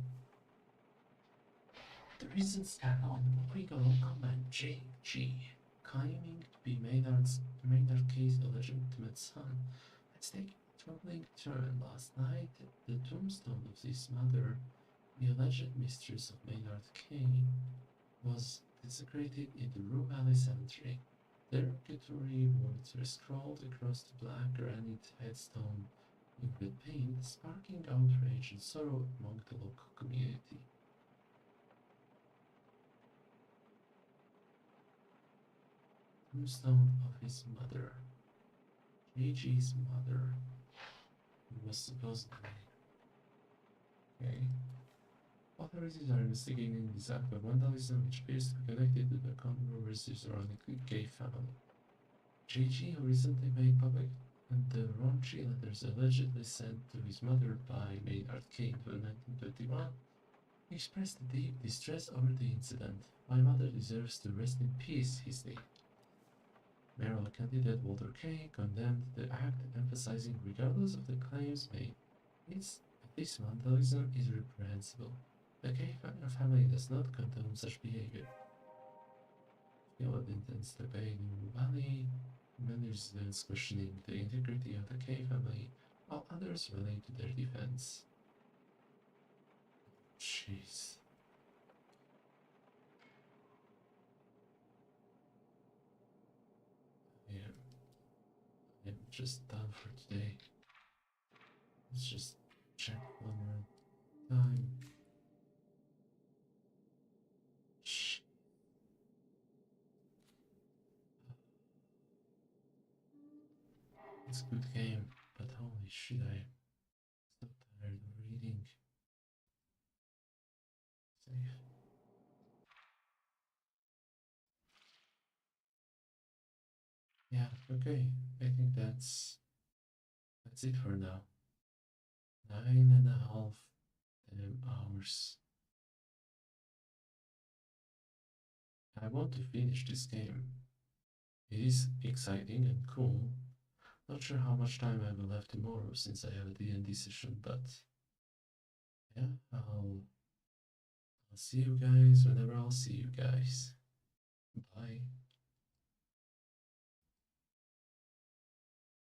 The recent scandal involving a local man J.G. claiming to be Maynard K's illegitimate son has taken a troubling turn. Last night, the tombstone of his mother, the alleged mistress of Maynard K, was desecrated in the Rue Valley Cemetery. Derogatory words were scrawled across the black granite headstone in red paint, sparking outrage and sorrow among the local community. Tombstone of his mother, Gigi's mother, who was supposedly. Okay. Authorities are investigating this act of vandalism, which appears to be connected to the controversy surrounding the Gay family. Gigi, who recently made public the raunchy letters allegedly sent to his mother by Maynard K in 1921, expressed deep distress over the incident. My mother deserves to rest in peace, he stated. Mayoral candidate Walter K condemned the act, emphasizing, regardless of the claims made, this vandalism is reprehensible. The K family does not condone such behavior. Field intends to pay in Rue Valley, many residents questioning the integrity of the K family, while others rally to their defense. Jeez. I'm just done for today. Let's just check one more time. It's a good game, but holy shit, I'm so tired of reading. Yeah, okay. I think that's it for now. 9.5 damn hours. I want to finish this game. It is exciting and cool. Not sure how much time I will have tomorrow since I have a D&D session, but yeah, I'll see you guys whenever I'll see you guys. Bye.